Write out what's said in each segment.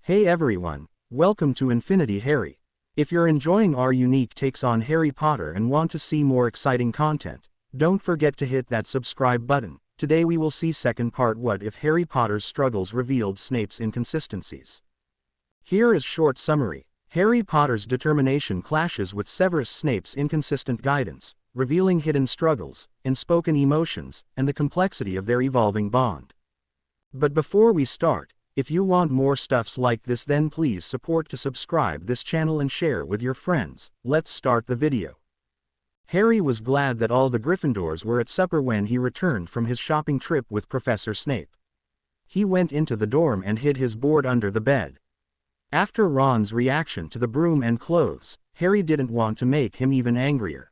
Hey everyone, welcome to Infinity Harry. If you're enjoying our unique takes on Harry Potter and want to see more exciting content, don't forget to hit that subscribe button. Today we will see second part, What If Harry Potter's Struggles Revealed Snape's Inconsistencies. Here is short summary. Harry Potter's determination clashes with Severus Snape's inconsistent guidance, revealing hidden struggles, unspoken emotions, and the complexity of their evolving bond. But before we start, if you want more stuffs like this, then please support to subscribe this channel and share with your friends. Let's start the video. Harry was glad that all the Gryffindors were at supper when he returned from his shopping trip with Professor Snape. He went into the dorm and hid his board under the bed. After Ron's reaction to the broom and clothes, Harry didn't want to make him even angrier.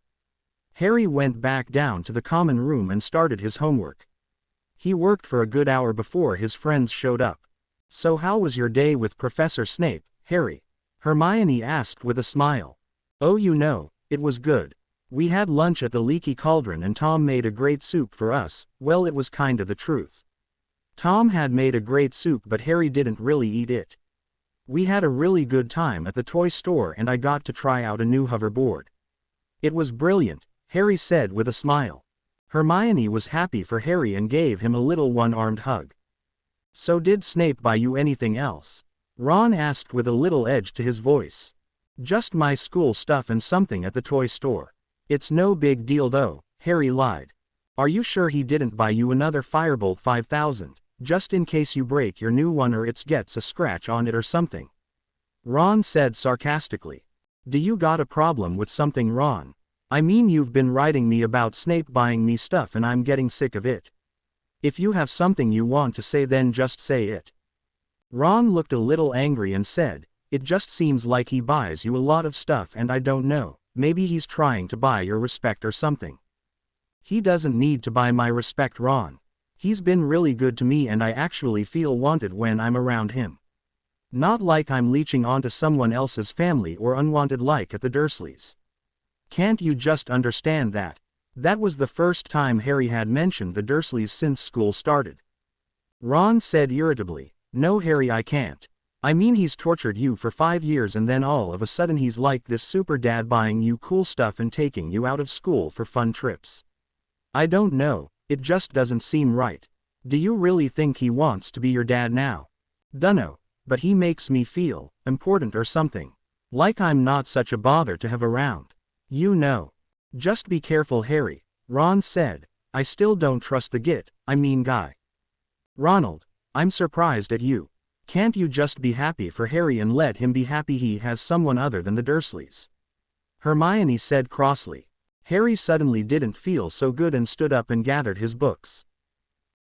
Harry went back down to the common room and started his homework. He worked for a good hour before his friends showed up. "So how was your day with Professor Snape, Harry?" Hermione asked with a smile. "Oh, it was good. We had lunch at the Leaky Cauldron and Tom made a great soup for us." Well, it was kinda the truth. Tom had made a great soup, but Harry didn't really eat it. "We had a really good time at the toy store and I got to try out a new hoverboard. It was brilliant," Harry said with a smile. Hermione was happy for Harry and gave him a little one-armed hug. "So did Snape buy you anything else?" Ron asked with a little edge to his voice. "Just my school stuff and something at the toy store. It's no big deal though," Harry lied. "Are you sure he didn't buy you another Firebolt 5000, just in case you break your new one or it gets a scratch on it or something?" Ron said sarcastically. "Do you got a problem with something, Ron? I mean, you've been writing me about Snape buying me stuff and I'm getting sick of it. If you have something you want to say, then just say it." Ron looked a little angry and said, "It just seems like he buys you a lot of stuff and I don't know, maybe he's trying to buy your respect or something." "He doesn't need to buy my respect, Ron. He's been really good to me and I actually feel wanted when I'm around him. Not like I'm leeching onto someone else's family or unwanted like at the Dursleys. Can't you just understand that?" That was the first time Harry had mentioned the Dursleys since school started. Ron said irritably, "No Harry, I can't. I mean, he's tortured you for 5 years and then all of a sudden he's like this super dad buying you cool stuff and taking you out of school for fun trips. I don't know, it just doesn't seem right. Do you really think he wants to be your dad now? Dunno, but he makes me feel important or something. Like I'm not such a bother to have around. Just be careful, Harry," Ron said. "I still don't trust the guy. Ronald, I'm surprised at you. Can't you just be happy for Harry and let him be happy he has someone other than the Dursleys?" Hermione said crossly. Harry suddenly didn't feel so good and stood up and gathered his books.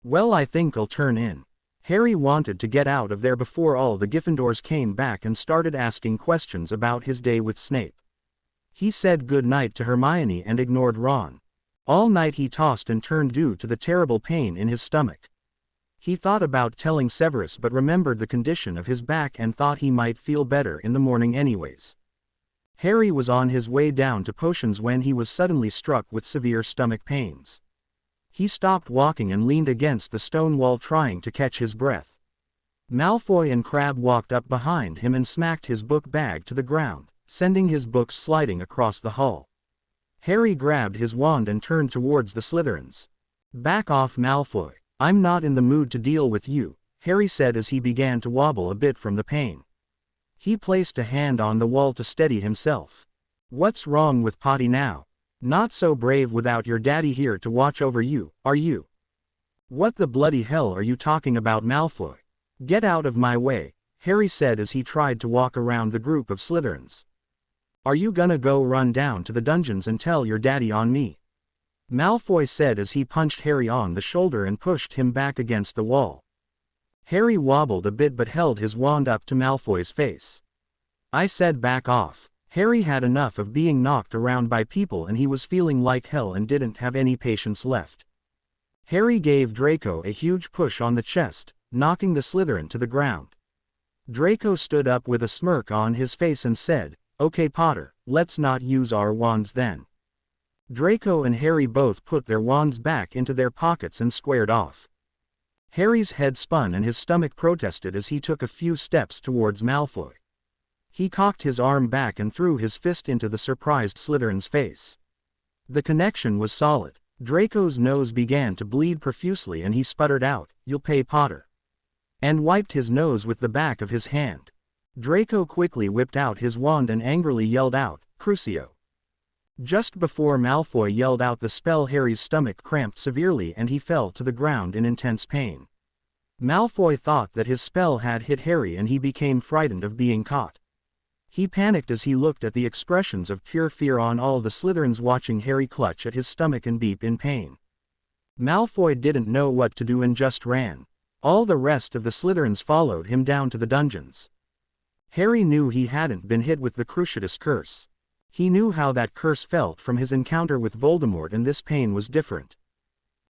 "Well, I think I'll turn in." Harry wanted to get out of there before all the Gryffindors came back and started asking questions about his day with Snape. He said good night to Hermione and ignored Ron. All night he tossed and turned due to the terrible pain in his stomach. He thought about telling Severus but remembered the condition of his back and thought he might feel better in the morning anyways. Harry was on his way down to potions when he was suddenly struck with severe stomach pains. He stopped walking and leaned against the stone wall trying to catch his breath. Malfoy and Crabbe walked up behind him and smacked his book bag to the ground, sending his books sliding across the hall. Harry grabbed his wand and turned towards the Slytherins. "Back off, Malfoy. I'm not in the mood to deal with you," Harry said as he began to wobble a bit from the pain. He placed a hand on the wall to steady himself. "What's wrong with Potty now? Not so brave without your daddy here to watch over you, are you?" "What the bloody hell are you talking about, Malfoy? Get out of my way," Harry said as he tried to walk around the group of Slytherins. "Are you gonna go run down to the dungeons and tell your daddy on me?" Malfoy said as he punched Harry on the shoulder and pushed him back against the wall. Harry wobbled a bit but held his wand up to Malfoy's face. "I said back off." Harry had enough of being knocked around by people and he was feeling like hell and didn't have any patience left. Harry gave Draco a huge push on the chest, knocking the Slytherin to the ground. Draco stood up with a smirk on his face and said, "Okay Potter, let's not use our wands then." Draco and Harry both put their wands back into their pockets and squared off. Harry's head spun and his stomach protested as he took a few steps towards Malfoy. He cocked his arm back and threw his fist into the surprised Slytherin's face. The connection was solid. Draco's nose began to bleed profusely and he sputtered out, "You'll pay, Potter," and wiped his nose with the back of his hand. Draco quickly whipped out his wand and angrily yelled out, "Crucio." Just before Malfoy yelled out the spell, Harry's stomach cramped severely and he fell to the ground in intense pain. Malfoy thought that his spell had hit Harry and he became frightened of being caught. He panicked as he looked at the expressions of pure fear on all the Slytherins watching Harry clutch at his stomach and beep in pain. Malfoy didn't know what to do and just ran. All the rest of the Slytherins followed him down to the dungeons. Harry knew he hadn't been hit with the Cruciatus curse. He knew how that curse felt from his encounter with Voldemort, and this pain was different.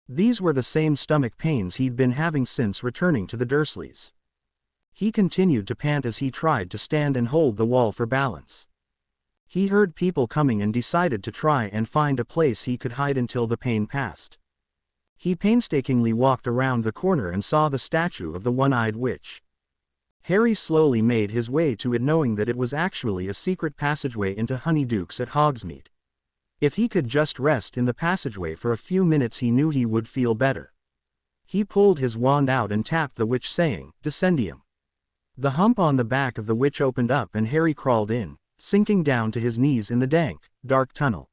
These were the same stomach pains he'd been having since returning to the Dursleys. He continued to pant as he tried to stand and hold the wall for balance. He heard people coming and decided to try and find a place he could hide until the pain passed. He painstakingly walked around the corner and saw the statue of the one-eyed witch. Harry slowly made his way to it, knowing that it was actually a secret passageway into Honeydukes at Hogsmeade. If he could just rest in the passageway for a few minutes, he knew he would feel better. He pulled his wand out and tapped the witch, saying, "Descendium." The hump on the back of the witch opened up and Harry crawled in, sinking down to his knees in the dank, dark tunnel.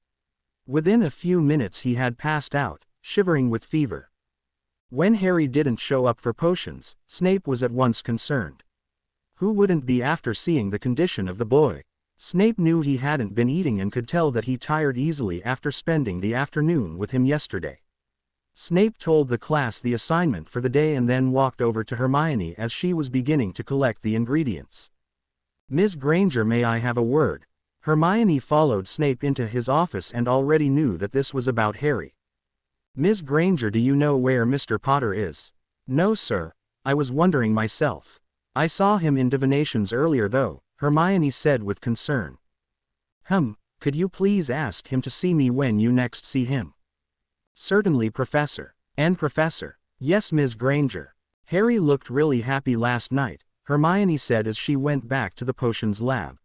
Within a few minutes he had passed out, shivering with fever. When Harry didn't show up for potions, Snape was at once concerned. Who wouldn't be after seeing the condition of the boy? Snape knew he hadn't been eating and could tell that he tired easily after spending the afternoon with him yesterday. Snape told the class the assignment for the day and then walked over to Hermione as she was beginning to collect the ingredients. "Ms. Granger, may I have a word?" Hermione followed Snape into his office and already knew that this was about Harry. "Ms. Granger, do you know where Mr. Potter is?" "No, sir. I was wondering myself. I saw him in divinations earlier though," Hermione said with concern. Could you please ask him to see me when you next see him?" "Certainly, Professor." "And Professor." "Yes, Ms. Granger. Harry looked really happy last night," Hermione said as she went back to the potions lab.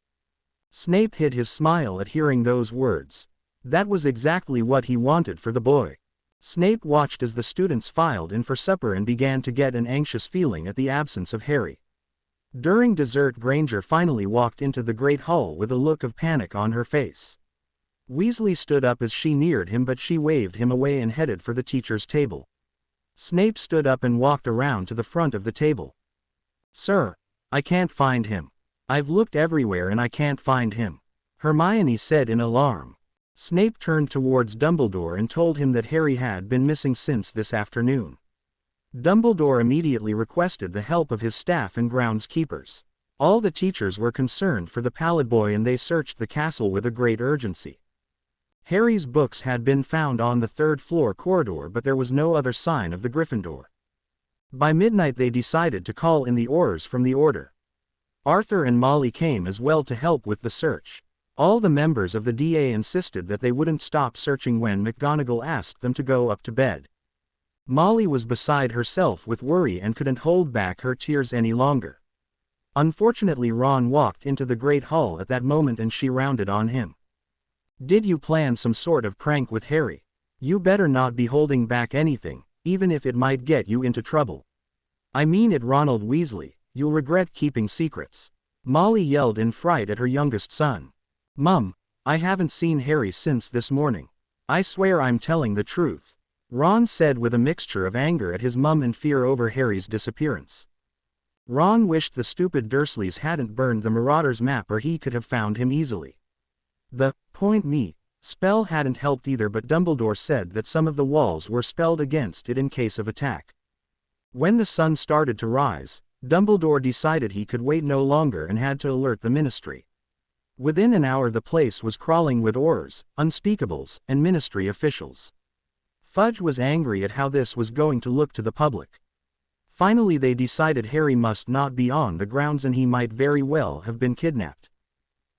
Snape hid his smile at hearing those words. That was exactly what he wanted for the boy. Snape watched as the students filed in for supper and began to get an anxious feeling at the absence of Harry. During dessert, Granger finally walked into the Great Hall with a look of panic on her face. Weasley stood up as she neared him, but she waved him away and headed for the teacher's table. Snape stood up and walked around to the front of the table. "Sir, I can't find him. I've looked everywhere and I can't find him," Hermione said in alarm. Snape turned towards Dumbledore and told him that Harry had been missing since this afternoon. Dumbledore immediately requested the help of his staff and groundskeepers. All the teachers were concerned for the pallid boy and they searched the castle with a great urgency. Harry's books had been found on the third-floor corridor, but there was no other sign of the Gryffindor. By midnight they decided to call in the Aurors from the Order. Arthur and Molly came as well to help with the search. All the members of the DA insisted that they wouldn't stop searching when McGonagall asked them to go up to bed. Molly was beside herself with worry and couldn't hold back her tears any longer. Unfortunately, Ron walked into the Great Hall at that moment and she rounded on him. "Did you plan some sort of prank with Harry? You better not be holding back anything, even if it might get you into trouble. I mean it, Ronald Weasley, you'll regret keeping secrets." Molly yelled in fright at her youngest son. "Mum, I haven't seen Harry since this morning. I swear I'm telling the truth," Ron said with a mixture of anger at his mum and fear over Harry's disappearance. Ron wished the stupid Dursleys hadn't burned the Marauders map, or he could have found him easily. The "point me" spell hadn't helped either, but Dumbledore said that some of the walls were spelled against it in case of attack. When the sun started to rise, Dumbledore decided he could wait no longer and had to alert the Ministry. Within an hour the place was crawling with Aurors, Unspeakables, and Ministry officials. Fudge was angry at how this was going to look to the public. Finally they decided Harry must not be on the grounds and he might very well have been kidnapped.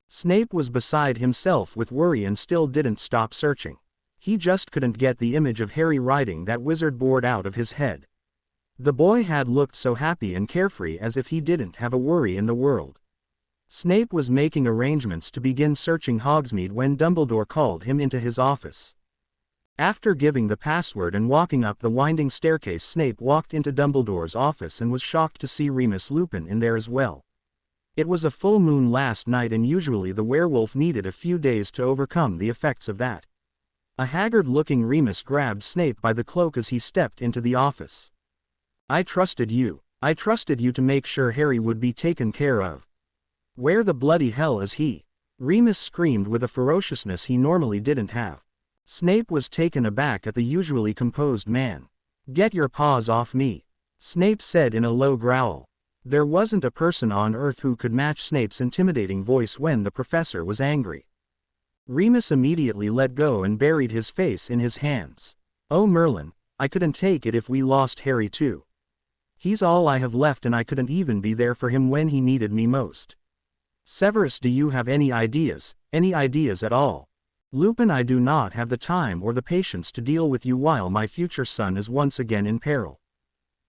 Snape was beside himself with worry and still didn't stop searching. He just couldn't get the image of Harry riding that wizard board out of his head. The boy had looked so happy and carefree, as if he didn't have a worry in the world. Snape was making arrangements to begin searching Hogsmeade when Dumbledore called him into his office. After giving the password and walking up the winding staircase, Snape walked into Dumbledore's office and was shocked to see Remus Lupin in there as well. It was a full moon last night, and usually the werewolf needed a few days to overcome the effects of that. A haggard-looking Remus grabbed Snape by the cloak as he stepped into the office. "I trusted you. I trusted you to make sure Harry would be taken care of." "Where the bloody hell is he?" Remus screamed with a ferociousness he normally didn't have. Snape was taken aback at the usually composed man. "Get your paws off me," Snape said in a low growl. There wasn't a person on Earth who could match Snape's intimidating voice when the professor was angry. Remus immediately let go and buried his face in his hands. "Oh Merlin, I couldn't take it if we lost Harry too. He's all I have left, and I couldn't even be there for him when he needed me most. Severus, do you have any ideas at all?" "Lupin, I do not have the time or the patience to deal with you while my future son is once again in peril.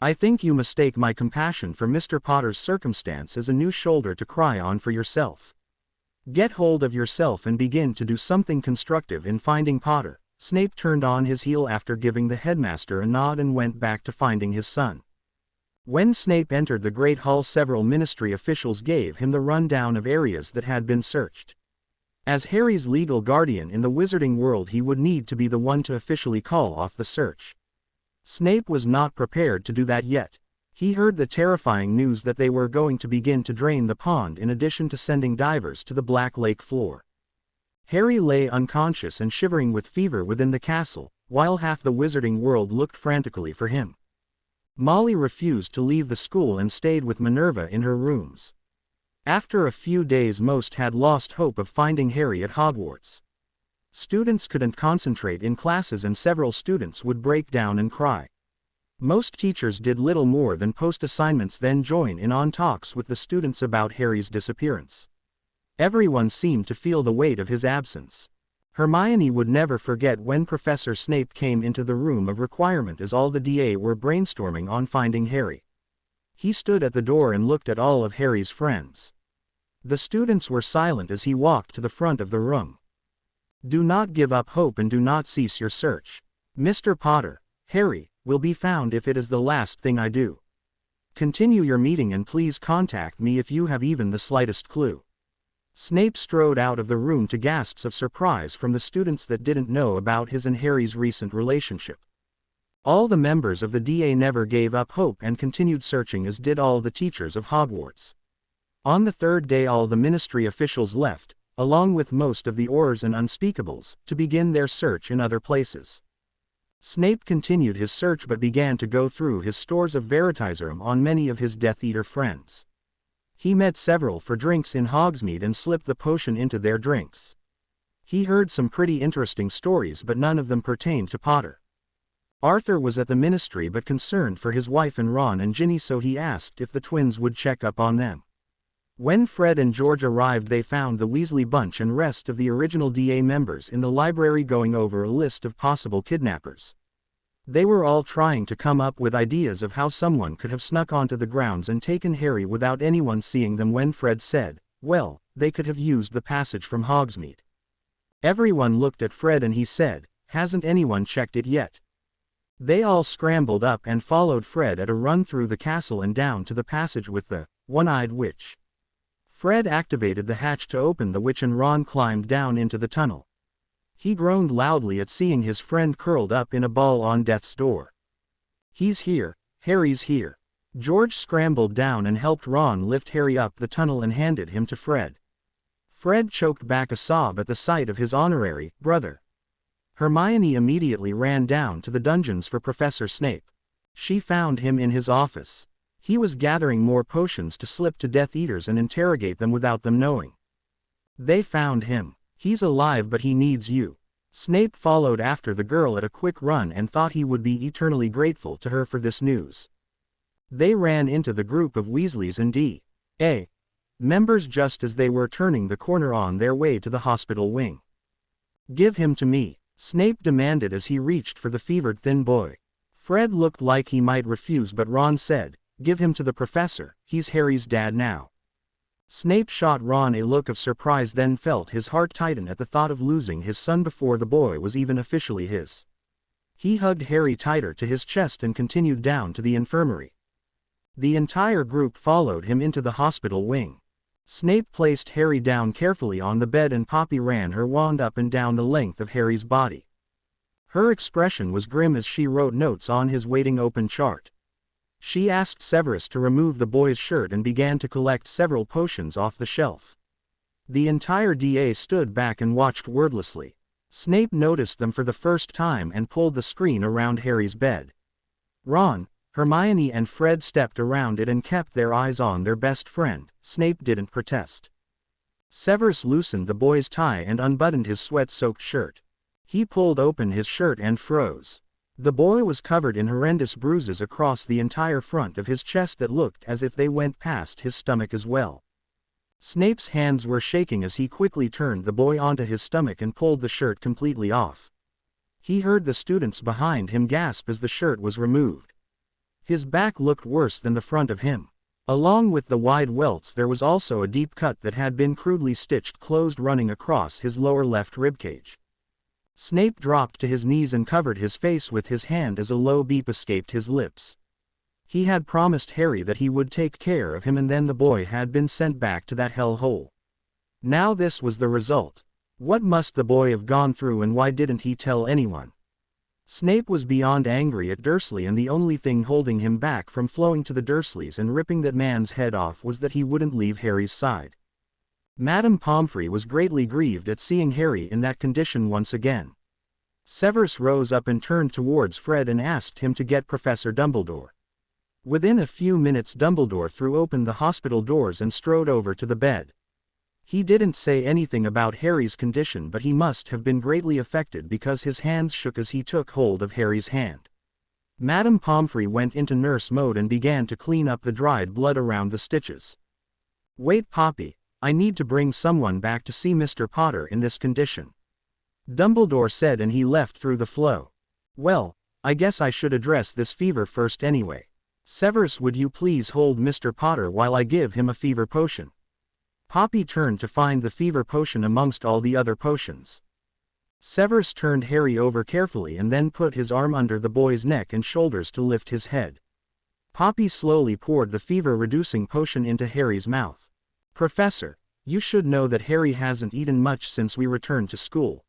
I think you mistake my compassion for Mr. Potter's circumstance as a new shoulder to cry on for yourself. Get hold of yourself and begin to do something constructive in finding Potter." Snape turned on his heel after giving the headmaster a nod and went back to finding his son. When Snape entered the Great Hall, several ministry officials gave him the rundown of areas that had been searched. As Harry's legal guardian in the wizarding world, he would need to be the one to officially call off the search. Snape was not prepared to do that yet. He heard the terrifying news that they were going to begin to drain the pond in addition to sending divers to the Black Lake floor. Harry lay unconscious and shivering with fever within the castle, while half the wizarding world looked frantically for him. Molly refused to leave the school and stayed with Minerva in her rooms. After a few days, most had lost hope of finding Harry at Hogwarts. Students couldn't concentrate in classes and several students would break down and cry. Most teachers did little more than post assignments, then join in on talks with the students about Harry's disappearance. Everyone seemed to feel the weight of his absence. Hermione would never forget when Professor Snape came into the room of requirement as all the DA were brainstorming on finding Harry. He stood at the door and looked at all of Harry's friends. The students were silent as he walked to the front of the room. "Do not give up hope and do not cease your search. Mr. Potter, Harry, will be found if it is the last thing I do. Continue your meeting and please contact me if you have even the slightest clue." Snape strode out of the room to gasps of surprise from the students that didn't know about his and Harry's recent relationship. All the members of the DA never gave up hope and continued searching, as did all the teachers of Hogwarts. On the third day, all the ministry officials left, along with most of the Aurors and Unspeakables, to begin their search in other places. Snape continued his search but began to go through his stores of Veritaserum on many of his Death Eater friends. He met several for drinks in Hogsmeade and slipped the potion into their drinks. He heard some pretty interesting stories, but none of them pertained to Potter. Arthur was at the ministry but concerned for his wife and Ron and Ginny, so he asked if the twins would check up on them. When Fred and George arrived, they found the Weasley bunch and rest of the original DA members in the library going over a list of possible kidnappers. They were all trying to come up with ideas of how someone could have snuck onto the grounds and taken Harry without anyone seeing them, when Fred said, well, they could have used the passage from Hogsmeade. Everyone looked at Fred and he said, hasn't anyone checked it yet? They all scrambled up and followed Fred at a run through the castle and down to the passage with the one-eyed witch. Fred activated the hatch to open the witch and Ron climbed down into the tunnel. He groaned loudly at seeing his friend curled up in a ball on death's door. He's here, Harry's here. George scrambled down and helped Ron lift Harry up the tunnel and handed him to Fred. Fred choked back a sob at the sight of his honorary brother. Hermione immediately ran down to the dungeons for Professor Snape. She found him in his office. He was gathering more potions to slip to Death Eaters and interrogate them without them knowing. They found him. He's alive, but he needs you. Snape followed after the girl at a quick run and thought he would be eternally grateful to her for this news. They ran into the group of Weasleys and D.A. members just as they were turning the corner on their way to the hospital wing. Give him to me, Snape demanded as he reached for the fevered thin boy. Fred looked like he might refuse, but Ron said, "Give him to the professor, he's Harry's dad now." Snape shot Ron a look of surprise, then felt his heart tighten at the thought of losing his son before the boy was even officially his. He hugged Harry tighter to his chest and continued down to the infirmary. The entire group followed him into the hospital wing. Snape placed Harry down carefully on the bed and Poppy ran her wand up and down the length of Harry's body. Her expression was grim as she wrote notes on his waiting open chart. She asked Severus to remove the boy's shirt and began to collect several potions off the shelf. The entire DA stood back and watched wordlessly. Snape noticed them for the first time and pulled the screen around Harry's bed. Ron, Hermione and Fred stepped around it and kept their eyes on their best friend. Snape didn't protest. Severus loosened the boy's tie and unbuttoned his sweat-soaked shirt. He pulled open his shirt and froze. The boy was covered in horrendous bruises across the entire front of his chest that looked as if they went past his stomach as well. Snape's hands were shaking as he quickly turned the boy onto his stomach and pulled the shirt completely off. He heard the students behind him gasp as the shirt was removed. His back looked worse than the front of him. Along with the wide welts there was also a deep cut that had been crudely stitched closed running across his lower left ribcage. Snape dropped to his knees and covered his face with his hand as a low beep escaped his lips. He had promised Harry that he would take care of him, and then the boy had been sent back to that hell hole. Now this was the result. What must the boy have gone through, and why didn't he tell anyone? Snape was beyond angry at Dursley, and the only thing holding him back from flowing to the Dursleys and ripping that man's head off was that he wouldn't leave Harry's side. Madame Pomfrey was greatly grieved at seeing Harry in that condition once again. Severus rose up and turned towards Fred and asked him to get Professor Dumbledore. Within a few minutes Dumbledore threw open the hospital doors and strode over to the bed. He didn't say anything about Harry's condition, but he must have been greatly affected because his hands shook as he took hold of Harry's hand. Madame Pomfrey went into nurse mode and began to clean up the dried blood around the stitches. "Wait, Poppy. I need to bring someone back to see Mr. Potter in this condition," Dumbledore said, and he left through the flow. "Well, I guess I should address this fever first anyway. Severus, would you please hold Mr. Potter while I give him a fever potion?" Poppy turned to find the fever potion amongst all the other potions. Severus turned Harry over carefully and then put his arm under the boy's neck and shoulders to lift his head. Poppy slowly poured the fever-reducing potion into Harry's mouth. "Professor, you should know that Harry hasn't eaten much since we returned to school,"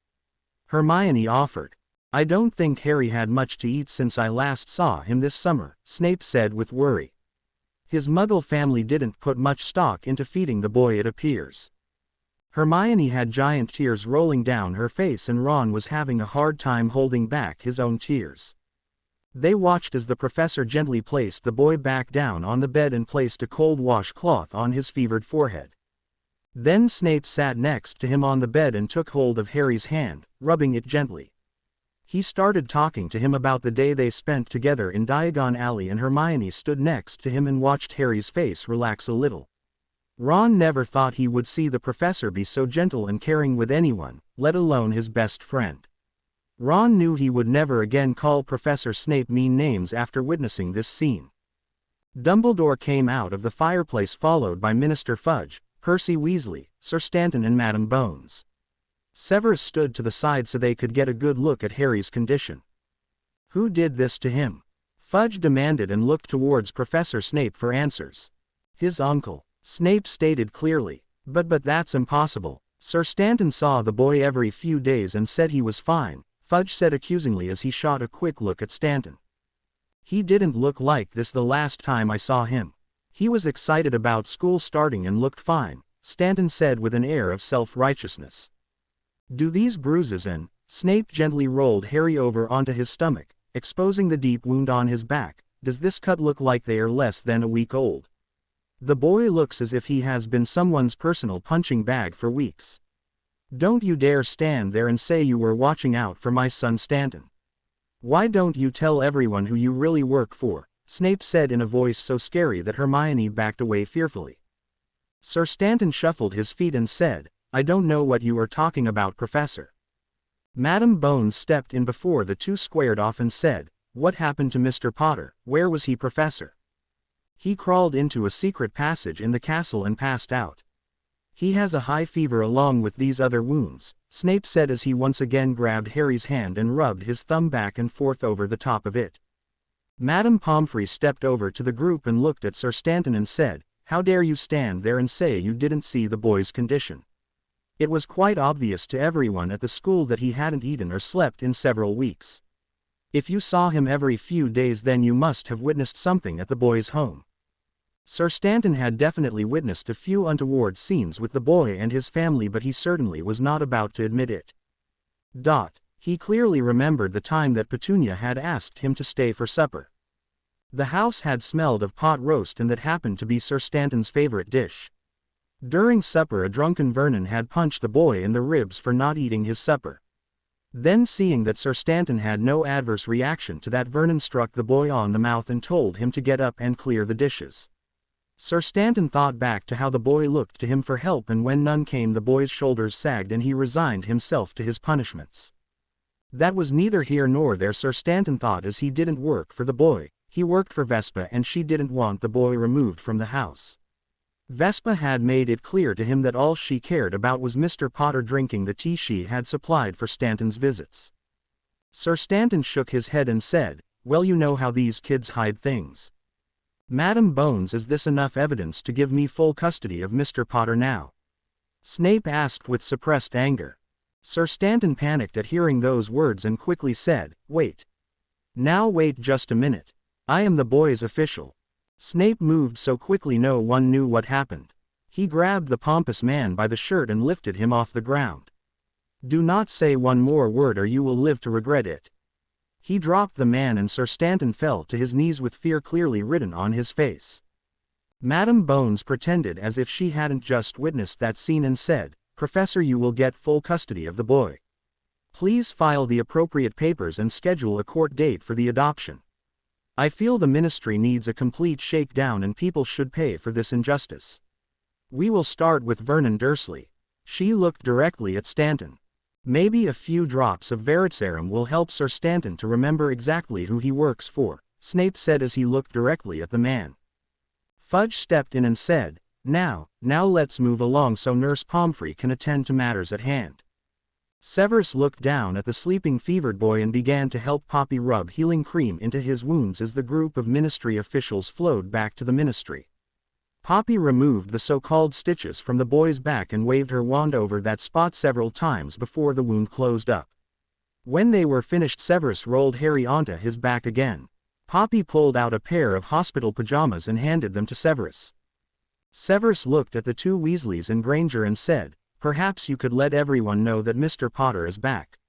Hermione offered. "I don't think Harry had much to eat since I last saw him this summer," Snape said with worry. "His Muggle family didn't put much stock into feeding the boy, it appears." Hermione had giant tears rolling down her face, and Ron was having a hard time holding back his own tears. They watched as the professor gently placed the boy back down on the bed and placed a cold washcloth on his fevered forehead. Then Snape sat next to him on the bed and took hold of Harry's hand, rubbing it gently. He started talking to him about the day they spent together in Diagon Alley, and Hermione stood next to him and watched Harry's face relax a little. Ron never thought he would see the professor be so gentle and caring with anyone, let alone his best friend. Ron knew he would never again call Professor Snape mean names after witnessing this scene. Dumbledore came out of the fireplace followed by Minister Fudge, Percy Weasley, Sir Stanton and Madame Bones. Severus stood to the side so they could get a good look at Harry's condition. "Who did this to him?" Fudge demanded and looked towards Professor Snape for answers. "His uncle," Snape stated clearly. But that's impossible. Sir Stanton saw the boy every few days and said he was fine," Fudge said accusingly as he shot a quick look at Stanton. "He didn't look like this the last time I saw him. He was excited about school starting and looked fine," Stanton said with an air of self-righteousness. "Do these bruises and—" Snape gently rolled Harry over onto his stomach, exposing the deep wound on his back. "Does this cut look like they are less than a week old? The boy looks as if he has been someone's personal punching bag for weeks. Don't you dare stand there and say you were watching out for my son Stanton. Why don't you tell everyone who you really work for?" Snape said in a voice so scary that Hermione backed away fearfully. Sir Stanton shuffled his feet and said, "I don't know what you are talking about, Professor." Madame Bones stepped in before the two squared off and said, What happened to Mr. Potter? Where was he, Professor? He crawled into a secret passage in the castle and passed out. He has a high fever along with these other wounds, Snape said as he once again grabbed Harry's hand and rubbed his thumb back and forth over the top of it. Madame Pomfrey stepped over to the group and looked at Sir Stanton and said, "How dare you stand there and say you didn't see the boy's condition?" It was quite obvious to everyone at the school that he hadn't eaten or slept in several weeks. If you saw him every few days, then you must have witnessed something at the boy's home. Sir Stanton had definitely witnessed a few untoward scenes with the boy and his family, but he certainly was not about to admit it. He clearly remembered the time that Petunia had asked him to stay for supper. The house had smelled of pot roast, and that happened to be Sir Stanton's favorite dish. During supper, a drunken Vernon had punched the boy in the ribs for not eating his supper. Then, seeing that Sir Stanton had no adverse reaction to that, Vernon struck the boy on the mouth and told him to get up and clear the dishes. Sir Stanton thought back to how the boy looked to him for help, and when none came, the boy's shoulders sagged and he resigned himself to his punishments. That was neither here nor there, Sir Stanton thought, as he didn't work for the boy, he worked for Vespa, and she didn't want the boy removed from the house. Vespa had made it clear to him that all she cared about was Mr. Potter drinking the tea she had supplied for Stanton's visits. Sir Stanton shook his head and said, "Well, you know how these kids hide things. Madam Bones, is this enough evidence to give me full custody of Mr. Potter now?" Snape asked with suppressed anger. Sir Stanton panicked at hearing those words and quickly said, "Wait. Now wait just a minute. I am the boy's official." Snape moved so quickly no one knew what happened. He grabbed the pompous man by the shirt and lifted him off the ground. "Do not say one more word or you will live to regret it." He dropped the man and Sir Stanton fell to his knees with fear clearly written on his face. Madam Bones pretended as if she hadn't just witnessed that scene and said, "Professor, you will get full custody of the boy. Please file the appropriate papers and schedule a court date for the adoption. I feel the ministry needs a complete shakedown and people should pay for this injustice. We will start with Vernon Dursley." She looked directly at Stanton. "Maybe a few drops of Veritaserum will help Sir Stanton to remember exactly who he works for," Snape said as he looked directly at the man. Fudge stepped in and said, Now let's move along so Nurse Pomfrey can attend to matters at hand." Severus looked down at the sleeping fevered boy and began to help Poppy rub healing cream into his wounds as the group of ministry officials flowed back to the ministry. Poppy removed the so-called stitches from the boy's back and waved her wand over that spot several times before the wound closed up. When they were finished, Severus rolled Harry onto his back again. Poppy pulled out a pair of hospital pajamas and handed them to Severus. Severus looked at the two Weasleys and Granger and said, "Perhaps you could let everyone know that Mr. Potter is back."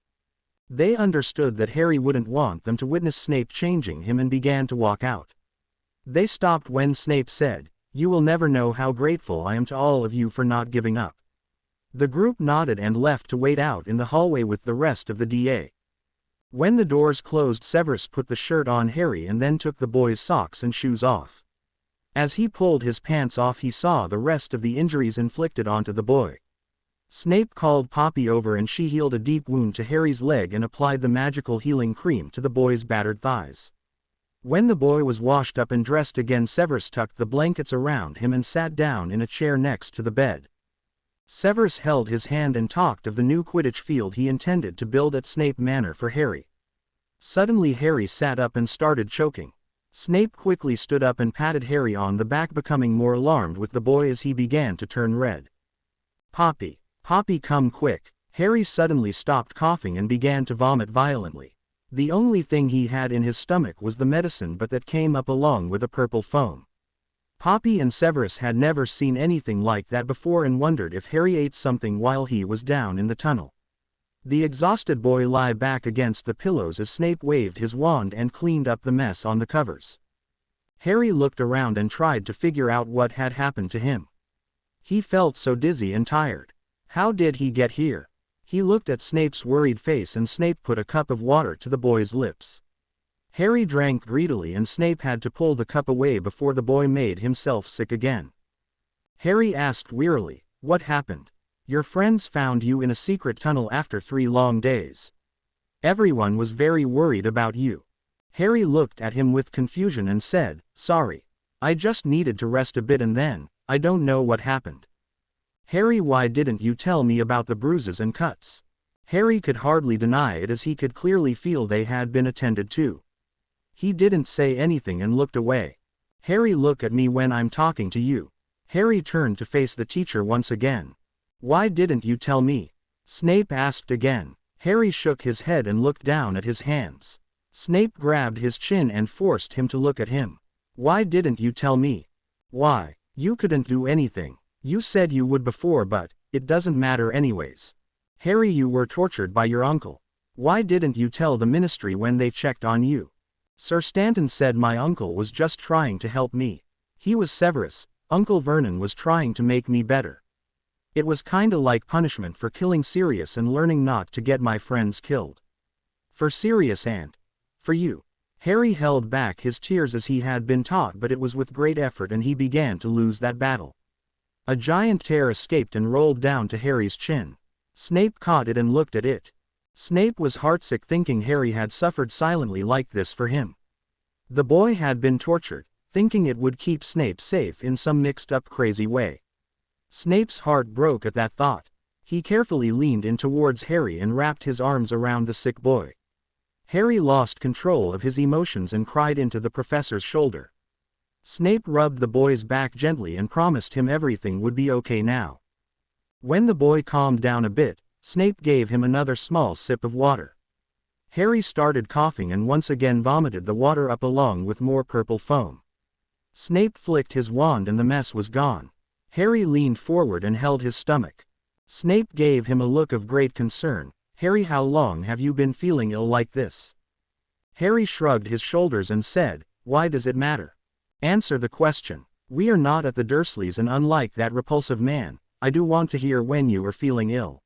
They understood that Harry wouldn't want them to witness Snape changing him and began to walk out. They stopped when Snape said, "You will never know how grateful I am to all of you for not giving up." The group nodded and left to wait out in the hallway with the rest of the DA. When the doors closed, Severus put the shirt on Harry and then took the boy's socks and shoes off. As he pulled his pants off, he saw the rest of the injuries inflicted onto the boy. Snape called Poppy over and she healed a deep wound to Harry's leg and applied the magical healing cream to the boy's battered thighs. When the boy was washed up and dressed again, Severus tucked the blankets around him and sat down in a chair next to the bed. Severus held his hand and talked of the new Quidditch field he intended to build at Snape Manor for Harry. Suddenly Harry sat up and started choking. Snape quickly stood up and patted Harry on the back, becoming more alarmed with the boy as he began to turn red. Poppy, come quick." Harry suddenly stopped coughing and began to vomit violently. The only thing he had in his stomach was the medicine, but that came up along with a purple foam. Poppy and Severus had never seen anything like that before and wondered if Harry ate something while he was down in the tunnel. The exhausted boy lay back against the pillows as Snape waved his wand and cleaned up the mess on the covers. Harry looked around and tried to figure out what had happened to him. He felt so dizzy and tired. How did he get here? He looked at Snape's worried face and Snape put a cup of water to the boy's lips. Harry drank greedily and Snape had to pull the cup away before the boy made himself sick again. Harry asked wearily, "What happened? Your friends found you in a secret tunnel after 3 long days. Everyone was very worried about you." Harry looked at him with confusion and said, "Sorry. I just needed to rest a bit and then, I don't know what happened." "Harry, why didn't you tell me about the bruises and cuts?" Harry could hardly deny it as he could clearly feel they had been attended to. He didn't say anything and looked away. "Harry, look at me when I'm talking to you." Harry turned to face the teacher once again. "Why didn't you tell me?" Snape asked again. Harry shook his head and looked down at his hands. Snape grabbed his chin and forced him to look at him. "Why didn't you tell me?" "Why? You couldn't do anything. You said you would before, but it doesn't matter anyways. Harry, you were tortured by your uncle. Why didn't you tell the ministry when they checked on you?" "Sir Stanton said my uncle was just trying to help me. He was Severus. Uncle Vernon was trying to make me better. It was kinda like punishment for killing Sirius and learning not to get my friends killed. For Sirius and for you." Harry held back his tears as he had been taught, but it was with great effort and he began to lose that battle. A giant tear escaped and rolled down to Harry's chin. Snape caught it and looked at it. Snape was heartsick thinking Harry had suffered silently like this for him. The boy had been tortured, thinking it would keep Snape safe in some mixed-up crazy way. Snape's heart broke at that thought. He carefully leaned in towards Harry and wrapped his arms around the sick boy. Harry lost control of his emotions and cried into the professor's shoulder. Snape rubbed the boy's back gently and promised him everything would be okay now. When the boy calmed down a bit, Snape gave him another small sip of water. Harry started coughing and once again vomited the water up along with more purple foam. Snape flicked his wand and the mess was gone. Harry leaned forward and held his stomach. Snape gave him a look of great concern. "Harry, how long have you been feeling ill like this?" Harry shrugged his shoulders and said, "Why does it matter? Answer the question. We are not at the Dursleys, and unlike that repulsive man, I do want to hear when you are feeling ill."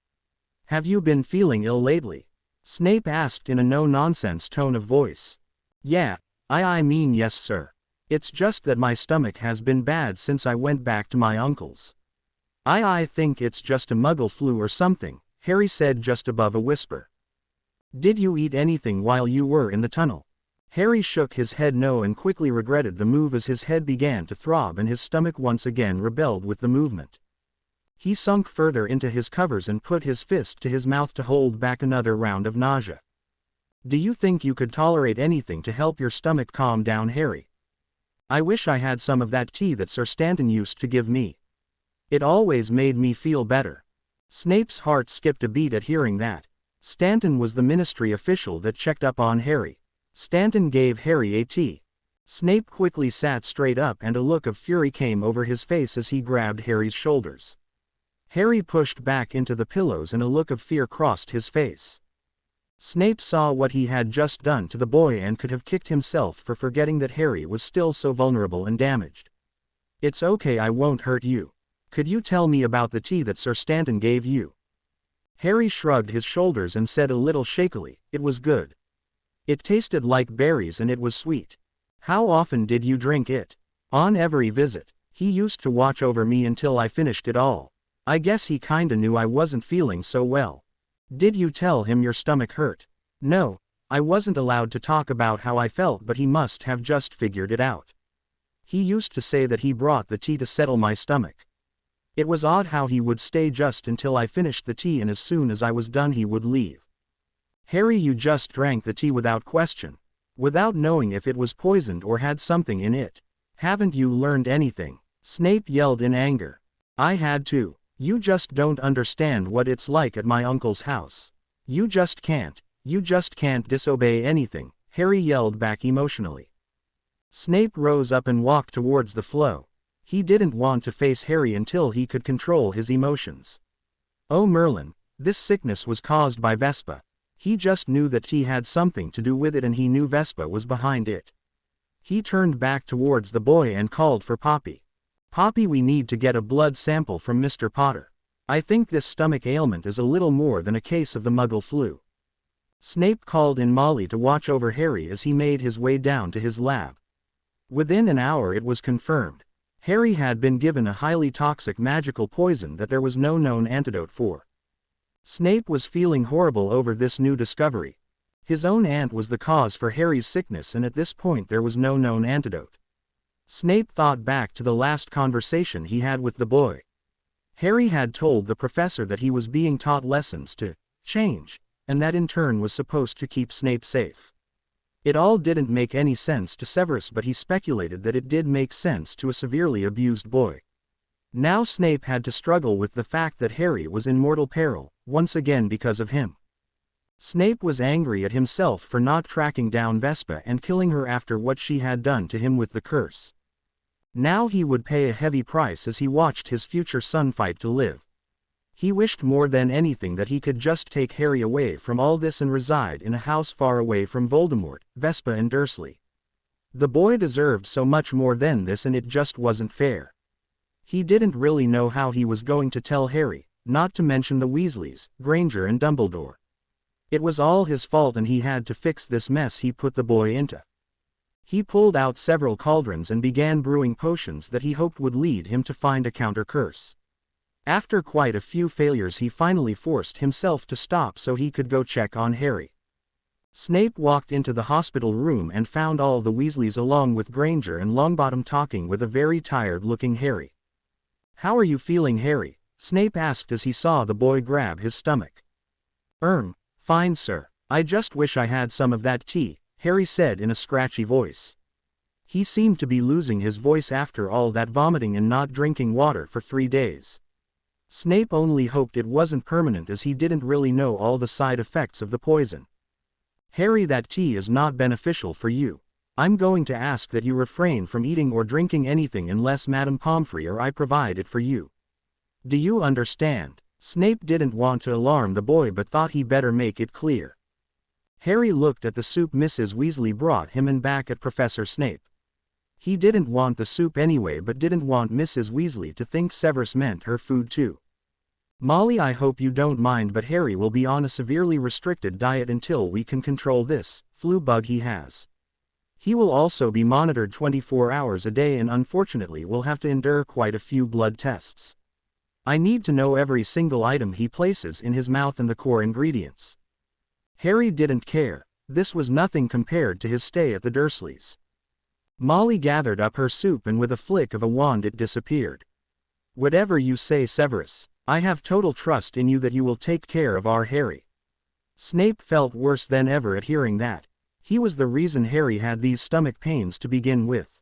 "Have you been feeling ill lately?" Snape asked in a no-nonsense tone of voice. "Yeah, I mean yes, sir. It's just that my stomach has been bad since I went back to my uncle's." I think it's just a muggle flu or something," Harry said just above a whisper. "Did you eat anything while you were in the tunnel?" Harry shook his head no and quickly regretted the move as his head began to throb and his stomach once again rebelled with the movement. He sunk further into his covers and put his fist to his mouth to hold back another round of nausea. "Do you think you could tolerate anything to help your stomach calm down, Harry?" "I wish I had some of that tea that Sir Stanton used to give me. It always made me feel better." Snape's heart skipped a beat at hearing that. Stanton was the ministry official that checked up on Harry. Stanton gave Harry a tea. Snape quickly sat straight up and a look of fury came over his face as he grabbed Harry's shoulders. Harry pushed back into the pillows and a look of fear crossed his face. Snape saw what he had just done to the boy and could have kicked himself for forgetting that Harry was still so vulnerable and damaged. "It's okay, I won't hurt you. Could you tell me about the tea that Sir Stanton gave you?" Harry shrugged his shoulders and said a little shakily, "It was good. It tasted like berries and it was sweet." "How often did you drink it?" "On every visit. He used to watch over me until I finished it all. I guess he kinda knew I wasn't feeling so well." "Did you tell him your stomach hurt?" "No, I wasn't allowed to talk about how I felt, but he must have just figured it out. He used to say that he brought the tea to settle my stomach. It was odd how he would stay just until I finished the tea and as soon as I was done he would leave." "Harry, you just drank the tea without question. Without knowing if it was poisoned or had something in it. Haven't you learned anything?" Snape yelled in anger. "I had to. You just don't understand what it's like at my uncle's house. You just can't disobey anything," Harry yelled back emotionally. Snape rose up and walked towards the flow. He didn't want to face Harry until he could control his emotions. Oh Merlin, this sickness was caused by Vespa. He just knew that tea had something to do with it and he knew Vespa was behind it. He turned back towards the boy and called for Poppy. "Poppy, we need to get a blood sample from Mr. Potter. I think this stomach ailment is a little more than a case of the muggle flu." Snape called in Molly to watch over Harry as he made his way down to his lab. Within an hour it was confirmed. Harry had been given a highly toxic magical poison that there was no known antidote for. Snape was feeling horrible over this new discovery. His own aunt was the cause for Harry's sickness, and at this point there was no known antidote. Snape thought back to the last conversation he had with the boy. Harry had told the professor that he was being taught lessons to change, and that in turn was supposed to keep Snape safe. It all didn't make any sense to Severus, but he speculated that it did make sense to a severely abused boy. Now Snape had to struggle with the fact that Harry was in mortal peril, once again because of him. Snape was angry at himself for not tracking down Vespa and killing her after what she had done to him with the curse. Now he would pay a heavy price as he watched his future son fight to live. He wished more than anything that he could just take Harry away from all this and reside in a house far away from Voldemort, Vespa and Dursley. The boy deserved so much more than this, and it just wasn't fair. He didn't really know how he was going to tell Harry, not to mention the Weasleys, Granger and Dumbledore. It was all his fault, and he had to fix this mess he put the boy into. He pulled out several cauldrons and began brewing potions that he hoped would lead him to find a counter curse. After quite a few failures, he finally forced himself to stop so he could go check on Harry. Snape walked into the hospital room and found all the Weasleys along with Granger and Longbottom talking with a very tired-looking Harry. "How are you feeling, Harry?" Snape asked as he saw the boy grab his stomach. Fine, sir. I just wish I had some of that tea," Harry said in a scratchy voice. He seemed to be losing his voice after all that vomiting and not drinking water for 3 days. Snape only hoped it wasn't permanent, as he didn't really know all the side effects of the poison. "Harry, that tea is not beneficial for you. I'm going to ask that you refrain from eating or drinking anything unless Madame Pomfrey or I provide it for you. Do you understand?" Snape didn't want to alarm the boy, but thought he better make it clear. Harry looked at the soup Mrs. Weasley brought him and back at Professor Snape. He didn't want the soup anyway, but didn't want Mrs. Weasley to think Severus meant her food too. "Molly, I hope you don't mind, but Harry will be on a severely restricted diet until we can control this flu bug he has. He will also be monitored 24 hours a day and unfortunately will have to endure quite a few blood tests. I need to know every single item he places in his mouth and the core ingredients." Harry didn't care. This was nothing compared to his stay at the Dursleys. Molly gathered up her soup and with a flick of a wand it disappeared. "Whatever you say, Severus. I have total trust in you that you will take care of our Harry." Snape felt worse than ever at hearing that. He was the reason Harry had these stomach pains to begin with.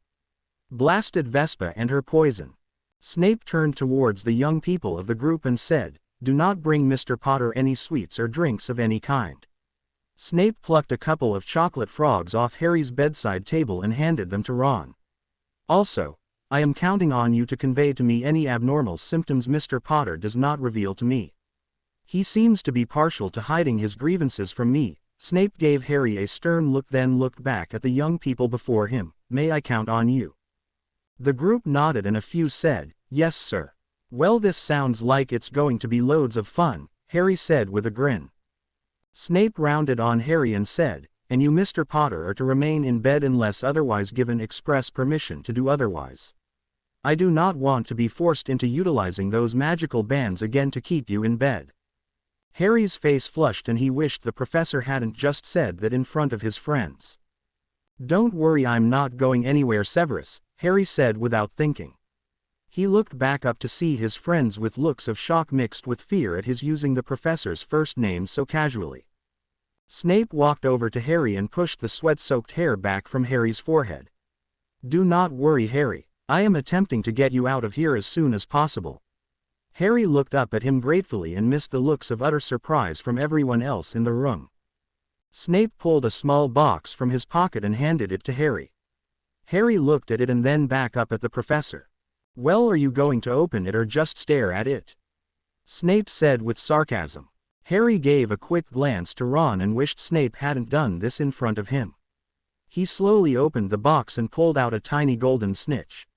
Blasted Vespa and her poison. Snape turned towards the young people of the group and said, "Do not bring Mr. Potter any sweets or drinks of any kind." Snape plucked a couple of chocolate frogs off Harry's bedside table and handed them to Ron. "Also, I am counting on you to convey to me any abnormal symptoms Mr. Potter does not reveal to me. He seems to be partial to hiding his grievances from me." Snape gave Harry a stern look, then looked back at the young people before him. "May I count on you?" The group nodded and a few said, "Yes, sir." "Well, this sounds like it's going to be loads of fun," Harry said with a grin. Snape rounded on Harry and said, "And you, Mr. Potter, are to remain in bed unless otherwise given express permission to do otherwise. I do not want to be forced into utilizing those magical bands again to keep you in bed." Harry's face flushed and he wished the professor hadn't just said that in front of his friends. "Don't worry, I'm not going anywhere, Severus," Harry said without thinking. He looked back up to see his friends with looks of shock mixed with fear at his using the professor's first name so casually. Snape walked over to Harry and pushed the sweat-soaked hair back from Harry's forehead. "Do not worry, Harry. I am attempting to get you out of here as soon as possible." Harry looked up at him gratefully and missed the looks of utter surprise from everyone else in the room. Snape pulled a small box from his pocket and handed it to Harry. Harry looked at it and then back up at the professor. "Well, are you going to open it or just stare at it?" Snape said with sarcasm. Harry gave a quick glance to Ron and wished Snape hadn't done this in front of him. He slowly opened the box and pulled out a tiny golden snitch.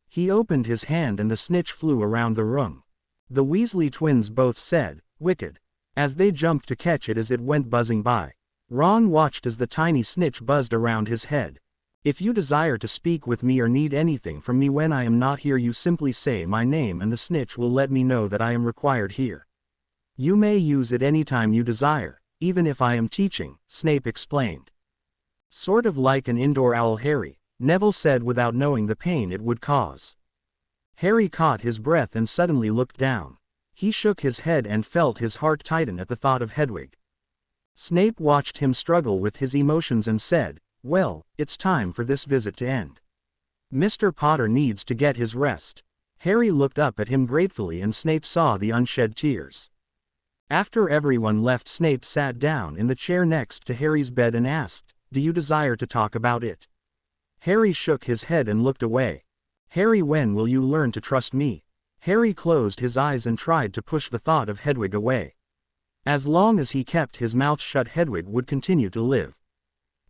He opened his hand and the snitch flew around the room. The Weasley twins both said, "Wicked," as they jumped to catch it as it went buzzing by. Ron watched as the tiny snitch buzzed around his head. "If you desire to speak with me or need anything from me when I am not here, you simply say my name and the snitch will let me know that I am required here. You may use it anytime you desire," even if I am teaching," Snape explained. "Sort of like an indoor owl, Harry," Neville said without knowing the pain it would cause. Harry caught his breath and suddenly looked down. He shook his head and felt his heart tighten at the thought of Hedwig. Snape watched him struggle with his emotions and said, "Well, it's time for this visit to end. Mr. Potter needs to get his rest." Harry looked up at him gratefully and Snape saw the unshed tears. After everyone left, Snape sat down in the chair next to Harry's bed and asked, "Do you desire to talk about it?" Harry shook his head and looked away. "Harry, when will you learn to trust me?" Harry closed his eyes and tried to push the thought of Hedwig away. As long as he kept his mouth shut, Hedwig would continue to live.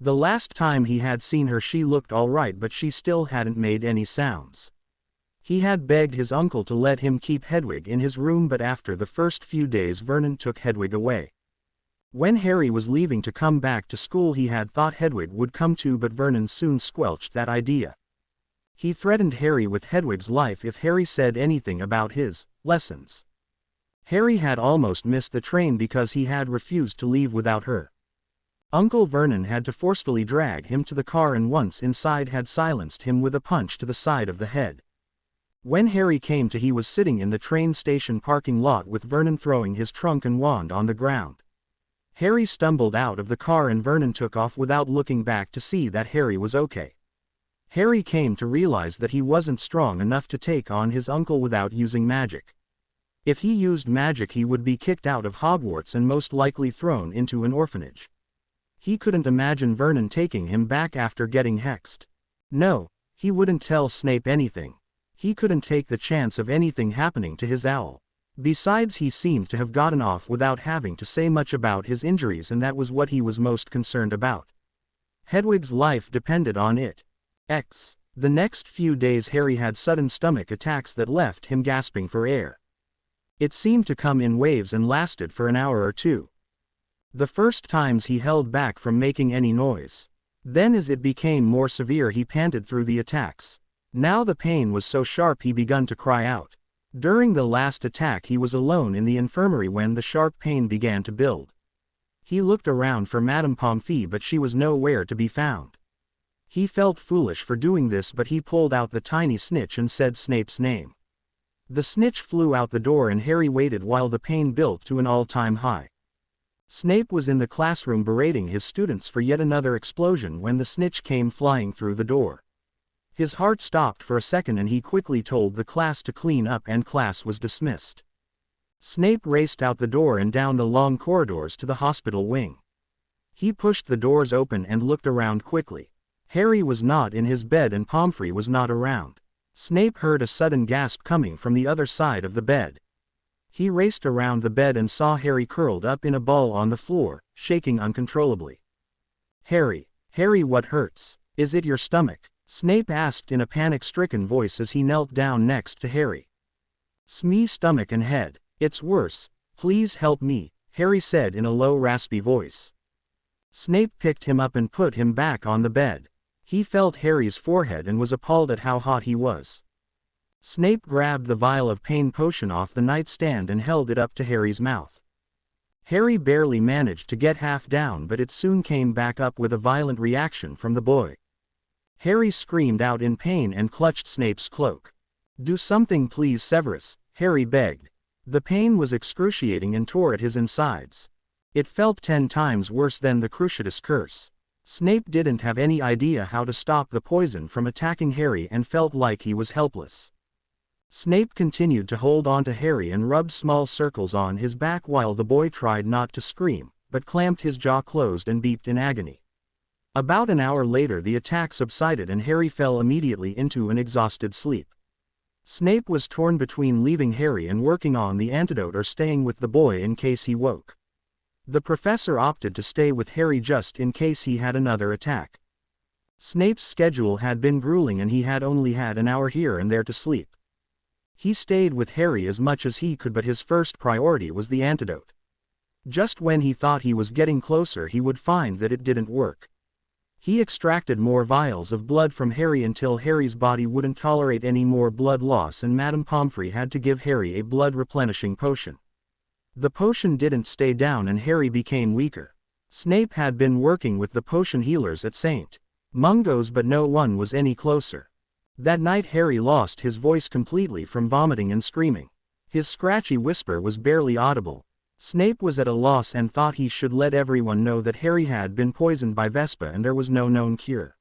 The last time he had seen her, she looked all right, but she still hadn't made any sounds. He had begged his uncle to let him keep Hedwig in his room, but after the first few days Vernon took Hedwig away. When Harry was leaving to come back to school, he had thought Hedwig would come too, but Vernon soon squelched that idea. He threatened Harry with Hedwig's life if Harry said anything about his lessons. Harry had almost missed the train because he had refused to leave without her. Uncle Vernon had to forcefully drag him to the car and once inside had silenced him with a punch to the side of the head. When Harry came to, he was sitting in the train station parking lot with Vernon throwing his trunk and wand on the ground. Harry stumbled out of the car and Vernon took off without looking back to see that Harry was okay. Harry came to realize that he wasn't strong enough to take on his uncle without using magic. If he used magic, he would be kicked out of Hogwarts and most likely thrown into an orphanage. He couldn't imagine Vernon taking him back after getting hexed. No, he wouldn't tell Snape anything. He couldn't take the chance of anything happening to his owl. Besides, he seemed to have gotten off without having to say much about his injuries, and that was what he was most concerned about. Hedwig's life depended on it. The next few days Harry had sudden stomach attacks that left him gasping for air. It seemed to come in waves and lasted for an hour or two. The first times he held back from making any noise. Then as it became more severe, he panted through the attacks. Now the pain was so sharp he began to cry out. During the last attack he was alone in the infirmary when the sharp pain began to build. He looked around for Madame Pomfrey, but she was nowhere to be found. He felt foolish for doing this, but he pulled out the tiny snitch and said Snape's name. The snitch flew out the door and Harry waited while the pain built to an all-time high. Snape was in the classroom berating his students for yet another explosion when the snitch came flying through the door. His heart stopped for a second and he quickly told the class to clean up and class was dismissed. Snape raced out the door and down the long corridors to the hospital wing. He pushed the doors open and looked around quickly. Harry was not in his bed and Pomfrey was not around. Snape heard a sudden gasp coming from the other side of the bed. He raced around the bed and saw Harry curled up in a ball on the floor, shaking uncontrollably. Harry, what hurts? Is it your stomach?" Snape asked in a panic-stricken voice as he knelt down next to Harry. "Smee stomach and head. It's worse. Please help me," Harry said in a low raspy voice. Snape picked him up and put him back on the bed. He felt Harry's forehead and was appalled at how hot he was. Snape grabbed the vial of pain potion off the nightstand and held it up to Harry's mouth. Harry barely managed to get half down, but it soon came back up with a violent reaction from the boy. Harry screamed out in pain and clutched Snape's cloak. "Do something please, Severus," Harry begged. The pain was excruciating and tore at his insides. It felt 10 times worse than the Cruciatus curse. Snape didn't have any idea how to stop the poison from attacking Harry and felt like he was helpless. Snape continued to hold on to Harry and rubbed small circles on his back while the boy tried not to scream, but clamped his jaw closed and beeped in agony. About an hour later the attack subsided and Harry fell immediately into an exhausted sleep. Snape was torn between leaving Harry and working on the antidote or staying with the boy in case he woke. The professor opted to stay with Harry just in case he had another attack. Snape's schedule had been grueling and he had only had an hour here and there to sleep. He stayed with Harry as much as he could, but his first priority was the antidote. Just when he thought he was getting closer, he would find that it didn't work. He extracted more vials of blood from Harry until Harry's body wouldn't tolerate any more blood loss and Madame Pomfrey had to give Harry a blood replenishing potion. The potion didn't stay down and Harry became weaker. Snape had been working with the potion healers at St. Mungo's, but no one was any closer. That night Harry lost his voice completely from vomiting and screaming. His scratchy whisper was barely audible. Snape was at a loss and thought he should let everyone know that Harry had been poisoned by Vespa and there was no known cure.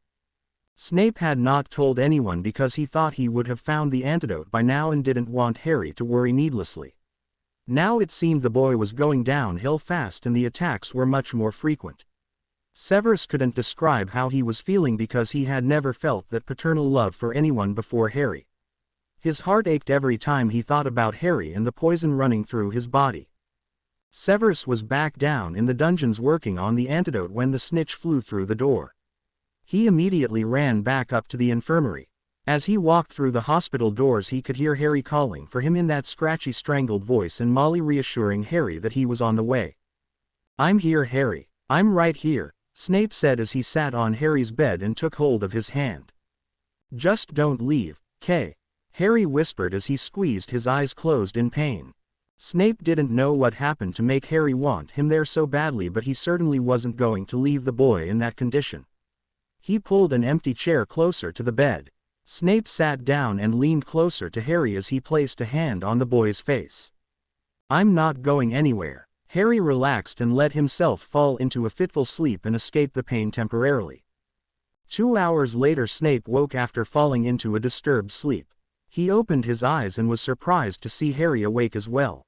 Snape had not told anyone because he thought he would have found the antidote by now and didn't want Harry to worry needlessly. Now it seemed the boy was going downhill fast and the attacks were much more frequent. Severus couldn't describe how he was feeling because he had never felt that paternal love for anyone before Harry. His heart ached every time he thought about Harry and the poison running through his body. Severus was back down in the dungeons working on the antidote when the snitch flew through the door. He immediately ran back up to the infirmary. As he walked through the hospital doors he could hear Harry calling for him in that scratchy strangled voice and Molly reassuring Harry that he was on the way. "I'm here, Harry. I'm right here," Snape said as he sat on Harry's bed and took hold of his hand. "Just don't leave, Kay," Harry whispered as he squeezed his eyes closed in pain. Snape didn't know what happened to make Harry want him there so badly, but he certainly wasn't going to leave the boy in that condition. He pulled an empty chair closer to the bed. Snape sat down and leaned closer to Harry as he placed a hand on the boy's face. "I'm not going anywhere." Harry relaxed and let himself fall into a fitful sleep and escape the pain temporarily. 2 hours later Snape woke after falling into a disturbed sleep. He opened his eyes and was surprised to see Harry awake as well.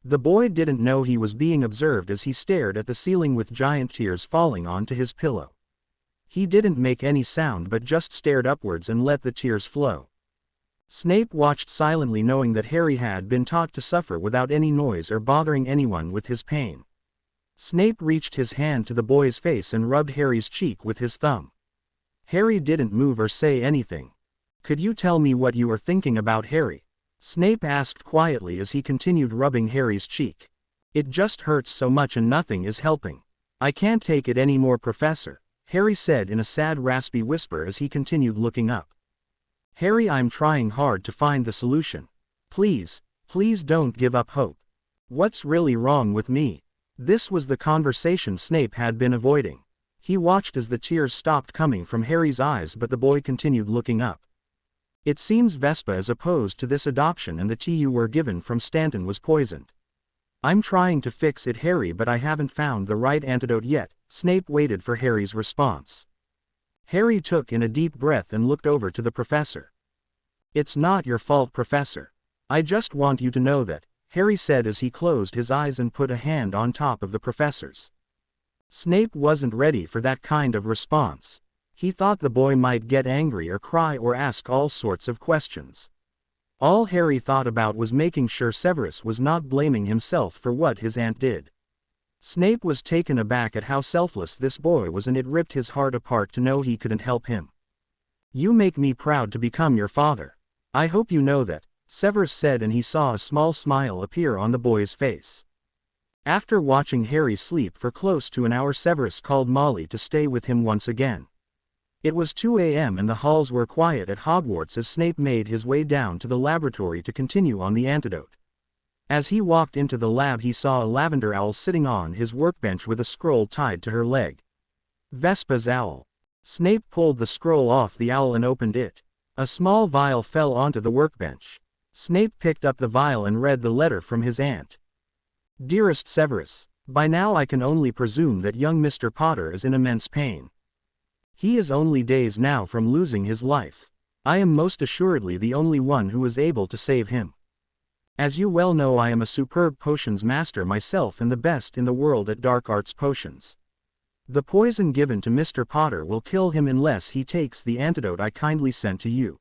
The boy didn't know he was being observed as he stared at the ceiling with giant tears falling onto his pillow. He didn't make any sound but just stared upwards and let the tears flow. Snape watched silently, knowing that Harry had been taught to suffer without any noise or bothering anyone with his pain. Snape reached his hand to the boy's face and rubbed Harry's cheek with his thumb. Harry didn't move or say anything. "Could you tell me what you are thinking about, Harry?" Snape asked quietly as he continued rubbing Harry's cheek. "It just hurts so much and nothing is helping. I can't take it anymore, Professor," Harry said in a sad raspy whisper as he continued looking up. "Harry, I'm trying hard to find the solution. Please, please don't give up hope. What's really wrong with me?" This was the conversation Snape had been avoiding. He watched as the tears stopped coming from Harry's eyes, but the boy continued looking up. "It seems Vespa is opposed to this adoption and the tea you were given from Stanton was poisoned. I'm trying to fix it, Harry, but I haven't found the right antidote yet." Snape waited for Harry's response. Harry took in a deep breath and looked over to the professor. "It's not your fault, Professor. I just want you to know that," Harry said as he closed his eyes and put a hand on top of the professor's. Snape wasn't ready for that kind of response. He thought the boy might get angry or cry or ask all sorts of questions. All Harry thought about was making sure Severus was not blaming himself for what his aunt did. Snape was taken aback at how selfless this boy was, and it ripped his heart apart to know he couldn't help him. "You make me proud to become your father. I hope you know that," Severus said, and he saw a small smile appear on the boy's face. After watching Harry sleep for close to an hour, Severus called Molly to stay with him once again. It was 2 a.m. and the halls were quiet at Hogwarts as Snape made his way down to the laboratory to continue on the antidote. As he walked into the lab he saw a lavender owl sitting on his workbench with a scroll tied to her leg. "Vespa's owl." Snape pulled the scroll off the owl and opened it. A small vial fell onto the workbench. Snape picked up the vial and read the letter from his aunt. "Dearest Severus, by now I can only presume that young Mr. Potter is in immense pain. He is only days now from losing his life. I am most assuredly the only one who is able to save him. As you well know, I am a superb potions master myself and the best in the world at dark arts potions. The poison given to Mr. Potter will kill him unless he takes the antidote I kindly sent to you.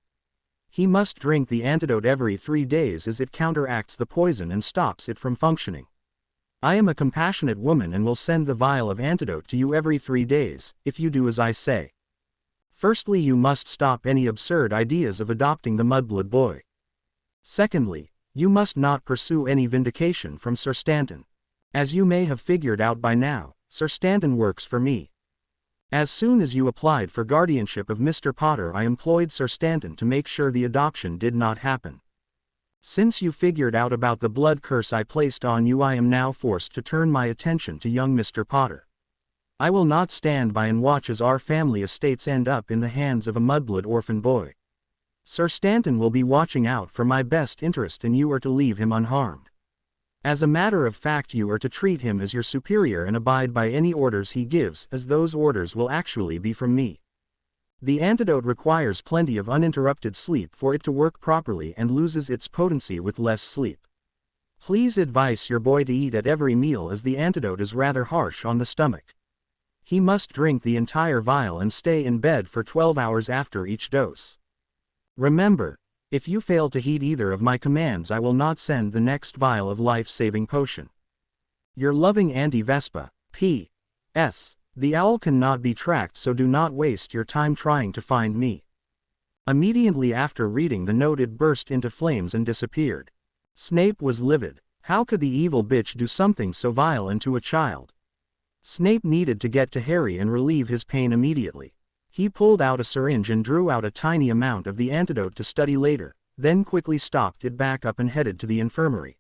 He must drink the antidote every 3 days as it counteracts the poison and stops it from functioning. I am a compassionate woman and will send the vial of antidote to you every 3 days, if you do as I say. Firstly, you must stop any absurd ideas of adopting the mudblood boy. Secondly, you must not pursue any vindication from Sir Stanton. As you may have figured out by now, Sir Stanton works for me. As soon as you applied for guardianship of Mr. Potter, I employed Sir Stanton to make sure the adoption did not happen. Since you figured out about the blood curse I placed on you, I am now forced to turn my attention to young Mr. Potter. I will not stand by and watch as our family estates end up in the hands of a mudblood orphan boy. Sir Stanton will be watching out for my best interest, and you are to leave him unharmed. As a matter of fact, you are to treat him as your superior and abide by any orders he gives, as those orders will actually be from me. The antidote requires plenty of uninterrupted sleep for it to work properly and loses its potency with less sleep. Please advise your boy to eat at every meal, as the antidote is rather harsh on the stomach. He must drink the entire vial and stay in bed for 12 hours after each dose. Remember, if you fail to heed either of my commands, I will not send the next vial of life-saving potion. Your loving Auntie Vespa. P.S. The owl cannot be tracked, so do not waste your time trying to find me. Immediately after reading the note, it burst into flames and disappeared. Snape was livid. How could the evil bitch do something so vile and to a child? Snape needed to get to Harry and relieve his pain immediately. He pulled out a syringe and drew out a tiny amount of the antidote to study later, then quickly stopped it back up and headed to the infirmary.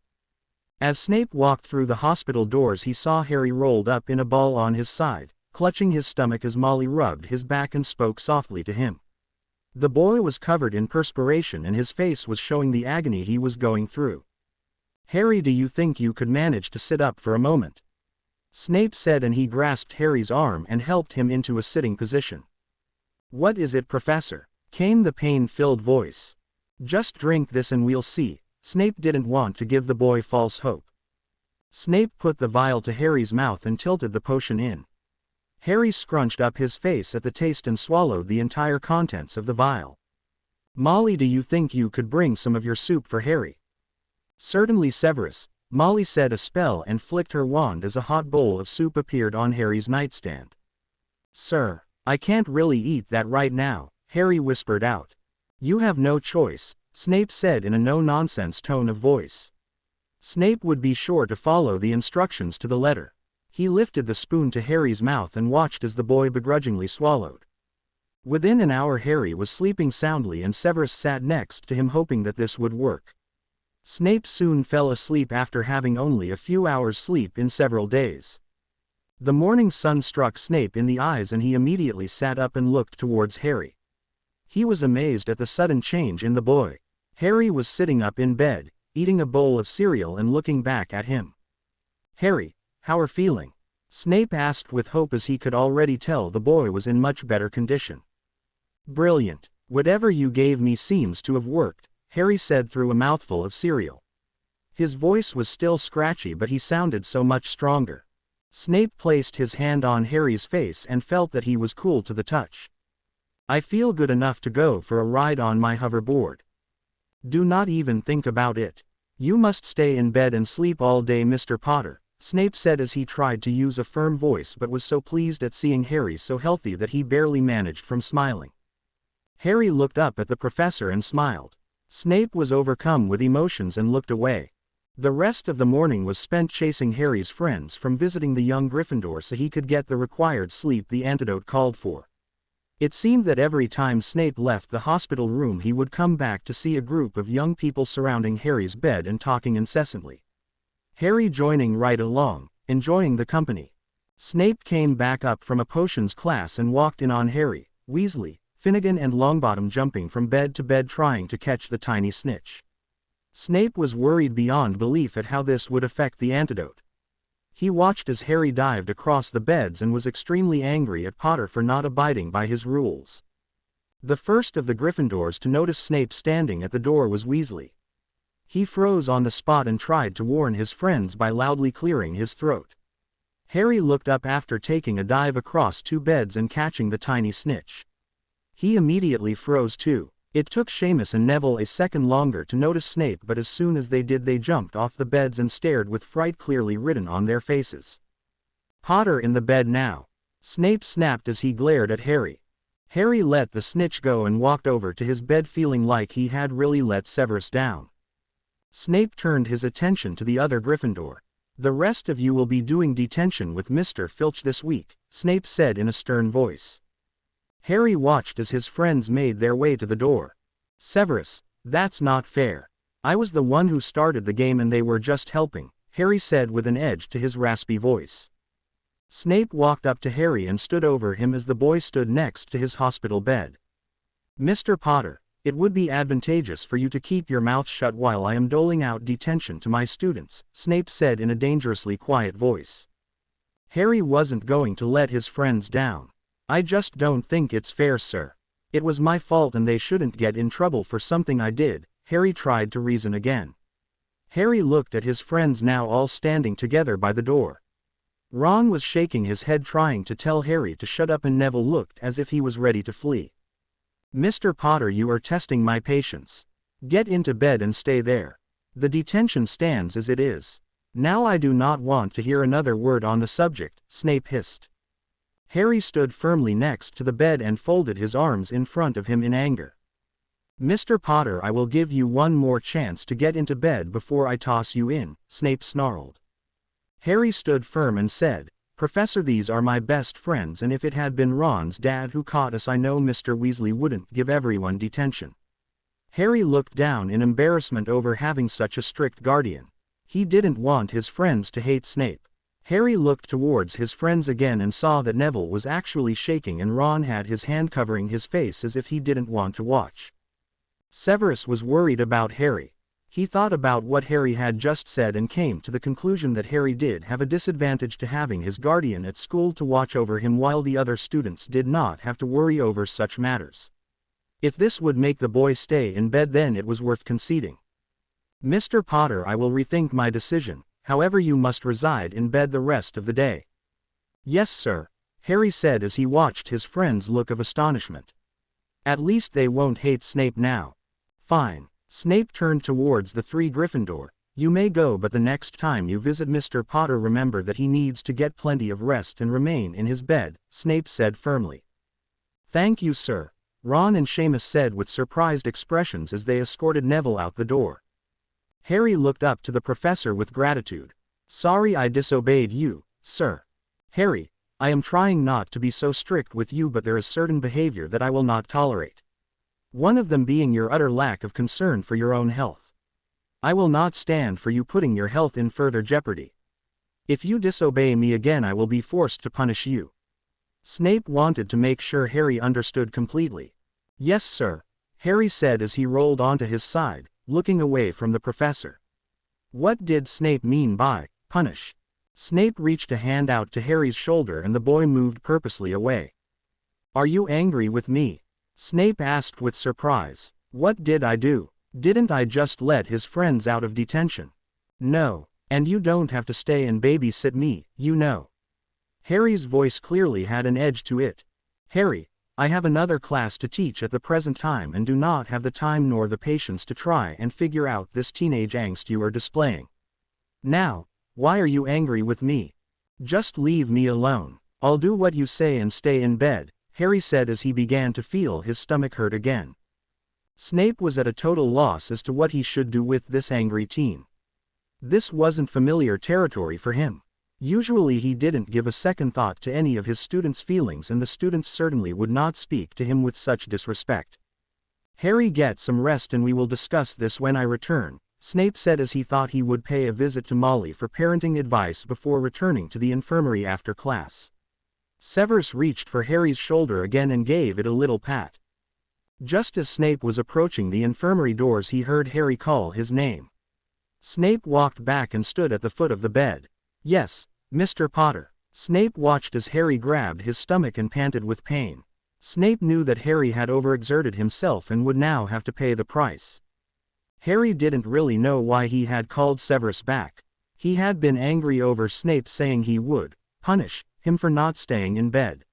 As Snape walked through the hospital doors, he saw Harry rolled up in a ball on his side, clutching his stomach as Molly rubbed his back and spoke softly to him. The boy was covered in perspiration and his face was showing the agony he was going through. "Harry, do you think you could manage to sit up for a moment?" Snape said, and he grasped Harry's arm and helped him into a sitting position. "What is it, Professor?" came the pain-filled voice. "Just drink this and we'll see." Snape didn't want to give the boy false hope. Snape put the vial to Harry's mouth and tilted the potion in. Harry scrunched up his face at the taste and swallowed the entire contents of the vial. "Molly, do you think you could bring some of your soup for Harry?" "Certainly, Severus," Molly said a spell and flicked her wand as a hot bowl of soup appeared on Harry's nightstand. "Sir, I can't really eat that right now," Harry whispered out. "You have no choice," Snape said in a no-nonsense tone of voice. Snape would be sure to follow the instructions to the letter. He lifted the spoon to Harry's mouth and watched as the boy begrudgingly swallowed. Within an hour, Harry was sleeping soundly and Severus sat next to him, hoping that this would work. Snape soon fell asleep after having only a few hours' sleep in several days. The morning sun struck Snape in the eyes and he immediately sat up and looked towards Harry. He was amazed at the sudden change in the boy. Harry was sitting up in bed, eating a bowl of cereal and looking back at him. "Harry, how are you feeling?" Snape asked with hope, as he could already tell the boy was in much better condition. "Brilliant. Whatever you gave me seems to have worked," Harry said through a mouthful of cereal. His voice was still scratchy, but he sounded so much stronger. Snape placed his hand on Harry's face and felt that he was cool to the touch. "I feel good enough to go for a ride on my hoverboard." "Do not even think about it. You must stay in bed and sleep all day, Mr. Potter," Snape said as he tried to use a firm voice but was so pleased at seeing Harry so healthy that he barely managed from smiling. Harry looked up at the professor and smiled. Snape was overcome with emotions and looked away. The rest of the morning was spent chasing Harry's friends from visiting the young Gryffindor so he could get the required sleep the antidote called for. It seemed that every time Snape left the hospital room he would come back to see a group of young people surrounding Harry's bed and talking incessantly. Harry joining right along, enjoying the company. Snape came back up from a potions class and walked in on Harry, Weasley, Finnegan and Longbottom jumping from bed to bed trying to catch the tiny snitch. Snape was worried beyond belief at how this would affect the antidote. He watched as Harry dived across the beds and was extremely angry at Potter for not abiding by his rules. The first of the Gryffindors to notice Snape standing at the door was Weasley. He froze on the spot and tried to warn his friends by loudly clearing his throat. Harry looked up after taking a dive across two beds and catching the tiny snitch. He immediately froze too. It took Seamus and Neville a second longer to notice Snape, but as soon as they did they jumped off the beds and stared with fright clearly written on their faces. "Potter in the bed now," Snape snapped as he glared at Harry. Harry let the snitch go and walked over to his bed feeling like he had really let Severus down. Snape turned his attention to the other Gryffindor. "The rest of you will be doing detention with Mr. Filch this week," Snape said in a stern voice. Harry watched as his friends made their way to the door. "Severus, that's not fair." I was the one who started the game and they were just helping, Harry said with an edge to his raspy voice. Snape walked up to Harry and stood over him as the boy stood next to his hospital bed. Mr. Potter, it would be advantageous for you to keep your mouth shut while I am doling out detention to my students, Snape said in a dangerously quiet voice. Harry wasn't going to let his friends down. I just don't think it's fair, sir. It was my fault and they shouldn't get in trouble for something I did, Harry tried to reason again. Harry looked at his friends now all standing together by the door. Ron was shaking his head trying to tell Harry to shut up and Neville looked as if he was ready to flee. Mr. Potter, you are testing my patience. Get into bed and stay there. The detention stands as it is. Now I do not want to hear another word on the subject, Snape hissed. Harry stood firmly next to the bed and folded his arms in front of him in anger. Mr. Potter, I will give you one more chance to get into bed before I toss you in, Snape snarled. Harry stood firm and said, Professor, these are my best friends and if it had been Ron's dad who caught us I know Mr. Weasley wouldn't give everyone detention. Harry looked down in embarrassment over having such a strict guardian. He didn't want his friends to hate Snape. Harry looked towards his friends again and saw that Neville was actually shaking and Ron had his hand covering his face as if he didn't want to watch. Severus was worried about Harry. He thought about what Harry had just said and came to the conclusion that Harry did have a disadvantage to having his guardian at school to watch over him while the other students did not have to worry over such matters. If this would make the boy stay in bed then it was worth conceding. Mr. Potter, I will rethink my decision, however you must reside in bed the rest of the day. Yes, sir, Harry said as he watched his friend's look of astonishment. At least they won't hate Snape now. Fine. Snape turned towards the three Gryffindor. You may go, but the next time you visit Mr. Potter remember that he needs to get plenty of rest and remain in his bed, Snape said firmly. Thank you, sir, Ron and Seamus said with surprised expressions as they escorted Neville out the door. Harry looked up to the professor with gratitude. Sorry I disobeyed you, sir. Harry, I am trying not to be so strict with you, but there is certain behavior that I will not tolerate. One of them being your utter lack of concern for your own health. I will not stand for you putting your health in further jeopardy. If you disobey me again I will be forced to punish you. Snape wanted to make sure Harry understood completely. Yes, sir, Harry said as he rolled onto his side, looking away from the professor. What did Snape mean by punish? Snape reached a hand out to Harry's shoulder and the boy moved purposely away. Are you angry with me? Snape asked with surprise. What did I do? Didn't I just let his friends out of detention? No, and you don't have to stay and babysit me, you know. Harry's voice clearly had an edge to it. Harry, I have another class to teach at the present time and do not have the time nor the patience to try and figure out this teenage angst you are displaying. Now, why are you angry with me? Just leave me alone. I'll do what you say and stay in bed, Harry said as he began to feel his stomach hurt again. Snape was at a total loss as to what he should do with this angry teen. This wasn't familiar territory for him. Usually he didn't give a second thought to any of his students' feelings and the students certainly would not speak to him with such disrespect. Harry, get some rest and we will discuss this when I return, Snape said as he thought he would pay a visit to Molly for parenting advice before returning to the infirmary after class. Severus reached for Harry's shoulder again and gave it a little pat. Just as Snape was approaching the infirmary doors he heard Harry call his name. Snape walked back and stood at the foot of the bed. Yes, Mr. Potter. Snape watched as Harry grabbed his stomach and panted with pain. Snape knew that Harry had overexerted himself and would now have to pay the price. Harry didn't really know why he had called Severus back. He had been angry over Snape saying he would punish him for not staying in bed.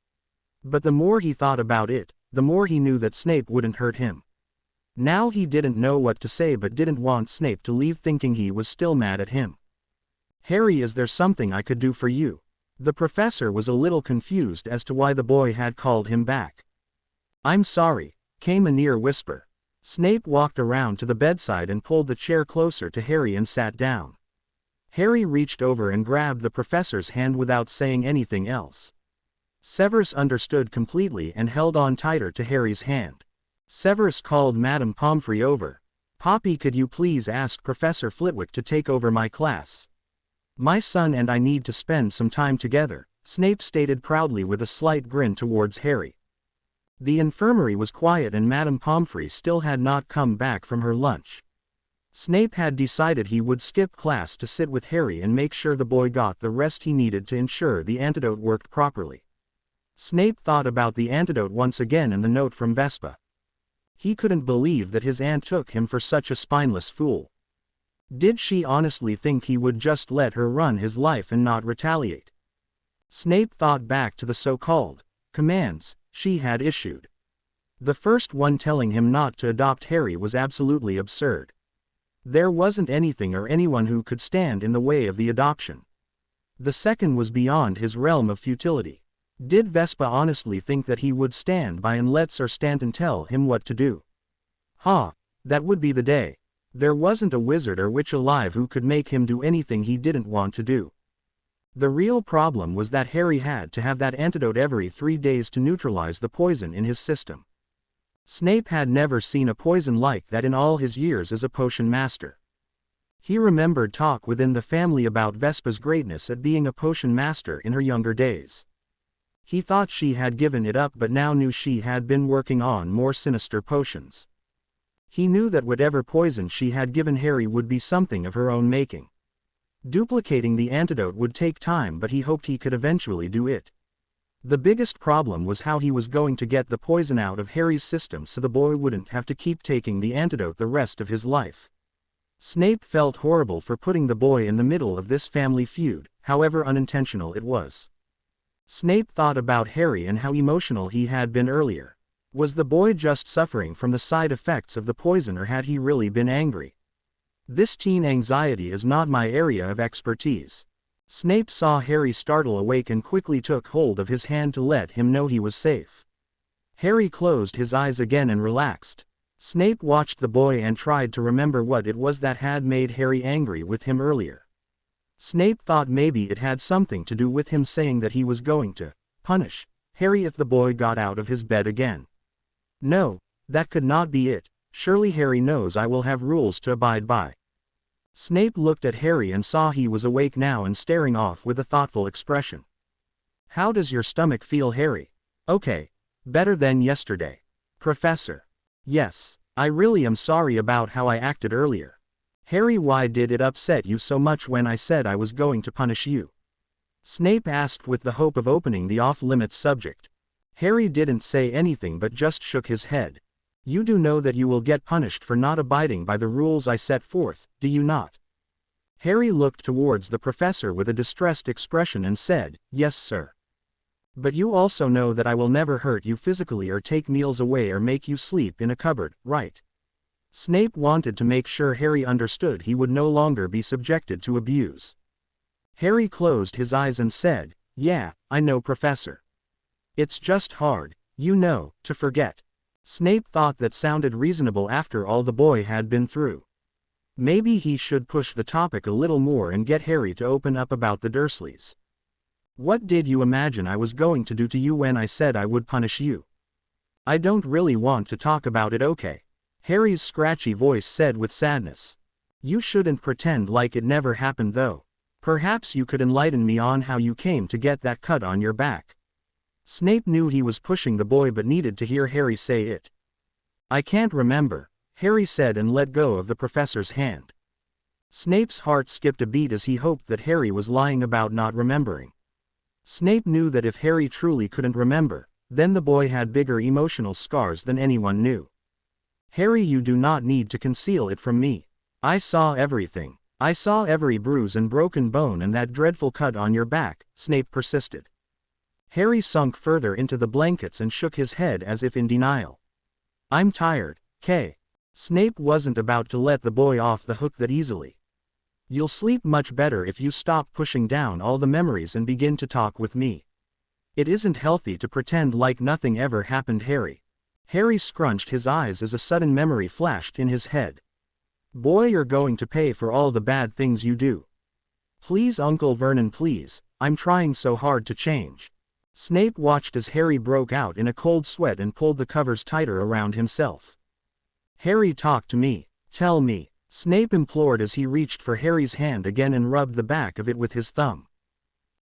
But the more he thought about it, the more he knew that Snape wouldn't hurt him. Now he didn't know what to say but didn't want Snape to leave thinking he was still mad at him. Harry, is there something I could do for you? The professor was a little confused as to why the boy had called him back. I'm sorry, came a near whisper. Snape walked around to the bedside and pulled the chair closer to Harry and sat down. Harry reached over and grabbed the professor's hand without saying anything else. Severus understood completely and held on tighter to Harry's hand. Severus called Madame Pomfrey over. Poppy, could you please ask Professor Flitwick to take over my class? My son and I need to spend some time together, Snape stated proudly with a slight grin towards Harry. The infirmary was quiet and Madame Pomfrey still had not come back from her lunch. Snape had decided he would skip class to sit with Harry and make sure the boy got the rest he needed to ensure the antidote worked properly. Snape thought about the antidote once again and the note from Vespa. He couldn't believe that his aunt took him for such a spineless fool. Did she honestly think he would just let her run his life and not retaliate? Snape thought back to the so-called commands she had issued. The first one telling him not to adopt Harry was absolutely absurd. There wasn't anything or anyone who could stand in the way of the adoption. The second was beyond his realm of futility. Did Vespa honestly think that he would stand by and let Sir Stanton tell him what to do? That would be the day. There wasn't a wizard or witch alive who could make him do anything he didn't want to do. The real problem was that Harry had to have that antidote every 3 days to neutralize the poison in his system. Snape had never seen a poison like that in all his years as a potion master. He remembered talk within the family about Vespa's greatness at being a potion master in her younger days. He thought she had given it up but now knew she had been working on more sinister potions. He knew that whatever poison she had given Harry would be something of her own making. Duplicating the antidote would take time but he hoped he could eventually do it. The biggest problem was how he was going to get the poison out of Harry's system so the boy wouldn't have to keep taking the antidote the rest of his life. Snape felt horrible for putting the boy in the middle of this family feud, however unintentional it was. Snape thought about Harry and how emotional he had been earlier. Was the boy just suffering from the side effects of the poison or had he really been angry? This teen anxiety is not my area of expertise. Snape saw Harry startle awake and quickly took hold of his hand to let him know he was safe. Harry closed his eyes again and relaxed. Snape watched the boy and tried to remember what it was that had made Harry angry with him earlier. Snape thought maybe it had something to do with him saying that he was going to punish Harry if the boy got out of his bed again. No, that could not be it. Surely Harry knows I will have rules to abide by. Snape looked at Harry and saw he was awake now and staring off with a thoughtful expression. How does your stomach feel, Harry? Okay. Better than yesterday. Professor. Yes, I really am sorry about how I acted earlier. Harry, why did it upset you so much when I said I was going to punish you? Snape asked with the hope of opening the off-limits subject. Harry didn't say anything but just shook his head. You do know that you will get punished for not abiding by the rules I set forth, do you not? Harry looked towards the professor with a distressed expression and said, Yes, sir. But you also know that I will never hurt you physically or take meals away or make you sleep in a cupboard, right? Snape wanted to make sure Harry understood he would no longer be subjected to abuse. Harry closed his eyes and said, Yeah, I know, Professor. It's just hard, you know, to forget. Snape thought that sounded reasonable after all the boy had been through. Maybe he should push the topic a little more and get Harry to open up about the Dursleys. What did you imagine I was going to do to you when I said I would punish you? I don't really want to talk about it, okay? Harry's scratchy voice said with sadness. You shouldn't pretend like it never happened though. Perhaps you could enlighten me on how you came to get that cut on your back. Snape knew he was pushing the boy but needed to hear Harry say it. I can't remember, Harry said and let go of the professor's hand. Snape's heart skipped a beat as he hoped that Harry was lying about not remembering. Snape knew that if Harry truly couldn't remember, then the boy had bigger emotional scars than anyone knew. Harry, you do not need to conceal it from me. I saw everything. I saw every bruise and broken bone and that dreadful cut on your back, Snape persisted. Harry sunk further into the blankets and shook his head as if in denial. I'm tired, Kay. Snape wasn't about to let the boy off the hook that easily. You'll sleep much better if you stop pushing down all the memories and begin to talk with me. It isn't healthy to pretend like nothing ever happened, Harry. Harry scrunched his eyes as a sudden memory flashed in his head. Boy, you're going to pay for all the bad things you do. Please, Uncle Vernon, please, I'm trying so hard to change. Snape watched as Harry broke out in a cold sweat and pulled the covers tighter around himself. Harry, talk to me. Tell me, Snape implored as he reached for Harry's hand again and rubbed the back of it with his thumb.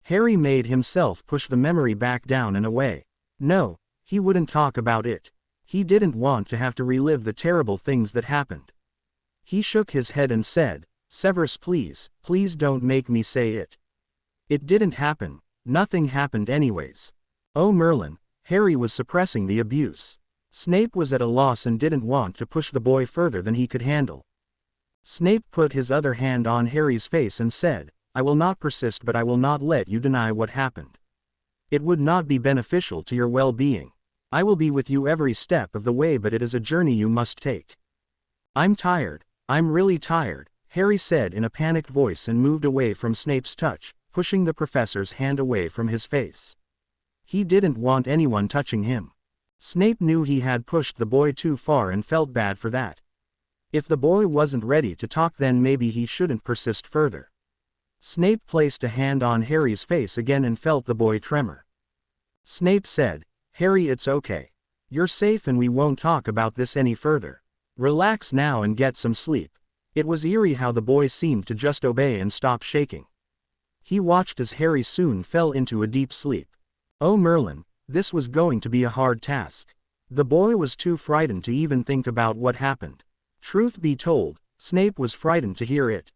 Harry made himself push the memory back down and away. No, he wouldn't talk about it. He didn't want to have to relive the terrible things that happened. He shook his head and said, Severus, please don't make me say it. It didn't happen, nothing happened anyways. Oh Merlin, Harry was suppressing the abuse. Snape was at a loss and didn't want to push the boy further than he could handle. Snape put his other hand on Harry's face and said, I will not persist, but I will not let you deny what happened. It would not be beneficial to your well-being. I will be with you every step of the way, but it is a journey you must take. I'm tired, I'm really tired, Harry said in a panicked voice and moved away from Snape's touch, pushing the professor's hand away from his face. He didn't want anyone touching him. Snape knew he had pushed the boy too far and felt bad for that. If the boy wasn't ready to talk, then maybe he shouldn't persist further. Snape placed a hand on Harry's face again and felt the boy tremor. Snape said, Harry, it's okay. You're safe and we won't talk about this any further. Relax now and get some sleep. It was eerie how the boy seemed to just obey and stop shaking. He watched as Harry soon fell into a deep sleep. Oh Merlin, this was going to be a hard task. The boy was too frightened to even think about what happened. Truth be told, Snape was frightened to hear it.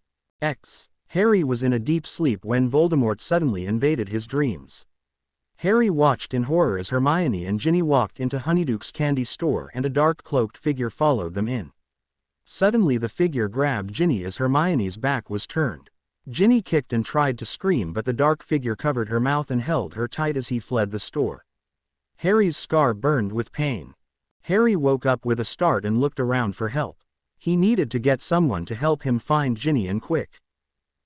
Harry was in a deep sleep when Voldemort suddenly invaded his dreams. Harry watched in horror as Hermione and Ginny walked into Honeyduke's candy store and a dark cloaked figure followed them in. Suddenly the figure grabbed Ginny as Hermione's back was turned. Ginny kicked and tried to scream, but the dark figure covered her mouth and held her tight as he fled the store. Harry's scar burned with pain. Harry woke up with a start and looked around for help. He needed to get someone to help him find Ginny, and quick.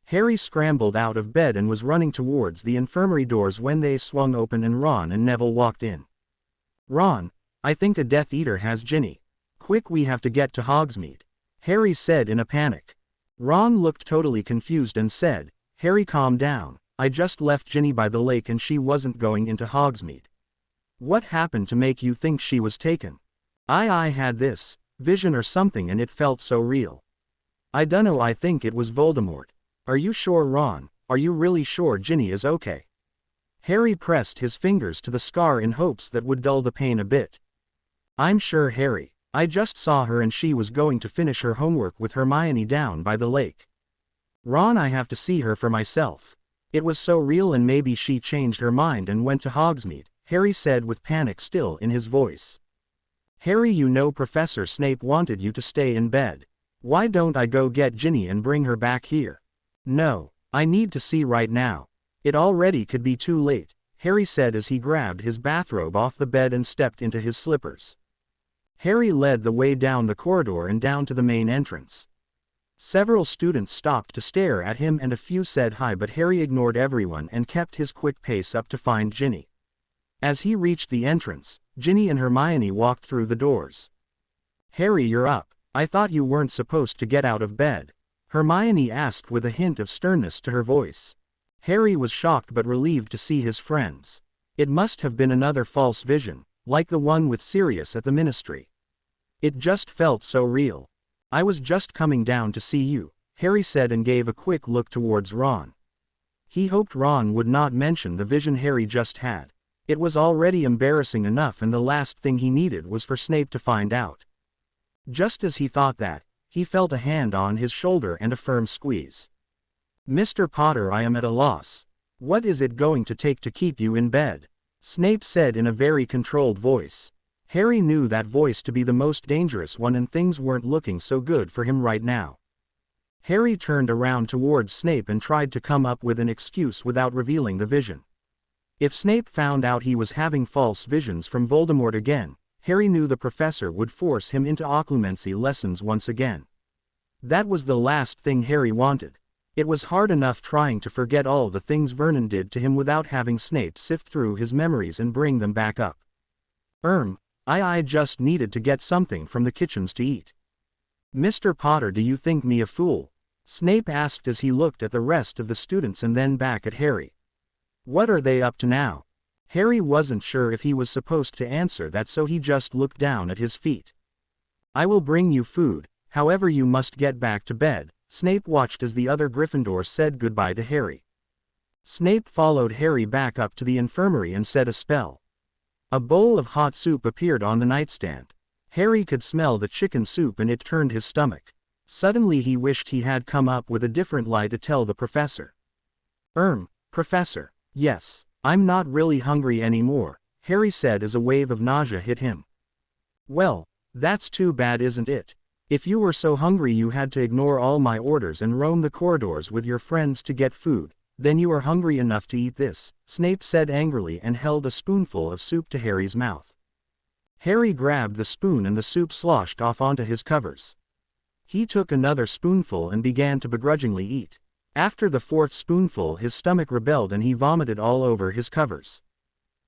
Harry scrambled out of bed and was running towards the infirmary doors when they swung open and Ron and Neville walked in. Ron, I think a Death Eater has Ginny. Quick, we have to get to Hogsmeade, Harry said in a panic. Ron looked totally confused and said, Harry, calm down, I just left Ginny by the lake and she wasn't going into Hogsmeade. What happened to make you think she was taken? I had this vision or something and it felt so real. I dunno, I think it was Voldemort. Are you sure, Ron? Are you really sure Ginny is okay? Harry pressed his fingers to the scar in hopes that would dull the pain a bit. I'm sure, Harry. I just saw her and she was going to finish her homework with Hermione down by the lake. Ron, I have to see her for myself. It was so real, and maybe she changed her mind and went to Hogsmeade, Harry said with panic still in his voice. Harry, you know Professor Snape wanted you to stay in bed. Why don't I go get Ginny and bring her back here? No, I need to see right now. It already could be too late, Harry said as he grabbed his bathrobe off the bed and stepped into his slippers. Harry led the way down the corridor and down to the main entrance. Several students stopped to stare at him and a few said hi, but Harry ignored everyone and kept his quick pace up to find Ginny. As he reached the entrance, Ginny and Hermione walked through the doors. Harry, you're up. I thought you weren't supposed to get out of bed, Hermione asked with a hint of sternness to her voice. Harry was shocked but relieved to see his friends. It must have been another false vision, like the one with Sirius at the Ministry. It just felt so real. I was just coming down to see you, Harry said and gave a quick look towards Ron. He hoped Ron would not mention the vision Harry just had. It was already embarrassing enough, and the last thing he needed was for Snape to find out. Just as he thought that, he felt a hand on his shoulder and a firm squeeze. Mr. Potter, I am at a loss. What is it going to take to keep you in bed? Snape said in a very controlled voice. Harry knew that voice to be the most dangerous one, and things weren't looking so good for him right now. Harry turned around towards Snape and tried to come up with an excuse without revealing the vision. If Snape found out he was having false visions from Voldemort again, Harry knew the professor would force him into occlumency lessons once again. That was the last thing Harry wanted. It was hard enough trying to forget all the things Vernon did to him without having Snape sift through his memories and bring them back up. I just needed to get something from the kitchens to eat. Mr. Potter, do you think me a fool? Snape asked as he looked at the rest of the students and then back at Harry. What are they up to now? Harry wasn't sure if he was supposed to answer that, so he just looked down at his feet. I will bring you food, However, you must get back to bed." Snape watched as the other Gryffindors said goodbye to Harry. Snape followed Harry back up to the infirmary and said a spell. A bowl of hot soup appeared on the nightstand. Harry could smell the chicken soup and it turned his stomach. Suddenly he wished he had come up with a different lie to tell the professor. Professor. Yes, I'm not really hungry anymore," Harry said as a wave of nausea hit him. "Well, that's too bad, isn't it? If you were so hungry you had to ignore all my orders and roam the corridors with your friends to get food, then you are hungry enough to eat this," Snape said angrily and held a spoonful of soup to Harry's mouth. Harry grabbed the spoon and the soup sloshed off onto his covers. He took another spoonful and began to begrudgingly eat. After the fourth spoonful his stomach rebelled and he vomited all over his covers.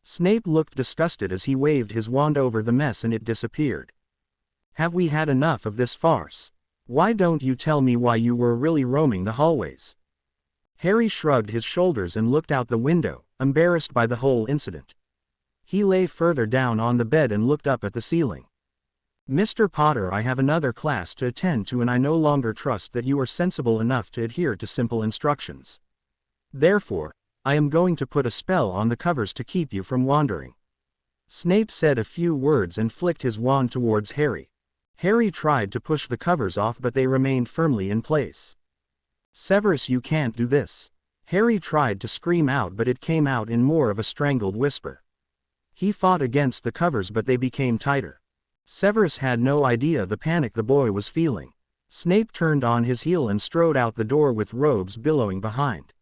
Snape looked disgusted as he waved his wand over the mess and it disappeared. "Have we had enough of this farce? Why don't you tell me why you were really roaming the hallways?" Harry shrugged his shoulders and looked out the window, embarrassed by the whole incident. He lay further down on the bed and looked up at the ceiling. "Mr. Potter, I have another class to attend to and I no longer trust that you are sensible enough to adhere to simple instructions. Therefore, I am going to put a spell on the covers to keep you from wandering." Snape said a few words and flicked his wand towards Harry. Harry tried to push the covers off but they remained firmly in place. "Severus, you can't do this." Harry tried to scream out but it came out in more of a strangled whisper. He fought against the covers but they became tighter. Severus had no idea the panic the boy was feeling. Snape turned on his heel and strode out the door with robes billowing behind.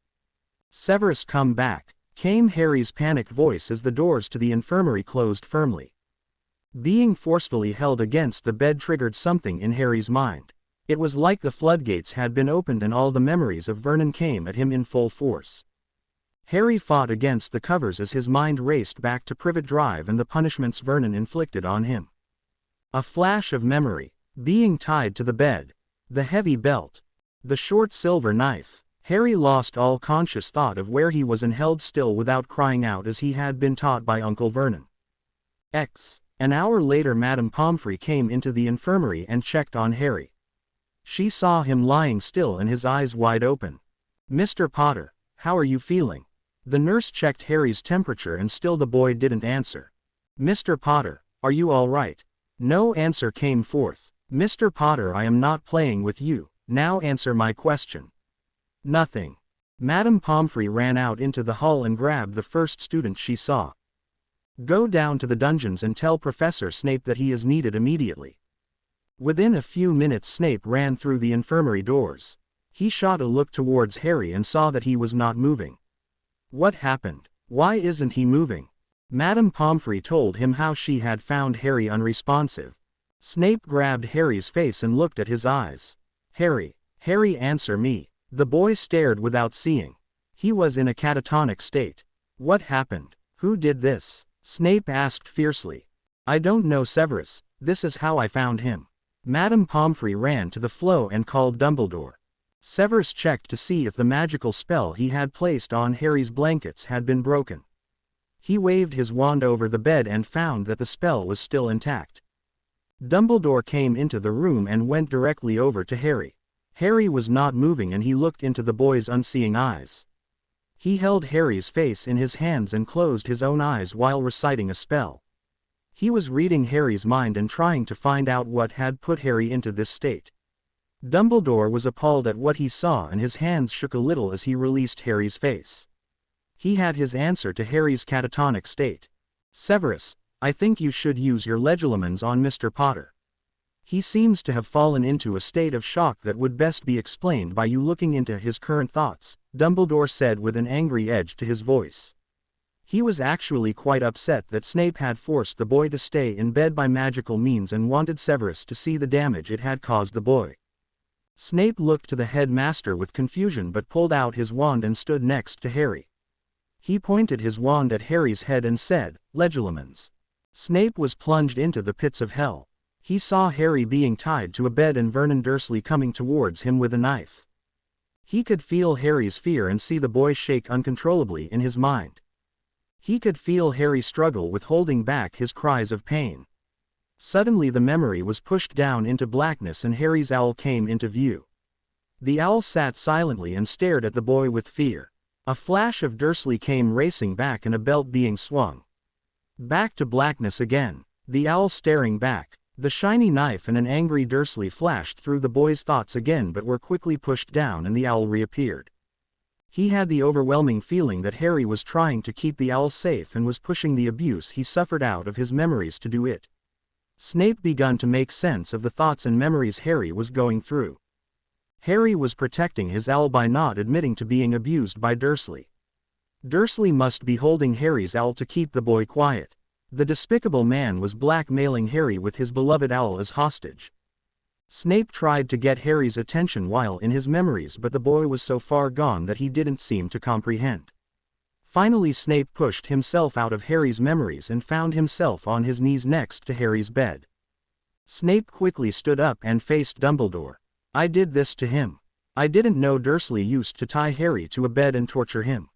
"Severus, come back," came Harry's panicked voice as the doors to the infirmary closed firmly. Being forcefully held against the bed triggered something in Harry's mind. It was like the floodgates had been opened and all the memories of Vernon came at him in full force. Harry fought against the covers as his mind raced back to Privet Drive and the punishments Vernon inflicted on him. A flash of memory. Being tied to the bed. The heavy belt. The short silver knife. Harry lost all conscious thought of where he was and held still without crying out as he had been taught by Uncle Vernon. An hour later Madame Pomfrey came into the infirmary and checked on Harry. She saw him lying still and his eyes wide open. "Mr. Potter, how are you feeling?" The nurse checked Harry's temperature and still the boy didn't answer. "Mr. Potter, are you all right?" No answer came forth. "Mr. Potter, I am not playing with you, now answer my question." "Nothing." Madame Pomfrey ran out into the hall and grabbed the first student she saw. "Go down to the dungeons and tell Professor Snape that he is needed immediately." Within a few minutes Snape ran through the infirmary doors. He shot a look towards Harry and saw that he was not moving. "What happened? Why isn't he moving?" Madame Pomfrey told him how she had found Harry unresponsive. Snape grabbed Harry's face and looked at his eyes. Harry, answer me." The boy stared without seeing. He was in a catatonic state. "What happened? Who did this?" Snape asked fiercely. "I don't know, Severus, this is how I found him." Madame Pomfrey ran to the floor and called Dumbledore. Severus checked to see if the magical spell he had placed on Harry's blankets had been broken. He waved his wand over the bed and found that the spell was still intact. Dumbledore came into the room and went directly over to Harry. Harry was not moving and he looked into the boy's unseeing eyes. He held Harry's face in his hands and closed his own eyes while reciting a spell. He was reading Harry's mind and trying to find out what had put Harry into this state. Dumbledore was appalled at what he saw and his hands shook a little as he released Harry's face. He had his answer to Harry's catatonic state. "Severus, I think you should use your legilimens on Mr. Potter. He seems to have fallen into a state of shock that would best be explained by you looking into his current thoughts," Dumbledore said with an angry edge to his voice. He was actually quite upset that Snape had forced the boy to stay in bed by magical means and wanted Severus to see the damage it had caused the boy. Snape looked to the headmaster with confusion but pulled out his wand and stood next to Harry. He pointed his wand at Harry's head and said, "Legilimens." Snape was plunged into the pits of hell. He saw Harry being tied to a bed and Vernon Dursley coming towards him with a knife. He could feel Harry's fear and see the boy shake uncontrollably in his mind. He could feel Harry struggle with holding back his cries of pain. Suddenly the memory was pushed down into blackness and Harry's owl came into view. The owl sat silently and stared at the boy with fear. A flash of Dursley came racing back and a belt being swung. Back to blackness again. The owl staring back. The shiny knife and an angry Dursley flashed through the boy's thoughts again but were quickly pushed down and the owl reappeared. He had the overwhelming feeling that Harry was trying to keep the owl safe and was pushing the abuse he suffered out of his memories to do it. Snape began to make sense of the thoughts and memories Harry was going through. Harry was protecting his owl by not admitting to being abused by Dursley. Dursley must be holding Harry's owl to keep the boy quiet. The despicable man was blackmailing Harry with his beloved owl as hostage. Snape tried to get Harry's attention while in his memories but the boy was so far gone that he didn't seem to comprehend. Finally Snape pushed himself out of Harry's memories and found himself on his knees next to Harry's bed. Snape quickly stood up and faced Dumbledore. "I did this to him. I didn't know Dursley used to tie Harry to a bed and torture him.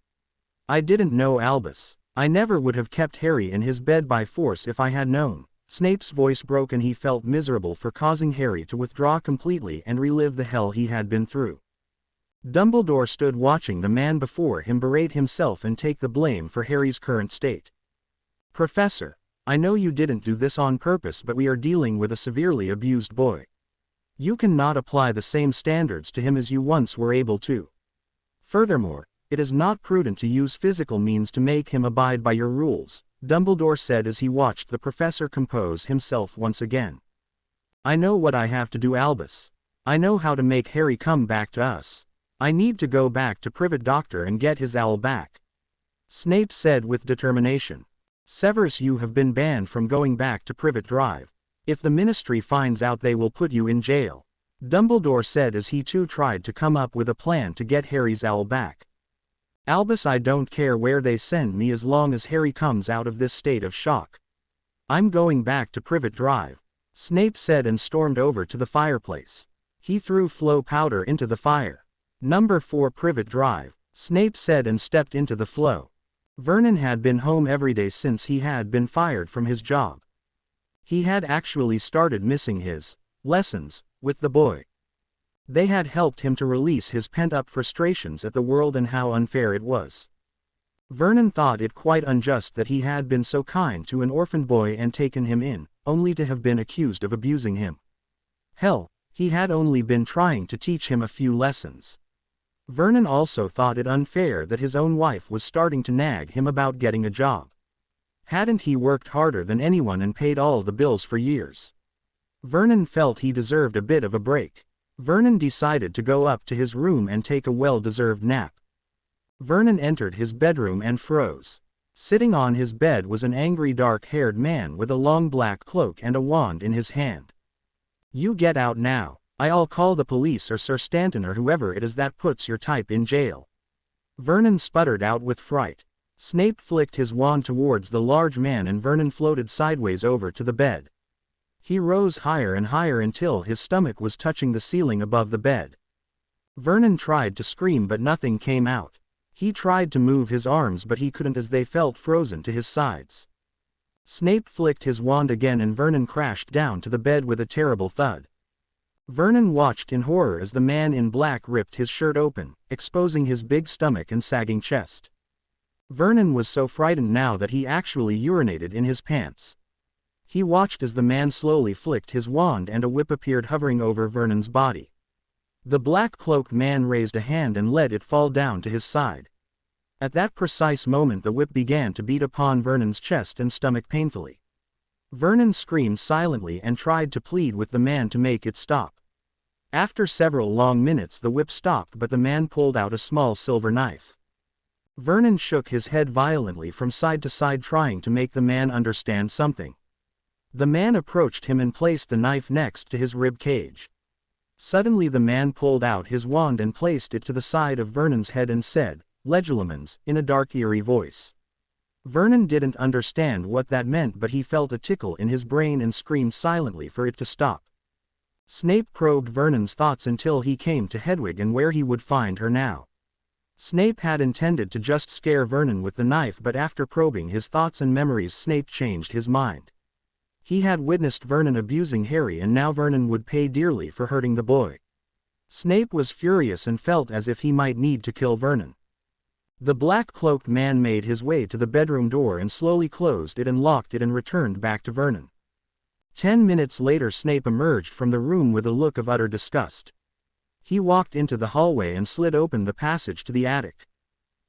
I didn't know Albus. I never would have kept Harry in his bed by force if I had known." Snape's voice broke and he felt miserable for causing Harry to withdraw completely and relive the hell he had been through. Dumbledore stood watching the man before him berate himself and take the blame for Harry's current state. "Professor, I know you didn't do this on purpose but we are dealing with a severely abused boy. You cannot apply the same standards to him as you once were able to. Furthermore, it is not prudent to use physical means to make him abide by your rules," Dumbledore said as he watched the professor compose himself once again. "I know what I have to do, Albus. I know how to make Harry come back to us. I need to go back to Privet Doctor and get his owl back," Snape said with determination. "Severus, you have been banned from going back to Privet Drive. If the Ministry finds out they will put you in jail," Dumbledore said as he too tried to come up with a plan to get Harry's owl back. "Albus, I don't care where they send me as long as Harry comes out of this state of shock. I'm going back to Privet Drive," Snape said and stormed over to the fireplace. He threw flow powder into the fire. "Number 4 Privet Drive," Snape said and stepped into the flow. Vernon had been home every day since he had been fired from his job. He had actually started missing his lessons with the boy. They had helped him to release his pent-up frustrations at the world and how unfair it was. Vernon thought it quite unjust that he had been so kind to an orphan boy and taken him in, only to have been accused of abusing him. Hell, he had only been trying to teach him a few lessons. Vernon also thought it unfair that his own wife was starting to nag him about getting a job. Hadn't he worked harder than anyone and paid all the bills for years? Vernon felt he deserved a bit of a break. Vernon decided to go up to his room and take a well-deserved nap. Vernon entered his bedroom and froze. Sitting on his bed was an angry dark-haired man with a long black cloak and a wand in his hand. "You get out now. I'll call the police or Sir Stanton or whoever it is that puts your type in jail," Vernon sputtered out with fright. Snape flicked his wand towards the large man and Vernon floated sideways over to the bed. He rose higher and higher until his stomach was touching the ceiling above the bed. Vernon tried to scream but nothing came out. He tried to move his arms but he couldn't as they felt frozen to his sides. Snape flicked his wand again and Vernon crashed down to the bed with a terrible thud. Vernon watched in horror as the man in black ripped his shirt open, exposing his big stomach and sagging chest. Vernon was so frightened now that he actually urinated in his pants. He watched as the man slowly flicked his wand and a whip appeared hovering over Vernon's body. The black-cloaked man raised a hand and let it fall down to his side. At that precise moment the whip began to beat upon Vernon's chest and stomach painfully. Vernon screamed silently and tried to plead with the man to make it stop. After several long minutes the whip stopped but the man pulled out a small silver knife. Vernon shook his head violently from side to side trying to make the man understand something. The man approached him and placed the knife next to his rib cage. Suddenly the man pulled out his wand and placed it to the side of Vernon's head and said, "Legilimens," in a dark eerie voice. Vernon didn't understand what that meant but he felt a tickle in his brain and screamed silently for it to stop. Snape probed Vernon's thoughts until he came to Hedwig and where he would find her now. Snape had intended to just scare Vernon with the knife but after probing his thoughts and memories Snape changed his mind. He had witnessed Vernon abusing Harry, and now Vernon would pay dearly for hurting the boy. Snape was furious and felt as if he might need to kill Vernon. The black-cloaked man made his way to the bedroom door and slowly closed it and locked it and returned back to Vernon. 10 minutes later Snape emerged from the room with a look of utter disgust. He walked into the hallway and slid open the passage to the attic.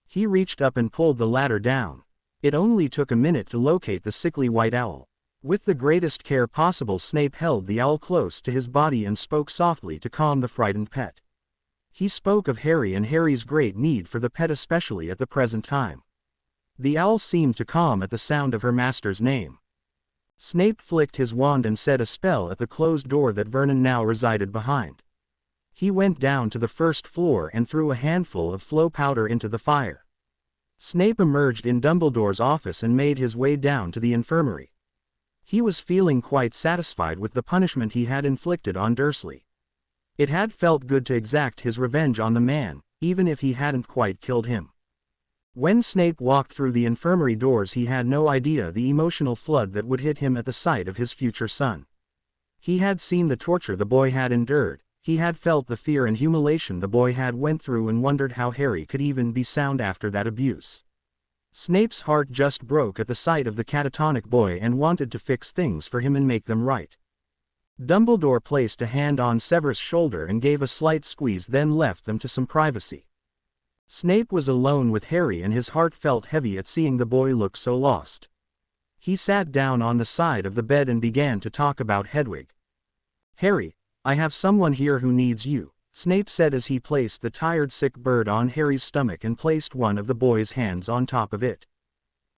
He reached up and pulled the ladder down. It only took a minute to locate the sickly white owl. With the greatest care possible Snape held the owl close to his body and spoke softly to calm the frightened pet. He spoke of Harry and Harry's great need for the pet, especially at the present time. The owl seemed to calm at the sound of her master's name. Snape flicked his wand and said a spell at the closed door that Vernon now resided behind. He went down to the first floor and threw a handful of flow powder into the fire. Snape emerged in Dumbledore's office and made his way down to the infirmary. He was feeling quite satisfied with the punishment he had inflicted on Dursley. It had felt good to exact his revenge on the man, even if he hadn't quite killed him. When Snape walked through the infirmary doors he had no idea the emotional flood that would hit him at the sight of his future son. He had seen the torture the boy had endured, he had felt the fear and humiliation the boy had went through, and wondered how Harry could even be sound after that abuse. Snape's heart just broke at the sight of the catatonic boy and wanted to fix things for him and make them right. Dumbledore placed a hand on Severus' shoulder and gave a slight squeeze, then left them to some privacy. Snape was alone with Harry and his heart felt heavy at seeing the boy look so lost. He sat down on the side of the bed and began to talk about Hedwig. "Harry, I have someone here who needs you," Snape said as he placed the tired sick bird on Harry's stomach and placed one of the boy's hands on top of it.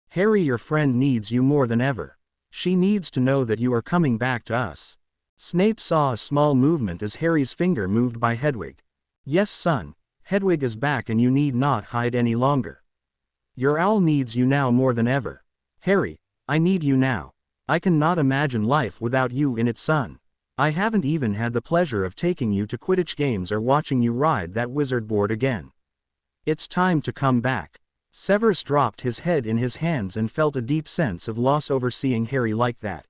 "Harry, your friend needs you more than ever. She needs to know that you are coming back to us." Snape saw a small movement as Harry's finger moved by Hedwig. "Yes, son, Hedwig is back and you need not hide any longer. Your owl needs you now more than ever. Harry, I need you now. I cannot imagine life without you in it, son. I haven't even had the pleasure of taking you to Quidditch games or watching you ride that wizard board again. It's time to come back." Severus dropped his head in his hands and felt a deep sense of loss over seeing Harry like that.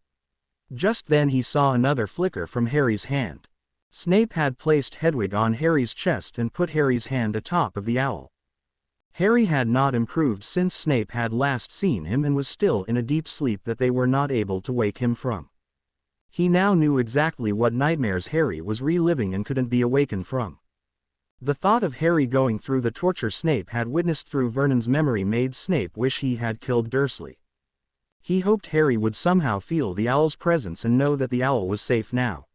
Just then he saw another flicker from Harry's hand. Snape had placed Hedwig on Harry's chest and put Harry's hand atop of the owl. Harry had not improved since Snape had last seen him and was still in a deep sleep that they were not able to wake him from. He now knew exactly what nightmares Harry was reliving and couldn't be awakened from. The thought of Harry going through the torture Snape had witnessed through Vernon's memory made Snape wish he had killed Dursley. He hoped Harry would somehow feel the owl's presence and know that the owl was safe now.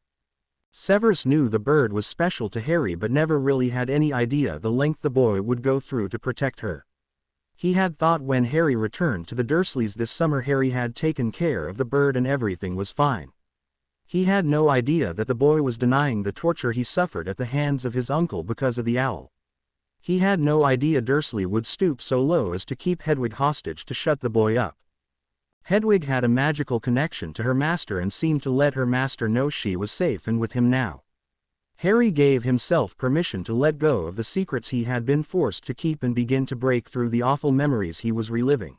Severus knew the bird was special to Harry but never really had any idea the length the boy would go through to protect her. He had thought when Harry returned to the Dursleys this summer Harry had taken care of the bird and everything was fine. He had no idea that the boy was denying the torture he suffered at the hands of his uncle because of the owl. He had no idea Dursley would stoop so low as to keep Hedwig hostage to shut the boy up. Hedwig had a magical connection to her master and seemed to let her master know she was safe and with him now. Harry gave himself permission to let go of the secrets he had been forced to keep and begin to break through the awful memories he was reliving.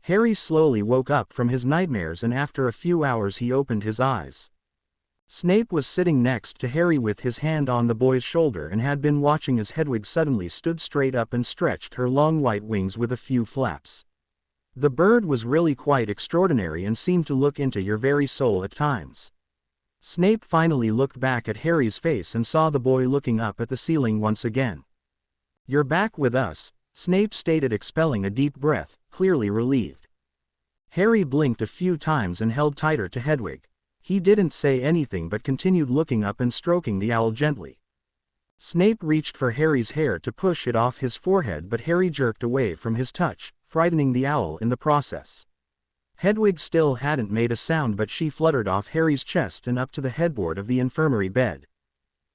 Harry slowly woke up from his nightmares and after a few hours he opened his eyes. Snape was sitting next to Harry with his hand on the boy's shoulder and had been watching as Hedwig suddenly stood straight up and stretched her long white wings with a few flaps. The bird was really quite extraordinary and seemed to look into your very soul at times. Snape finally looked back at Harry's face and saw the boy looking up at the ceiling once again. "You're back with us," Snape stated, expelling a deep breath, clearly relieved. Harry blinked a few times and held tighter to Hedwig. He didn't say anything but continued looking up and stroking the owl gently. Snape reached for Harry's hair to push it off his forehead but Harry jerked away from his touch, frightening the owl in the process. Hedwig still hadn't made a sound but she fluttered off Harry's chest and up to the headboard of the infirmary bed.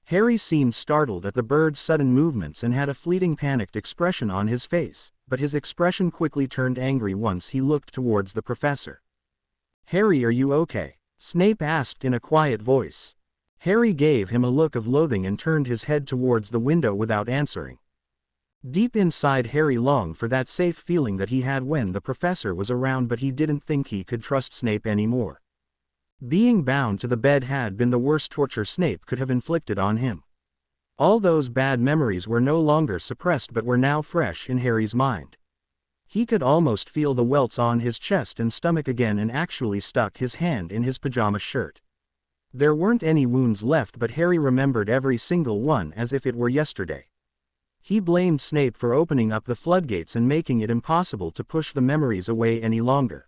Harry seemed startled at the bird's sudden movements and had a fleeting panicked expression on his face, but his expression quickly turned angry once he looked towards the professor. "Harry, are you okay?" Snape asked in a quiet voice. Harry gave him a look of loathing and turned his head towards the window without answering. Deep inside Harry longed for that safe feeling that he had when the professor was around, but he didn't think he could trust Snape anymore. Being bound to the bed had been the worst torture Snape could have inflicted on him. All those bad memories were no longer suppressed but were now fresh in Harry's mind. He could almost feel the welts on his chest and stomach again and actually stuck his hand in his pajama shirt. There weren't any wounds left but Harry remembered every single one as if it were yesterday. He blamed Snape for opening up the floodgates and making it impossible to push the memories away any longer.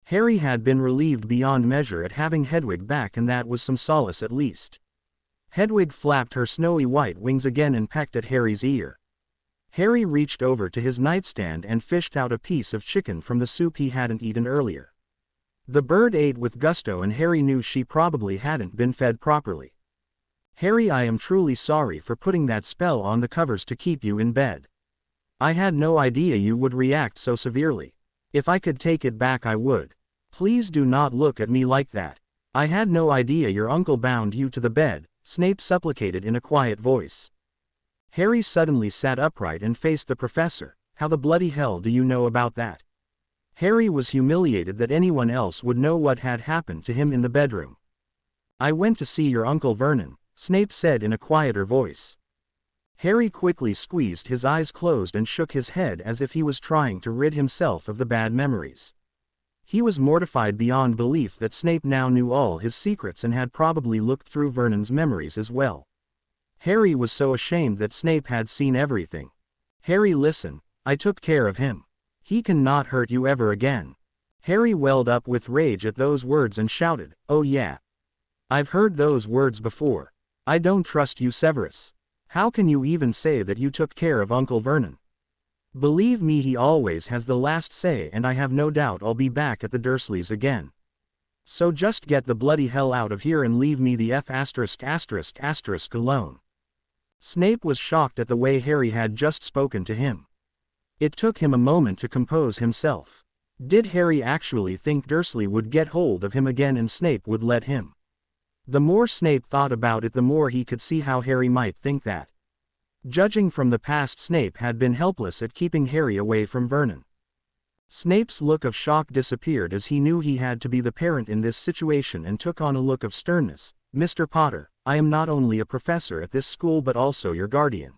Harry had been relieved beyond measure at having Hedwig back, and that was some solace at least. Hedwig flapped her snowy white wings again and pecked at Harry's ear. Harry reached over to his nightstand and fished out a piece of chicken from the soup he hadn't eaten earlier. The bird ate with gusto and Harry knew she probably hadn't been fed properly. "Harry, I am truly sorry for putting that spell on the covers to keep you in bed. I had no idea you would react so severely. If I could take it back I would. Please do not look at me like that. I had no idea your uncle bound you to the bed," Snape supplicated in a quiet voice. Harry suddenly sat upright and faced the professor. "How the bloody hell do you know about that?" Harry was humiliated that anyone else would know what had happened to him in the bedroom. "I went to see your Uncle Vernon," Snape said in a quieter voice. Harry quickly squeezed his eyes closed and shook his head as if he was trying to rid himself of the bad memories. He was mortified beyond belief that Snape now knew all his secrets and had probably looked through Vernon's memories as well. Harry was so ashamed that Snape had seen everything. "Harry, listen, I took care of him. He can not hurt you ever again." Harry welled up with rage at those words and shouted, "Oh yeah. I've heard those words before. I don't trust you, Severus. How can you even say that you took care of Uncle Vernon? Believe me, he always has the last say and I have no doubt I'll be back at the Dursleys again. So just get the bloody hell out of here and leave me the alone." Snape was shocked at the way Harry had just spoken to him. It took him a moment to compose himself. Did Harry actually think Dursley would get hold of him again and Snape would let him? The more Snape thought about it, the more he could see how Harry might think that. Judging from the past, Snape had been helpless at keeping Harry away from Vernon. Snape's look of shock disappeared as he knew he had to be the parent in this situation and took on a look of sternness. "Mr. Potter, I am not only a professor at this school but also your guardian.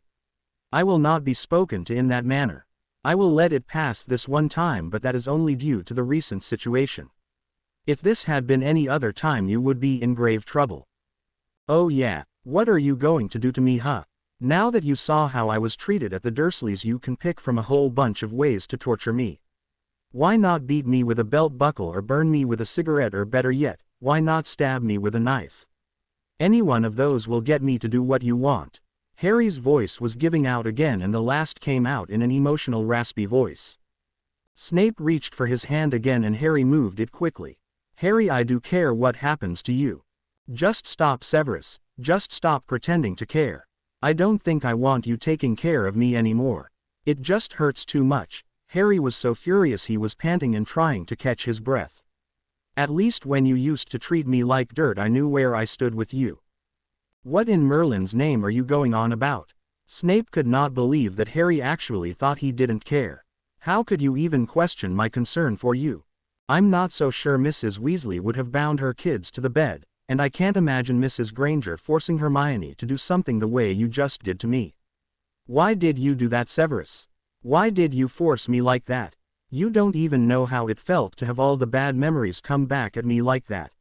I will not be spoken to in that manner. I will let it pass this one time, but that is only due to the recent situation. If this had been any other time you would be in grave trouble." "Oh yeah, what are you going to do to me, huh? Now that you saw how I was treated at the Dursleys, you can pick from a whole bunch of ways to torture me. Why not beat me with a belt buckle or burn me with a cigarette, or better yet, why not stab me with a knife? Any one of those will get me to do what you want." Harry's voice was giving out again and the last came out in an emotional, raspy voice. Snape reached for his hand again and Harry moved it quickly. "Harry, I do care what happens to you. Just stop, Severus, just stop pretending to care. I don't think I want you taking care of me anymore. It just hurts too much." Harry was so furious he was panting and trying to catch his breath. "At least when you used to treat me like dirt I knew where I stood with you. What in Merlin's name are you going on about?" Snape could not believe that Harry actually thought he didn't care. "How could you even question my concern for you? I'm not so sure Mrs. Weasley would have bound her kids to the bed, and I can't imagine Mrs. Granger forcing Hermione to do something the way you just did to me. Why did you do that, Severus? Why did you force me like that? You don't even know how it felt to have all the bad memories come back at me like that.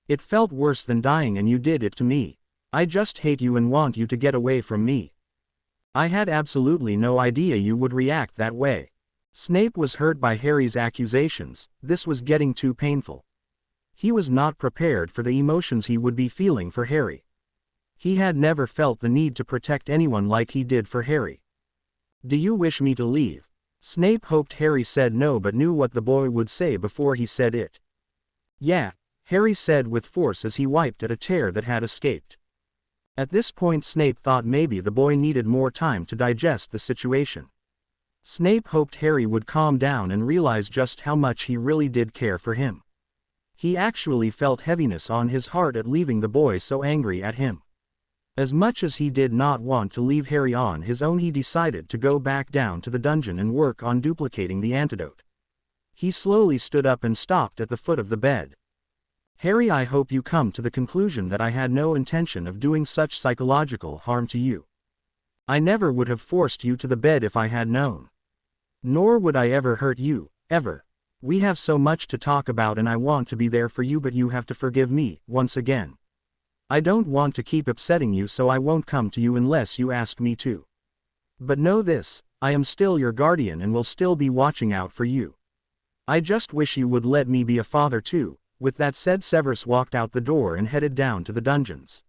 It felt worse than dying and you did it to me. I just hate you and want you to get away from me. I had absolutely no idea you would react that way." Snape was hurt by Harry's accusations. This was getting too painful. He was not prepared for the emotions he would be feeling for Harry. He had never felt the need to protect anyone like he did for Harry. "Do you wish me to leave?" Snape hoped Harry said no but knew what the boy would say before he said it. "Yeah," Harry said with force as he wiped at a tear that had escaped. At this point Snape thought maybe the boy needed more time to digest the situation. Snape hoped Harry would calm down and realize just how much he really did care for him. He actually felt heaviness on his heart at leaving the boy so angry at him. As much as he did not want to leave Harry on his own, he decided to go back down to the dungeon and work on duplicating the antidote. He slowly stood up and stopped at the foot of the bed. Harry, I hope you come to the conclusion that I had no intention of doing such psychological harm to you. I never would have forced you to the bed if I had known. Nor would I ever hurt you, ever. We have so much to talk about and I want to be there for you, but you have to forgive me, once again. I don't want to keep upsetting you, so I won't come to you unless you ask me to. But know this, I am still your guardian and will still be watching out for you. I just wish you would let me be a father too." With that said, Severus walked out the door and headed down to the dungeons.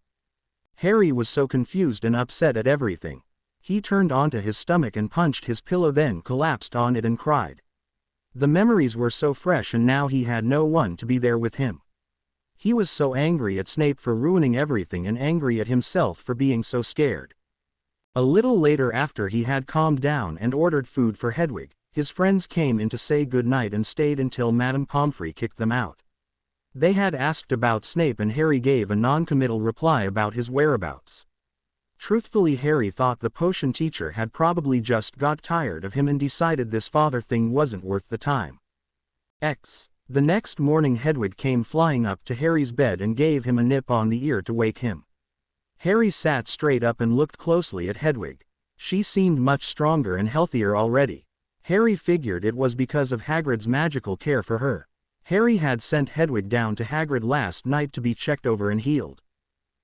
Harry was so confused and upset at everything. He turned onto his stomach and punched his pillow, then collapsed on it and cried. The memories were so fresh and now he had no one to be there with him. He was so angry at Snape for ruining everything and angry at himself for being so scared. A little later, after he had calmed down and ordered food for Hedwig, his friends came in to say good night and stayed until Madame Pomfrey kicked them out. They had asked about Snape and Harry gave a non-committal reply about his whereabouts. Truthfully, Harry thought the potion teacher had probably just got tired of him and decided this father thing wasn't worth the time. The next morning, Hedwig came flying up to Harry's bed and gave him a nip on the ear to wake him. Harry sat straight up and looked closely at Hedwig. She seemed much stronger and healthier already. Harry figured it was because of Hagrid's magical care for her. Harry had sent Hedwig down to Hagrid last night to be checked over and healed.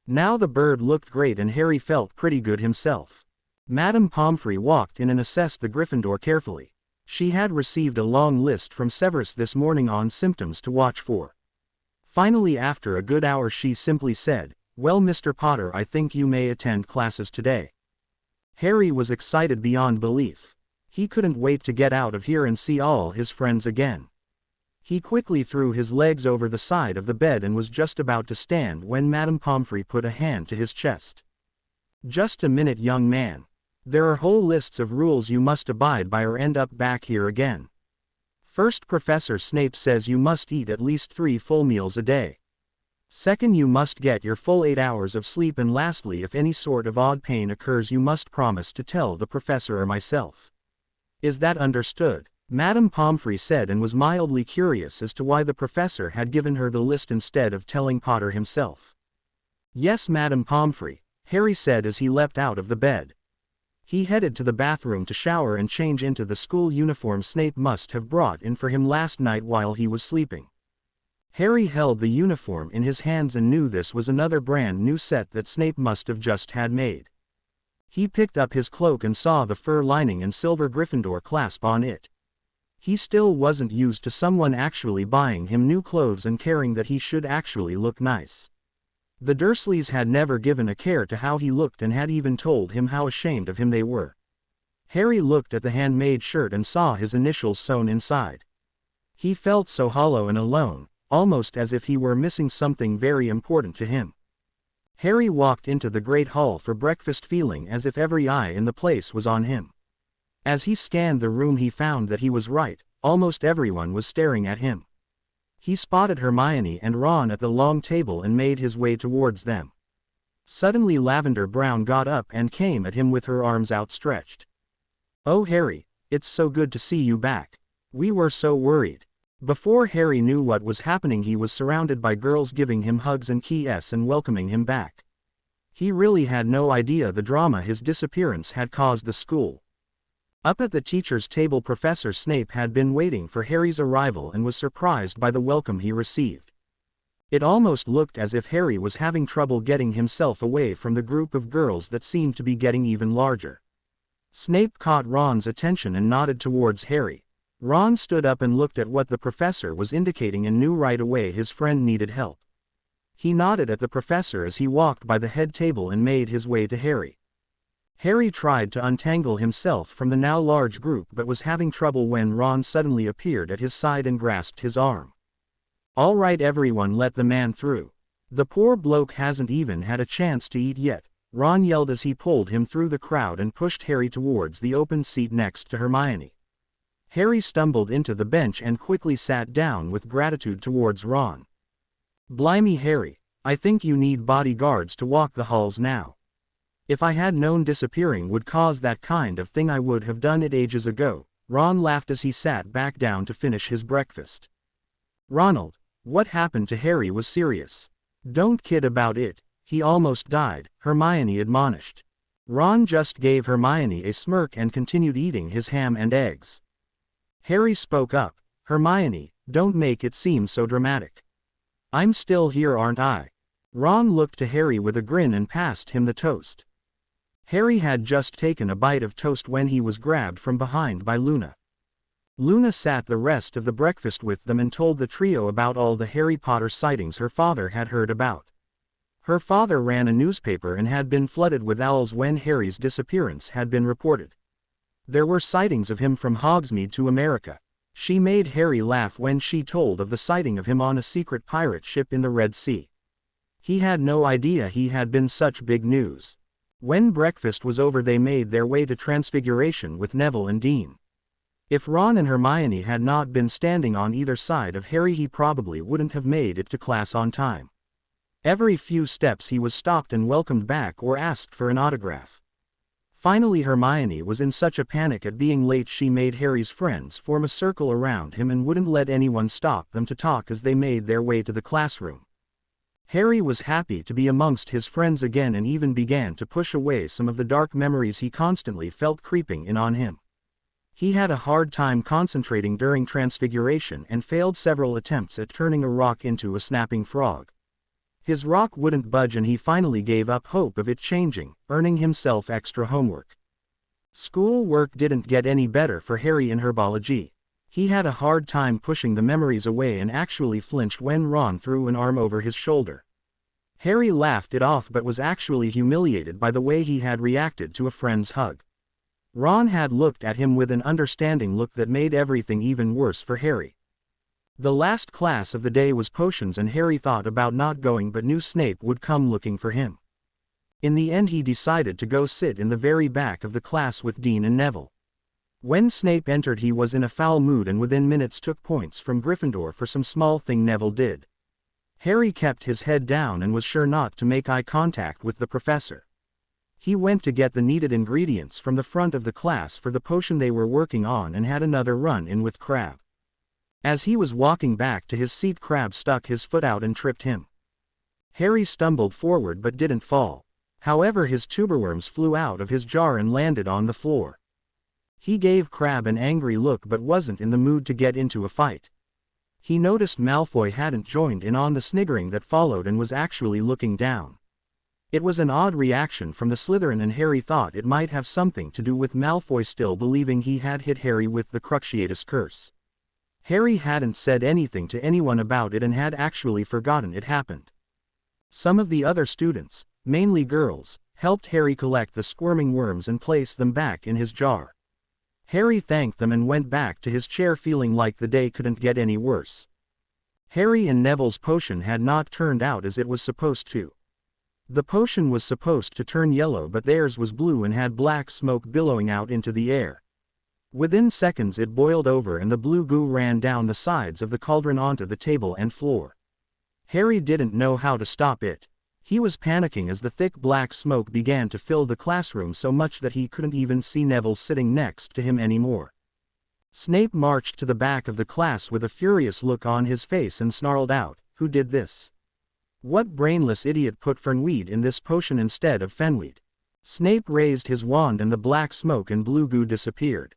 Now the bird looked great and Harry felt pretty good himself. Madame Pomfrey walked in and assessed the Gryffindor carefully. She had received a long list from Severus this morning on symptoms to watch for. Finally, after a good hour, she simply said, "Well, Mr. Potter, I think you may attend classes today." Harry was excited beyond belief. He couldn't wait to get out of here and see all his friends again. He quickly threw his legs over the side of the bed and was just about to stand when Madame Pomfrey put a hand to his chest. "Just a minute, young man. There are whole lists of rules you must abide by or end up back here again. First, Professor Snape says you must eat at least 3 full meals a day. Second, you must get your full 8 hours of sleep, and lastly, if any sort of odd pain occurs, you must promise to tell the professor or myself. Is that understood?" Madame Pomfrey said, and was mildly curious as to why the professor had given her the list instead of telling Potter himself. "Yes, Madame Pomfrey," Harry said as he leapt out of the bed. He headed to the bathroom to shower and change into the school uniform Snape must have brought in for him last night while he was sleeping. Harry held the uniform in his hands and knew this was another brand new set that Snape must have just had made. He picked up his cloak and saw the fur lining and silver Gryffindor clasp on it. He still wasn't used to someone actually buying him new clothes and caring that he should actually look nice. The Dursleys had never given a care to how he looked and had even told him how ashamed of him they were. Harry looked at the handmade shirt and saw his initials sewn inside. He felt so hollow and alone, almost as if he were missing something very important to him. Harry walked into the Great Hall for breakfast feeling as if every eye in the place was on him. As he scanned the room, he found that he was right, almost everyone was staring at him. He spotted Hermione and Ron at the long table and made his way towards them. Suddenly Lavender Brown got up and came at him with her arms outstretched. "Oh Harry, it's so good to see you back. We were so worried." Before Harry knew what was happening, he was surrounded by girls giving him hugs and kisses and welcoming him back. He really had no idea the drama his disappearance had caused the school. Up at the teacher's table, Professor Snape had been waiting for Harry's arrival and was surprised by the welcome he received. It almost looked as if Harry was having trouble getting himself away from the group of girls that seemed to be getting even larger. Snape caught Ron's attention and nodded towards Harry. Ron stood up and looked at what the professor was indicating and knew right away his friend needed help. He nodded at the professor as he walked by the head table and made his way to Harry. Harry tried to untangle himself from the now large group but was having trouble when Ron suddenly appeared at his side and grasped his arm. "All right everyone, let the man through. The poor bloke hasn't even had a chance to eat yet," Ron yelled as he pulled him through the crowd and pushed Harry towards the open seat next to Hermione. Harry stumbled into the bench and quickly sat down with gratitude towards Ron. "Blimey Harry, I think you need bodyguards to walk the halls now. If I had known disappearing would cause that kind of thing, I would have done it ages ago." Ron laughed as he sat back down to finish his breakfast. "Ronald, What happened to Harry was serious. "Don't kid about it, he almost died," Hermione admonished. Ron just gave Hermione a smirk and continued eating his ham and eggs. Harry spoke up, "Hermione, don't make it seem so dramatic. I'm still here, aren't I?" Ron looked to Harry with a grin and passed him the toast. Harry had just taken a bite of toast when he was grabbed from behind by Luna. Luna sat the rest of the breakfast with them and told the trio about all the Harry Potter sightings her father had heard about. Her father ran a newspaper and had been flooded with owls when Harry's disappearance had been reported. There were sightings of him from Hogsmeade to America. She made Harry laugh when she told of the sighting of him on a secret pirate ship in the Red Sea. He had no idea he had been such big news. When breakfast was over, they made their way to Transfiguration with Neville and Dean. If Ron and Hermione had not been standing on either side of Harry, he probably wouldn't have made it to class on time. Every few steps he was stopped and welcomed back or asked for an autograph. Finally, Hermione was in such a panic at being late she made Harry's friends form a circle around him and wouldn't let anyone stop them to talk as they made their way to the classroom. Harry was happy to be amongst his friends again and even began to push away some of the dark memories he constantly felt creeping in on him. He had a hard time concentrating during Transfiguration and failed several attempts at turning a rock into a snapping frog. His rock wouldn't budge and he finally gave up hope of it changing, earning himself extra homework. School work didn't get any better for Harry in herbology. He had a hard time pushing the memories away and actually flinched when Ron threw an arm over his shoulder. Harry laughed it off but was actually humiliated by the way he had reacted to a friend's hug. Ron had looked at him with an understanding look that made everything even worse for Harry. The last class of the day was potions and Harry thought about not going but knew Snape would come looking for him. In the end he decided to go sit in the very back of the class with Dean and Neville. When Snape entered he was in a foul mood and within minutes took points from Gryffindor for some small thing Neville did. Harry kept his head down and was sure not to make eye contact with the professor. He went to get the needed ingredients from the front of the class for the potion they were working on and had another run-in with Crabbe. As he was walking back to his seat, Crabbe stuck his foot out and tripped him. Harry stumbled forward but didn't fall. However, his tuberworms flew out of his jar and landed on the floor. He gave Crabbe an angry look but wasn't in the mood to get into a fight. He noticed Malfoy hadn't joined in on the sniggering that followed and was actually looking down. It was an odd reaction from the Slytherin and Harry thought it might have something to do with Malfoy still believing he had hit Harry with the Cruciatus curse. Harry hadn't said anything to anyone about it and had actually forgotten it happened. Some of the other students, mainly girls, helped Harry collect the squirming worms and place them back in his jar. Harry thanked them and went back to his chair feeling like the day couldn't get any worse. Harry and Neville's potion had not turned out as it was supposed to. The potion was supposed to turn yellow but theirs was blue and had black smoke billowing out into the air. Within seconds it boiled over and the blue goo ran down the sides of the cauldron onto the table and floor. Harry didn't know how to stop it. He was panicking as the thick black smoke began to fill the classroom so much that he couldn't even see Neville sitting next to him anymore. Snape marched to the back of the class with a furious look on his face and snarled out, "Who did this? What brainless idiot put fernweed in this potion instead of fenweed?" Snape raised his wand and the black smoke and blue goo disappeared.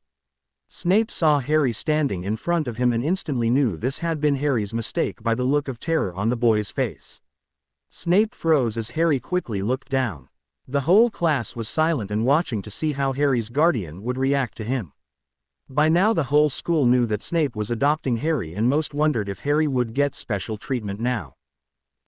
Snape saw Harry standing in front of him and instantly knew this had been Harry's mistake by the look of terror on the boy's face. Snape froze as Harry quickly looked down. The whole class was silent and watching to see how Harry's guardian would react to him. By now the whole school knew that Snape was adopting Harry and most wondered if Harry would get special treatment now.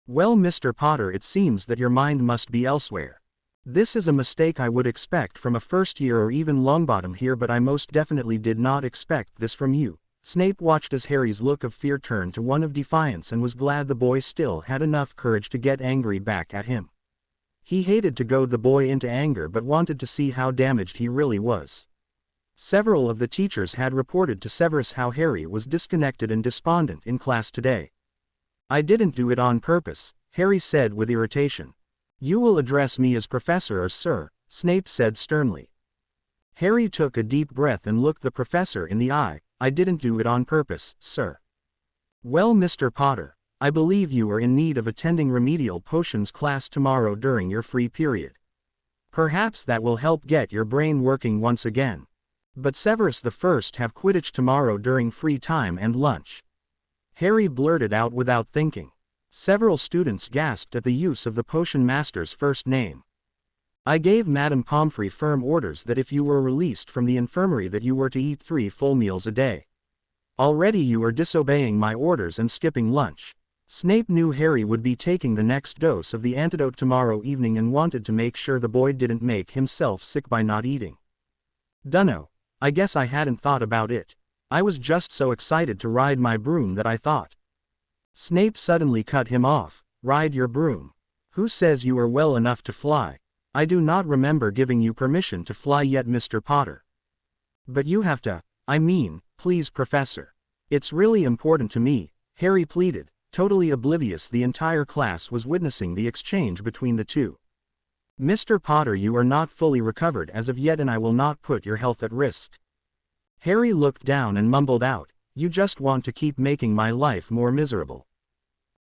"Well, Mr. Potter, it seems that your mind must be elsewhere. This is a mistake I would expect from a first year or even Longbottom here, but I most definitely did not expect this from you." Snape watched as Harry's look of fear turned to one of defiance and was glad the boy still had enough courage to get angry back at him. He hated to goad the boy into anger but wanted to see how damaged he really was. Several of the teachers had reported to Severus how Harry was disconnected and despondent in class today. "I didn't do it on purpose," Harry said with irritation. "You will address me as professor or sir," Snape said sternly. Harry took a deep breath and looked the professor in the eye. "I didn't do it on purpose, sir." "Well, Mr. Potter, I believe you are in need of attending remedial potions class tomorrow during your free period. Perhaps that will help get your brain working once again. But Severus the First have Quidditch tomorrow during free time and lunch. Harry blurted out without thinking. Several students gasped at the use of the potion master's first name. I gave Madame Pomfrey firm orders that if you were released from the infirmary that you were to eat 3 full meals a day. Already you are disobeying my orders and skipping lunch. Snape knew Harry would be taking the next dose of the antidote tomorrow evening and wanted to make sure the boy didn't make himself sick by not eating. Dunno, I guess I hadn't thought about it. I was just so excited to ride my broom that I thought. Snape suddenly cut him off. Ride your broom? Who says you are well enough to fly? I do not remember giving you permission to fly yet, Mr. Potter. But you have to, please, Professor. It's really important to me, Harry pleaded, totally oblivious the entire class was witnessing the exchange between the two. Mr. Potter, you are not fully recovered as of yet and I will not put your health at risk. Harry looked down and mumbled out, you just want to keep making my life more miserable.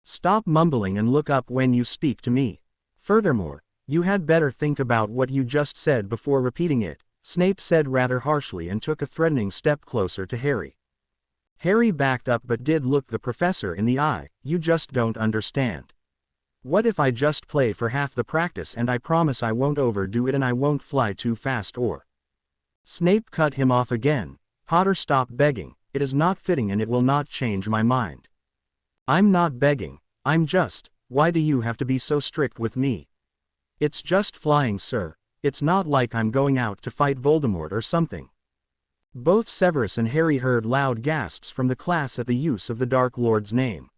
Stop mumbling and look up when you speak to me. Furthermore, you had better think about what you just said before repeating it, Snape said rather harshly and took a threatening step closer to Harry. Harry backed up but did look the professor in the eye. You just don't understand. What if I just play for half the practice and I promise I won't overdo it and I won't fly too fast or... Snape cut him off again. Potter, stop begging, it is not fitting and it will not change my mind. I'm not begging, I'm just, why do you have to be so strict with me? It's just flying, sir, it's not like I'm going out to fight Voldemort or something. Both Severus and Harry heard loud gasps from the class at the use of the Dark Lord's name.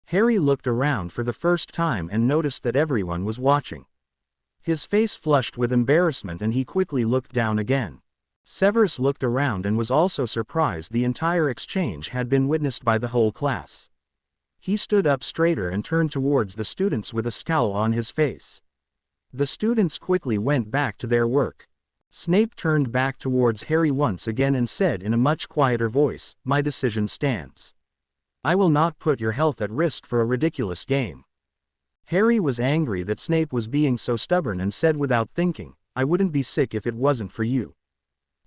Harry looked around for the first time and noticed that everyone was watching. His face flushed with embarrassment and he quickly looked down again. Severus looked around and was also surprised the entire exchange had been witnessed by the whole class. He stood up straighter and turned towards the students with a scowl on his face. The students quickly went back to their work. Snape turned back towards Harry once again and said in a much quieter voice, my decision stands. I will not put your health at risk for a ridiculous game. Harry was angry that Snape was being so stubborn and said without thinking, I wouldn't be sick if it wasn't for you.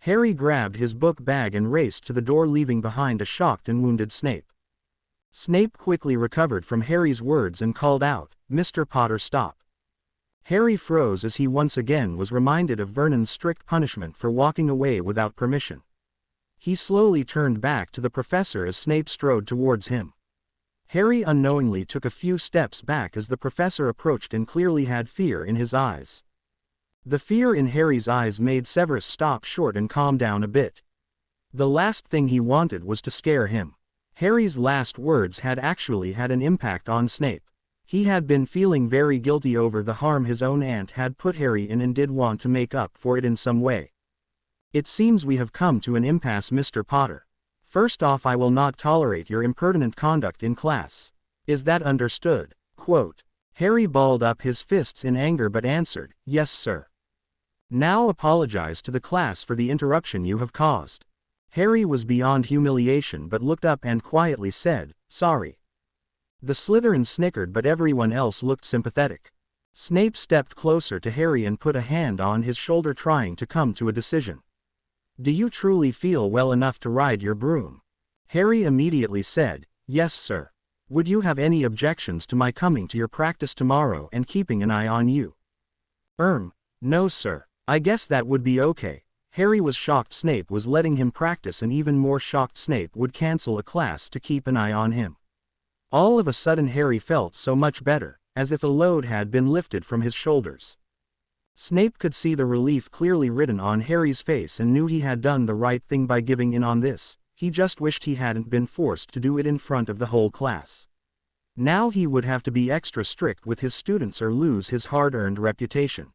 Harry grabbed his book bag and raced to the door, leaving behind a shocked and wounded Snape. Snape quickly recovered from Harry's words and called out, Mr. Potter, stop. Harry froze as he once again was reminded of Vernon's strict punishment for walking away without permission. He slowly turned back to the professor as Snape strode towards him. Harry unknowingly took a few steps back as the professor approached and clearly had fear in his eyes. The fear in Harry's eyes made Severus stop short and calm down a bit. The last thing he wanted was to scare him. Harry's last words had actually had an impact on Snape. He had been feeling very guilty over the harm his own aunt had put Harry in and did want to make up for it in some way. It seems we have come to an impasse, Mr. Potter. First off, I will not tolerate your impertinent conduct in class. Is that understood? Quote. Harry balled up his fists in anger but answered, yes, sir. Now apologize to the class for the interruption you have caused. Harry was beyond humiliation but looked up and quietly said, sorry. The Slytherin snickered but everyone else looked sympathetic. Snape stepped closer to Harry and put a hand on his shoulder, trying to come to a decision. Do you truly feel well enough to ride your broom? Harry immediately said, yes, sir. Would you have any objections to my coming to your practice tomorrow and keeping an eye on you? No, sir. I guess that would be okay. Harry was shocked Snape was letting him practice and even more shocked Snape would cancel a class to keep an eye on him. All of a sudden Harry felt so much better, as if a load had been lifted from his shoulders. Snape could see the relief clearly written on Harry's face and knew he had done the right thing by giving in on this. He just wished he hadn't been forced to do it in front of the whole class. Now he would have to be extra strict with his students or lose his hard-earned reputation.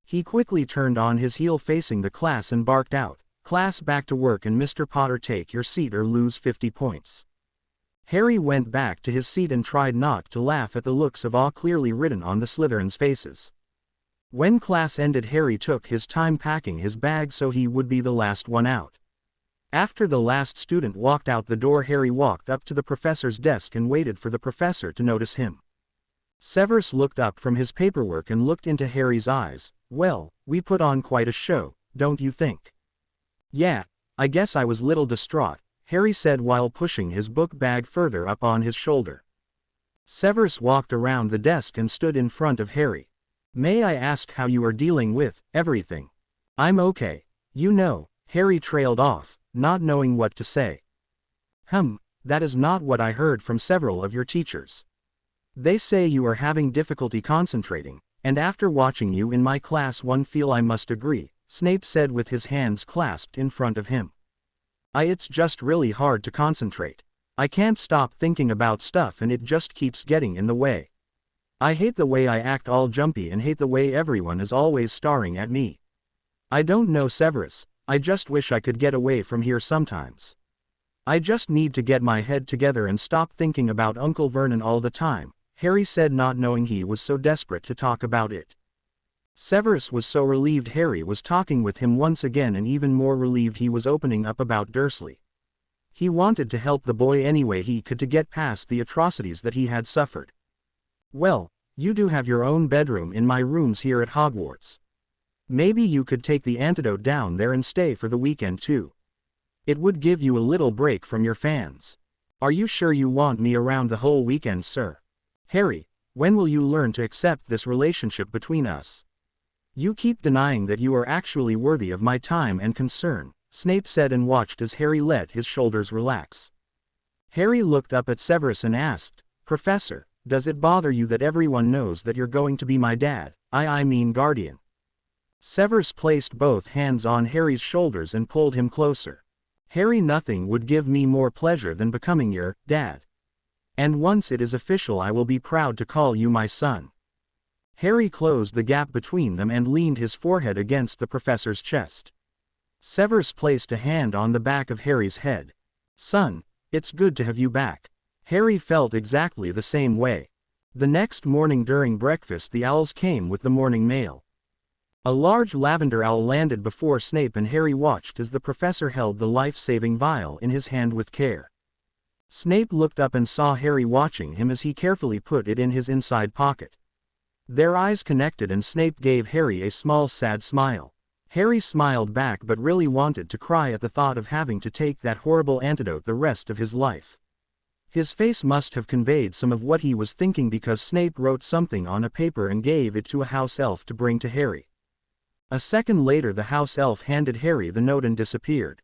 He quickly turned on his heel facing the class and barked out, class, back to work, and Mr. Potter, take your seat or lose 50 points. Harry went back to his seat and tried not to laugh at the looks of awe clearly written on the Slytherins' faces. When class ended, Harry took his time packing his bag so he would be the last one out. After the last student walked out the door, Harry walked up to the professor's desk and waited for the professor to notice him. Severus looked up from his paperwork and looked into Harry's eyes. "Well, we put on quite a show, don't you think?" "Yeah, I guess I was a little distraught," Harry said while pushing his book bag further up on his shoulder. Severus walked around the desk and stood in front of Harry. "May I ask how you are dealing with everything?" "I'm okay. You know," Harry trailed off, not knowing what to say. That is not what I heard from several of your teachers. They say you are having difficulty concentrating, and after watching you in my class one feel I must agree," Snape said with his hands clasped in front of him. It's just really hard to concentrate. I can't stop thinking about stuff and it just keeps getting in the way. I hate the way I act all jumpy and hate the way everyone is always staring at me. I don't know, Severus, I just wish I could get away from here sometimes. I just need to get my head together and stop thinking about Uncle Vernon all the time," Harry said, not knowing he was so desperate to talk about it. Severus was so relieved Harry was talking with him once again, and even more relieved he was opening up about Dursley. He wanted to help the boy any way he could to get past the atrocities that he had suffered. "Well, you do have your own bedroom in my rooms here at Hogwarts. Maybe you could take the antidote down there and stay for the weekend too. It would give you a little break from your fans. Are you sure you want me around the whole weekend, sir? Harry, when will you learn to accept this relationship between us? You keep denying that you are actually worthy of my time and concern," Snape said, and watched as Harry let his shoulders relax. Harry looked up at Severus and asked, "Professor, does it bother you that everyone knows that you're going to be my dad, I mean guardian?" Severus placed both hands on Harry's shoulders and pulled him closer. "Harry, nothing would give me more pleasure than becoming your dad. And once it is official, I will be proud to call you my son." Harry closed the gap between them and leaned his forehead against the professor's chest. Severus placed a hand on the back of Harry's head. "Son, it's good to have you back." Harry felt exactly the same way. The next morning during breakfast, the owls came with the morning mail. A large lavender owl landed before Snape, and Harry watched as the professor held the life-saving vial in his hand with care. Snape looked up and saw Harry watching him as he carefully put it in his inside pocket. Their eyes connected and Snape gave Harry a small sad smile. Harry smiled back but really wanted to cry at the thought of having to take that horrible antidote the rest of his life. His face must have conveyed some of what he was thinking, because Snape wrote something on a paper and gave it to a house elf to bring to Harry. A second later the house elf handed Harry the note and disappeared.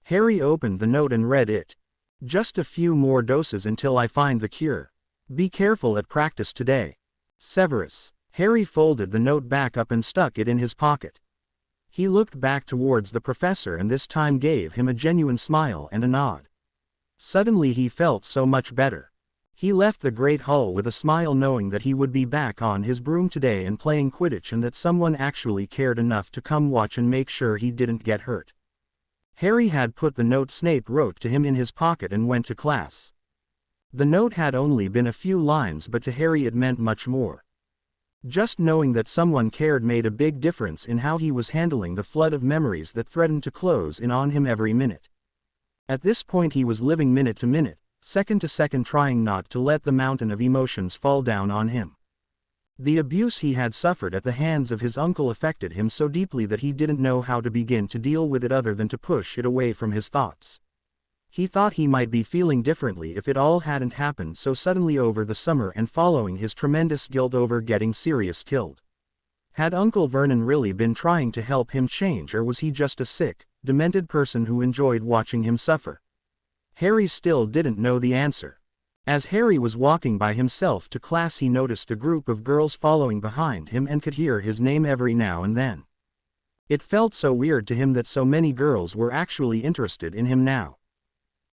Harry opened the note and read it. "Just a few more doses until I find the cure. Be careful at practice today. Severus." Harry folded the note back up and stuck it in his pocket. He looked back towards the professor and this time gave him a genuine smile and a nod. Suddenly he felt so much better. He left the great hall with a smile, knowing that he would be back on his broom today and playing Quidditch, and that someone actually cared enough to come watch and make sure he didn't get hurt. Harry had put the note Snape wrote to him in his pocket and went to class. The note had only been a few lines, but to Harry it meant much more. Just knowing that someone cared made a big difference in how he was handling the flood of memories that threatened to close in on him every minute. At this point he was living minute to minute, second to second, trying not to let the mountain of emotions fall down on him. The abuse he had suffered at the hands of his uncle affected him so deeply that he didn't know how to begin to deal with it other than to push it away from his thoughts. He thought he might be feeling differently if it all hadn't happened so suddenly over the summer and following his tremendous guilt over getting Sirius killed. Had Uncle Vernon really been trying to help him change, or was he just a sick, demented person who enjoyed watching him suffer? Harry still didn't know the answer. As Harry was walking by himself to class, he noticed a group of girls following behind him and could hear his name every now and then. It felt so weird to him that so many girls were actually interested in him now.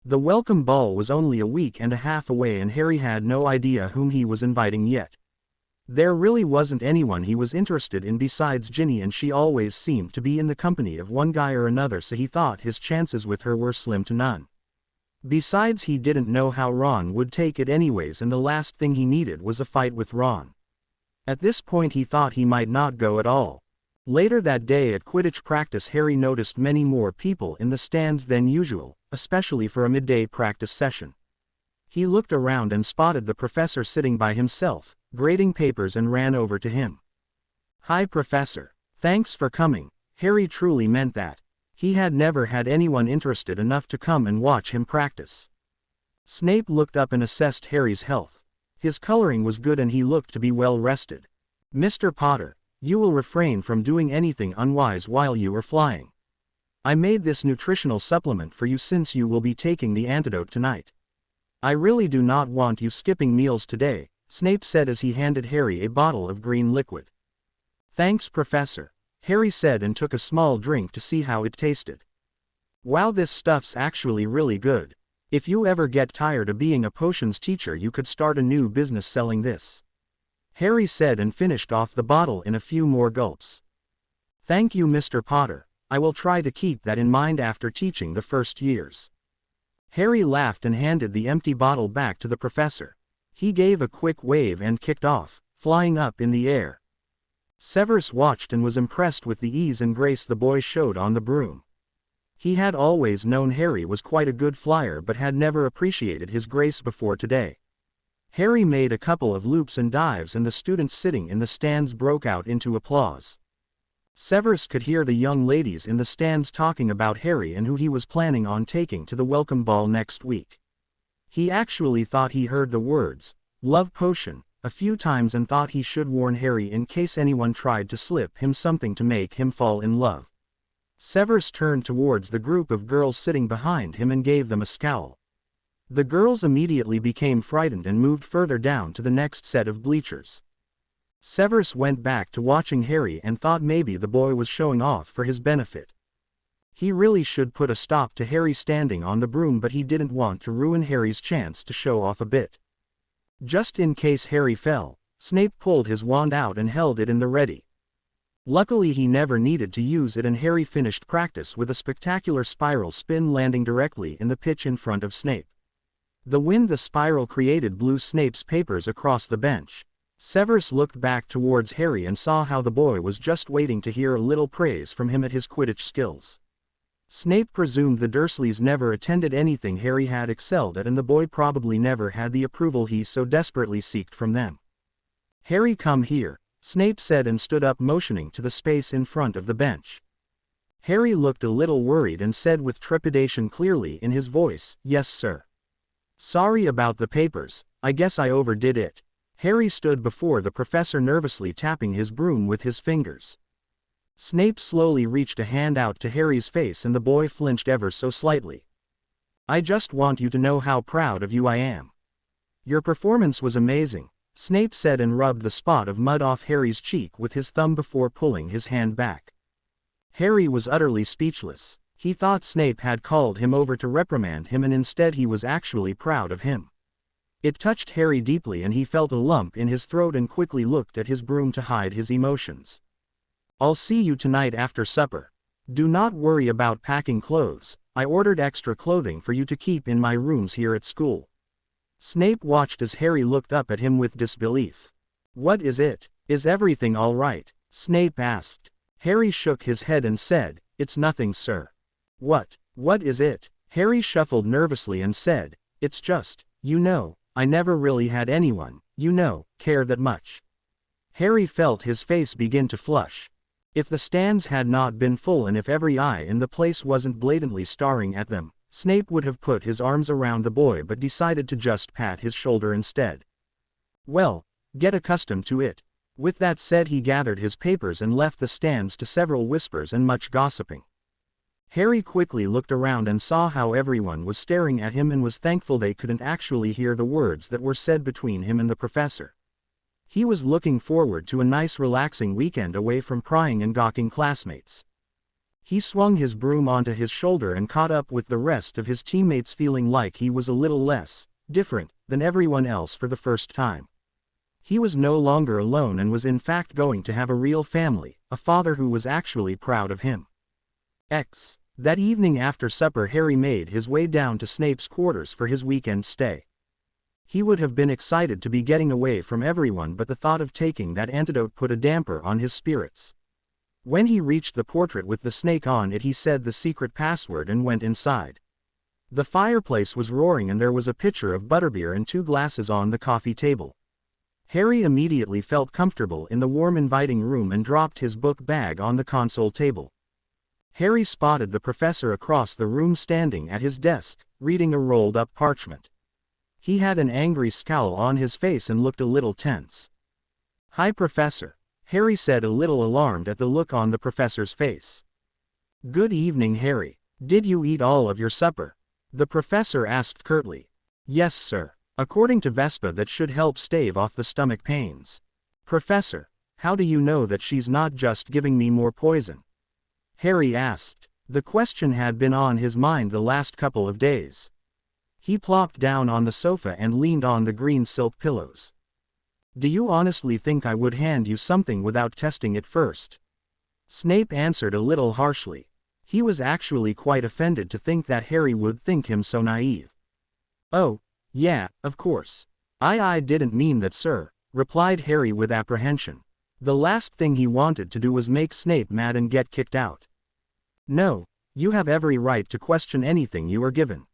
The welcome ball was only a week and a half away and Harry had no idea whom he was inviting yet. There really wasn't anyone he was interested in besides Ginny, and she always seemed to be in the company of one guy or another, so he thought his chances with her were slim to none. Besides, he didn't know how Ron would take it anyways, and the last thing he needed was a fight with Ron. At this point he thought he might not go at all. Later that day at Quidditch practice, Harry noticed many more people in the stands than usual, especially for a midday practice session. He looked around and spotted the professor sitting by himself, grading papers, and ran over to him. "Hi, Professor. Thanks for coming." Harry truly meant that. He had never had anyone interested enough to come and watch him practice. Snape looked up and assessed Harry's health. His coloring was good and he looked to be well rested. "Mr. Potter, you will refrain from doing anything unwise while you are flying. I made this nutritional supplement for you since you will be taking the antidote tonight. I really do not want you skipping meals today," Snape said as he handed Harry a bottle of green liquid. "Thanks, Professor," Harry said and took a small drink to see how it tasted. "Wow, this stuff's actually really good. If you ever get tired of being a potions teacher, you could start a new business selling this," Harry said and finished off the bottle in a few more gulps. "Thank you, Mr. Potter. I will try to keep that in mind after teaching the first years." Harry laughed and handed the empty bottle back to the professor. He gave a quick wave and kicked off, flying up in the air. Severus watched and was impressed with the ease and grace the boy showed on the broom. He had always known Harry was quite a good flyer but had never appreciated his grace before today. Harry made a couple of loops and dives and the students sitting in the stands broke out into applause. Severus could hear the young ladies in the stands talking about Harry and who he was planning on taking to the welcome ball next week. He actually thought he heard the words, "love potion," a few times and thought he should warn Harry in case anyone tried to slip him something to make him fall in love. Severus turned towards the group of girls sitting behind him and gave them a scowl. The girls immediately became frightened and moved further down to the next set of bleachers. Severus went back to watching Harry and thought maybe the boy was showing off for his benefit. He really should put a stop to Harry standing on the broom, but he didn't want to ruin Harry's chance to show off a bit. Just in case Harry fell, Snape pulled his wand out and held it in the ready. Luckily he never needed to use it and Harry finished practice with a spectacular spiral spin, landing directly in the pitch in front of Snape. The wind the spiral created blew Snape's papers across the bench. Severus looked back towards Harry and saw how the boy was just waiting to hear a little praise from him at his Quidditch skills. Snape presumed the Dursleys never attended anything Harry had excelled at and the boy probably never had the approval he so desperately sought from them. "Harry, come here," Snape said and stood up, motioning to the space in front of the bench. Harry looked a little worried and said with trepidation clearly in his voice, "Yes, sir. Sorry about the papers, I guess I overdid it." Harry stood before the professor nervously tapping his broom with his fingers. Snape slowly reached a hand out to Harry's face and the boy flinched ever so slightly. "I just want you to know how proud of you I am. Your performance was amazing," Snape said and rubbed the spot of mud off Harry's cheek with his thumb before pulling his hand back. Harry was utterly speechless. He thought Snape had called him over to reprimand him and instead he was actually proud of him. It touched Harry deeply and he felt a lump in his throat and quickly looked at his broom to hide his emotions. "I'll see you tonight after supper. Do not worry about packing clothes, I ordered extra clothing for you to keep in my rooms here at school." Snape watched as Harry looked up at him with disbelief. "What is it? Is everything all right?" Snape asked. Harry shook his head and said, "It's nothing, sir." What is it?" Harry shuffled nervously and said, "It's just, I never really had anyone, care that much." Harry felt his face begin to flush. If the stands had not been full and if every eye in the place wasn't blatantly staring at them, Snape would have put his arms around the boy but decided to just pat his shoulder instead. "Well, get accustomed to it." With that said he gathered his papers and left the stands to several whispers and much gossiping. Harry quickly looked around and saw how everyone was staring at him and was thankful they couldn't actually hear the words that were said between him and the professor. He was looking forward to a nice relaxing weekend away from prying and gawking classmates. He swung his broom onto his shoulder and caught up with the rest of his teammates, feeling like he was a little less different than everyone else for the first time. He was no longer alone and was in fact going to have a real family, a father who was actually proud of him. That evening after supper Harry made his way down to Snape's quarters for his weekend stay. He would have been excited to be getting away from everyone but the thought of taking that antidote put a damper on his spirits. When he reached the portrait with the snake on it, he said the secret password and went inside. The fireplace was roaring and there was a pitcher of butterbeer and 2 glasses on the coffee table. Harry immediately felt comfortable in the warm inviting room and dropped his book bag on the console table. Harry spotted the professor across the room standing at his desk, reading a rolled-up parchment. He had an angry scowl on his face and looked a little tense. "Hi, Professor," Harry said, a little alarmed at the look on the professor's face. "Good evening, Harry. Did you eat all of your supper?" the professor asked curtly. "Yes, sir. According to Vespa, that should help stave off the stomach pains." "Professor, how do you know that she's not just giving me more poison?" Harry asked. The question had been on his mind the last couple of days. He plopped down on the sofa and leaned on the green silk pillows. "Do you honestly think I would hand you something without testing it first?" Snape answered a little harshly. He was actually quite offended to think that Harry would think him so naive. "Oh, yeah, of course. I didn't mean that, sir," replied Harry with apprehension. The last thing he wanted to do was make Snape mad and get kicked out. "No, you have every right to question anything you are given.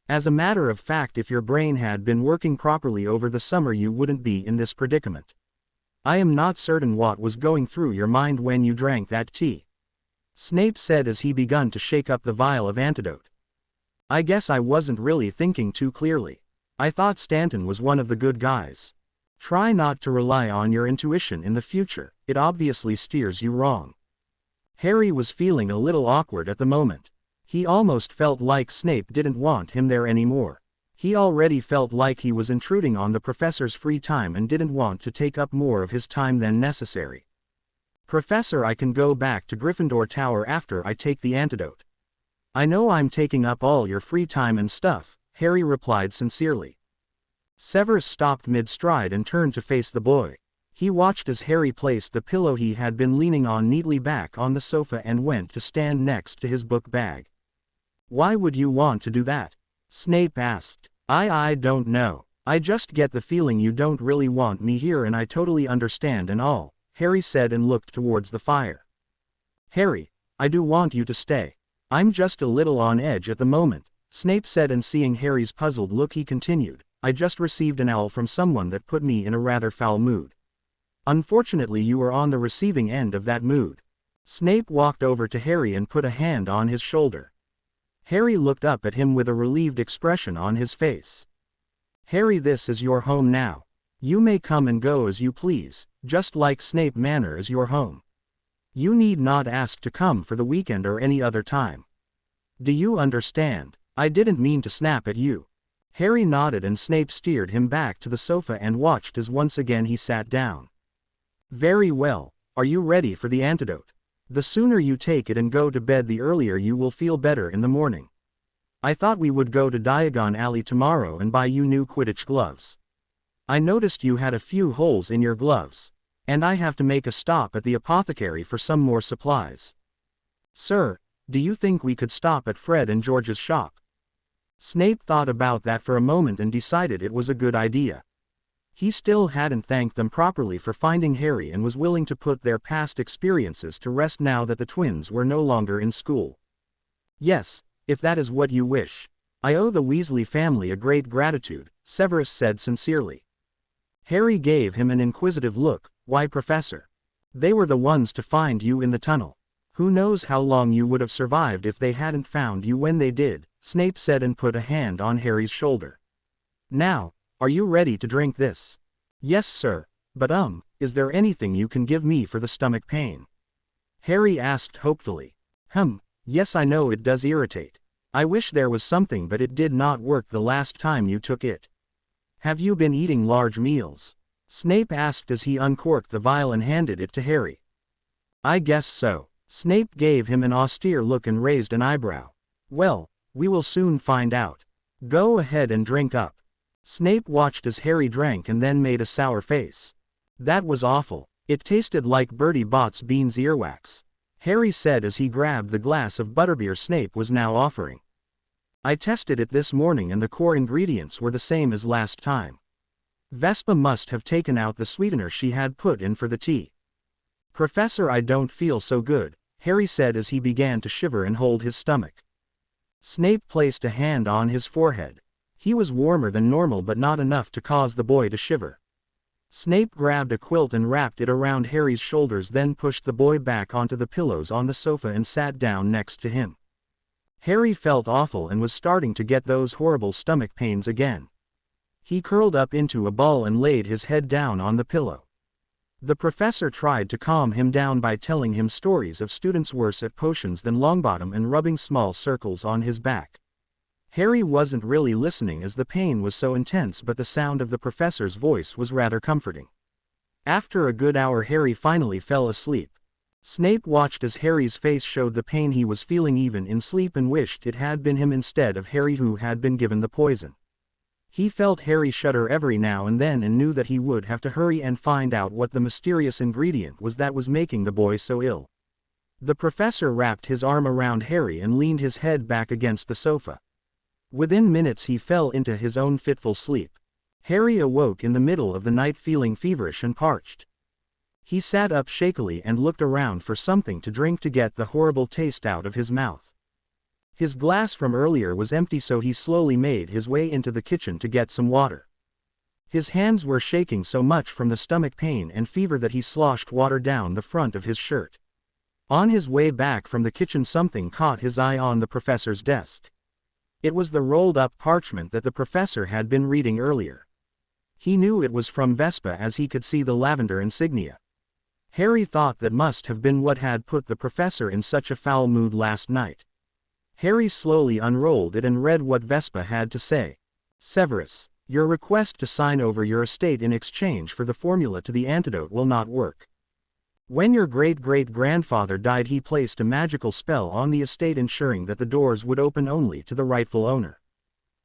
As a matter of fact, if your brain had been working properly over the summer, you wouldn't be in this predicament. I am not certain what was going through your mind when you drank that tea," Snape said as he began to shake up the vial of antidote. "I guess I wasn't really thinking too clearly. I thought Stanton was one of the good guys. Try not to rely on your intuition in the future, it obviously steers you wrong." Harry was feeling a little awkward at the moment. He almost felt like Snape didn't want him there anymore. He already felt like he was intruding on the professor's free time and didn't want to take up more of his time than necessary. "Professor, I can go back to Gryffindor Tower after I take the antidote." "I know I'm taking up all your free time and stuff," Harry replied sincerely. Severus stopped mid-stride and turned to face the boy. He watched as Harry placed the pillow he had been leaning on neatly back on the sofa and went to stand next to his book bag. "Why would you want to do that?" Snape asked. I don't know. I just get the feeling you don't really want me here, and I totally understand and all," Harry said and looked towards the fire. "Harry, I do want you to stay. I'm just a little on edge at the moment," Snape said, and seeing Harry's puzzled look he continued, "I just received an owl from someone that put me in a rather foul mood. Unfortunately, you were on the receiving end of that mood." Snape walked over to Harry and put a hand on his shoulder. Harry looked up at him with a relieved expression on his face. "Harry, this is your home now. You may come and go as you please, just like Snape Manor is your home. You need not ask to come for the weekend or any other time. Do you understand?" "I didn't mean to snap at you." Harry nodded and Snape steered him back to the sofa and watched as once again he sat down. "Very well, are you ready for the antidote? The sooner you take it and go to bed, the earlier you will feel better in the morning. I thought we would go to Diagon Alley tomorrow and buy you new Quidditch gloves. I noticed you had a few holes in your gloves. And I have to make a stop at the apothecary for some more supplies. Sir, do you think we could stop at Fred and George's shop?" Snape thought about that for a moment and decided it was a good idea. He still hadn't thanked them properly for finding Harry and was willing to put their past experiences to rest now that the twins were no longer in school. "Yes, if that is what you wish. I owe the Weasley family a great gratitude," Severus said sincerely. Harry gave him an inquisitive look. "Why, Professor? They were the ones to find you in the tunnel. Who knows how long you would have survived if they hadn't found you when they did," Snape said and put a hand on Harry's shoulder. "Now, are you ready to drink this?" "Yes, sir, but is there anything you can give me for the stomach pain?" Harry asked hopefully. Yes, I know it does irritate. I wish there was something, but it did not work the last time you took it. Have you been eating large meals?" Snape asked as he uncorked the vial and handed it to Harry. "I guess so." Snape gave him an austere look and raised an eyebrow. "Well, we will soon find out. Go ahead and drink up." Snape watched as Harry drank and then made a sour face. "That was awful. It tasted like Bertie Bott's beans earwax," Harry said as he grabbed the glass of butterbeer Snape was now offering. "I tested it this morning and the core ingredients were the same as last time. Vespa must have taken out the sweetener she had put in for the tea." "Professor, I don't feel so good," Harry said as he began to shiver and hold his stomach. Snape placed a hand on his forehead. He was warmer than normal but not enough to cause the boy to shiver. Snape grabbed a quilt and wrapped it around Harry's shoulders, then pushed the boy back onto the pillows on the sofa and sat down next to him. Harry felt awful and was starting to get those horrible stomach pains again. He curled up into a ball and laid his head down on the pillow. The professor tried to calm him down by telling him stories of students worse at potions than Longbottom and rubbing small circles on his back. Harry wasn't really listening as the pain was so intense, but the sound of the professor's voice was rather comforting. After a good hour, Harry finally fell asleep. Snape watched as Harry's face showed the pain he was feeling even in sleep and wished it had been him instead of Harry who had been given the poison. He felt Harry shudder every now and then and knew that he would have to hurry and find out what the mysterious ingredient was that was making the boy so ill. The professor wrapped his arm around Harry and leaned his head back against the sofa. Within minutes he fell into his own fitful sleep. Harry awoke in the middle of the night feeling feverish and parched. He sat up shakily and looked around for something to drink to get the horrible taste out of his mouth. His glass from earlier was empty, so he slowly made his way into the kitchen to get some water. His hands were shaking so much from the stomach pain and fever that he sloshed water down the front of his shirt. On his way back from the kitchen, something caught his eye on the professor's desk. It was the rolled-up parchment that the professor had been reading earlier. He knew it was from Vespa as he could see the lavender insignia. Harry thought that must have been what had put the professor in such a foul mood last night. Harry slowly unrolled it and read what Vespa had to say. "Severus, your request to sign over your estate in exchange for the formula to the antidote will not work. When your great-great-grandfather died, he placed a magical spell on the estate ensuring that the doors would open only to the rightful owner.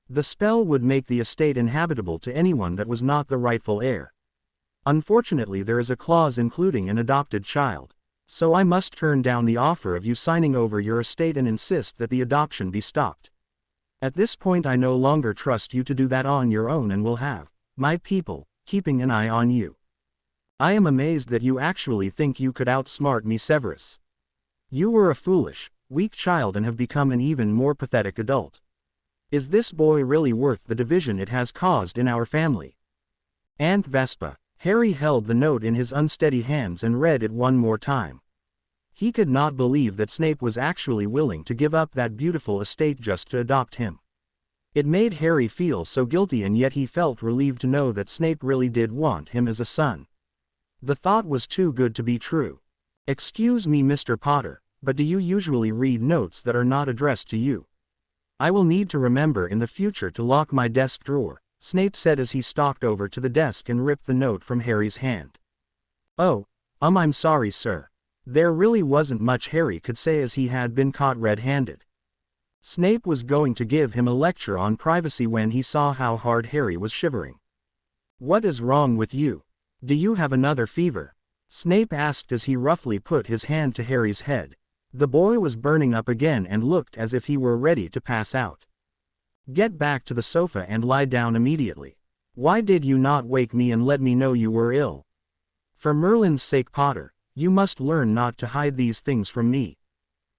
The spell would make the estate inhabitable to anyone that was not the rightful heir. Unfortunately, there is a clause including an adopted child. So I must turn down the offer of you signing over your estate and insist that the adoption be stopped. At this point I no longer trust you to do that on your own and will have my people keeping an eye on you. I am amazed that you actually think you could outsmart me, Severus. You were a foolish, weak child and have become an even more pathetic adult. Is this boy really worth the division it has caused in our family?" Aunt Vespa. Harry held the note in his unsteady hands and read it one more time. He could not believe that Snape was actually willing to give up that beautiful estate just to adopt him. It made Harry feel so guilty, and yet he felt relieved to know that Snape really did want him as a son. The thought was too good to be true. "Excuse me, Mr. Potter, but do you usually read notes that are not addressed to you? I will need to remember in the future to lock my desk drawer," Snape said as he stalked over to the desk and ripped the note from Harry's hand. "Oh, I'm sorry, sir." There really wasn't much Harry could say as he had been caught red-handed. Snape was going to give him a lecture on privacy when he saw how hard Harry was shivering. "What is wrong with you? Do you have another fever?" Snape asked as he roughly put his hand to Harry's head. The boy was burning up again and looked as if he were ready to pass out. "Get back to the sofa and lie down immediately. Why did you not wake me and let me know you were ill? For Merlin's sake, Potter, you must learn not to hide these things from me."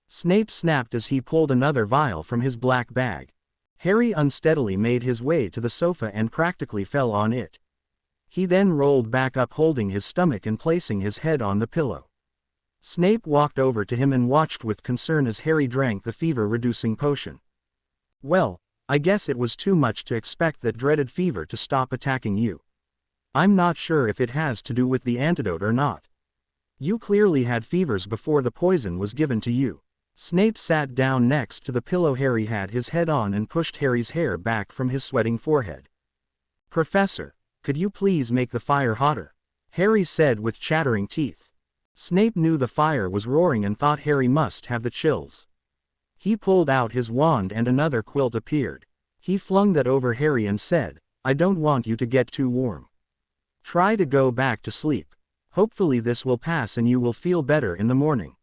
Snape snapped as he pulled another vial from his black bag. Harry unsteadily made his way to the sofa and practically fell on it. He then rolled back up, holding his stomach and placing his head on the pillow. Snape walked over to him and watched with concern as Harry drank the fever-reducing potion. "Well, I guess it was too much to expect that dreaded fever to stop attacking you. I'm not sure if it has to do with the antidote or not. You clearly had fevers before the poison was given to you." Snape sat down next to the pillow Harry had his head on and pushed Harry's hair back from his sweating forehead. "Professor, could you please make the fire hotter?" Harry said with chattering teeth. Snape knew the fire was roaring and thought Harry must have the chills. He pulled out his wand and another quilt appeared. He flung that over Harry and said, "I don't want you to get too warm. Try to go back to sleep. Hopefully this will pass and you will feel better in the morning."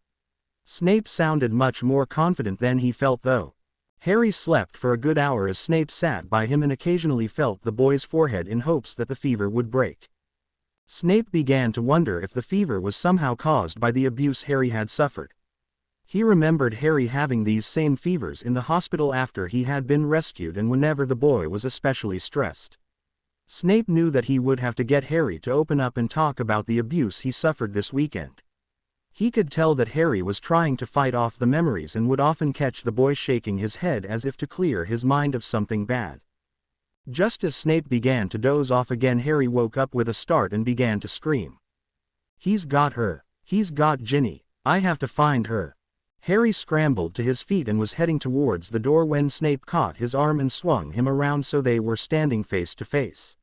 Snape sounded much more confident than he felt, though. Harry slept for a good hour as Snape sat by him and occasionally felt the boy's forehead in hopes that the fever would break. Snape began to wonder if the fever was somehow caused by the abuse Harry had suffered. He remembered Harry having these same fevers in the hospital after he had been rescued and whenever the boy was especially stressed. Snape knew that he would have to get Harry to open up and talk about the abuse he suffered this weekend. He could tell that Harry was trying to fight off the memories and would often catch the boy shaking his head as if to clear his mind of something bad. Just as Snape began to doze off again, Harry woke up with a start and began to scream. "He's got her. He's got Ginny. I have to find her." Harry scrambled to his feet and was heading towards the door when Snape caught his arm and swung him around so they were standing face to face.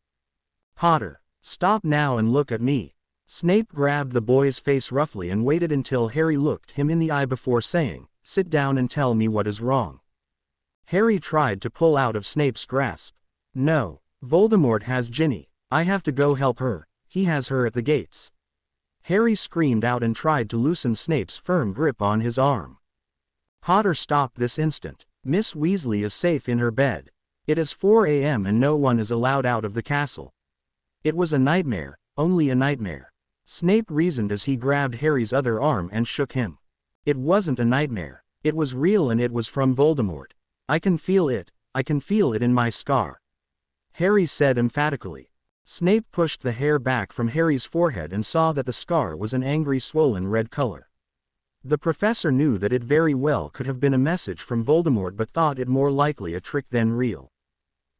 "Potter, stop now and look at me." Snape grabbed the boy's face roughly and waited until Harry looked him in the eye before saying, "Sit down and tell me what is wrong." Harry tried to pull out of Snape's grasp. "No, Voldemort has Ginny. I have to go help her. He has her at the gates." Harry screamed out and tried to loosen Snape's firm grip on his arm. "Potter, stop this instant. Miss Weasley is safe in her bed. It is 4 a.m. and no one is allowed out of the castle." "It was a nightmare, only a nightmare," Snape reasoned as he grabbed Harry's other arm and shook him. "It wasn't a nightmare. It was real and it was from Voldemort. I can feel it in my scar," Harry said emphatically. Snape pushed the hair back from Harry's forehead and saw that the scar was an angry swollen red color. The professor knew that it very well could have been a message from Voldemort but thought it more likely a trick than real.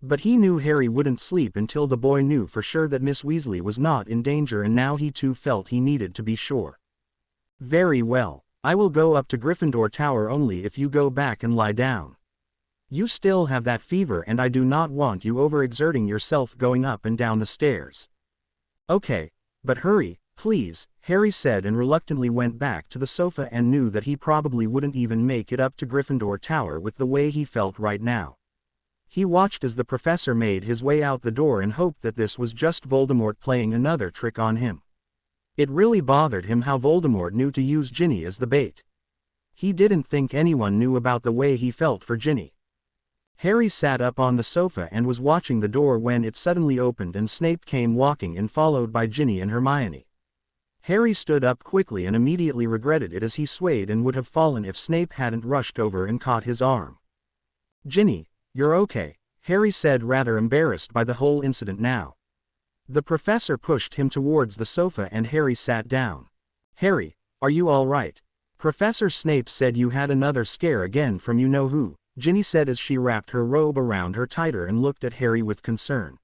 But he knew Harry wouldn't sleep until the boy knew for sure that Miss Weasley was not in danger, and now he too felt he needed to be sure. "Very well, I will go up to Gryffindor Tower only if you go back and lie down. You still have that fever and I do not want you overexerting yourself going up and down the stairs." "Okay, but hurry, please," Harry said and reluctantly went back to the sofa and knew that he probably wouldn't even make it up to Gryffindor Tower with the way he felt right now. He watched as the professor made his way out the door and hoped that this was just Voldemort playing another trick on him. It really bothered him how Voldemort knew to use Ginny as the bait. He didn't think anyone knew about the way he felt for Ginny. Harry sat up on the sofa and was watching the door when it suddenly opened and Snape came walking in followed by Ginny and Hermione. Harry stood up quickly and immediately regretted it as he swayed and would have fallen if Snape hadn't rushed over and caught his arm. "Ginny, you're okay," Harry said, rather embarrassed by the whole incident now. The professor pushed him towards the sofa and Harry sat down. "Harry, are you all right? Professor Snape said you had another scare again from you-know-who," Ginny said as she wrapped her robe around her tighter and looked at Harry with concern.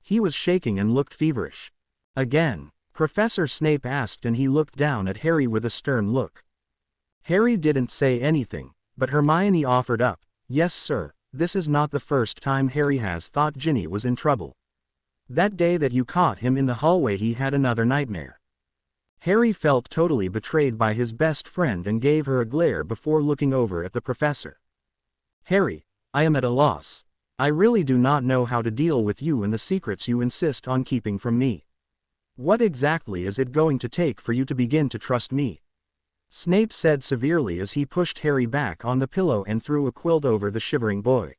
He was shaking and looked feverish. "Again?" Professor Snape asked, and he looked down at Harry with a stern look. Harry didn't say anything, but Hermione offered up, "Yes sir, this is not the first time Harry has thought Ginny was in trouble. That day that you caught him in the hallway he had another nightmare." Harry felt totally betrayed by his best friend and gave her a glare before looking over at the professor. "Harry, I am at a loss. I really do not know how to deal with you and the secrets you insist on keeping from me. What exactly is it going to take for you to begin to trust me?" Snape said severely as he pushed Harry back on the pillow and threw a quilt over the shivering boy.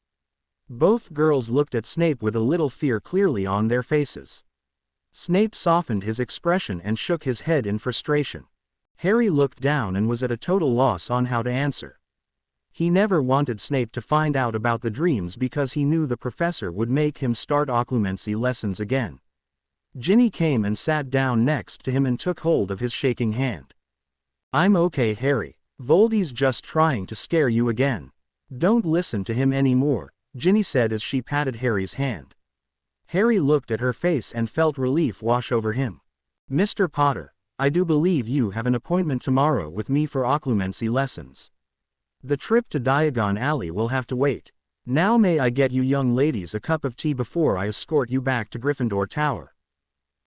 Both girls looked at Snape with a little fear clearly on their faces. Snape softened his expression and shook his head in frustration. Harry looked down and was at a total loss on how to answer. He never wanted Snape to find out about the dreams because he knew the professor would make him start occlumency lessons again. Ginny came and sat down next to him and took hold of his shaking hand. "I'm okay, Harry. Voldy's just trying to scare you again. Don't listen to him anymore," Ginny said as she patted Harry's hand. Harry looked at her face and felt relief wash over him. "Mr. Potter, I do believe you have an appointment tomorrow with me for occlumency lessons. The trip to Diagon Alley will have to wait. Now may I get you young ladies a cup of tea before I escort you back to Gryffindor Tower?"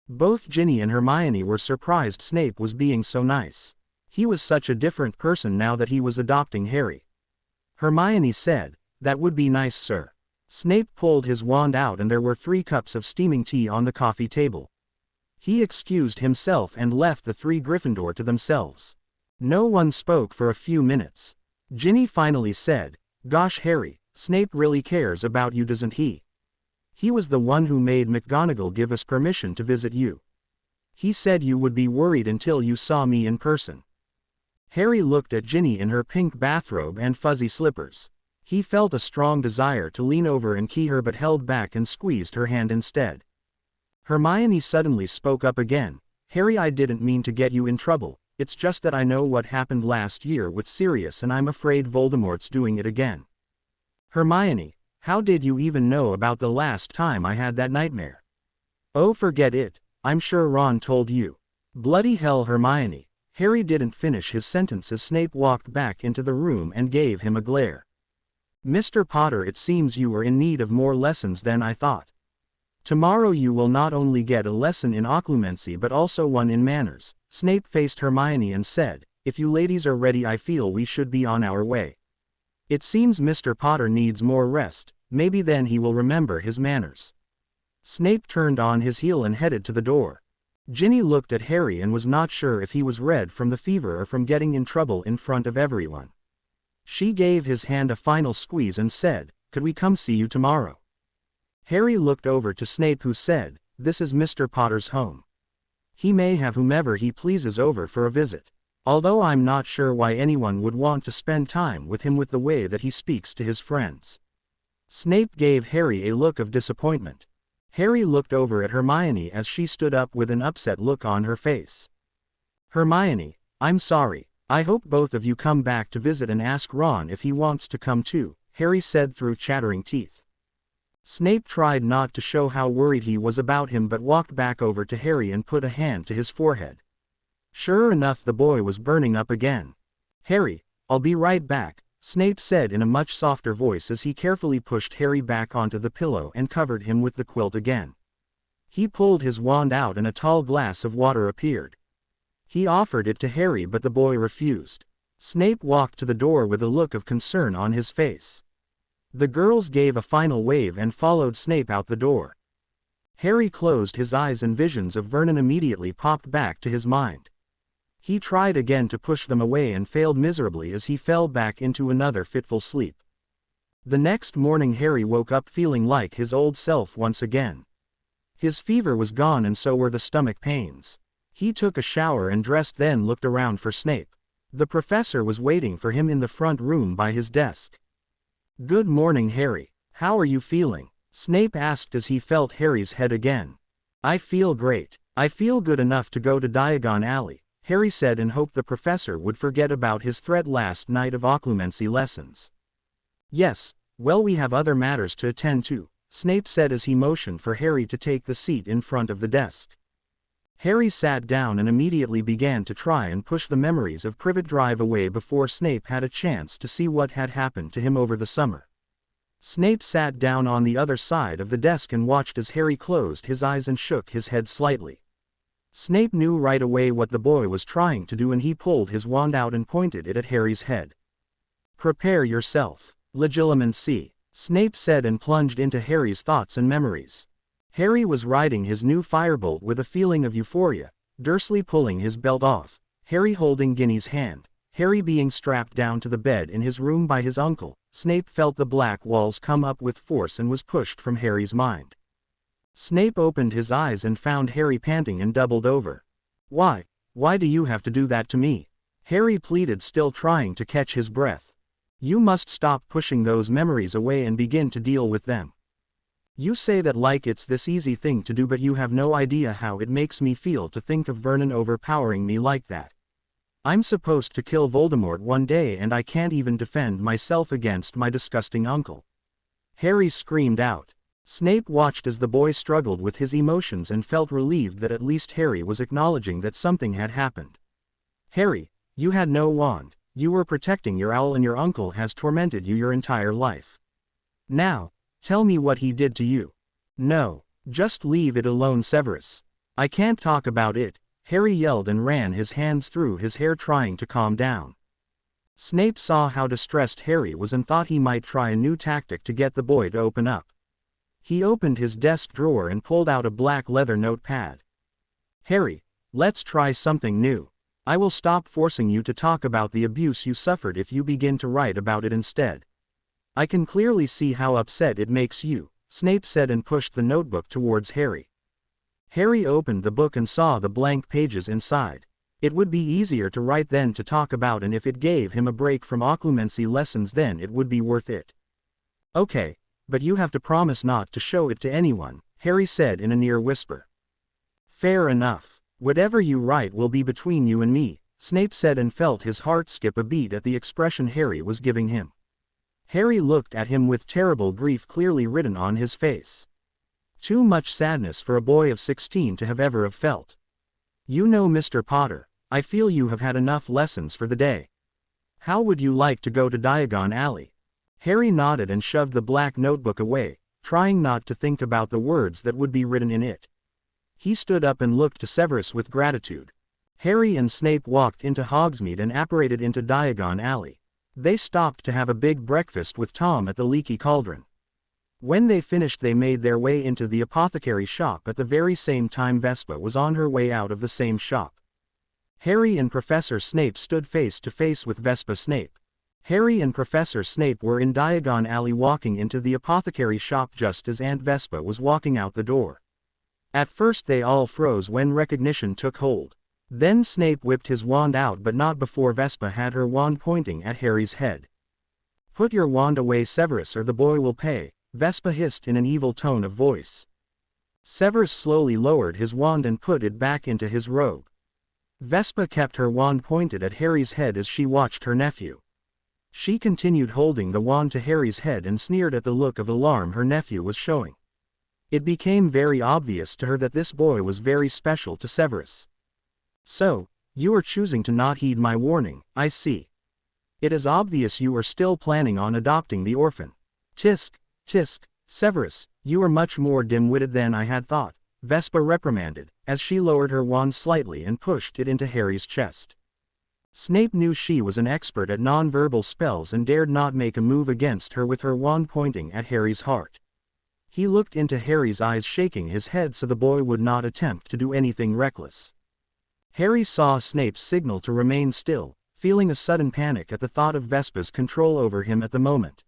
Both Ginny and Hermione were surprised Snape was being so nice. He was such a different person now that he was adopting Harry. Hermione said, "That would be nice, sir." Snape pulled his wand out and there were 3 cups of steaming tea on the coffee table. He excused himself and left the 3 Gryffindor to themselves. No one spoke for a few minutes. Ginny finally said, "Gosh Harry, Snape really cares about you, doesn't he? He was the one who made McGonagall give us permission to visit you." He said you would be worried until you saw me in person. Harry looked at Ginny in her pink bathrobe and fuzzy slippers. He felt a strong desire to lean over and key her but held back and squeezed her hand instead. Hermione suddenly spoke up again. Harry, I didn't mean to get you in trouble, it's just that I know what happened last year with Sirius and I'm afraid Voldemort's doing it again. Hermione, how did you even know about the last time I had that nightmare? Oh, forget it, I'm sure Ron told you. Bloody hell, Hermione. Harry didn't finish his sentence as Snape walked back into the room and gave him a glare. Mr. Potter, it seems you are in need of more lessons than I thought. Tomorrow you will not only get a lesson in occlumency but also one in manners. Snape faced Hermione and said, if you ladies are ready, I feel we should be on our way. It seems Mr. Potter needs more rest, maybe then he will remember his manners. Snape turned on his heel and headed to the door. Ginny looked at Harry and was not sure if he was red from the fever or from getting in trouble in front of everyone. She gave his hand a final squeeze and said, could we come see you tomorrow? Harry looked over to Snape, who said, this is Mr. Potter's home. He may have whomever he pleases over for a visit. Although I'm not sure why anyone would want to spend time with him with the way that he speaks to his friends. Snape gave Harry a look of disappointment. Harry looked over at Hermione as she stood up with an upset look on her face. Hermione, I'm sorry. I hope both of you come back to visit and ask Ron if he wants to come too, Harry said through chattering teeth. Snape tried not to show how worried he was about him but walked back over to Harry and put a hand to his forehead. Sure enough, the boy was burning up again. Harry, I'll be right back, Snape said in a much softer voice as he carefully pushed Harry back onto the pillow and covered him with the quilt again. He pulled his wand out and a tall glass of water appeared. He offered it to Harry but the boy refused. Snape walked to the door with a look of concern on his face. The girls gave a final wave and followed Snape out the door. Harry closed his eyes and visions of Vernon immediately popped back to his mind. He tried again to push them away and failed miserably as he fell back into another fitful sleep. The next morning Harry woke up feeling like his old self once again. His fever was gone and so were the stomach pains. He took a shower and dressed, then looked around for Snape. The professor was waiting for him in the front room by his desk. Good morning, Harry. How are you feeling? Snape asked as he felt Harry's head again. I feel great. I feel good enough to go to Diagon Alley, Harry said and hoped the professor would forget about his threat last night of occlumency lessons. Yes, well, we have other matters to attend to, Snape said as he motioned for Harry to take the seat in front of the desk. Harry sat down and immediately began to try and push the memories of Privet Drive away before Snape had a chance to see what had happened to him over the summer. Snape sat down on the other side of the desk and watched as Harry closed his eyes and shook his head slightly. Snape knew right away what the boy was trying to do and he pulled his wand out and pointed it at Harry's head. Prepare yourself, Legilimens, Snape said and plunged into Harry's thoughts and memories. Harry was riding his new firebolt with a feeling of euphoria, Dursley pulling his belt off, Harry holding Ginny's hand, Harry being strapped down to the bed in his room by his uncle. Snape felt the black walls come up with force and was pushed from Harry's mind. Snape opened his eyes and found Harry panting and doubled over. Why do you have to do that to me? Harry pleaded, still trying to catch his breath. You must stop pushing those memories away and begin to deal with them. You say that like it's this easy thing to do, but you have no idea how it makes me feel to think of Vernon overpowering me like that. I'm supposed to kill Voldemort one day and I can't even defend myself against my disgusting uncle. Harry screamed out. Snape watched as the boy struggled with his emotions and felt relieved that at least Harry was acknowledging that something had happened. Harry, you had no wand, you were protecting your owl and your uncle has tormented you your entire life. Now, tell me what he did to you. No, just leave it alone, Severus. I can't talk about it, Harry yelled and ran his hands through his hair trying to calm down. Snape saw how distressed Harry was and thought he might try a new tactic to get the boy to open up. He opened his desk drawer and pulled out a black leather notepad. Harry, let's try something new. I will stop forcing you to talk about the abuse you suffered if you begin to write about it instead. I can clearly see how upset it makes you, Snape said and pushed the notebook towards Harry. Harry opened the book and saw the blank pages inside. It would be easier to write than to talk about, and if it gave him a break from occlumency lessons then it would be worth it. Okay, but you have to promise not to show it to anyone, Harry said in a near whisper. Fair enough. Whatever you write will be between you and me, Snape said, and felt his heart skip a beat at the expression Harry was giving him. Harry looked at him with terrible grief clearly written on his face. Too much sadness for a boy of 16 to have ever felt. You know, Mr. Potter, I feel you have had enough lessons for the day. How would you like to go to Diagon Alley? Harry nodded and shoved the black notebook away, trying not to think about the words that would be written in it. He stood up and looked to Severus with gratitude. Harry and Snape walked into Hogsmeade and apparated into Diagon Alley. They stopped to have a big breakfast with Tom at the Leaky Cauldron. When they finished they made their way into the apothecary shop at the very same time Vespa was on her way out of the same shop. Harry and Professor Snape stood face to face with Vespa Snape. Harry and Professor Snape were in Diagon Alley walking into the apothecary shop just as Aunt Vespa was walking out the door. At first they all froze when recognition took hold. Then Snape whipped his wand out, but not before Vespa had her wand pointing at Harry's head. Put your wand away, Severus, or the boy will pay, Vespa hissed in an evil tone of voice. Severus slowly lowered his wand and put it back into his robe. Vespa kept her wand pointed at Harry's head as she watched her nephew. She continued holding the wand to Harry's head and sneered at the look of alarm her nephew was showing. It became very obvious to her that this boy was very special to Severus. So, you are choosing to not heed my warning, I see. It is obvious you are still planning on adopting the orphan. Tisk, tisk, Severus, you are much more dim-witted than I had thought, Vespa reprimanded, as she lowered her wand slightly and pushed it into Harry's chest. Snape knew she was an expert at non-verbal spells and dared not make a move against her with her wand pointing at Harry's heart. He looked into Harry's eyes, shaking his head so the boy would not attempt to do anything reckless. Harry saw Snape's signal to remain still, feeling a sudden panic at the thought of Vespa's control over him at the moment.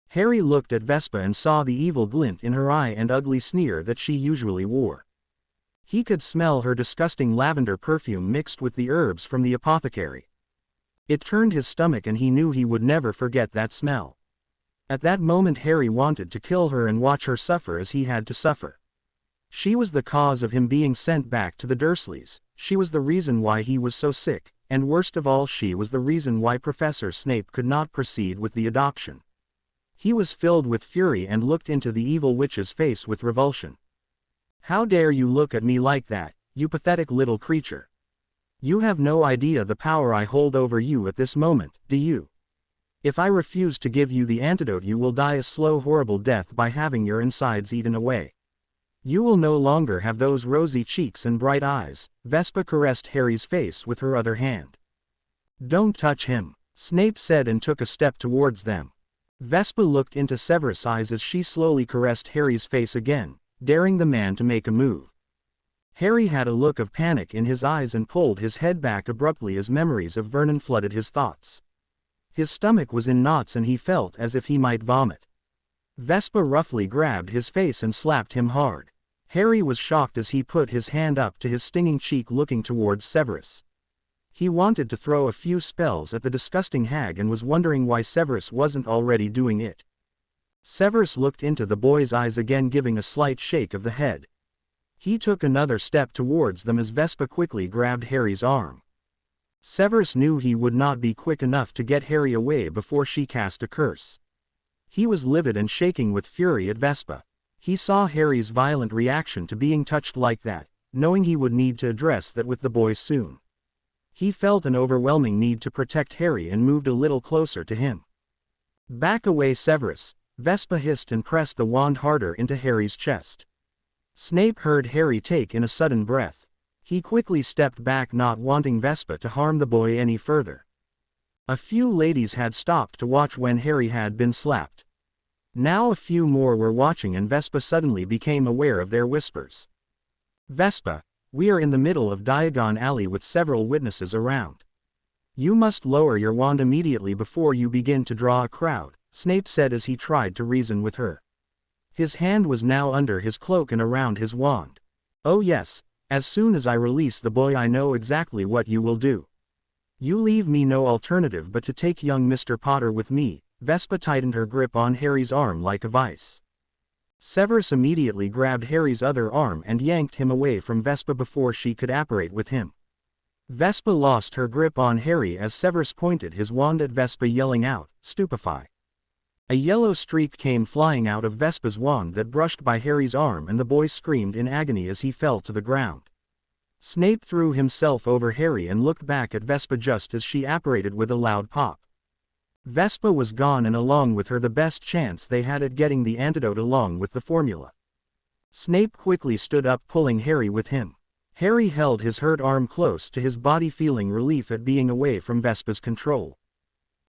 Harry looked at Vespa and saw the evil glint in her eye and ugly sneer that she usually wore. He could smell her disgusting lavender perfume mixed with the herbs from the apothecary. It turned his stomach and he knew he would never forget that smell. At that moment Harry wanted to kill her and watch her suffer as he had to suffer. She was the cause of him being sent back to the Dursleys, she was the reason why he was so sick, and worst of all she was the reason why Professor Snape could not proceed with the adoption. He was filled with fury and looked into the evil witch's face with revulsion. How dare you look at me like that, you pathetic little creature? You have no idea the power I hold over you at this moment, do you? If I refuse to give you the antidote you will die a slow horrible death by having your insides eaten away. You will no longer have those rosy cheeks and bright eyes, Vespa caressed Harry's face with her other hand. Don't touch him, Snape said and took a step towards them. Vespa looked into Severus' eyes as she slowly caressed Harry's face again, daring the man to make a move. Harry had a look of panic in his eyes and pulled his head back abruptly as memories of Vernon flooded his thoughts. His stomach was in knots and he felt as if he might vomit. Vespa roughly grabbed his face and slapped him hard. Harry was shocked as he put his hand up to his stinging cheek looking towards Severus. He wanted to throw a few spells at the disgusting hag and was wondering why Severus wasn't already doing it. Severus looked into the boy's eyes again, giving a slight shake of the head. He took another step towards them as Vespa quickly grabbed Harry's arm. Severus knew he would not be quick enough to get Harry away before she cast a curse. He was livid and shaking with fury at Vespa. He saw Harry's violent reaction to being touched like that, knowing he would need to address that with the boy soon. He felt an overwhelming need to protect Harry and moved a little closer to him. Back away, Severus, Vespa hissed and pressed the wand harder into Harry's chest. Snape heard Harry take in a sudden breath. He quickly stepped back, not wanting Vespa to harm the boy any further. A few ladies had stopped to watch when Harry had been slapped. Now a few more were watching and Vespa suddenly became aware of their whispers. Vespa, we are in the middle of Diagon Alley with several witnesses around. You must lower your wand immediately before you begin to draw a crowd, Snape said as he tried to reason with her. His hand was now under his cloak and around his wand. Oh yes, as soon as I release the boy I know exactly what you will do. You leave me no alternative but to take young Mr. Potter with me." Vespa tightened her grip on Harry's arm like a vice. Severus immediately grabbed Harry's other arm and yanked him away from Vespa before she could apparate with him. Vespa lost her grip on Harry as Severus pointed his wand at Vespa, yelling out, "Stupefy." A yellow streak came flying out of Vespa's wand that brushed by Harry's arm, and the boy screamed in agony as he fell to the ground. Snape threw himself over Harry and looked back at Vespa just as she apparated with a loud pop. Vespa was gone, and along with her the best chance they had at getting the antidote along with the formula. Snape quickly stood up, pulling Harry with him. Harry held his hurt arm close to his body, feeling relief at being away from Vespa's control.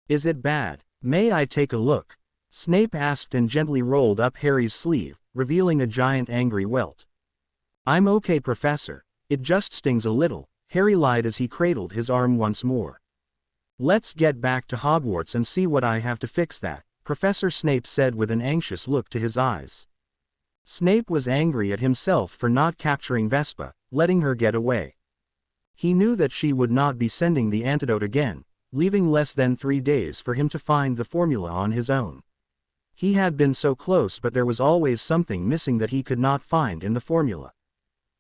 "Is it bad? May I take a look?" Snape asked and gently rolled up Harry's sleeve, revealing a giant angry welt. "I'm okay, Professor. It just stings a little," Harry lied as he cradled his arm once more. "Let's get back to Hogwarts and see what I have to fix that," Professor Snape said with an anxious look to his eyes. Snape was angry at himself for not capturing Vespa, letting her get away. He knew that she would not be sending the antidote again, leaving less than 3 days for him to find the formula on his own. He had been so close, but there was always something missing that he could not find in the formula.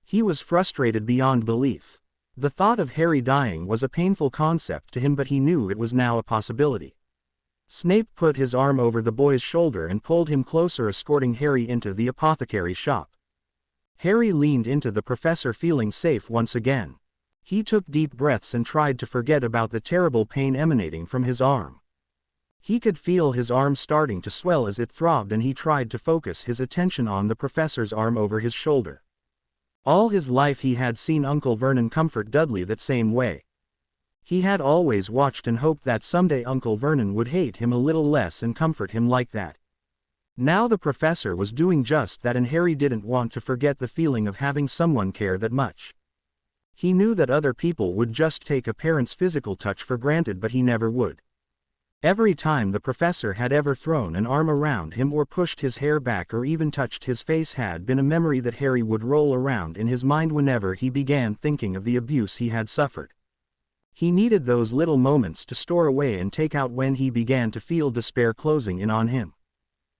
He was frustrated beyond belief. The thought of Harry dying was a painful concept to him, but he knew it was now a possibility. Snape put his arm over the boy's shoulder and pulled him closer, escorting Harry into the apothecary's shop. Harry leaned into the professor, feeling safe once again. He took deep breaths and tried to forget about the terrible pain emanating from his arm. He could feel his arm starting to swell as it throbbed, and he tried to focus his attention on the professor's arm over his shoulder. All his life he had seen Uncle Vernon comfort Dudley that same way. He had always watched and hoped that someday Uncle Vernon would hate him a little less and comfort him like that. Now the professor was doing just that, and Harry didn't want to forget the feeling of having someone care that much. He knew that other people would just take a parent's physical touch for granted, but he never would. Every time the professor had ever thrown an arm around him or pushed his hair back or even touched his face had been a memory that Harry would roll around in his mind whenever he began thinking of the abuse he had suffered. He needed those little moments to store away and take out when he began to feel despair closing in on him.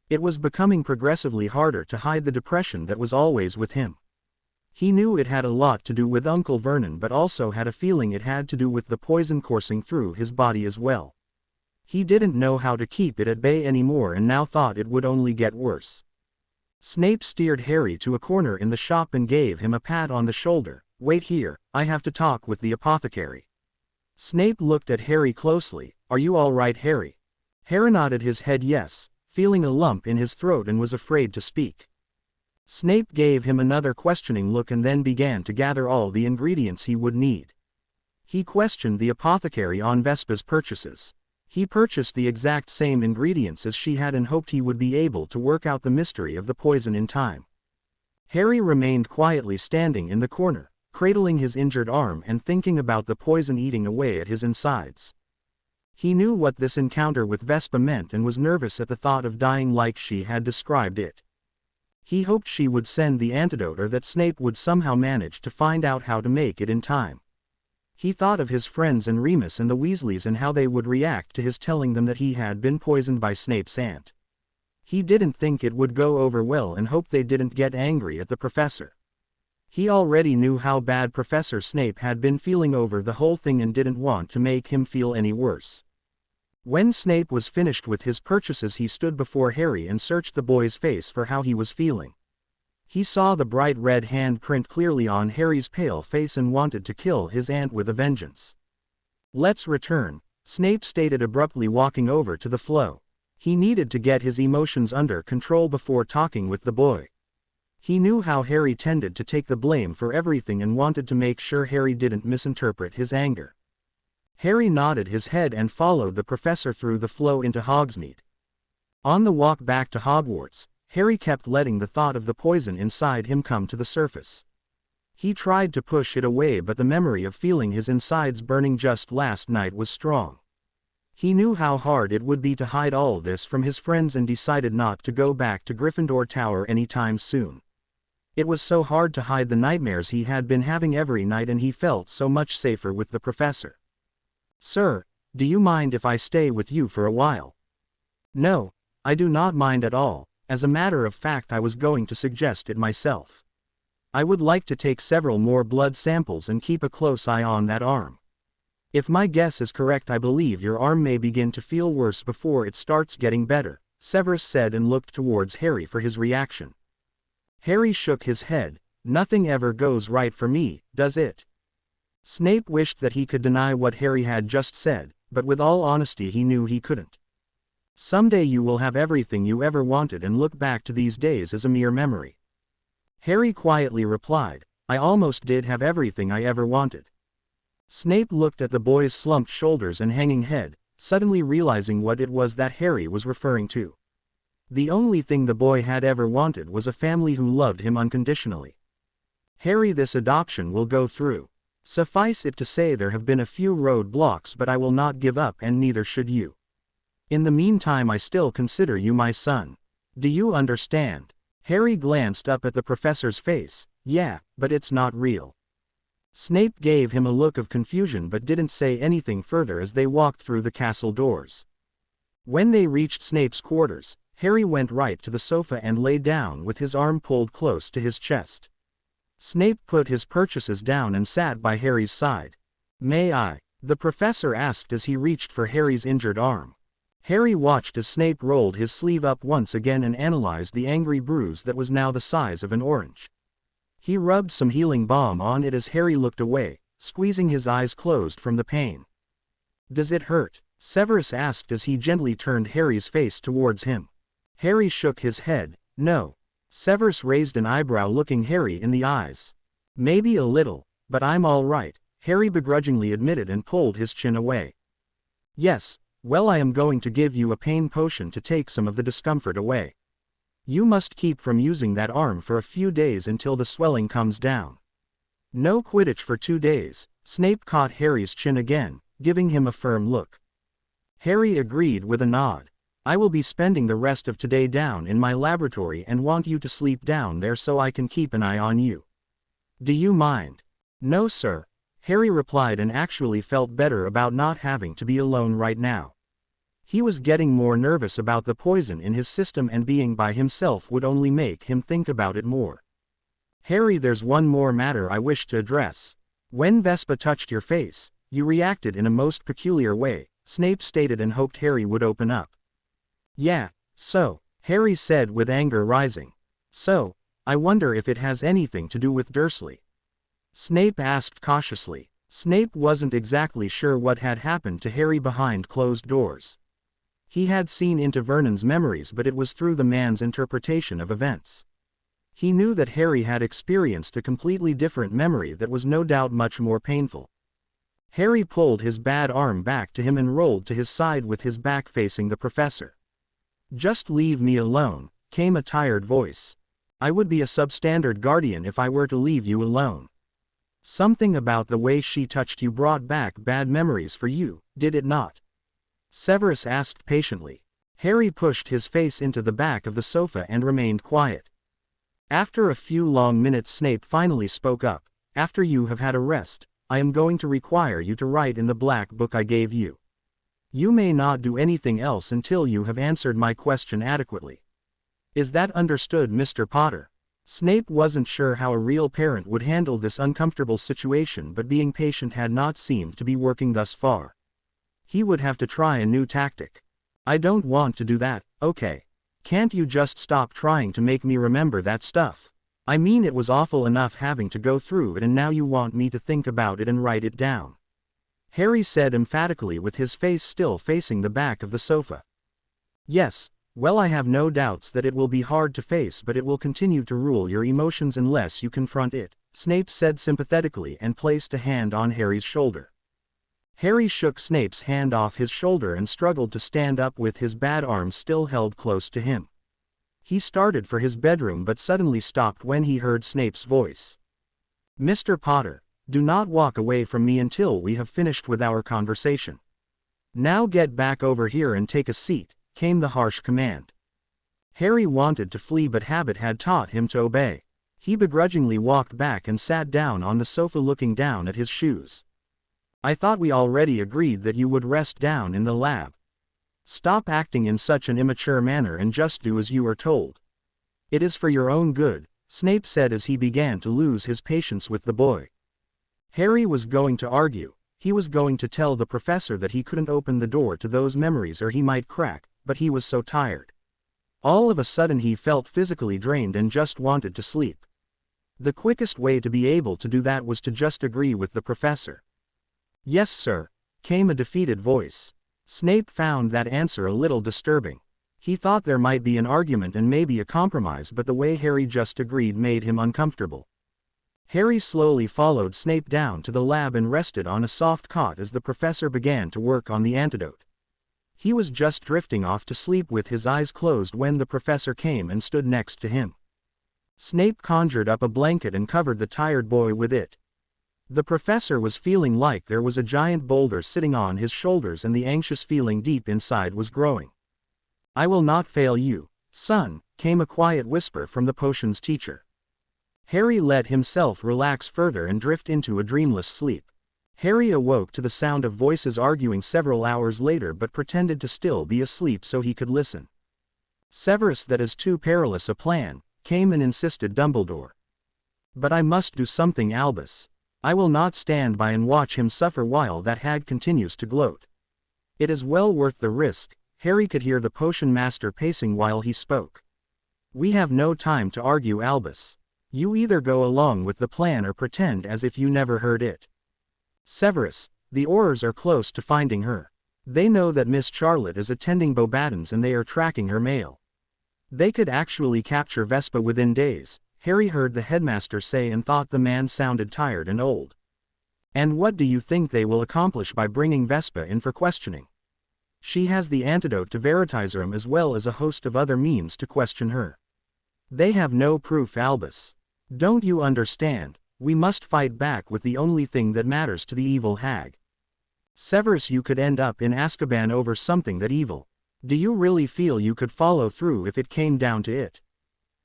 It was becoming progressively harder to hide the depression that was always with him. He knew it had a lot to do with Uncle Vernon, but also had a feeling it had to do with the poison coursing through his body as well. He didn't know how to keep it at bay anymore and now thought it would only get worse. Snape steered Harry to a corner in the shop and gave him a pat on the shoulder. "Wait here, I have to talk with the apothecary." Snape looked at Harry closely. "Are you all right, Harry?" Harry nodded his head yes, feeling a lump in his throat and was afraid to speak. Snape gave him another questioning look and then began to gather all the ingredients he would need. He questioned the apothecary on Vespa's purchases. He purchased the exact same ingredients as she had and hoped he would be able to work out the mystery of the poison in time. Harry remained quietly standing in the corner, cradling his injured arm and thinking about the poison eating away at his insides. He knew what this encounter with Vespa meant and was nervous at the thought of dying like she had described it. He hoped she would send the antidote or that Snape would somehow manage to find out how to make it in time. He thought of his friends and Remus and the Weasleys and how they would react to his telling them that he had been poisoned by Snape's aunt. He didn't think it would go over well and hoped they didn't get angry at the professor. He already knew how bad Professor Snape had been feeling over the whole thing and didn't want to make him feel any worse. When Snape was finished with his purchases, he stood before Harry and searched the boy's face for how he was feeling. He saw the bright red hand print clearly on Harry's pale face and wanted to kill his aunt with a vengeance. "Let's return," Snape stated abruptly, walking over to the flow. He needed to get his emotions under control before talking with the boy. He knew how Harry tended to take the blame for everything and wanted to make sure Harry didn't misinterpret his anger. Harry nodded his head and followed the professor through the flow into Hogsmeade. On the walk back to Hogwarts, Harry kept letting the thought of the poison inside him come to the surface. He tried to push it away, but the memory of feeling his insides burning just last night was strong. He knew how hard it would be to hide all this from his friends and decided not to go back to Gryffindor Tower anytime soon. It was so hard to hide the nightmares he had been having every night, and he felt so much safer with the professor. "Sir, do you mind if I stay with you for a while?" "No, I do not mind at all. As a matter of fact, I was going to suggest it myself. I would like to take several more blood samples and keep a close eye on that arm. If my guess is correct, I believe your arm may begin to feel worse before it starts getting better," Severus said, and looked towards Harry for his reaction. Harry shook his head. "Nothing ever goes right for me, does it?" Snape wished that he could deny what Harry had just said, but with all honesty he knew he couldn't. "Someday you will have everything you ever wanted and look back to these days as a mere memory." Harry quietly replied, "I almost did have everything I ever wanted." Snape looked at the boy's slumped shoulders and hanging head, suddenly realizing what it was that Harry was referring to. The only thing the boy had ever wanted was a family who loved him unconditionally. "Harry, this adoption will go through. Suffice it to say, there have been a few roadblocks, but I will not give up, and neither should you. In the meantime, I still consider you my son. Do you understand?" Harry glanced up at the professor's face. "Yeah, but it's not real." Snape gave him a look of confusion but didn't say anything further as they walked through the castle doors. When they reached Snape's quarters, Harry went right to the sofa and lay down with his arm pulled close to his chest. Snape put his purchases down and sat by Harry's side. "May I?" the professor asked as he reached for Harry's injured arm. Harry watched as Snape rolled his sleeve up once again and analyzed the angry bruise that was now the size of an orange. He rubbed some healing balm on it as Harry looked away, squeezing his eyes closed from the pain. "Does it hurt?" Severus asked as he gently turned Harry's face towards him. Harry shook his head. "No." Severus raised an eyebrow, looking Harry in the eyes. "Maybe a little, but I'm all right," Harry begrudgingly admitted and pulled his chin away. "Yes, well, I am going to give you a pain potion to take some of the discomfort away. You must keep from using that arm for a few days until the swelling comes down. No Quidditch for 2 days." Snape caught Harry's chin again, giving him a firm look. Harry agreed with a nod. "I will be spending the rest of today down in my laboratory and want you to sleep down there so I can keep an eye on you. Do you mind?" "No, sir," Harry replied, and actually felt better about not having to be alone right now. He was getting more nervous about the poison in his system, and being by himself would only make him think about it more. "Harry, there's one more matter I wish to address. When Vespa touched your face, you reacted in a most peculiar way," Snape stated, and hoped Harry would open up. "Yeah, so," Harry said with anger rising. "So, I wonder if it has anything to do with Dursley?" Snape asked cautiously. Snape wasn't exactly sure what had happened to Harry behind closed doors. He had seen into Vernon's memories, but it was through the man's interpretation of events. He knew that Harry had experienced a completely different memory that was no doubt much more painful. Harry pulled his bad arm back to him and rolled to his side with his back facing the professor. "Just leave me alone," came a tired voice. "I would be a substandard guardian if I were to leave you alone. Something about the way she touched you brought back bad memories for you, did it not?" Severus asked patiently. Harry pushed his face into the back of the sofa and remained quiet. After a few long minutes, Snape finally spoke up. "After you have had a rest, I am going to require you to write in the black book I gave you. You may not do anything else until you have answered my question adequately. Is that understood, Mr. Potter?" Snape wasn't sure how a real parent would handle this uncomfortable situation, but being patient had not seemed to be working thus far. He would have to try a new tactic. "I don't want to do that, okay? Can't you just stop trying to make me remember that stuff? I mean, it was awful enough having to go through it, and now you want me to think about it and write it down," Harry said emphatically, with his face still facing the back of the sofa. "Yes, well, I have no doubts that it will be hard to face, but it will continue to rule your emotions unless you confront it," Snape said sympathetically and placed a hand on Harry's shoulder. Harry shook Snape's hand off his shoulder and struggled to stand up with his bad arm still held close to him. He started for his bedroom but suddenly stopped when he heard Snape's voice. "Mr. Potter, do not walk away from me until we have finished with our conversation. Now get back over here and take a seat," came the harsh command. Harry wanted to flee, but habit had taught him to obey. He begrudgingly walked back and sat down on the sofa looking down at his shoes. I thought we already agreed that you would rest down in the lab. Stop acting in such an immature manner and just do as you are told. It is for your own good, Snape said as he began to lose his patience with the boy. Harry was going to argue. He was going to tell the professor that he couldn't open the door to those memories or he might crack, but he was so tired. All of a sudden he felt physically drained and just wanted to sleep. The quickest way to be able to do that was to just agree with the professor. Yes, sir, came a defeated voice. Snape found that answer a little disturbing. He thought there might be an argument and maybe a compromise, but the way Harry just agreed made him uncomfortable. Harry slowly followed Snape down to the lab and rested on a soft cot as the professor began to work on the antidote. He was just drifting off to sleep with his eyes closed when the professor came and stood next to him. Snape conjured up a blanket and covered the tired boy with it. The professor was feeling like there was a giant boulder sitting on his shoulders and the anxious feeling deep inside was growing. I will not fail you, son, came a quiet whisper from the potions teacher. Harry let himself relax further and drift into a dreamless sleep. Harry awoke to the sound of voices arguing several hours later but pretended to still be asleep so he could listen. Severus, that is too perilous a plan, came and insisted Dumbledore. But I must do something, Albus. I will not stand by and watch him suffer while that hag continues to gloat. It is well worth the risk. Harry could hear the potion master pacing while he spoke. We have no time to argue, Albus. You either go along with the plan or pretend as if you never heard it. Severus, the Aurors are close to finding her. They know that Miss Charlotte is attending Beauxbatons and they are tracking her mail. They could actually capture Vespa within days, Harry heard the headmaster say and thought the man sounded tired and old. And what do you think they will accomplish by bringing Vespa in for questioning? She has the antidote to Veritaserum as well as a host of other means to question her. They have no proof, Albus. Don't you understand? We must fight back with the only thing that matters to the evil hag. Severus, you could end up in Azkaban over something that evil. Do you really feel you could follow through if it came down to it?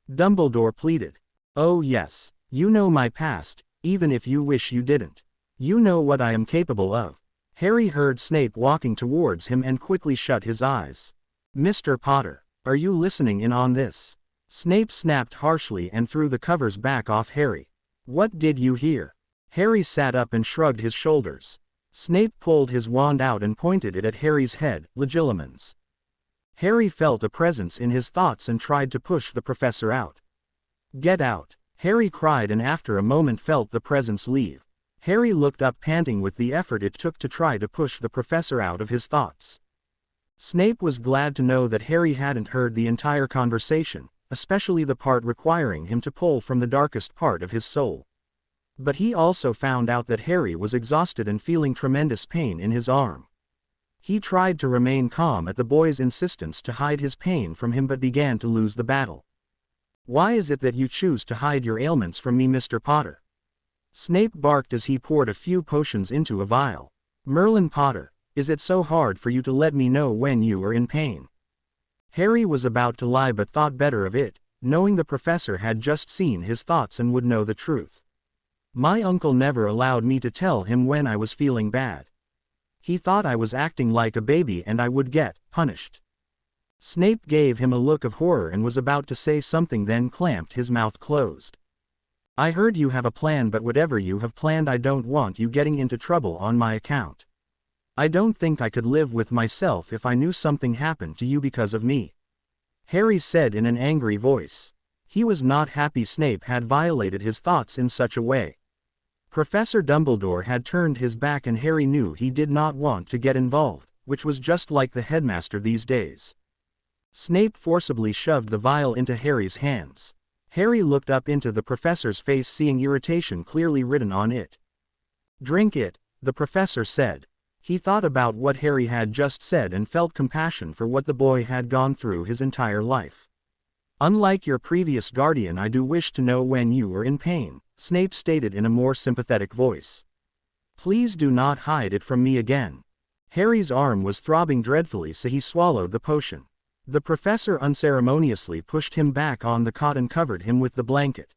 Dumbledore pleaded. Oh yes, you know my past, even if you wish you didn't. You know what I am capable of. Harry heard Snape walking towards him and quickly shut his eyes. Mr. Potter, are you listening in on this? Snape snapped harshly and threw the covers back off Harry. What did you hear? Harry sat up and shrugged his shoulders. Snape pulled his wand out and pointed it at Harry's head, Legilimens. Harry felt a presence in his thoughts and tried to push the professor out. Get out, Harry cried, and after a moment felt the presence leave. Harry looked up, panting with the effort it took to try to push the professor out of his thoughts. Snape was glad to know that Harry hadn't heard the entire conversation, especially the part requiring him to pull from the darkest part of his soul. But he also found out that Harry was exhausted and feeling tremendous pain in his arm. He tried to remain calm at the boy's insistence to hide his pain from him but began to lose the battle. Why is it that you choose to hide your ailments from me, Mr. Potter? Snape barked as he poured a few potions into a vial. Merlin Potter, is it so hard for you to let me know when you are in pain? Harry was about to lie but thought better of it, knowing the professor had just seen his thoughts and would know the truth. My uncle never allowed me to tell him when I was feeling bad. He thought I was acting like a baby and I would get punished. Snape gave him a look of horror and was about to say something, then clamped his mouth closed. I heard you have a plan, but whatever you have planned, I don't want you getting into trouble on my account. I don't think I could live with myself if I knew something happened to you because of me. Harry said in an angry voice. He was not happy Snape had violated his thoughts in such a way. Professor Dumbledore had turned his back and Harry knew he did not want to get involved, which was just like the headmaster these days. Snape forcibly shoved the vial into Harry's hands. Harry looked up into the professor's face, seeing irritation clearly written on it. Drink it, the professor said. He thought about what Harry had just said and felt compassion for what the boy had gone through his entire life. Unlike your previous guardian, I do wish to know when you are in pain, Snape stated in a more sympathetic voice. Please do not hide it from me again. Harry's arm was throbbing dreadfully, so he swallowed the potion. The professor unceremoniously pushed him back on the cot and covered him with the blanket.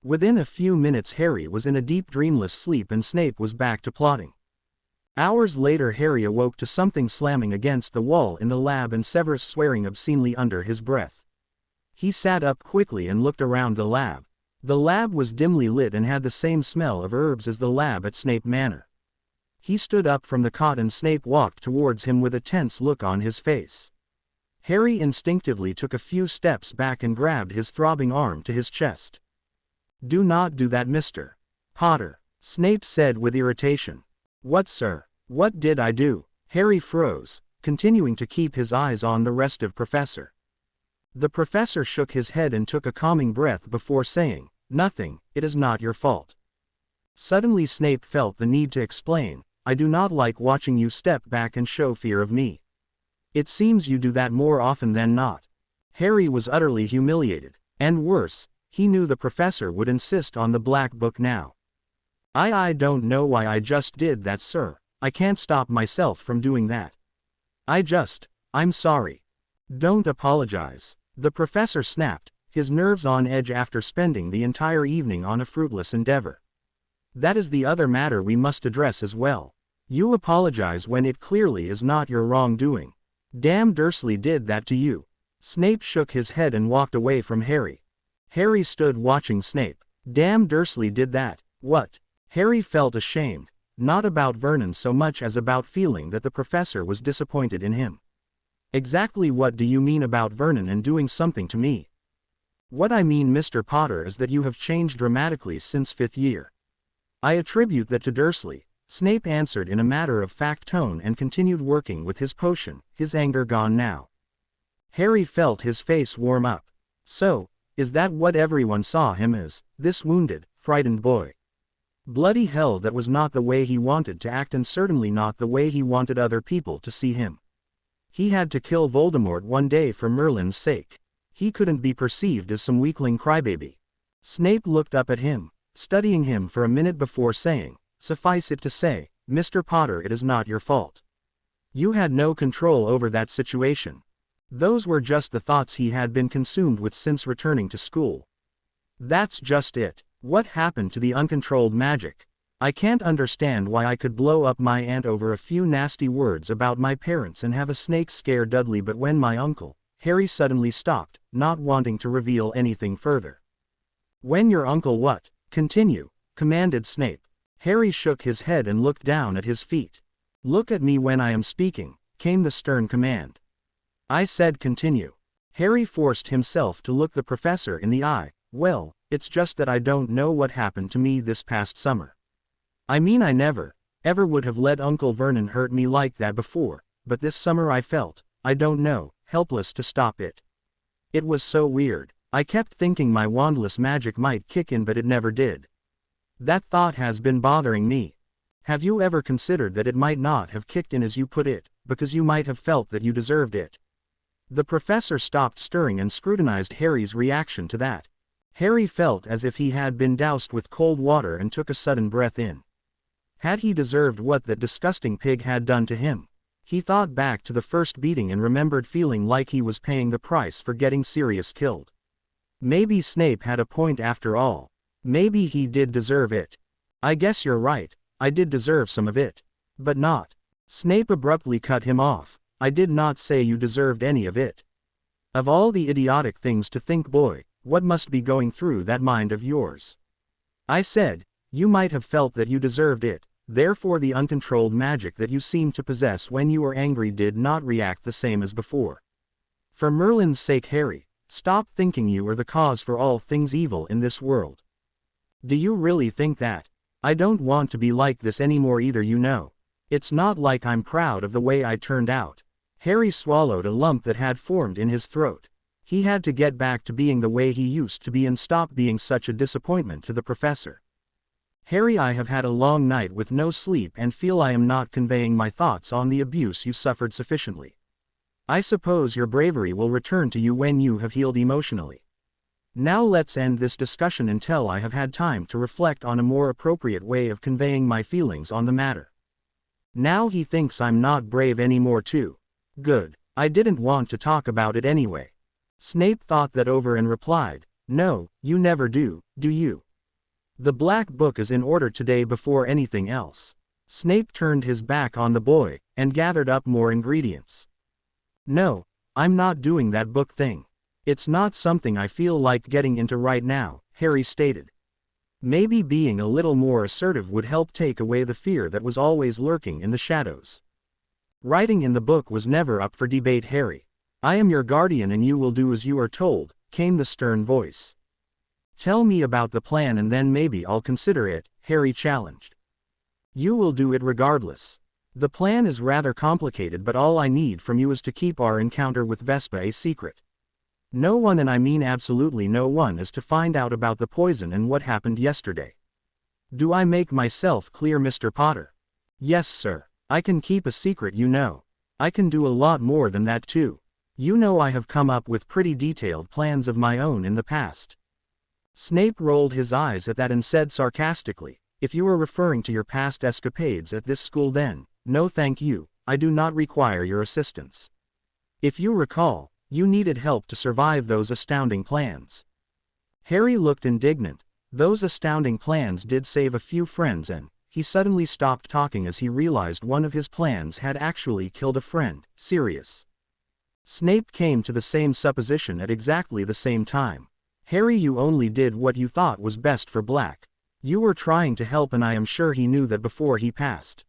Within a few minutes Harry was in a deep dreamless sleep and Snape was back to plotting. Hours later Harry awoke to something slamming against the wall in the lab and Severus swearing obscenely under his breath. He sat up quickly and looked around the lab. The lab was dimly lit and had the same smell of herbs as the lab at Snape Manor. He stood up from the cot and Snape walked towards him with a tense look on his face. Harry instinctively took a few steps back and grabbed his throbbing arm to his chest. "Do not do that, Mr. Potter," Snape said with irritation. "What, sir? What did I do?" Harry froze, continuing to keep his eyes on the restive professor. The professor shook his head and took a calming breath before saying, "Nothing, it is not your fault." Suddenly Snape felt the need to explain, "I do not like watching you step back and show fear of me. It seems you do that more often than not." Harry was utterly humiliated, and worse, he knew the professor would insist on the black book now. I don't know why I just did that, sir. I can't stop myself from doing that. I'm sorry." "Don't apologize," the professor snapped, his nerves on edge after spending the entire evening on a fruitless endeavor. "That is the other matter we must address as well. You apologize when it clearly is not your wrongdoing. Damn Dursley did that to you." Snape shook his head and walked away from Harry. Harry stood watching Snape. "Damn Dursley did that, what?" Harry felt ashamed, not about Vernon so much as about feeling that the professor was disappointed in him. "Exactly what do you mean about Vernon and doing something to me?" "What I mean, Mr. Potter, is that you have changed dramatically since fifth year." "I attribute that to Dursley," Snape answered in a matter-of-fact tone and continued working with his potion, his anger gone now. Harry felt his face warm up. "So, is that what everyone saw him as, this wounded, frightened boy?" Bloody hell, that was not the way he wanted to act and certainly not the way he wanted other people to see him. He had to kill Voldemort one day for Merlin's sake. He couldn't be perceived as some weakling crybaby. Snape looked up at him, studying him for a minute before saying, "Suffice it to say, Mr. Potter, it is not your fault. You had no control over that situation." Those were just the thoughts he had been consumed with since returning to school. "That's just it. What happened to the uncontrolled magic? I can't understand why I could blow up my aunt over a few nasty words about my parents and have a snake scare Dudley, but when my uncle..." Harry suddenly stopped, not wanting to reveal anything further. "When your uncle what?" "Continue," commanded Snape. Harry shook his head and looked down at his feet. "Look at me when I am speaking," came the stern command. "I said continue." Harry forced himself to look the professor in the eye. "Well, it's just that I don't know what happened to me this past summer. I mean, I never, ever would have let Uncle Vernon hurt me like that before, but this summer I felt, I don't know, helpless to stop it. It was so weird. I kept thinking my wandless magic might kick in, but it never did. That thought has been bothering me. Have you ever considered that it might not have kicked in as you put it, because you might have felt that you deserved it?" The professor stopped stirring and scrutinized Harry's reaction to that. Harry felt as if he had been doused with cold water and took a sudden breath in. Had he deserved what that disgusting pig had done to him? He thought back to the first beating and remembered feeling like he was paying the price for getting Sirius killed. Maybe Snape had a point after all. Maybe he did deserve it. "I guess you're right, I did deserve some of it. But not." Snape abruptly cut him off. "I did not say you deserved any of it. Of all the idiotic things to think, boy, what must be going through that mind of yours? I said, you might have felt that you deserved it, therefore the uncontrolled magic that you seemed to possess when you were angry did not react the same as before. For Merlin's sake, Harry, stop thinking you are the cause for all things evil in this world. Do you really think that? I don't want to be like this anymore either, you know. It's not like I'm proud of the way I turned out." Harry swallowed a lump that had formed in his throat. He had to get back to being the way he used to be and stop being such a disappointment to the professor. "Harry, I have had a long night with no sleep and feel I am not conveying my thoughts on the abuse you suffered sufficiently. I suppose your bravery will return to you when you have healed emotionally. Now let's end this discussion until I have had time to reflect on a more appropriate way of conveying my feelings on the matter." Now he thinks I'm not brave anymore too. Good. I didn't want to talk about it anyway. Snape thought that over and replied, "No, you never do you? The black book is in order today before anything else. Snape turned his back on the boy, and gathered up more ingredients. No, I'm not doing that book thing. It's not something I feel like getting into right now, Harry stated. Maybe being a little more assertive would help take away the fear that was always lurking in the shadows. Writing in the book was never up for debate, Harry. I am your guardian and you will do as you are told, came the stern voice. Tell me about the plan and then maybe I'll consider it, Harry challenged. You will do it regardless. The plan is rather complicated, but all I need from you is to keep our encounter with Vespa a secret. No one, and I mean absolutely no one, is to find out about the poison and what happened yesterday. Do I make myself clear, Mr. Potter? Yes, sir. I can keep a secret, you know. I can do a lot more than that too. You know I have come up with pretty detailed plans of my own in the past. Snape rolled his eyes at that and said sarcastically, if you were referring to your past escapades at this school then, no thank you, I do not require your assistance. If you recall, you needed help to survive those astounding plans. Harry looked indignant. Those astounding plans did save a few friends, and he suddenly stopped talking as he realized one of his plans had actually killed a friend, Sirius. Snape came to the same supposition at exactly the same time. Harry, you only did what you thought was best for Black. You were trying to help, and I am sure he knew that before he passed.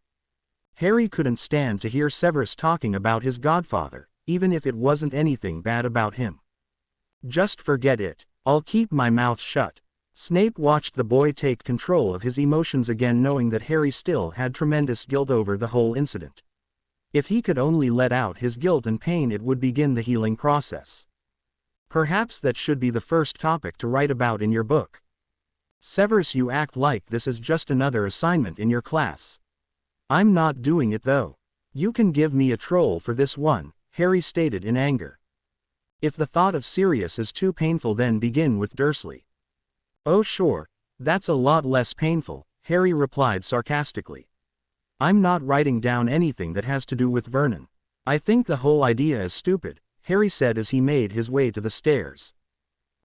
Harry couldn't stand to hear Severus talking about his godfather, even if it wasn't anything bad about him. Just forget it. I'll keep my mouth shut. Snape watched the boy take control of his emotions again, knowing that Harry still had tremendous guilt over the whole incident. If he could only let out his guilt and pain, it would begin the healing process. Perhaps that should be the first topic to write about in your book. Severus, you act like this is just another assignment in your class. I'm not doing it though. You can give me a troll for this one, Harry stated in anger. If the thought of Sirius is too painful, then begin with Dursley. Oh sure, that's a lot less painful, Harry replied sarcastically. I'm not writing down anything that has to do with Vernon. I think the whole idea is stupid, Harry said as he made his way to the stairs.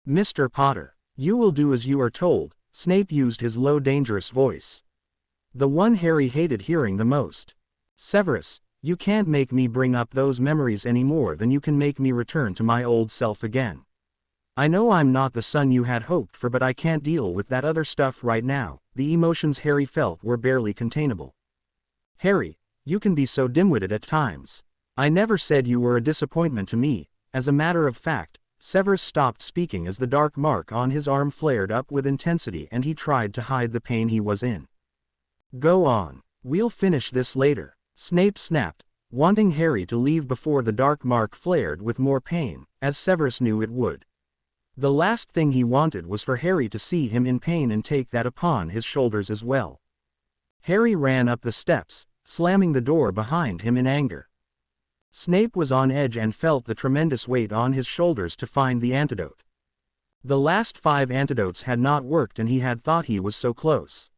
Mr. Potter, you will do as you are told, Snape used his low, dangerous voice. The one Harry hated hearing the most. Severus, you can't make me bring up those memories any more than you can make me return to my old self again. I know I'm not the son you had hoped for, but I can't deal with that other stuff right now. The emotions Harry felt were barely containable. Harry, you can be so dim-witted at times. I never said you were a disappointment to me. As a matter of fact, Severus stopped speaking as the dark mark on his arm flared up with intensity and he tried to hide the pain he was in. Go on. We'll finish this later, Snape snapped, wanting Harry to leave before the dark mark flared with more pain, as Severus knew it would. The last thing he wanted was for Harry to see him in pain and take that upon his shoulders as well. Harry ran up the steps, slamming the door behind him in anger. Snape was on edge and felt the tremendous weight on his shoulders to find the antidote. The last 5 antidotes had not worked and he had thought he was so close.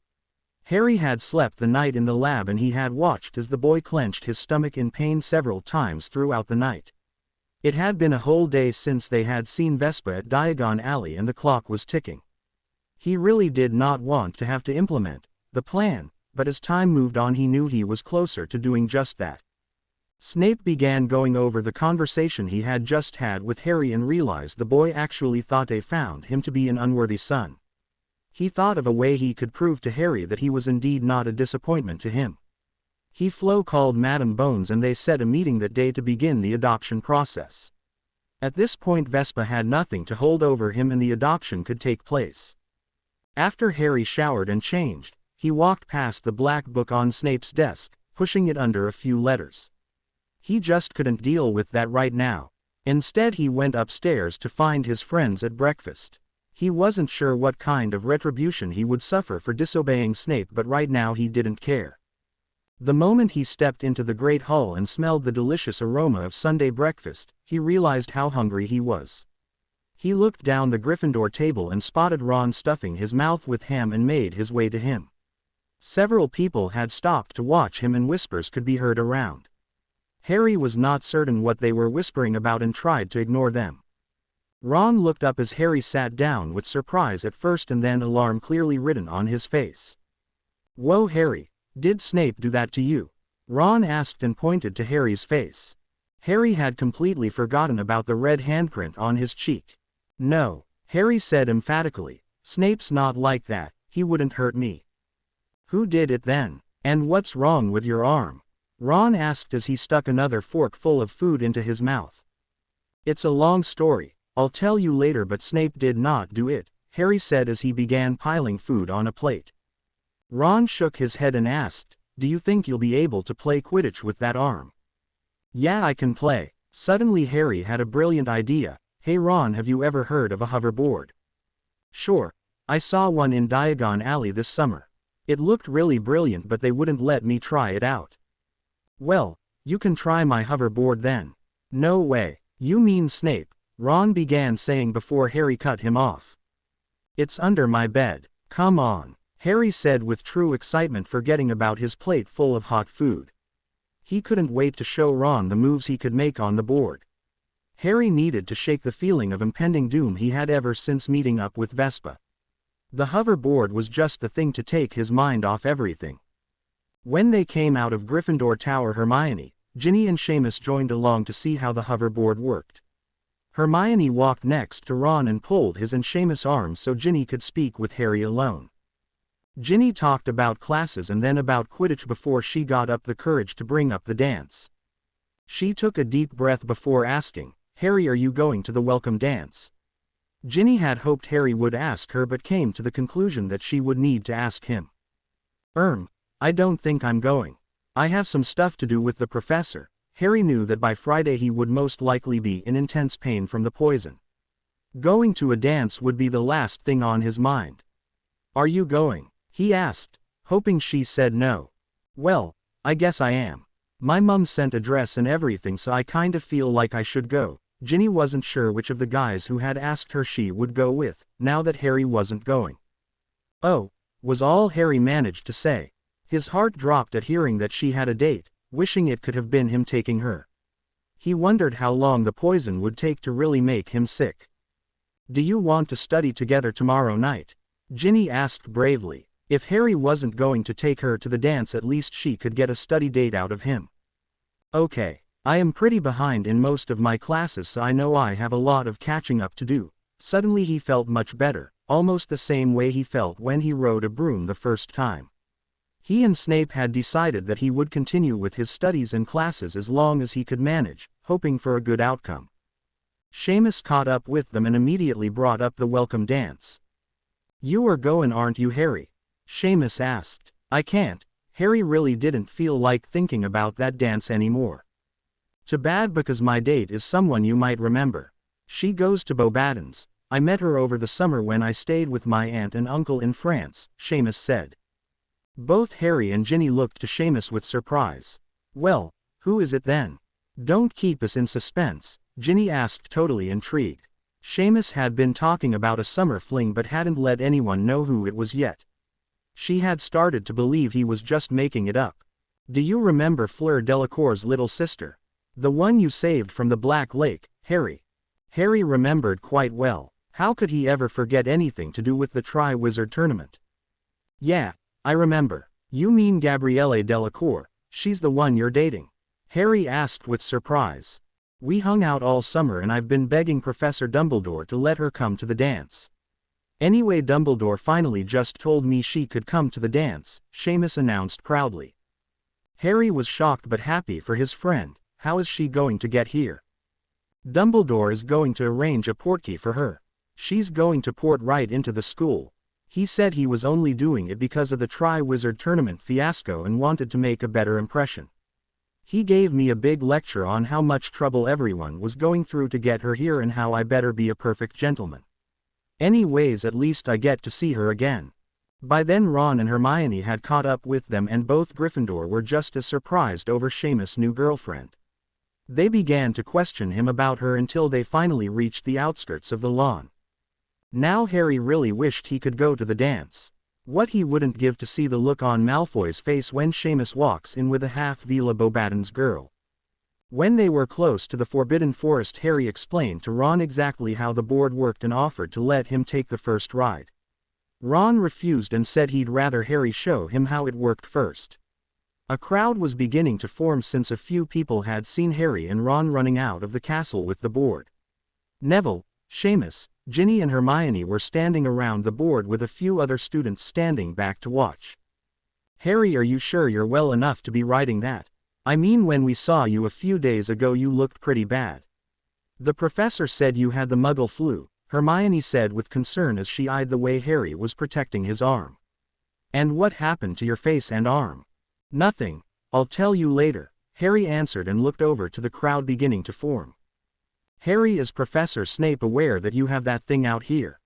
Harry had slept the night in the lab and he had watched as the boy clenched his stomach in pain several times throughout the night. It had been a whole day since they had seen Vespa at Diagon Alley and the clock was ticking. He really did not want to have to implement the plan, but as time moved on he knew he was closer to doing just that. Snape began going over the conversation he had just had with Harry and realized the boy actually thought they found him to be an unworthy son. He thought of a way he could prove to Harry that he was indeed not a disappointment to him. He called Madame Bones and they set a meeting that day to begin the adoption process. At this point Vespa had nothing to hold over him and the adoption could take place. After Harry showered and changed, he walked past the black book on Snape's desk, pushing it under a few letters. He just couldn't deal with that right now. Instead he went upstairs to find his friends at breakfast. He wasn't sure what kind of retribution he would suffer for disobeying Snape, but right now he didn't care. The moment he stepped into the great hall and smelled the delicious aroma of Sunday breakfast, he realized how hungry he was. He looked down the Gryffindor table and spotted Ron stuffing his mouth with ham and made his way to him. Several people had stopped to watch him and whispers could be heard around. Harry was not certain what they were whispering about and tried to ignore them. Ron looked up as Harry sat down with surprise at first and then alarm clearly written on his face. "Whoa, Harry, did Snape do that to you?" Ron asked and pointed to Harry's face. Harry had completely forgotten about the red handprint on his cheek. "No," Harry said emphatically, "Snape's not like that, he wouldn't hurt me." "Who did it then? And what's wrong with your arm?" Ron asked as he stuck another fork full of food into his mouth. "It's a long story, I'll tell you later, but Snape did not do it," Harry said as he began piling food on a plate. Ron shook his head and asked, "Do you think you'll be able to play Quidditch with that arm?" "Yeah, I can play." Suddenly Harry had a brilliant idea. "Hey Ron, have you ever heard of a hoverboard?" "Sure, I saw one in Diagon Alley this summer. It looked really brilliant, but they wouldn't let me try it out." "Well, you can try my hoverboard then." "No way, you mean Snape," Ron began saying before Harry cut him off. "It's under my bed, come on," Harry said with true excitement, forgetting about his plate full of hot food. He couldn't wait to show Ron the moves he could make on the board. Harry needed to shake the feeling of impending doom he had ever since meeting up with Vespa. The hoverboard was just the thing to take his mind off everything. When they came out of Gryffindor Tower, Hermione, Ginny and Seamus joined along to see how the hoverboard worked. Hermione walked next to Ron and pulled his and Seamus' arms so Ginny could speak with Harry alone. Ginny talked about classes and then about Quidditch before she got up the courage to bring up the dance. She took a deep breath before asking, "Harry, are you going to the welcome dance?" Ginny had hoped Harry would ask her but came to the conclusion that she would need to ask him. I don't think I'm going. I have some stuff to do with the professor." Harry knew that by Friday he would most likely be in intense pain from the poison. Going to a dance would be the last thing on his mind. "Are you going?" he asked, hoping she said no. "Well, I guess I am. My mum sent a dress and everything, so I kind of feel like I should go." Ginny wasn't sure which of the guys who had asked her she would go with, now that Harry wasn't going. "Oh," was all Harry managed to say. His heart dropped at hearing that she had a date, wishing it could have been him taking her. He wondered how long the poison would take to really make him sick. "Do you want to study together tomorrow night?" Ginny asked bravely. If Harry wasn't going to take her to the dance, at least she could get a study date out of him. "Okay, I am pretty behind in most of my classes, so I know I have a lot of catching up to do." Suddenly he felt much better, almost the same way he felt when he rode a broom the first time. He and Snape had decided that he would continue with his studies and classes as long as he could manage, hoping for a good outcome. Seamus caught up with them and immediately brought up the welcome dance. "You are going, aren't you, Harry?" Seamus asked. "I can't." Harry really didn't feel like thinking about that dance anymore. "Too bad, because my date is someone you might remember. She goes to Beauxbatons. I met her over the summer when I stayed with my aunt and uncle in France," Seamus said. Both Harry and Ginny looked to Seamus with surprise. "Well, who is it then?" "Don't keep us in suspense," Ginny asked, totally intrigued. Seamus had been talking about a summer fling but hadn't let anyone know who it was yet. She had started to believe he was just making it up. "Do you remember Fleur Delacour's little sister? The one you saved from the Black Lake, Harry?" Harry remembered quite well. How could he ever forget anything to do with the Tri-Wizard tournament? "Yeah, I remember. You mean Gabrielle Delacour? She's the one you're dating?" Harry asked with surprise. "We hung out all summer and I've been begging Professor Dumbledore to let her come to the dance. Anyway, Dumbledore finally just told me she could come to the dance," Seamus announced proudly. Harry was shocked but happy for his friend. "How is she going to get here?" "Dumbledore is going to arrange a portkey for her. She's going to port right into the school. He said he was only doing it because of the Tri-Wizard tournament fiasco and wanted to make a better impression. He gave me a big lecture on how much trouble everyone was going through to get her here and how I better be a perfect gentleman. Anyways, at least I get to see her again." By then Ron and Hermione had caught up with them and both Gryffindor were just as surprised over Seamus' new girlfriend. They began to question him about her until they finally reached the outskirts of the lawn. Now Harry really wished he could go to the dance. What he wouldn't give to see the look on Malfoy's face when Seamus walks in with a half-Vila Beauxbatons girl. When they were close to the Forbidden Forest, Harry explained to Ron exactly how the board worked and offered to let him take the first ride. Ron refused and said he'd rather Harry show him how it worked first. A crowd was beginning to form since a few people had seen Harry and Ron running out of the castle with the board. Neville, Seamus, Ginny and Hermione were standing around the board with a few other students standing back to watch. "Harry, are you sure you're well enough to be riding that? I mean, when we saw you a few days ago you looked pretty bad." "The professor said you had the muggle flu," Hermione said with concern as she eyed the way Harry was protecting his arm. "And what happened to your face and arm?" "Nothing. I'll tell you later," Harry answered and looked over to the crowd beginning to form. "Harry, is Professor Snape aware that you have that thing out here?"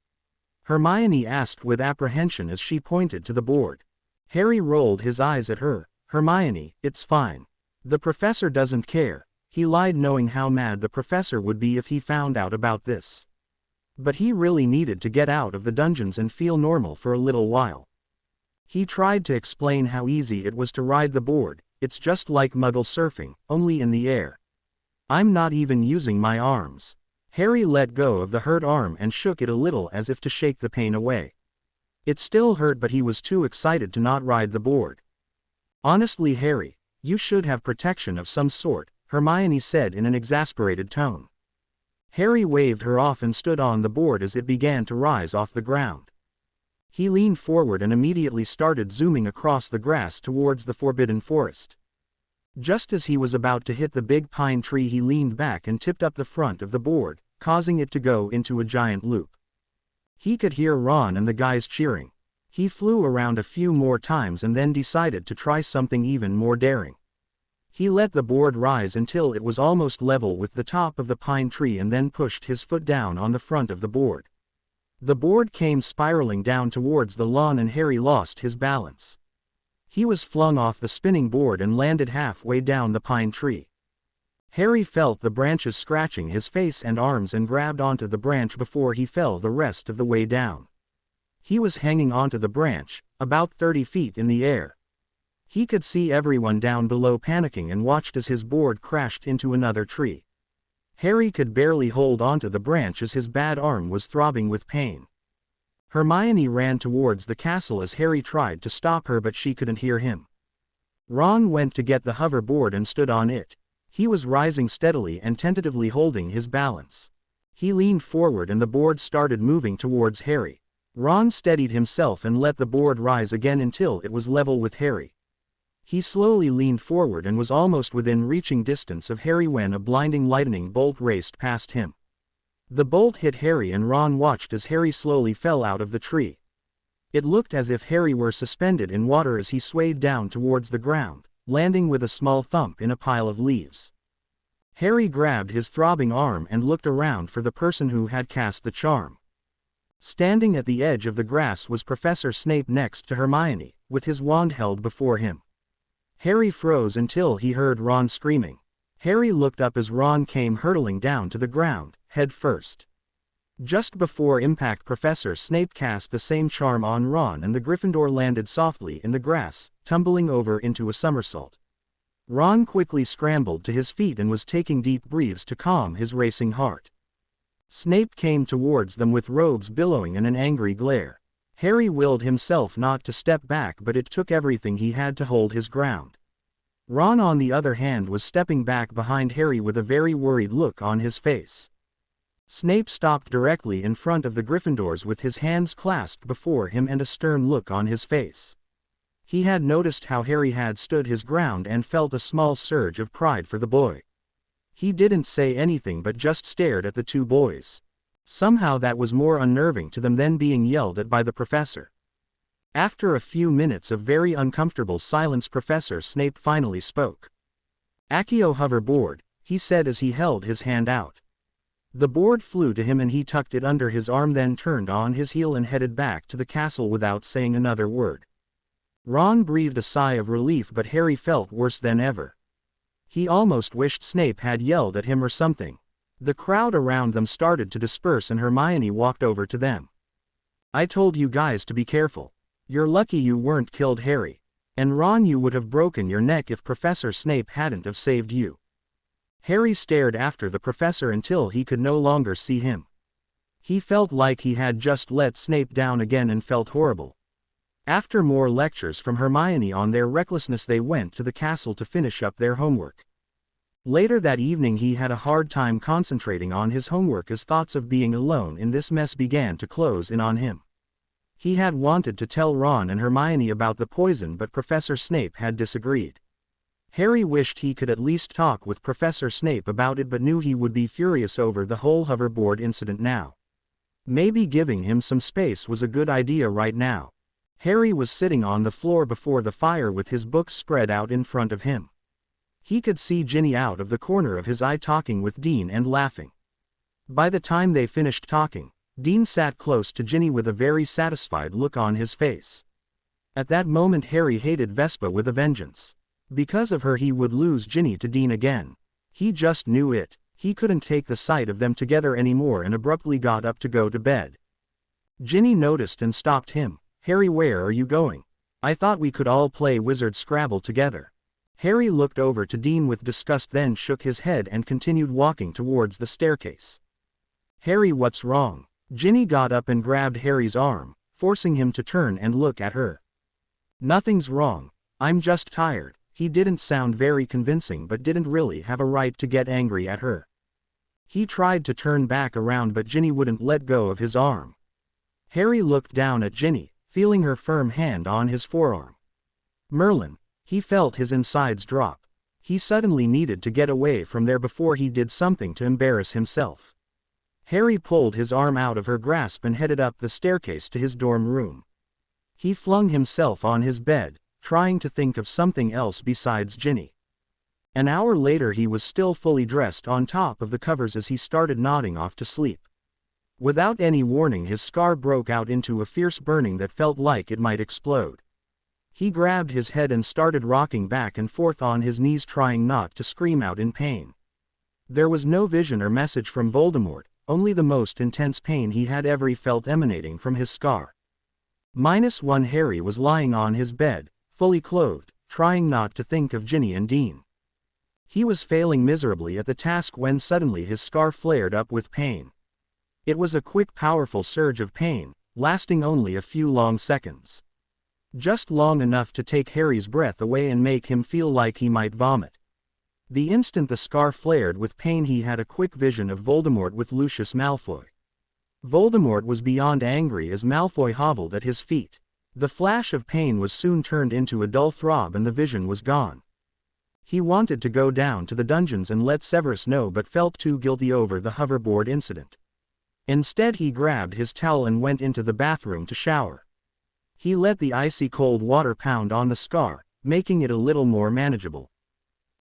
Hermione asked with apprehension as she pointed to the board. Harry rolled his eyes at her. "Hermione, it's fine. The professor doesn't care." He lied, knowing how mad the professor would be if he found out about this. But he really needed to get out of the dungeons and feel normal for a little while. He tried to explain how easy it was to ride the board. "It's just like Muggle surfing, only in the air. I'm not even using my arms." Harry let go of the hurt arm and shook it a little as if to shake the pain away. It still hurt, but he was too excited to not ride the board. "Honestly, Harry, you should have protection of some sort," Hermione said in an exasperated tone. Harry waved her off and stood on the board as it began to rise off the ground. He leaned forward and immediately started zooming across the grass towards the Forbidden Forest. Just as he was about to hit the big pine tree, he leaned back and tipped up the front of the board, causing it to go into a giant loop. He could hear Ron and the guys cheering. He flew around a few more times and then decided to try something even more daring. He let the board rise until it was almost level with the top of the pine tree and then pushed his foot down on the front of the board. The board came spiraling down towards the lawn and Harry lost his balance. He was flung off the spinning board and landed halfway down the pine tree. Harry felt the branches scratching his face and arms and grabbed onto the branch before he fell the rest of the way down. He was hanging onto the branch, about 30 feet in the air. He could see everyone down below panicking and watched as his board crashed into another tree. Harry could barely hold onto the branch as his bad arm was throbbing with pain. Hermione ran towards the castle as Harry tried to stop her, but she couldn't hear him. Ron went to get the hoverboard and stood on it. He was rising steadily and tentatively holding his balance. He leaned forward and the board started moving towards Harry. Ron steadied himself and let the board rise again until it was level with Harry. He slowly leaned forward and was almost within reaching distance of Harry when a blinding lightning bolt raced past him. The bolt hit Harry and Ron watched as Harry slowly fell out of the tree. It looked as if Harry were suspended in water as he swayed down towards the ground, landing with a small thump in a pile of leaves. Harry grabbed his throbbing arm and looked around for the person who had cast the charm. Standing at the edge of the grass was Professor Snape next to Hermione, with his wand held before him. Harry froze until he heard Ron screaming. Harry looked up as Ron came hurtling down to the ground, head first. Just before impact, Professor Snape cast the same charm on Ron and the Gryffindor landed softly in the grass, tumbling over into a somersault. Ron quickly scrambled to his feet and was taking deep breaths to calm his racing heart. Snape came towards them with robes billowing and an angry glare. Harry willed himself not to step back, but it took everything he had to hold his ground. Ron, on the other hand, was stepping back behind Harry with a very worried look on his face. Snape stopped directly in front of the Gryffindors with his hands clasped before him and a stern look on his face. He had noticed how Harry had stood his ground and felt a small surge of pride for the boy. He didn't say anything but just stared at the two boys. Somehow that was more unnerving to them than being yelled at by the professor. After a few minutes of very uncomfortable silence, Professor Snape finally spoke. "Accio hoverboard," he said as he held his hand out. The board flew to him and he tucked it under his arm, then turned on his heel and headed back to the castle without saying another word. Ron breathed a sigh of relief, but Harry felt worse than ever. He almost wished Snape had yelled at him or something. The crowd around them started to disperse and Hermione walked over to them. "I told you guys to be careful. You're lucky you weren't killed, Harry. And Ron, you would have broken your neck if Professor Snape hadn't have saved you." Harry stared after the professor until he could no longer see him. He felt like he had just let Snape down again and felt horrible. After more lectures from Hermione on their recklessness, they went to the castle to finish up their homework. Later that evening he had a hard time concentrating on his homework as thoughts of being alone in this mess began to close in on him. He had wanted to tell Ron and Hermione about the poison, but Professor Snape had disagreed. Harry wished he could at least talk with Professor Snape about it, but knew he would be furious over the whole hoverboard incident now. Maybe giving him some space was a good idea right now. Harry was sitting on the floor before the fire with his books spread out in front of him. He could see Ginny out of the corner of his eye talking with Dean and laughing. By the time they finished talking, Dean sat close to Ginny with a very satisfied look on his face. At that moment Harry hated Vespa with a vengeance. Because of her he would lose Ginny to Dean again. He just knew it. He couldn't take the sight of them together anymore and abruptly got up to go to bed. Ginny noticed and stopped him. "Harry, where are you going? I thought we could all play Wizard Scrabble together." Harry looked over to Dean with disgust, then shook his head and continued walking towards the staircase. "Harry, what's wrong?" Ginny got up and grabbed Harry's arm, forcing him to turn and look at her. "Nothing's wrong. I'm just tired." He didn't sound very convincing but didn't really have a right to get angry at her. He tried to turn back around but Ginny wouldn't let go of his arm. Harry looked down at Ginny, feeling her firm hand on his forearm. Merlin. He felt his insides drop. He suddenly needed to get away from there before he did something to embarrass himself. Harry pulled his arm out of her grasp and headed up the staircase to his dorm room. He flung himself on his bed, trying to think of something else besides Ginny. An hour later he was still fully dressed on top of the covers as he started nodding off to sleep. Without any warning his scar broke out into a fierce burning that felt like it might explode. He grabbed his head and started rocking back and forth on his knees, trying not to scream out in pain. There was no vision or message from Voldemort, only the most intense pain he had ever felt emanating from his scar. -1 Harry was lying on his bed, fully clothed, trying not to think of Ginny and Dean. He was failing miserably at the task when suddenly his scar flared up with pain. It was a quick, powerful surge of pain, lasting only a few long seconds. Just long enough to take Harry's breath away and make him feel like he might vomit. The instant the scar flared with pain he had a quick vision of Voldemort with Lucius Malfoy. Voldemort was beyond angry as Malfoy hobbled at his feet. The flash of pain was soon turned into a dull throb and the vision was gone. He wanted to go down to the dungeons and let Severus know but felt too guilty over the hoverboard incident. Instead he grabbed his towel and went into the bathroom to shower. He let the icy cold water pound on the scar, making it a little more manageable.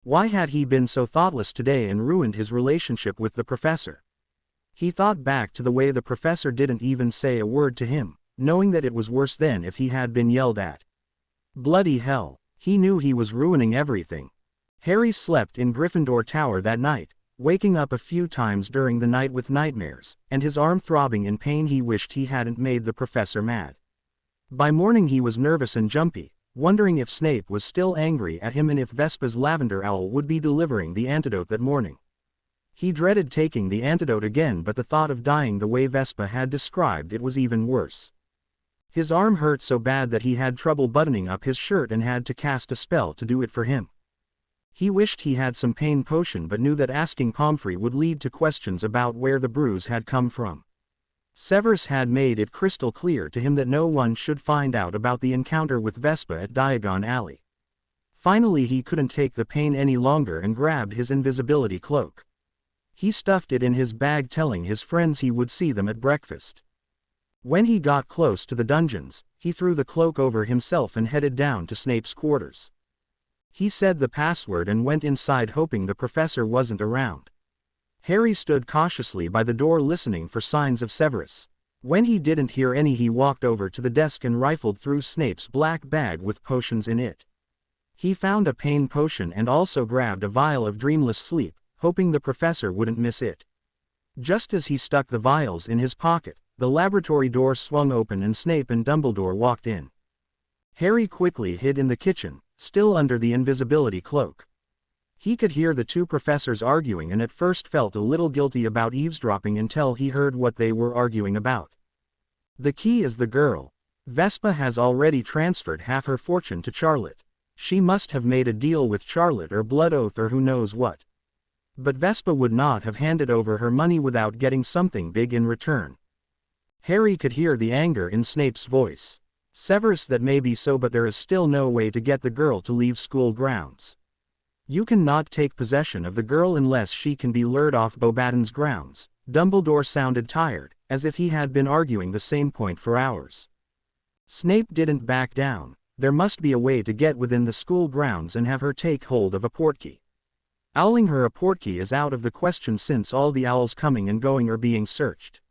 Why had he been so thoughtless today and ruined his relationship with the professor? He thought back to the way the professor didn't even say a word to him, knowing that it was worse than if he had been yelled at. Bloody hell, he knew he was ruining everything. Harry slept in Gryffindor Tower that night, waking up a few times during the night with nightmares, and his arm throbbing in pain. He wished he hadn't made the professor mad. By morning he was nervous and jumpy, wondering if Snape was still angry at him and if Vespa's lavender owl would be delivering the antidote that morning. He dreaded taking the antidote again, but the thought of dying the way Vespa had described it was even worse. His arm hurt so bad that he had trouble buttoning up his shirt and had to cast a spell to do it for him. He wished he had some pain potion but knew that asking Pomfrey would lead to questions about where the bruise had come from. Severus had made it crystal clear to him that no one should find out about the encounter with Vespa at Diagon Alley. Finally he couldn't take the pain any longer and grabbed his invisibility cloak. He stuffed it in his bag, telling his friends he would see them at breakfast. When he got close to the dungeons, he threw the cloak over himself and headed down to Snape's quarters. He said the password and went inside, hoping the professor wasn't around. Harry stood cautiously by the door listening for signs of Severus. When he didn't hear any he walked over to the desk and rifled through Snape's black bag with potions in it. He found a pain potion and also grabbed a vial of dreamless sleep, hoping the professor wouldn't miss it. Just as he stuck the vials in his pocket, the laboratory door swung open and Snape and Dumbledore walked in. Harry quickly hid in the kitchen, still under the invisibility cloak. He could hear the two professors arguing and at first felt a little guilty about eavesdropping until he heard what they were arguing about. The key is the girl. Vespa has already transferred half her fortune to Charlotte. She must have made a deal with Charlotte or blood oath or who knows what. But Vespa would not have handed over her money without getting something big in return. Harry could hear the anger in Snape's voice. Severus, that may be so, but there is still no way to get the girl to leave school grounds. You cannot take possession of the girl unless she can be lured off Beauxbaton's grounds. Dumbledore sounded tired, as if he had been arguing the same point for hours. Snape didn't back down. There must be a way to get within the school grounds and have her take hold of a portkey. Owling her a portkey is out of the question since all the owls coming and going are being searched.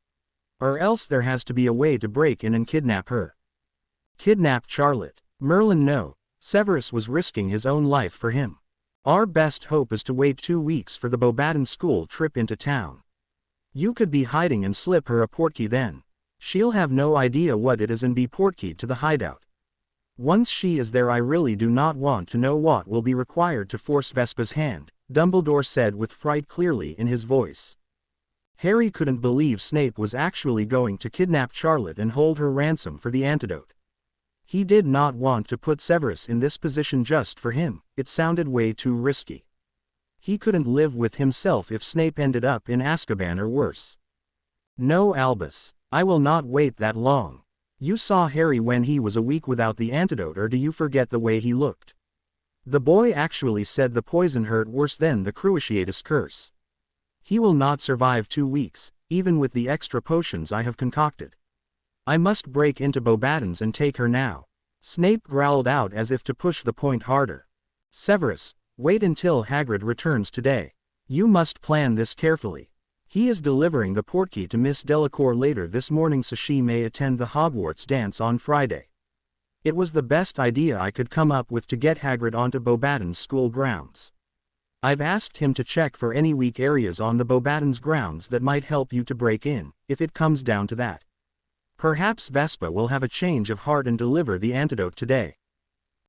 Or else there has to be a way to break in and kidnap her. Kidnap Charlotte. Merlin, no. Severus was risking his own life for him. Our best hope is to wait 2 weeks for the Beauxbaton school trip into town. You could be hiding and slip her a portkey then. She'll have no idea what it is and be portkeyed to the hideout. Once she is there, I really do not want to know what will be required to force Vespa's hand, Dumbledore said with fright clearly in his voice. Harry couldn't believe Snape was actually going to kidnap Charlotte and hold her ransom for the antidote. He did not want to put Severus in this position just for him. It sounded way too risky. He couldn't live with himself if Snape ended up in Azkaban or worse. No, Albus, I will not wait that long. You saw Harry when he was a week without the antidote, or do you forget the way he looked? The boy actually said the poison hurt worse than the Cruciatus curse. He will not survive 2 weeks, even with the extra potions I have concocted. I must break into Beauxbaton's and take her now. Snape growled out as if to push the point harder. Severus, wait until Hagrid returns today. You must plan this carefully. He is delivering the portkey to Miss Delacour later this morning so she may attend the Hogwarts dance on Friday. It was the best idea I could come up with to get Hagrid onto Beauxbaton's school grounds. I've asked him to check for any weak areas on the Beauxbaton's grounds that might help you to break in, if it comes down to that. Perhaps Vespa will have a change of heart and deliver the antidote today.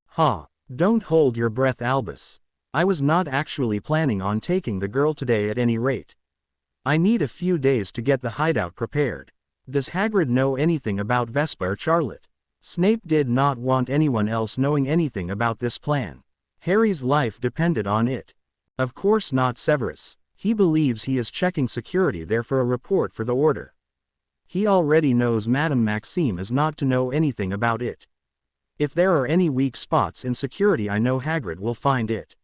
Ha! Don't hold your breath, Albus. I was not actually planning on taking the girl today at any rate. I need a few days to get the hideout prepared. Does Hagrid know anything about Vespa or Charlotte? Snape did not want anyone else knowing anything about this plan. Harry's life depended on it. Of course not Severus. He believes he is checking security there for a report for the order. He already knows Madame Maxime is not to know anything about it. If there are any weak spots in security, I know Hagrid will find it.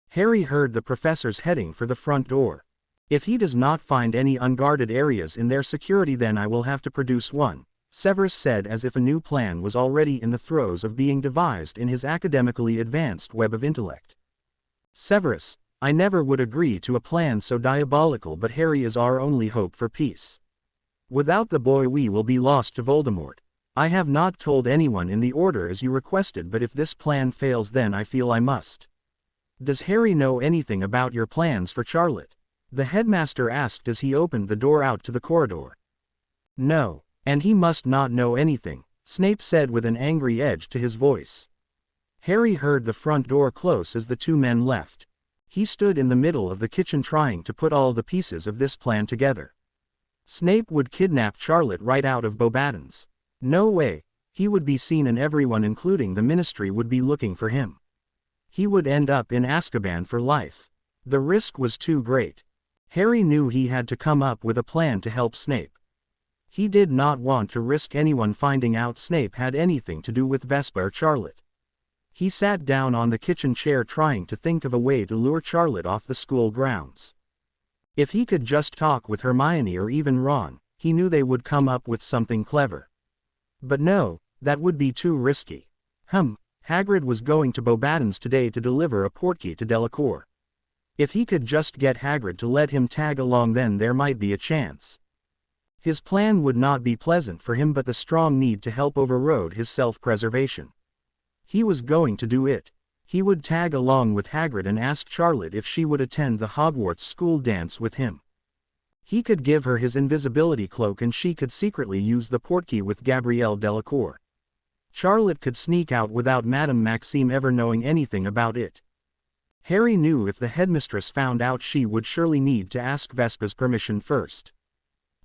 Harry heard the professors heading for the front door. If he does not find any unguarded areas in their security, then I will have to produce one, Severus said as if a new plan was already in the throes of being devised in his academically advanced web of intellect. Severus, I never would agree to a plan so diabolical, but Harry is our only hope for peace. Without the boy we will be lost to Voldemort. I have not told anyone in the order as you requested, but if this plan fails then I feel I must. Does Harry know anything about your plans for Charlotte? The headmaster asked as he opened the door out to the corridor. No, and he must not know anything, Snape said with an angry edge to his voice. Harry heard the front door close as the two men left. He stood in the middle of the kitchen trying to put all the pieces of this plan together. Snape would kidnap Charlotte right out of Beauxbaton's. No way. He would be seen and everyone including the ministry would be looking for him. He would end up in Azkaban for life. The risk was too great. Harry knew he had to come up with a plan to help Snape. He did not want to risk anyone finding out Snape had anything to do with Vespa or Charlotte. He sat down on the kitchen chair trying to think of a way to lure Charlotte off the school grounds. If he could just talk with Hermione or even Ron, he knew they would come up with something clever. But no, that would be too risky. Hagrid was going to Beauxbaton's today to deliver a portkey to Delacour. If he could just get Hagrid to let him tag along, then there might be a chance. His plan would not be pleasant for him, but the strong need to help overrode his self-preservation. He was going to do it. He would tag along with Hagrid and ask Charlotte if she would attend the Hogwarts school dance with him. He could give her his invisibility cloak and she could secretly use the portkey with Gabrielle Delacour. Charlotte could sneak out without Madame Maxime ever knowing anything about it. Harry knew if the headmistress found out she would surely need to ask Vespa's permission first.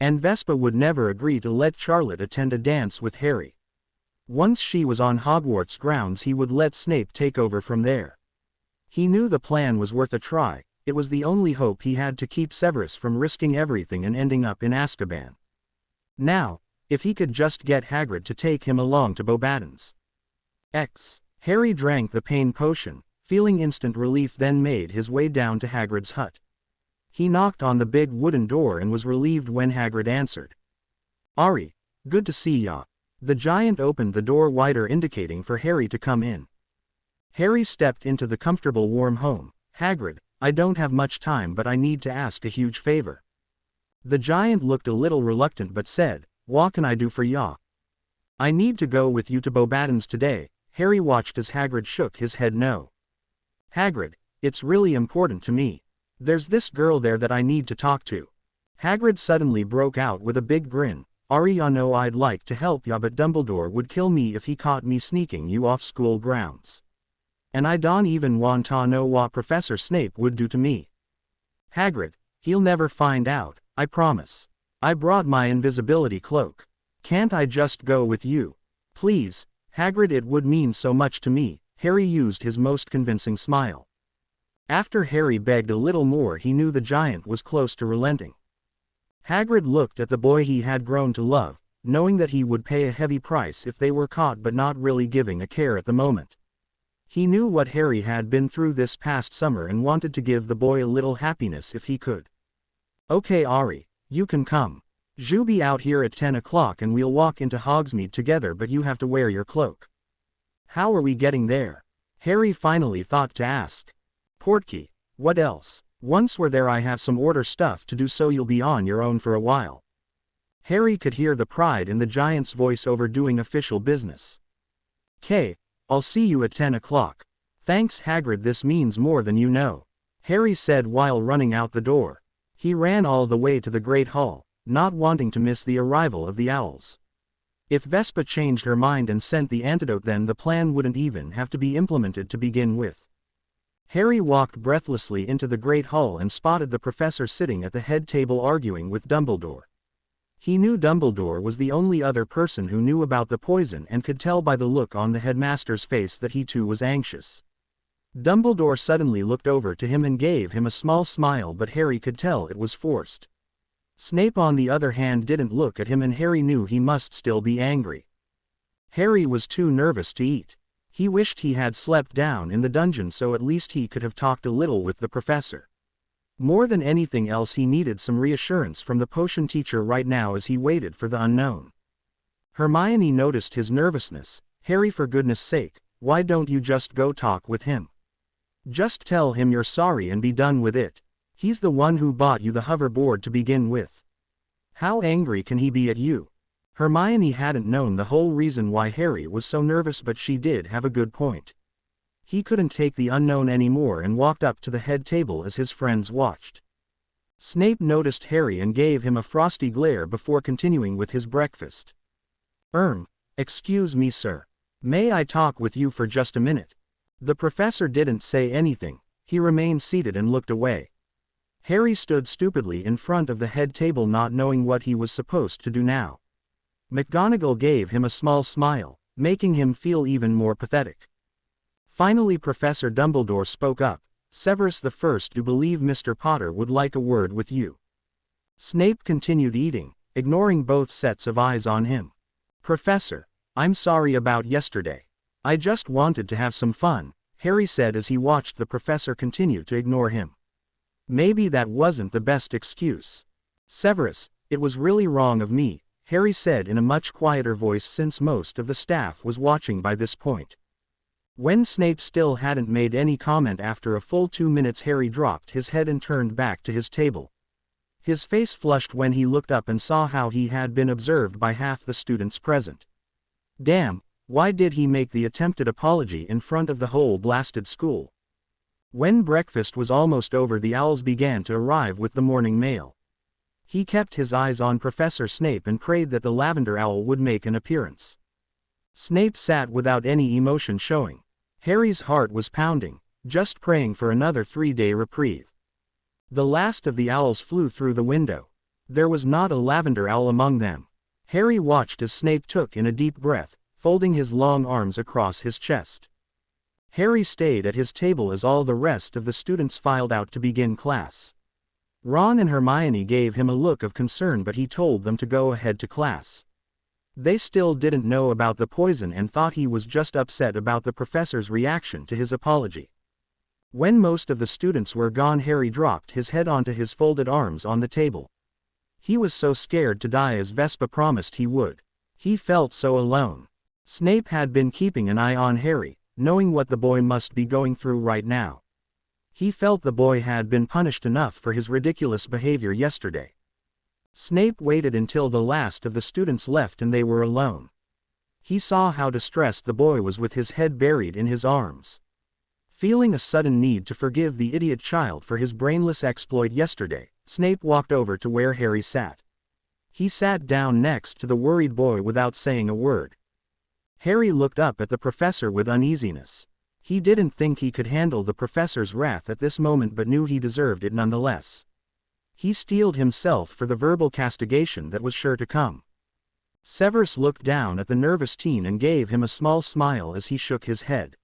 And Vespa would never agree to let Charlotte attend a dance with Harry. Once she was on Hogwarts grounds he would let Snape take over from there. He knew the plan was worth a try, it was the only hope he had to keep Severus from risking everything and ending up in Azkaban. Now, if he could just get Hagrid to take him along to Beauxbatons. Harry drank the pain potion, feeling instant relief, then made his way down to Hagrid's hut. He knocked on the big wooden door and was relieved when Hagrid answered. "Ari, good to see ya." The giant opened the door wider, indicating for Harry to come in. Harry stepped into the comfortable warm home. "Hagrid, I don't have much time, but I need to ask a huge favor." The giant looked a little reluctant but said, "What can I do for ya?" "I need to go with you to Beauxbatons today." Harry watched as Hagrid shook his head no. "Hagrid, it's really important to me. There's this girl there that I need to talk to." Hagrid suddenly broke out with a big grin. "Ari, I know I'd like to help ya, but Dumbledore would kill me if he caught me sneaking you off school grounds. And I don't even want to know what Professor Snape would do to me." "Hagrid, he'll never find out, I promise. I brought my invisibility cloak. Can't I just go with you? Please, Hagrid, it would mean so much to me." Harry used his most convincing smile. After Harry begged a little more, he knew the giant was close to relenting. Hagrid looked at the boy he had grown to love, knowing that he would pay a heavy price if they were caught, but not really giving a care at the moment. He knew what Harry had been through this past summer and wanted to give the boy a little happiness if he could. "Okay Ari, you can come. You be out here at 10 o'clock and we'll walk into Hogsmeade together, but you have to wear your cloak." "How are we getting there?" Harry finally thought to ask. "Portkey, what else? Once we're there I have some order stuff to do, so you'll be on your own for a while." Harry could hear the pride in the giant's voice over doing official business. "'Kay, I'll see you at 10 o'clock. "Thanks Hagrid, this means more than you know," Harry said while running out the door. He ran all the way to the Great Hall, not wanting to miss the arrival of the owls. If Vespa changed her mind and sent the antidote, then the plan wouldn't even have to be implemented to begin with. Harry walked breathlessly into the Great Hall and spotted the professor sitting at the head table arguing with Dumbledore. He knew Dumbledore was the only other person who knew about the poison and could tell by the look on the headmaster's face that he too was anxious. Dumbledore suddenly looked over to him and gave him a small smile, but Harry could tell it was forced. Snape on the other hand didn't look at him, and Harry knew he must still be angry. Harry was too nervous to eat. He wished he had slept down in the dungeon so at least he could have talked a little with the professor. More than anything else he needed some reassurance from the potion teacher right now as he waited for the unknown. Hermione noticed his nervousness. "Harry, for goodness sake, why don't you just go talk with him? Just tell him you're sorry and be done with it. He's the one who bought you the hoverboard to begin with. How angry can he be at you?" Hermione hadn't known the whole reason why Harry was so nervous, but she did have a good point. He couldn't take the unknown anymore and walked up to the head table as his friends watched. Snape noticed Harry and gave him a frosty glare before continuing with his breakfast. Excuse me sir. May I talk with you for just a minute?" The professor didn't say anything. He remained seated and looked away. Harry stood stupidly in front of the head table, not knowing what he was supposed to do now. McGonagall gave him a small smile, making him feel even more pathetic. Finally Professor Dumbledore spoke up. "Severus the First, do believe Mr. Potter would like a word with you." Snape continued eating, ignoring both sets of eyes on him. "Professor, I'm sorry about yesterday. I just wanted to have some fun," Harry said as he watched the professor continue to ignore him. "Maybe that wasn't the best excuse." "Severus, it was really wrong of me," Harry said in a much quieter voice since most of the staff was watching by this point. When Snape still hadn't made any comment after a full 2 minutes, Harry dropped his head and turned back to his table. His face flushed when he looked up and saw how he had been observed by half the students present. Damn, why did he make the attempted apology in front of the whole blasted school? When breakfast was almost over, the owls began to arrive with the morning mail. He kept his eyes on Professor Snape and prayed that the lavender owl would make an appearance. Snape sat without any emotion showing. Harry's heart was pounding. just praying for another 3-day reprieve. The last of the owls flew through the window. There was not a lavender owl among them. Harry watched as Snape took in a deep breath, folding his long arms across his chest. Harry stayed at his table as all the rest of the students filed out to begin class. Ron and Hermione gave him a look of concern, but he told them to go ahead to class. They still didn't know about the poison and thought he was just upset about the professor's reaction to his apology. When most of the students were gone, Harry dropped his head onto his folded arms on the table. He was so scared to die, as Vespa promised he would. He felt so alone. Snape had been keeping an eye on Harry, knowing what the boy must be going through right now. He felt the boy had been punished enough for his ridiculous behavior yesterday. Snape waited until the last of the students left and they were alone. He saw how distressed the boy was with his head buried in his arms. Feeling a sudden need to forgive the idiot child for his brainless exploit yesterday, Snape walked over to where Harry sat. He sat down next to the worried boy without saying a word. Harry looked up at the professor with uneasiness. He didn't think he could handle the professor's wrath at this moment, but knew he deserved it nonetheless. He steeled himself for the verbal castigation that was sure to come. Severus looked down at the nervous teen and gave him a small smile as he shook his head.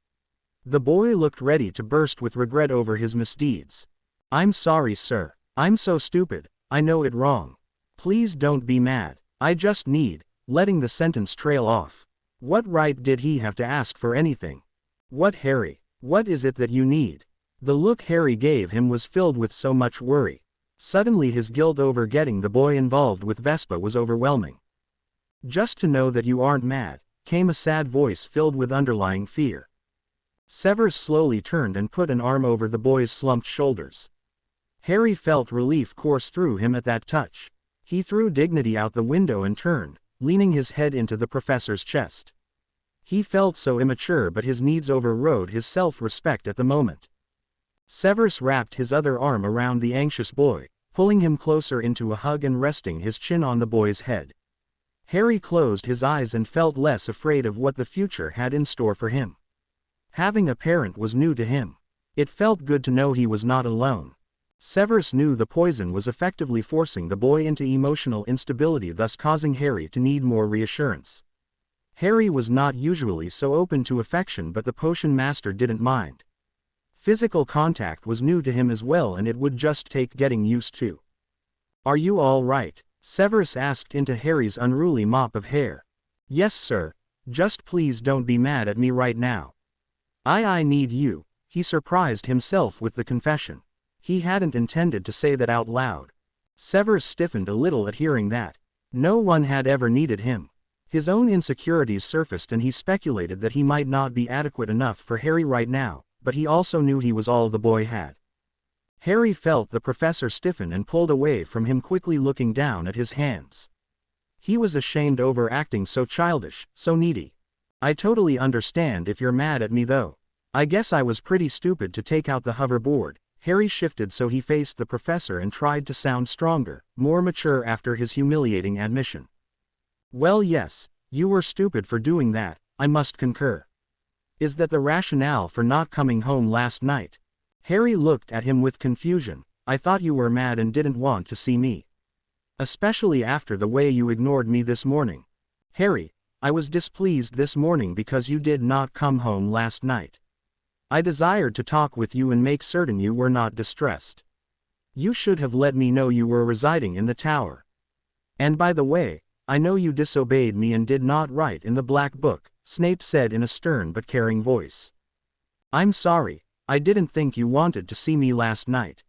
The boy looked ready to burst with regret over his misdeeds. "I'm sorry, sir. I'm so stupid. I know it wrong. Please don't be mad. I just need," letting the sentence trail off. What right did he have to ask for anything? "What, Harry? What is it that you need?" The look Harry gave him was filled with so much worry. Suddenly his guilt over getting the boy involved with Vespa was overwhelming. "Just to know that you aren't mad," came a sad voice filled with underlying fear. Severus slowly turned and put an arm over the boy's slumped shoulders. Harry felt relief course through him at that touch. He threw dignity out the window and turned, leaning his head into the professor's chest. He felt so immature, but his needs overrode his self-respect at the moment. Severus wrapped his other arm around the anxious boy, pulling him closer into a hug and resting his chin on the boy's head. Harry closed his eyes and felt less afraid of what the future had in store for him. Having a parent was new to him. It felt good to know he was not alone. Severus knew the poison was effectively forcing the boy into emotional instability, thus causing Harry to need more reassurance. Harry was not usually so open to affection, but the potion master didn't mind. Physical contact was new to him as well, and it would just take getting used to. "Are you all right?" Severus asked into Harry's unruly mop of hair. "Yes, sir. Just please don't be mad at me right now." I need you." He surprised himself with the confession. He hadn't intended to say that out loud. Severus stiffened a little at hearing that. No one had ever needed him. His own insecurities surfaced and he speculated that he might not be adequate enough for Harry right now, but he also knew he was all the boy had. Harry felt the professor stiffen and pulled away from him, quickly looking down at his hands. He was ashamed over acting so childish, so needy. "I totally understand if you're mad at me though. I guess I was pretty stupid to take out the hoverboard." Harry shifted so he faced the professor and tried to sound stronger, more mature after his humiliating admission. "Well, yes, you were stupid for doing that, I must concur. Is that the rationale for not coming home last night?" Harry looked at him with confusion. "I thought you were mad and didn't want to see me. Especially after the way you ignored me this morning." "Harry, I was displeased this morning because you did not come home last night. I desired to talk with you and make certain you were not distressed. You should have let me know you were residing in the tower. And by the way, I know you disobeyed me and did not write in the black book," Snape said in a stern but caring voice. "I'm sorry, I didn't think you wanted to see me last night.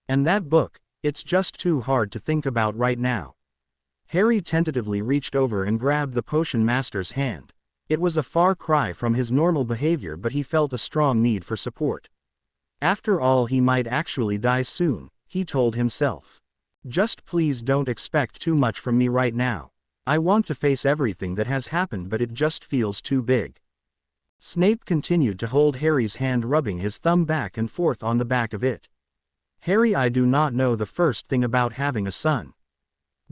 And that book, it's just too hard to think about right now." Harry tentatively reached over and grabbed the potion master's hand. It was a far cry from his normal behavior, but he felt a strong need for support. After all, he might actually die soon, he told himself. "Just please don't expect too much from me right now. I want to face everything that has happened, but it just feels too big." Snape continued to hold Harry's hand, rubbing his thumb back and forth on the back of it. "Harry, I do not know the first thing about having a son.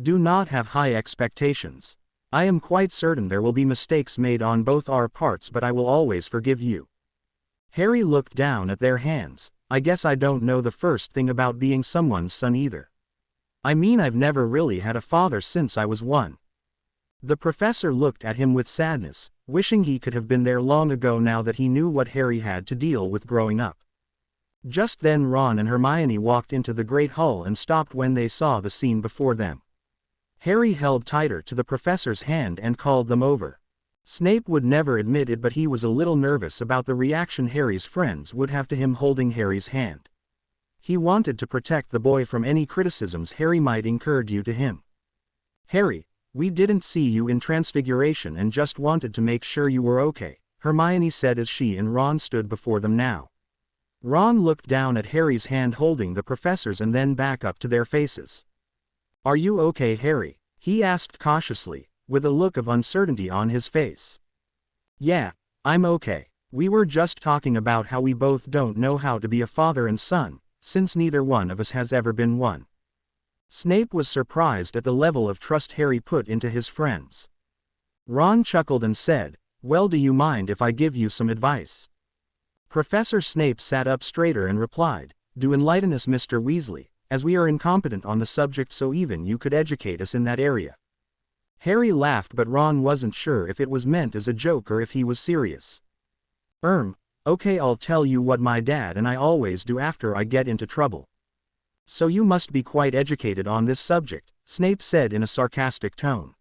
Do not have high expectations. I am quite certain there will be mistakes made on both our parts, but I will always forgive you." Harry looked down at their hands. I guess I don't know the first thing about being someone's son either. I mean, I've never really had a father since I was 1. The professor looked at him with sadness, wishing he could have been there long ago now that he knew what Harry had to deal with growing up. Just then Ron and Hermione walked into the Great Hall and stopped when they saw the scene before them. Harry held tighter to the professor's hand and called them over. Snape would never admit it, but he was a little nervous about the reaction Harry's friends would have to him holding Harry's hand. He wanted to protect the boy from any criticisms Harry might incur due to him. "Harry, we didn't see you in Transfiguration and just wanted to make sure you were okay," Hermione said as she and Ron stood before them now. Ron looked down at Harry's hand holding the professor's and then back up to their faces. "Are you okay, Harry?" he asked cautiously, with a look of uncertainty on his face. "Yeah, I'm okay. We were just talking about how we both don't know how to be a father and son, since neither one of us has ever been one." Snape was surprised at the level of trust Harry put into his friends. Ron chuckled and said, "Well, do you mind if I give you some advice?" Professor Snape sat up straighter and replied, "Do enlighten us, Mr. Weasley, as we are incompetent on the subject, so even you could educate us in that area." Harry laughed, but Ron wasn't sure if it was meant as a joke or if he was serious. Okay, I'll tell you what my dad and I always do after I get into trouble." "So you must be quite educated on this subject," Snape said in a sarcastic tone.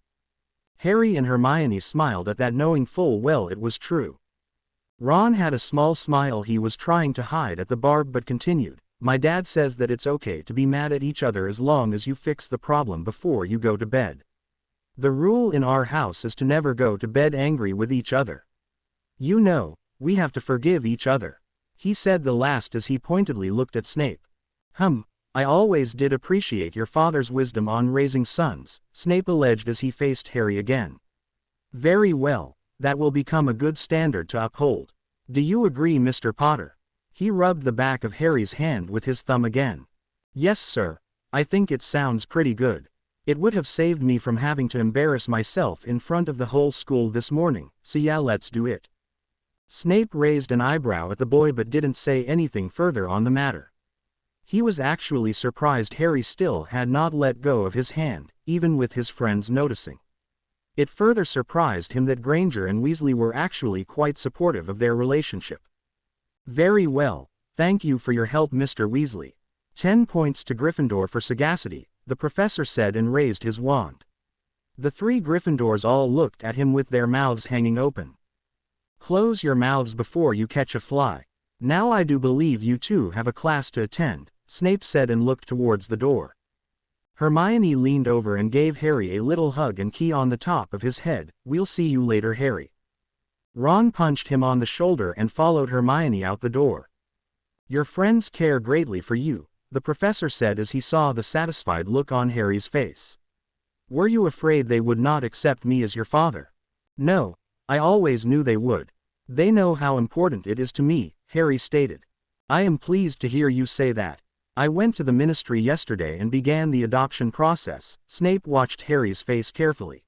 Harry and Hermione smiled at that, knowing full well it was true. Ron had a small smile he was trying to hide at the barb but continued, "My dad says that it's okay to be mad at each other as long as you fix the problem before you go to bed. The rule in our house is to never go to bed angry with each other. You know, we have to forgive each other." He said the last as he pointedly looked at Snape. I always did appreciate your father's wisdom on raising sons," Snape alleged as he faced Harry again. "Very well, that will become a good standard to uphold. Do you agree, Mr. Potter?" He rubbed the back of Harry's hand with his thumb again. "Yes, sir. I think it sounds pretty good. It would have saved me from having to embarrass myself in front of the whole school this morning, so yeah, let's do it." Snape raised an eyebrow at the boy but didn't say anything further on the matter. He was actually surprised Harry still had not let go of his hand, even with his friends noticing. It further surprised him that Granger and Weasley were actually quite supportive of their relationship. "Very well, thank you for your help, Mr. Weasley. 10 points to Gryffindor for sagacity," the professor said and raised his wand. The 3 Gryffindors all looked at him with their mouths hanging open. "Close your mouths before you catch a fly. Now I do believe you two have a class to attend," Snape said and looked towards the door. Hermione leaned over and gave Harry a little hug and key on the top of his head. "We'll see you later, Harry." Ron punched him on the shoulder and followed Hermione out the door. "Your friends care greatly for you," the professor said as he saw the satisfied look on Harry's face. "Were you afraid they would not accept me as your father?" "No, I always knew they would. They know how important it is to me," Harry stated. "I am pleased to hear you say that. I went to the ministry yesterday and began the adoption process." Snape watched Harry's face carefully.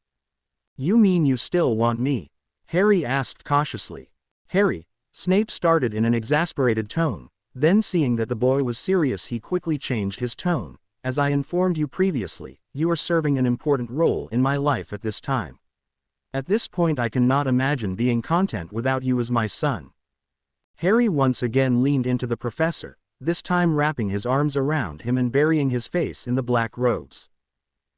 "You mean you still want me?" Harry asked cautiously. "Harry," Snape started in an exasperated tone, then seeing that the boy was serious he quickly changed his tone. "As I informed you previously, you are serving an important role in my life at this time. At this point I cannot imagine being content without you as my son." Harry once again leaned into the professor, this time wrapping his arms around him and burying his face in the black robes.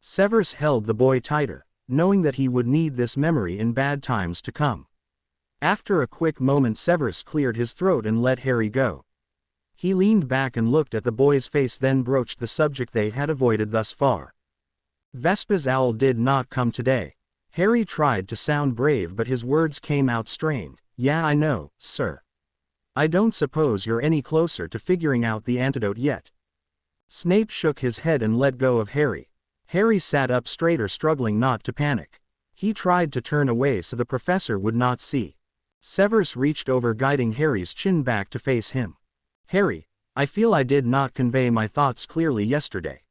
Severus held the boy tighter, knowing that he would need this memory in bad times to come. After a quick moment Severus cleared his throat and let Harry go. He leaned back and looked at the boy's face, then broached the subject they had avoided thus far. "Vespa's owl did not come today." Harry tried to sound brave but his words came out strained. "Yeah, I know, sir. I don't suppose you're any closer to figuring out the antidote yet." Snape shook his head and let go of Harry. Harry sat up straighter, struggling not to panic. He tried to turn away so the professor would not see. Severus reached over, guiding Harry's chin back to face him. "Harry, I feel I did not convey my thoughts clearly yesterday.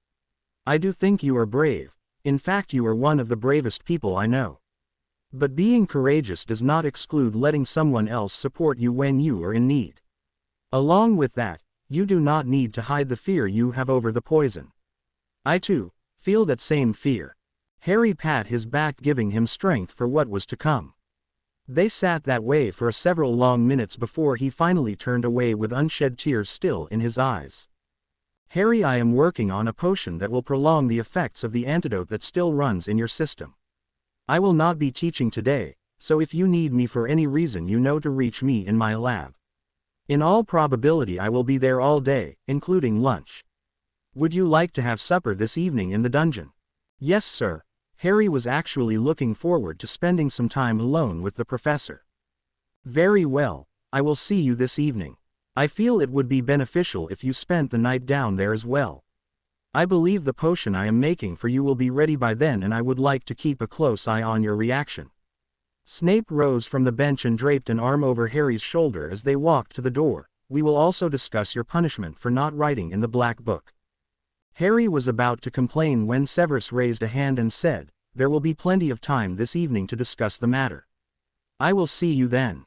I do think you are brave. In fact, you are one of the bravest people I know. But being courageous does not exclude letting someone else support you when you are in need. Along with that, you do not need to hide the fear you have over the poison. I too feel that same fear. Harry pat his back, giving him strength for what was to come. They sat that way for several long minutes before he finally turned away with unshed tears still in his eyes. Harry, I am working on a potion that will prolong the effects of the antidote that still runs in your system. I will not be teaching today, so if you need me for any reason, you know to reach me in my lab. In all probability I will be there all day, including lunch. Would you like to have supper this evening in the dungeon? Yes, sir. Harry was actually looking forward to spending some time alone with the professor. Very well, I will see you this evening. I feel it would be beneficial if you spent the night down there as well. I believe the potion I am making for you will be ready by then, and I would like to keep a close eye on your reaction. Snape rose from the bench and draped an arm over Harry's shoulder as they walked to the door. We will also discuss your punishment for not writing in the Black Book. Harry was about to complain when Severus raised a hand and said, there will be plenty of time this evening to discuss the matter. I will see you then.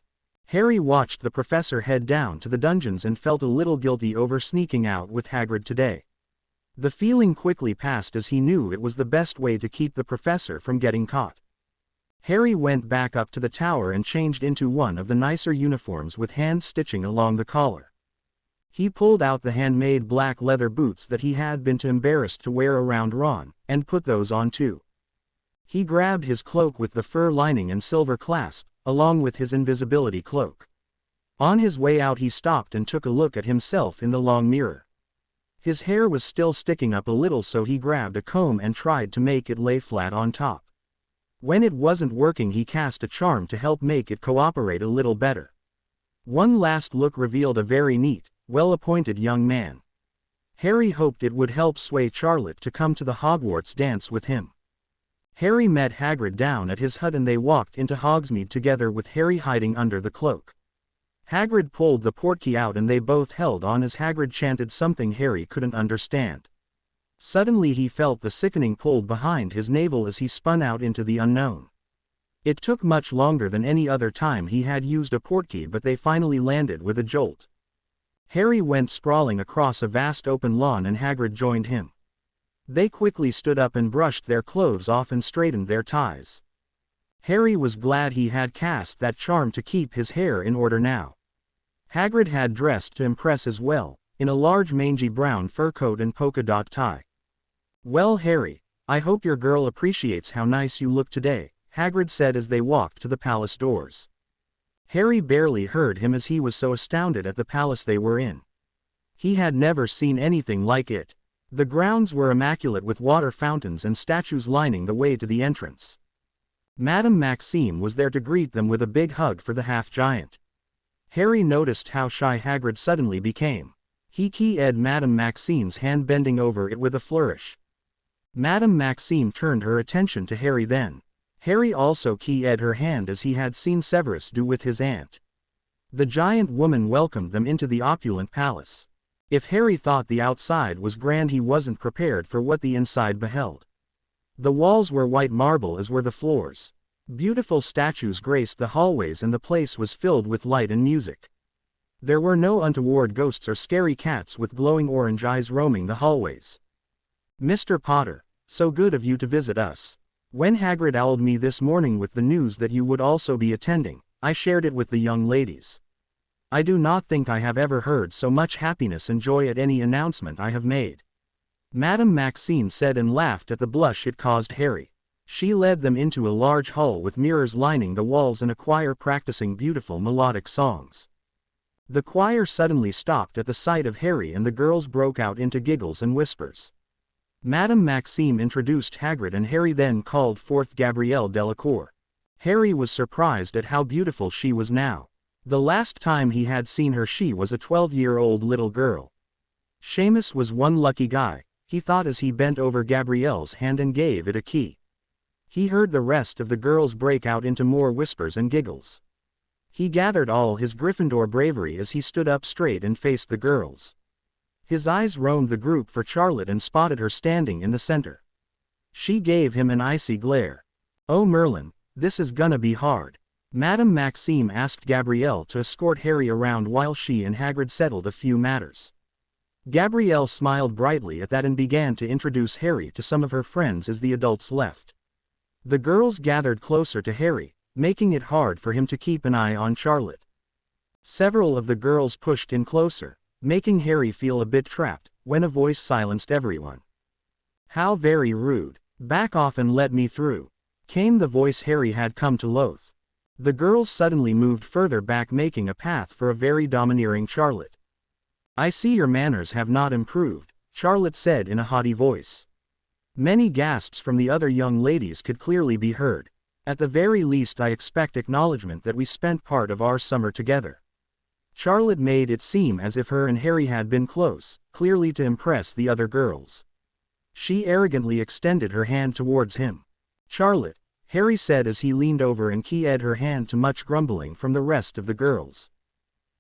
Harry watched the professor head down to the dungeons and felt a little guilty over sneaking out with Hagrid today. The feeling quickly passed as he knew it was the best way to keep the professor from getting caught. Harry went back up to the tower and changed into one of the nicer uniforms with hand stitching along the collar. He pulled out the handmade black leather boots that he had been too embarrassed to wear around Ron, and put those on too. He grabbed his cloak with the fur lining and silver clasp, along with his invisibility cloak. On his way out he stopped and took a look at himself in the long mirror. His hair was still sticking up a little, so he grabbed a comb and tried to make it lay flat on top. When it wasn't working, he cast a charm to help make it cooperate a little better. One last look revealed a very neat, well-appointed young man. Harry hoped it would help sway Charlotte to come to the Hogwarts dance with him. Harry met Hagrid down at his hut and they walked into Hogsmeade together with Harry hiding under the cloak. Hagrid pulled the portkey out and they both held on as Hagrid chanted something Harry couldn't understand. Suddenly he felt the sickening pull behind his navel as he spun out into the unknown. It took much longer than any other time he had used a portkey, but they finally landed with a jolt. Harry went sprawling across a vast open lawn and Hagrid joined him. They quickly stood up and brushed their clothes off and straightened their ties. Harry was glad he had cast that charm to keep his hair in order now. Hagrid had dressed to impress as well, in a large mangy brown fur coat and polka-dot tie. Well, Harry, I hope your girl appreciates how nice you look today, Hagrid said as they walked to the palace doors. Harry barely heard him as he was so astounded at the palace they were in. He had never seen anything like it. The grounds were immaculate with water fountains and statues lining the way to the entrance. Madame Maxime was there to greet them with a big hug for the half-giant. Harry noticed how shy Hagrid suddenly became. He keyed Madame Maxime's hand, bending over it with a flourish. Madame Maxime turned her attention to Harry then. Harry also keyed her hand as he had seen Severus do with his aunt. The giant woman welcomed them into the opulent palace. If Harry thought the outside was grand, he wasn't prepared for what the inside beheld. The walls were white marble, as were the floors. Beautiful statues graced the hallways and the place was filled with light and music. There were no untoward ghosts or scary cats with glowing orange eyes roaming the hallways. Mr. Potter, so good of you to visit us. When Hagrid owled me this morning with the news that you would also be attending, I shared it with the young ladies. I do not think I have ever heard so much happiness and joy at any announcement I have made. Madame Maxime said and laughed at the blush it caused Harry. She led them into a large hall with mirrors lining the walls and a choir practicing beautiful melodic songs. The choir suddenly stopped at the sight of Harry and the girls broke out into giggles and whispers. Madame Maxime introduced Hagrid and Harry, then called forth Gabrielle Delacour. Harry was surprised at how beautiful she was now. The last time he had seen her she was a 12-year-old little girl. Seamus was one lucky guy, he thought as he bent over Gabrielle's hand and gave it a key. He heard the rest of the girls break out into more whispers and giggles. He gathered all his Gryffindor bravery as he stood up straight and faced the girls. His eyes roamed the group for Charlotte and spotted her standing in the center. She gave him an icy glare. Oh Merlin, this is gonna be hard. Madame Maxime asked Gabrielle to escort Harry around while she and Hagrid settled a few matters. Gabrielle smiled brightly at that and began to introduce Harry to some of her friends as the adults left. The girls gathered closer to Harry, making it hard for him to keep an eye on Charlotte. Several of the girls pushed in closer, making Harry feel a bit trapped, when a voice silenced everyone. "How very rude. Back off and let me through," came the voice Harry had come to loathe. The girls suddenly moved further back, making a path for a very domineering Charlotte. "I see your manners have not improved," Charlotte said in a haughty voice. Many gasps from the other young ladies could clearly be heard. "At the very least I expect acknowledgement that we spent part of our summer together." Charlotte made it seem as if her and Harry had been close, clearly to impress the other girls. She arrogantly extended her hand towards him. "Charlotte," Harry said as he leaned over and kissed her hand to much grumbling from the rest of the girls.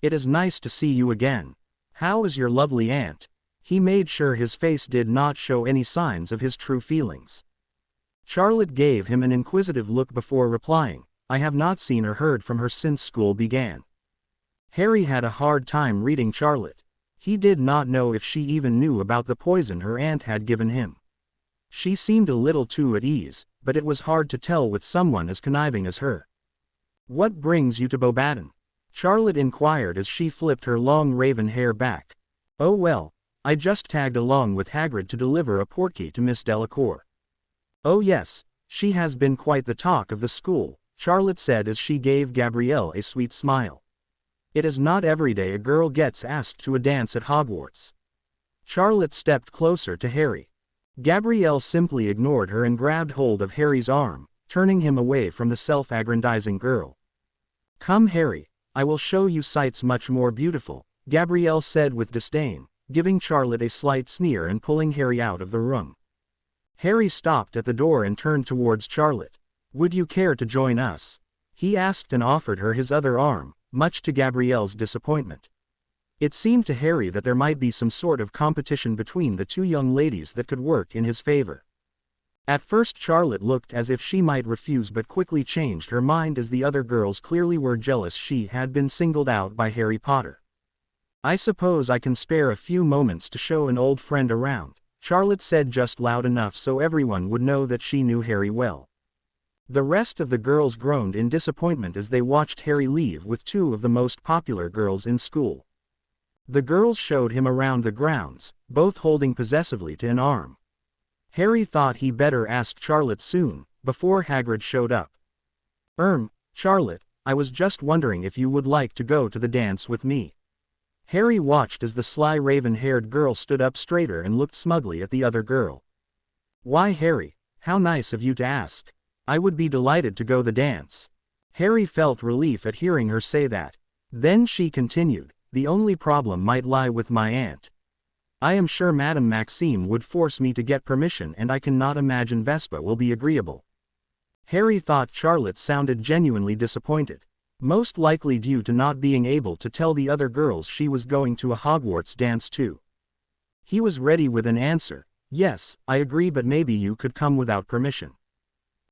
"It is nice to see you again. How is your lovely aunt?" He made sure his face did not show any signs of his true feelings. Charlotte gave him an inquisitive look before replying, "I have not seen or heard from her since school began." Harry had a hard time reading Charlotte. He did not know if she even knew about the poison her aunt had given him. She seemed a little too at ease, but it was hard to tell with someone as conniving as her. "What brings you to Beauxbaton?" Charlotte inquired as she flipped her long raven hair back. "Oh well, I just tagged along with Hagrid to deliver a portkey to Miss Delacour." "Oh yes, she has been quite the talk of the school," Charlotte said as she gave Gabrielle a sweet smile. "It is not every day a girl gets asked to a dance at Hogwarts." Charlotte stepped closer to Harry. Gabrielle simply ignored her and grabbed hold of Harry's arm, turning him away from the self-aggrandizing girl. "Come Harry, I will show you sights much more beautiful," Gabrielle said with disdain, giving Charlotte a slight sneer and pulling Harry out of the room. Harry stopped at the door and turned towards Charlotte. "Would you care to join us?" he asked and offered her his other arm, much to Gabrielle's disappointment. It seemed to Harry that there might be some sort of competition between the two young ladies that could work in his favor. At first Charlotte looked as if she might refuse but quickly changed her mind as the other girls clearly were jealous she had been singled out by Harry Potter. "I suppose I can spare a few moments to show an old friend around," Charlotte said just loud enough so everyone would know that she knew Harry well. The rest of the girls groaned in disappointment as they watched Harry leave with two of the most popular girls in school. The girls showed him around the grounds, both holding possessively to an arm. Harry thought he better ask Charlotte soon, before Hagrid showed up. Charlotte, I was just wondering if you would like to go to the dance with me." Harry watched as the sly raven-haired girl stood up straighter and looked smugly at the other girl. "Why Harry, how nice of you to ask. I would be delighted to go the dance." Harry felt relief at hearing her say that. Then she continued, "The only problem might lie with my aunt. I am sure Madame Maxime would force me to get permission and I cannot imagine Vespa will be agreeable." Harry thought Charlotte sounded genuinely disappointed, most likely due to not being able to tell the other girls she was going to a Hogwarts dance too. He was ready with an answer, "Yes, I agree, but maybe you could come without permission."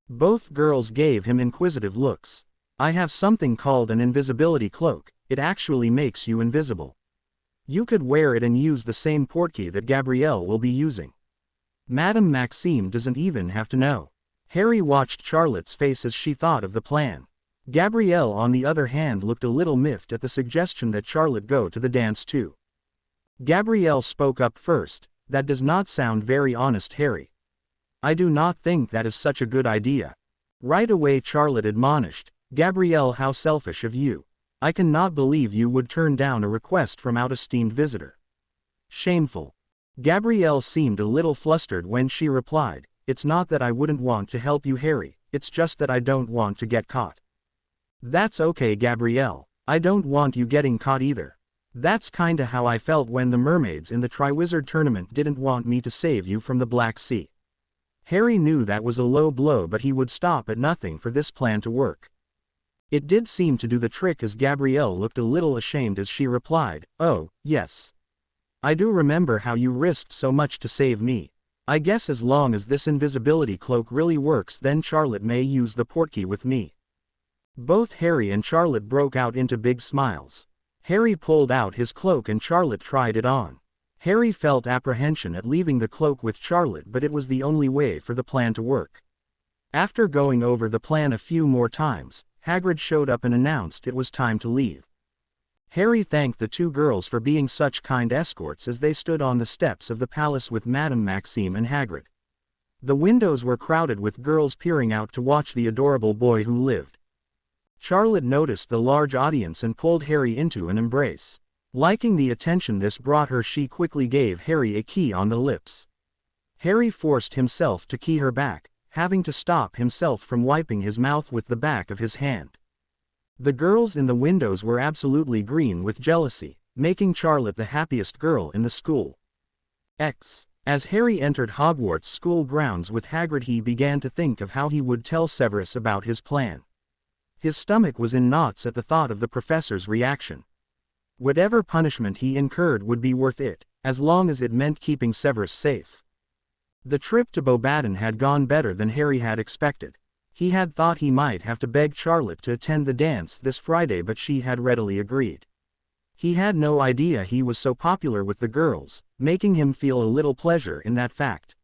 Both girls gave him inquisitive looks. "I have something called an invisibility cloak. It actually makes you invisible. You could wear it and use the same portkey that Gabrielle will be using. Madame Maxime doesn't even have to know." Harry watched Charlotte's face as she thought of the plan. Gabrielle on the other hand looked a little miffed at the suggestion that Charlotte go to the dance too. Gabrielle spoke up first, "That does not sound very honest, Harry. I do not think that is such a good idea." Right away Charlotte admonished, "Gabrielle, how selfish of you. I cannot believe you would turn down a request from our esteemed visitor. Shameful." Gabrielle seemed a little flustered when she replied, "It's not that I wouldn't want to help you Harry, it's just that I don't want to get caught." "That's okay Gabrielle, I don't want you getting caught either. That's kinda how I felt when the mermaids in the Triwizard Tournament didn't want me to save you from the Black Sea." Harry knew that was a low blow, but he would stop at nothing for this plan to work. It did seem to do the trick as Gabrielle looked a little ashamed as she replied, "Oh, yes. I do remember how you risked so much to save me. I guess as long as this invisibility cloak really works then Charlotte may use the portkey with me." Both Harry and Charlotte broke out into big smiles. Harry pulled out his cloak and Charlotte tried it on. Harry felt apprehension at leaving the cloak with Charlotte, but it was the only way for the plan to work. After going over the plan a few more times, Hagrid showed up and announced it was time to leave. Harry thanked the two girls for being such kind escorts as they stood on the steps of the palace with Madame Maxime and Hagrid. The windows were crowded with girls peering out to watch the adorable boy who lived. Charlotte noticed the large audience and pulled Harry into an embrace. Liking the attention this brought her, she quickly gave Harry a key on the lips. Harry forced himself to key her back, having to stop himself from wiping his mouth with the back of his hand. The girls in the windows were absolutely green with jealousy, making Charlotte the happiest girl in the school. As Harry entered Hogwarts school grounds with Hagrid, he began to think of how he would tell Severus about his plan. His stomach was in knots at the thought of the professor's reaction. Whatever punishment he incurred would be worth it, as long as it meant keeping Severus safe. The trip to Beauxbaton had gone better than Harry had expected. He had thought he might have to beg Charlotte to attend the dance this Friday, but she had readily agreed. He had no idea he was so popular with the girls, making him feel a little pleasure in that fact.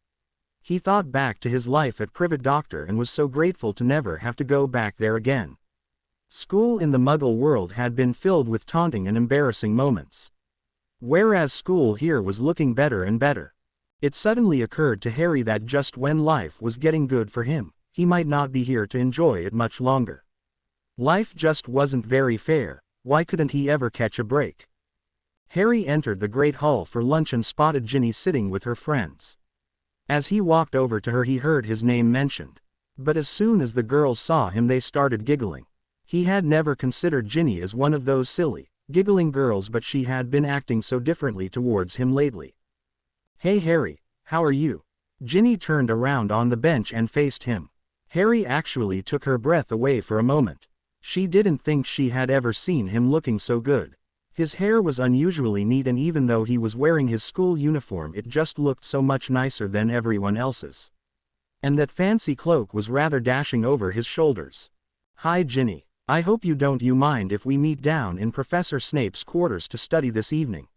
He thought back to his life at Privet Doctor and was so grateful to never have to go back there again. School in the Muggle world had been filled with taunting and embarrassing moments. Whereas school here was looking better and better. It suddenly occurred to Harry that just when life was getting good for him, he might not be here to enjoy it much longer. Life just wasn't very fair. Why couldn't he ever catch a break? Harry entered the Great Hall for lunch and spotted Ginny sitting with her friends. As he walked over to her, he heard his name mentioned. But as soon as the girls saw him, they started giggling. He had never considered Ginny as one of those silly, giggling girls, but she had been acting so differently towards him lately. "Hey Harry, how are you?" Ginny turned around on the bench and faced him. Harry actually took her breath away for a moment. She didn't think she had ever seen him looking so good. His hair was unusually neat, and even though he was wearing his school uniform, it just looked so much nicer than everyone else's. And that fancy cloak was rather dashing over his shoulders. "Hi Ginny, I hope you don't mind if we meet down in Professor Snape's quarters to study this evening."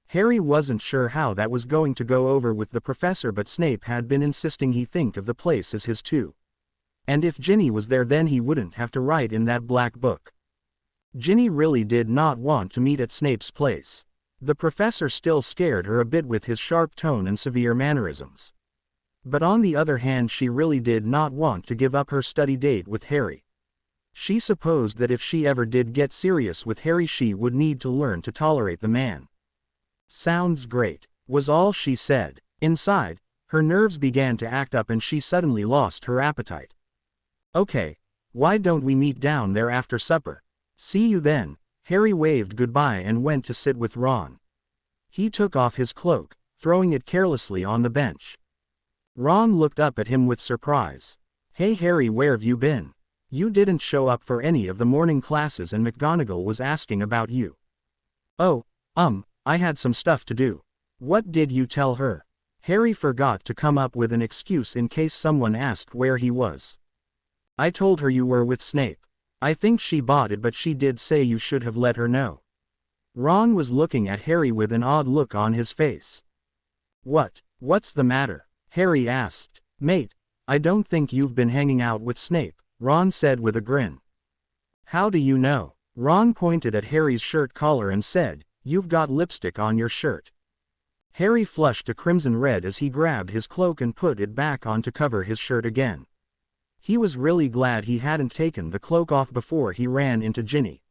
Harry wasn't sure how that was going to go over with the professor, but Snape had been insisting he think of the place as his too. And if Ginny was there, then he wouldn't have to write in that black book. Ginny really did not want to meet at Snape's place. The professor still scared her a bit with his sharp tone and severe mannerisms. But on the other hand, she really did not want to give up her study date with Harry. She supposed that if she ever did get serious with Harry, she would need to learn to tolerate the man. "Sounds great," was all she said. Inside, her nerves began to act up and she suddenly lost her appetite. "Okay, why don't we meet down there after supper? See you then." Harry waved goodbye and went to sit with Ron. He took off his cloak, throwing it carelessly on the bench. Ron looked up at him with surprise. "Hey Harry, where have you been? You didn't show up for any of the morning classes and McGonagall was asking about you." "Oh, I had some stuff to do." "What did you tell her?" Harry forgot to come up with an excuse in case someone asked where he was. "I told her you were with Snape. I think she bought it, but she did say you should have let her know." Ron was looking at Harry with an odd look on his face. What's the matter?" Harry asked. "Mate, I don't think you've been hanging out with Snape," Ron said with a grin. "How do you know?" Ron pointed at Harry's shirt collar and said, "You've got lipstick on your shirt." Harry flushed a crimson red as he grabbed his cloak and put it back on to cover his shirt again. He was really glad he hadn't taken the cloak off before he ran into Ginny.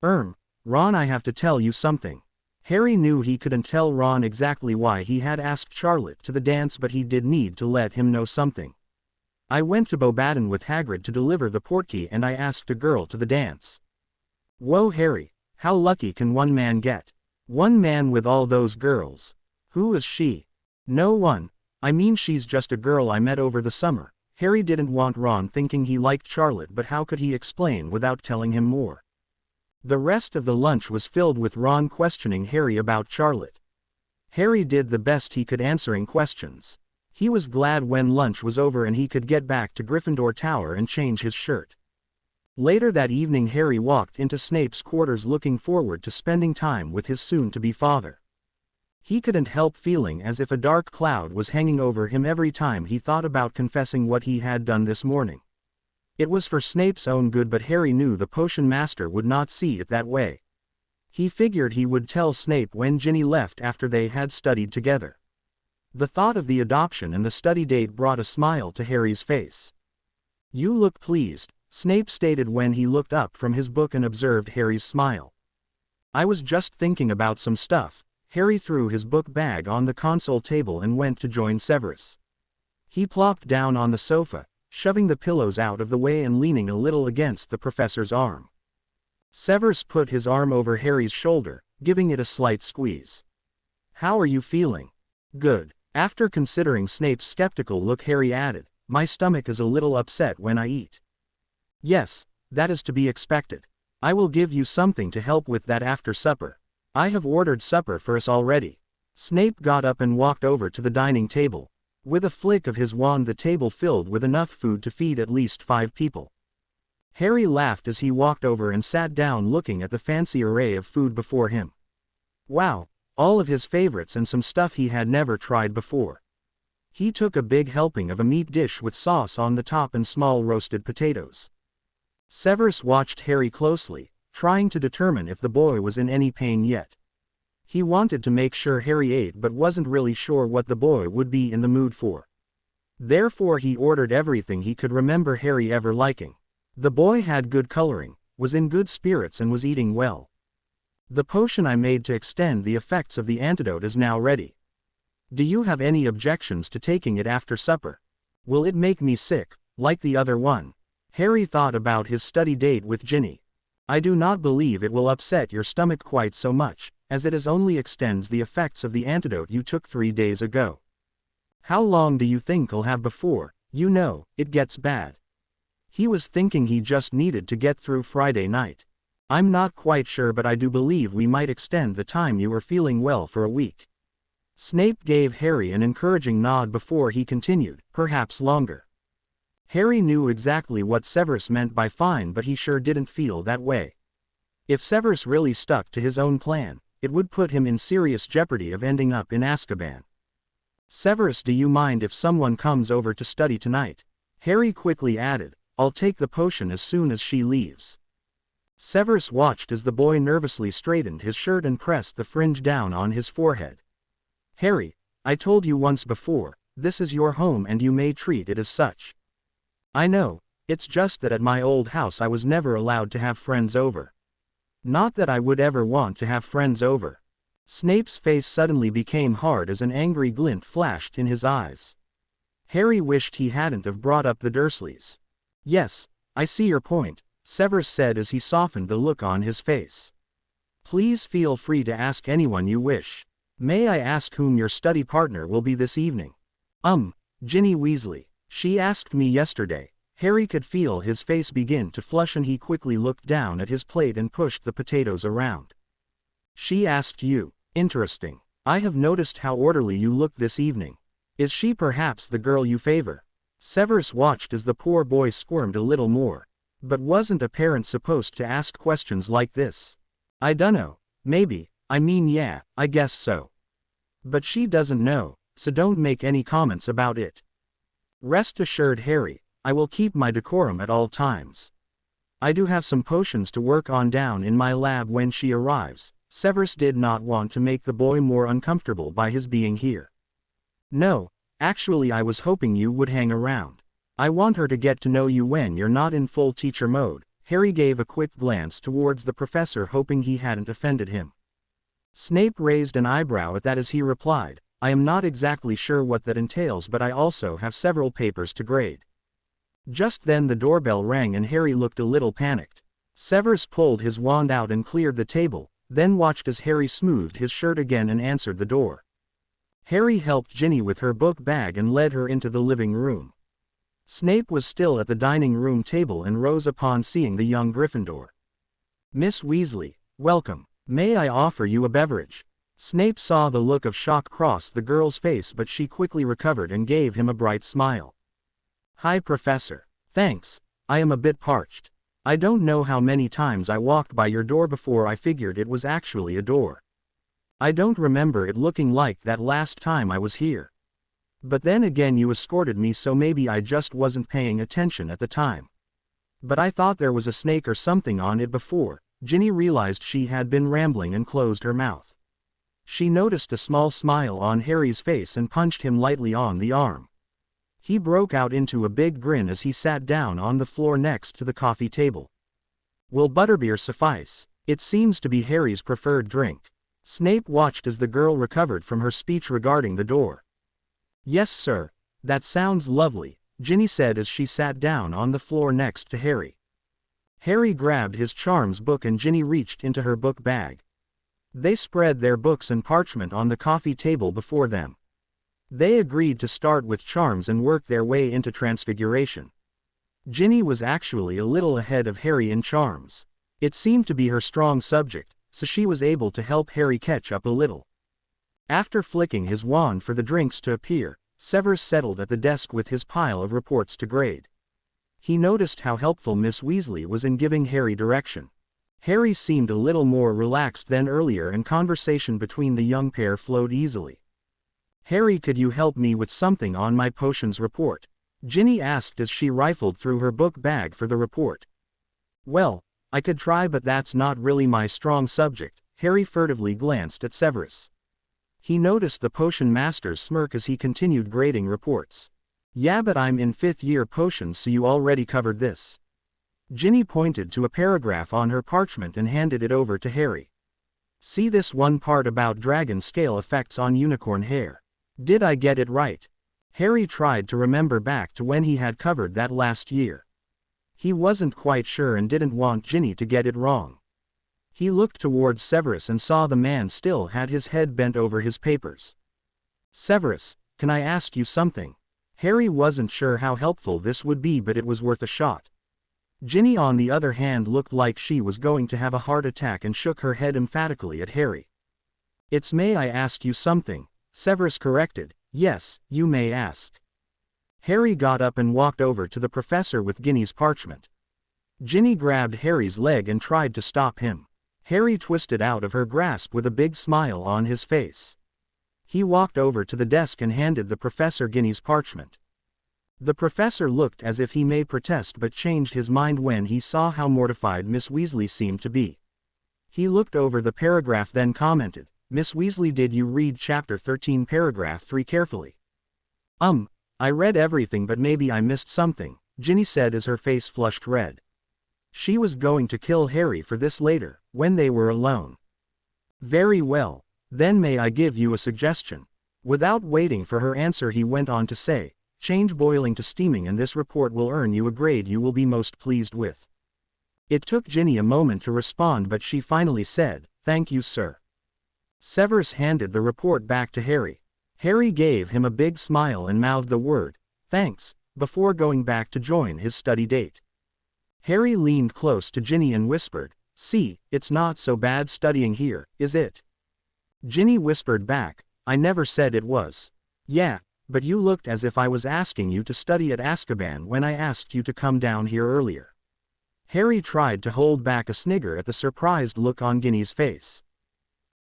Ron, I have to tell you something." Harry knew he couldn't tell Ron exactly why he had asked Charlotte to the dance, but he did need to let him know something. "I went to Beauxbaton with Hagrid to deliver the portkey and I asked a girl to the dance." "Whoa Harry, how lucky can one man get? One man with all those girls? Who is she?" "No one. I mean, she's just a girl I met over the summer." Harry didn't want Ron thinking he liked Charlotte, but how could he explain without telling him more? The rest of the lunch was filled with Ron questioning Harry about Charlotte. Harry did the best he could answering questions. He was glad when lunch was over and he could get back to Gryffindor Tower and change his shirt. Later that evening Harry walked into Snape's quarters looking forward to spending time with his soon-to-be father. He couldn't help feeling as if a dark cloud was hanging over him every time he thought about confessing what he had done this morning. It was for Snape's own good, but Harry knew the potion master would not see it that way. He figured he would tell Snape when Ginny left after they had studied together. The thought of the adoption and the study date brought a smile to Harry's face. "You look pleased," Snape stated when he looked up from his book and observed Harry's smile. "I was just thinking about some stuff." Harry threw his book bag on the console table and went to join Severus. He plopped down on the sofa, shoving the pillows out of the way and leaning a little against the professor's arm. Severus put his arm over Harry's shoulder, giving it a slight squeeze. "How are you feeling?" "Good." After considering Snape's skeptical look, Harry added, "My stomach is a little upset when I eat." "Yes, that is to be expected. I will give you something to help with that after supper. I have ordered supper for us already." Snape got up and walked over to the dining table. With a flick of his wand the table filled with enough food to feed at least 5 people. Harry laughed as he walked over and sat down looking at the fancy array of food before him. Wow, all of his favorites and some stuff he had never tried before. He took a big helping of a meat dish with sauce on the top and small roasted potatoes. Severus watched Harry closely, trying to determine if the boy was in any pain yet. He wanted to make sure Harry ate but wasn't really sure what the boy would be in the mood for. Therefore he ordered everything he could remember Harry ever liking. The boy had good coloring, was in good spirits and was eating well. "The potion I made to extend the effects of the antidote is now ready. Do you have any objections to taking it after supper? Will it make me sick, like the other one?" Harry thought about his study date with Ginny. "I do not believe it will upset your stomach quite so much, as it only extends the effects of the antidote you took 3 days ago. How long do you think I'll have before, it gets bad?" He was thinking he just needed to get through Friday night. "I'm not quite sure, but I do believe we might extend the time you are feeling well for a week." Snape gave Harry an encouraging nod before he continued, "Perhaps longer." Harry knew exactly what Severus meant by fine, but he sure didn't feel that way. If Severus really stuck to his own plan, it would put him in serious jeopardy of ending up in Azkaban. "Severus, do you mind if someone comes over to study tonight?" Harry quickly added, "I'll take the potion as soon as she leaves." Severus watched as the boy nervously straightened his shirt and pressed the fringe down on his forehead. "Harry, I told you once before, this is your home and you may treat it as such." "I know, it's just that at my old house I was never allowed to have friends over." "Not that I would ever want to have friends over." Snape's face suddenly became hard as an angry glint flashed in his eyes. Harry wished he hadn't have brought up the Dursleys. "Yes, I see your point," Severus said as he softened the look on his face. "Please feel free to ask anyone you wish. May I ask whom your study partner will be this evening?" Ginny Weasley. She asked me yesterday." Harry could feel his face begin to flush and he quickly looked down at his plate and pushed the potatoes around. "She asked you. Interesting. I have noticed how orderly you look this evening. Is she perhaps the girl you favor?" Severus watched as the poor boy squirmed a little more. But wasn't a parent supposed to ask questions like this? "I dunno, maybe, yeah, I guess so. But she doesn't know, so don't make any comments about it." "Rest assured, Harry, I will keep my decorum at all times. I do have some potions to work on down in my lab when she arrives." Severus did not want to make the boy more uncomfortable by his being here. "No, actually I was hoping you would hang around. I want her to get to know you when you're not in full teacher mode." Harry gave a quick glance towards the professor hoping he hadn't offended him. Snape raised an eyebrow at that as he replied, "I am not exactly sure what that entails, but I also have several papers to grade." Just then the doorbell rang and Harry looked a little panicked. Severus pulled his wand out and cleared the table, then watched as Harry smoothed his shirt again and answered the door. Harry helped Ginny with her book bag and led her into the living room. Snape was still at the dining room table and rose upon seeing the young Gryffindor. "Miss Weasley, welcome. May I offer you a beverage?" Snape saw the look of shock cross the girl's face, but she quickly recovered and gave him a bright smile. "Hi, Professor. Thanks, I am a bit parched." I don't know how many times I walked by your door before I figured it was actually a door. I don't remember it looking like that last time I was here. But then again you escorted me, so maybe I just wasn't paying attention at the time. But I thought there was a snake or something on it before. Ginny realized she had been rambling and closed her mouth. She noticed a small smile on Harry's face and punched him lightly on the arm. He broke out into a big grin as he sat down on the floor next to the coffee table. Will butterbeer suffice? It seems to be Harry's preferred drink. Snape watched as the girl recovered from her speech regarding the door. Yes, sir. That sounds lovely, Ginny said as she sat down on the floor next to Harry. Harry grabbed his charms book and Ginny reached into her book bag. They spread their books and parchment on the coffee table before them. They agreed to start with charms and work their way into transfiguration. Ginny was actually a little ahead of Harry in charms. It seemed to be her strong subject, so she was able to help Harry catch up a little. After flicking his wand for the drinks to appear, Severus settled at the desk with his pile of reports to grade. He noticed how helpful Miss Weasley was in giving Harry direction. Harry seemed a little more relaxed than earlier and conversation between the young pair flowed easily. Harry, could you help me with something on my potions report? Ginny asked as she rifled through her book bag for the report. Well, I could try, but that's not really my strong subject. Harry furtively glanced at Severus. He noticed the potion master's smirk as he continued grading reports. Yeah, but I'm in 5th year potions, so you already covered this. Ginny pointed to a paragraph on her parchment and handed it over to Harry. See this one part about dragon scale effects on unicorn hair. Did I get it right? Harry tried to remember back to when he had covered that last year. He wasn't quite sure and didn't want Ginny to get it wrong. He looked towards Severus and saw the man still had his head bent over his papers. Severus, can I ask you something? Harry wasn't sure how helpful this would be, but it was worth a shot. Ginny, on the other hand, looked like she was going to have a heart attack and shook her head emphatically at Harry. It's may I ask you something? Severus corrected. Yes, you may ask. Harry got up and walked over to the professor with Ginny's parchment. Ginny grabbed Harry's leg and tried to stop him. Harry twisted out of her grasp with a big smile on his face. He walked over to the desk and handed the professor Ginny's parchment. The professor looked as if he may protest but changed his mind when he saw how mortified Miss Weasley seemed to be. He looked over the paragraph then commented, Miss Weasley, did you read chapter 13 paragraph 3 carefully? I read everything, but maybe I missed something, Ginny said as her face flushed red. She was going to kill Harry for this later, when they were alone. Very well, then may I give you a suggestion? Without waiting for her answer he went on to say, change boiling to steaming and this report will earn you a grade you will be most pleased with. It took Ginny a moment to respond, but she finally said, thank you, sir. Severus handed the report back to Harry. Harry gave him a big smile and mouthed the word, thanks, before going back to join his study date. Harry leaned close to Ginny and whispered, see, it's not so bad studying here, is it? Ginny whispered back, I never said it was. Yeah, but you looked as if I was asking you to study at Azkaban when I asked you to come down here earlier. Harry tried to hold back a snigger at the surprised look on Ginny's face.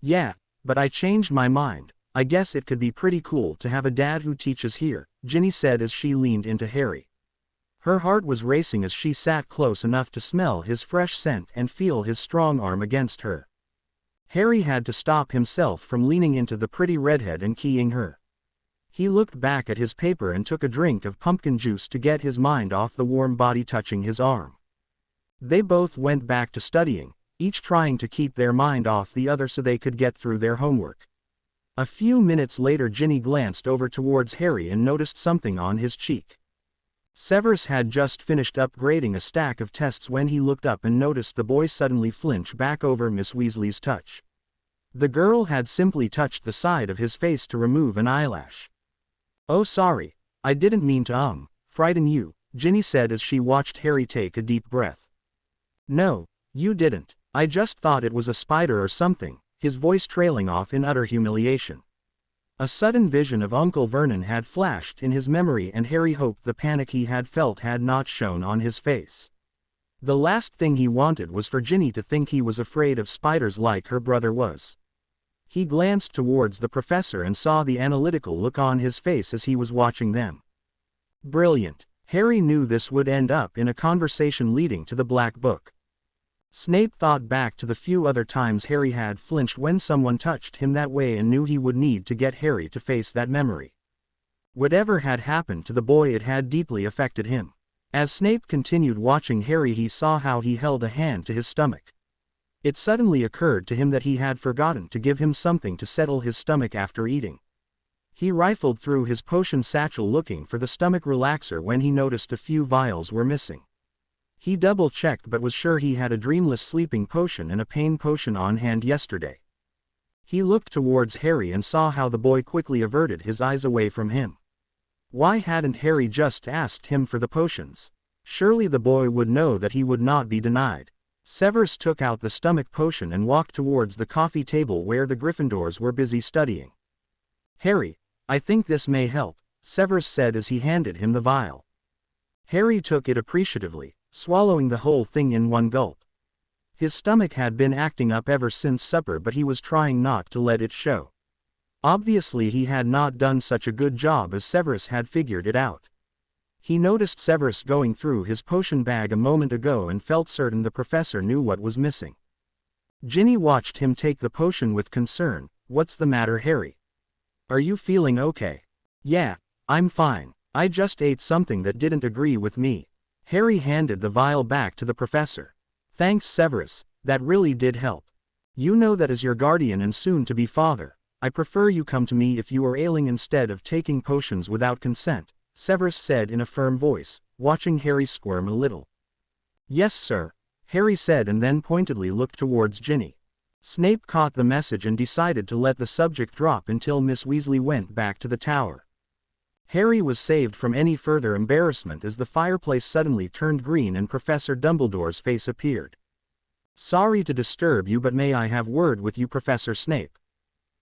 Yeah, but I changed my mind. I guess it could be pretty cool to have a dad who teaches here, Ginny said as she leaned into Harry. Her heart was racing as she sat close enough to smell his fresh scent and feel his strong arm against her. Harry had to stop himself from leaning into the pretty redhead and keying her. He looked back at his paper and took a drink of pumpkin juice to get his mind off the warm body touching his arm. They both went back to studying, each trying to keep their mind off the other so they could get through their homework. A few minutes later Ginny glanced over towards Harry and noticed something on his cheek. Severus had just finished upgrading a stack of tests when he looked up and noticed the boy suddenly flinch back over Miss Weasley's touch. The girl had simply touched the side of his face to remove an eyelash. Oh, sorry, I didn't mean to frighten you, Ginny said as she watched Harry take a deep breath. No, you didn't. I just thought it was a spider or something, his voice trailing off in utter humiliation. A sudden vision of Uncle Vernon had flashed in his memory and Harry hoped the panic he had felt had not shown on his face. The last thing he wanted was for Ginny to think he was afraid of spiders like her brother was. He glanced towards the professor and saw the analytical look on his face as he was watching them. Brilliant. Harry knew this would end up in a conversation leading to the Black Book. Snape thought back to the few other times Harry had flinched when someone touched him that way and knew he would need to get Harry to face that memory. Whatever had happened to the boy, it had deeply affected him. As Snape continued watching Harry, he saw how he held a hand to his stomach. It suddenly occurred to him that he had forgotten to give him something to settle his stomach after eating. He rifled through his potion satchel looking for the stomach relaxer when he noticed a few vials were missing. He double-checked but was sure he had a dreamless sleeping potion and a pain potion on hand yesterday. He looked towards Harry and saw how the boy quickly averted his eyes away from him. Why hadn't Harry just asked him for the potions? Surely the boy would know that he would not be denied. Severus took out the stomach potion and walked towards the coffee table where the Gryffindors were busy studying. "Harry, I think this may help," Severus said as he handed him the vial. Harry took it appreciatively, swallowing the whole thing in one gulp. His stomach had been acting up ever since supper, but he was trying not to let it show. Obviously he had not done such a good job as Severus had figured it out. He noticed Severus going through his potion bag a moment ago and felt certain the professor knew what was missing. Ginny watched him take the potion with concern. "What's the matter, Harry? Are you feeling okay?" "Yeah, I'm fine. I just ate something that didn't agree with me." Harry handed the vial back to the professor. "Thanks, Severus, that really did help. You know that as your guardian and soon-to-be father, I prefer you come to me if you are ailing instead of taking potions without consent," Severus said in a firm voice, watching Harry squirm a little. "Yes, sir," Harry said and then pointedly looked towards Ginny. Snape caught the message and decided to let the subject drop until Miss Weasley went back to the tower. Harry was saved from any further embarrassment as the fireplace suddenly turned green and Professor Dumbledore's face appeared. "Sorry to disturb you, but may I have word with you, Professor Snape?"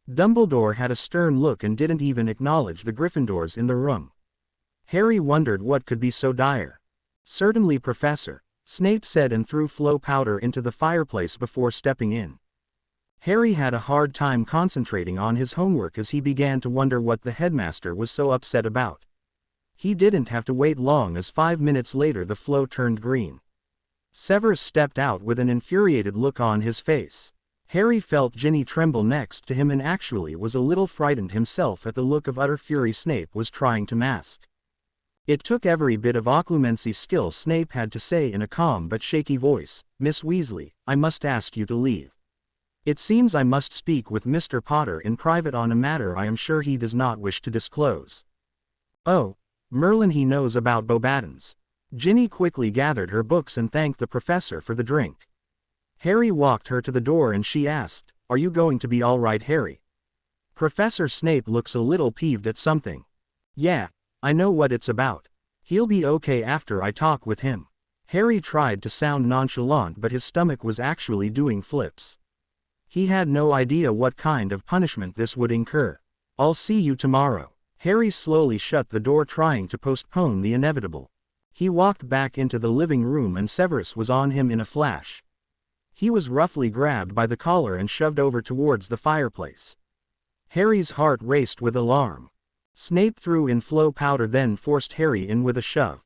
Dumbledore had a stern look and didn't even acknowledge the Gryffindors in the room. Harry wondered what could be so dire. "Certainly, Professor," Snape said and threw flow powder into the fireplace before stepping in. Harry had a hard time concentrating on his homework as he began to wonder what the headmaster was so upset about. He didn't have to wait long as 5 minutes later the flow turned green. Severus stepped out with an infuriated look on his face. Harry felt Ginny tremble next to him and actually was a little frightened himself at the look of utter fury Snape was trying to mask. It took every bit of occlumency skill Snape had to say in a calm but shaky voice, "Miss Weasley, I must ask you to leave. It seems I must speak with Mr. Potter in private on a matter I am sure he does not wish to disclose." "Oh, Merlin, he knows about Bobaddons." Ginny quickly gathered her books and thanked the professor for the drink. Harry walked her to the door and she asked, "Are you going to be all right, Harry?" Professor Snape looks a little peeved at something. "Yeah, I know what it's about. He'll be okay after I talk with him." Harry tried to sound nonchalant, but his stomach was actually doing flips. He had no idea what kind of punishment this would incur. "I'll see you tomorrow." Harry slowly shut the door, trying to postpone the inevitable. He walked back into the living room and Severus was on him in a flash. He was roughly grabbed by the collar and shoved over towards the fireplace. Harry's heart raced with alarm. Snape threw in flow powder, then forced Harry in with a shove.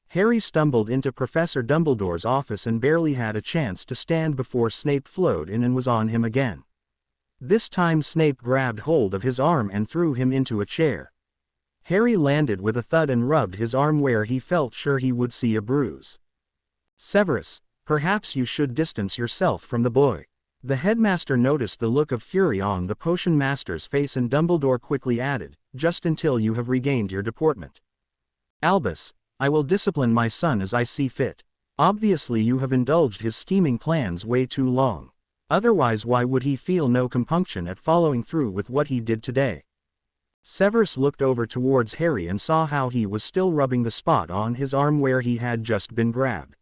Harry stumbled into Professor Dumbledore's office and barely had a chance to stand before Snape flowed in and was on him again. This time Snape grabbed hold of his arm and threw him into a chair. Harry landed with a thud and rubbed his arm where he felt sure he would see a bruise. "Severus, perhaps you should distance yourself from the boy." The headmaster noticed the look of fury on the potion master's face and Dumbledore quickly added, "Just until you have regained your deportment. Albus, I will discipline my son as I see fit. Obviously you have indulged his scheming plans way too long. Otherwise why would he feel no compunction at following through with what he did today?" Severus looked over towards Harry and saw how he was still rubbing the spot on his arm where he had just been grabbed.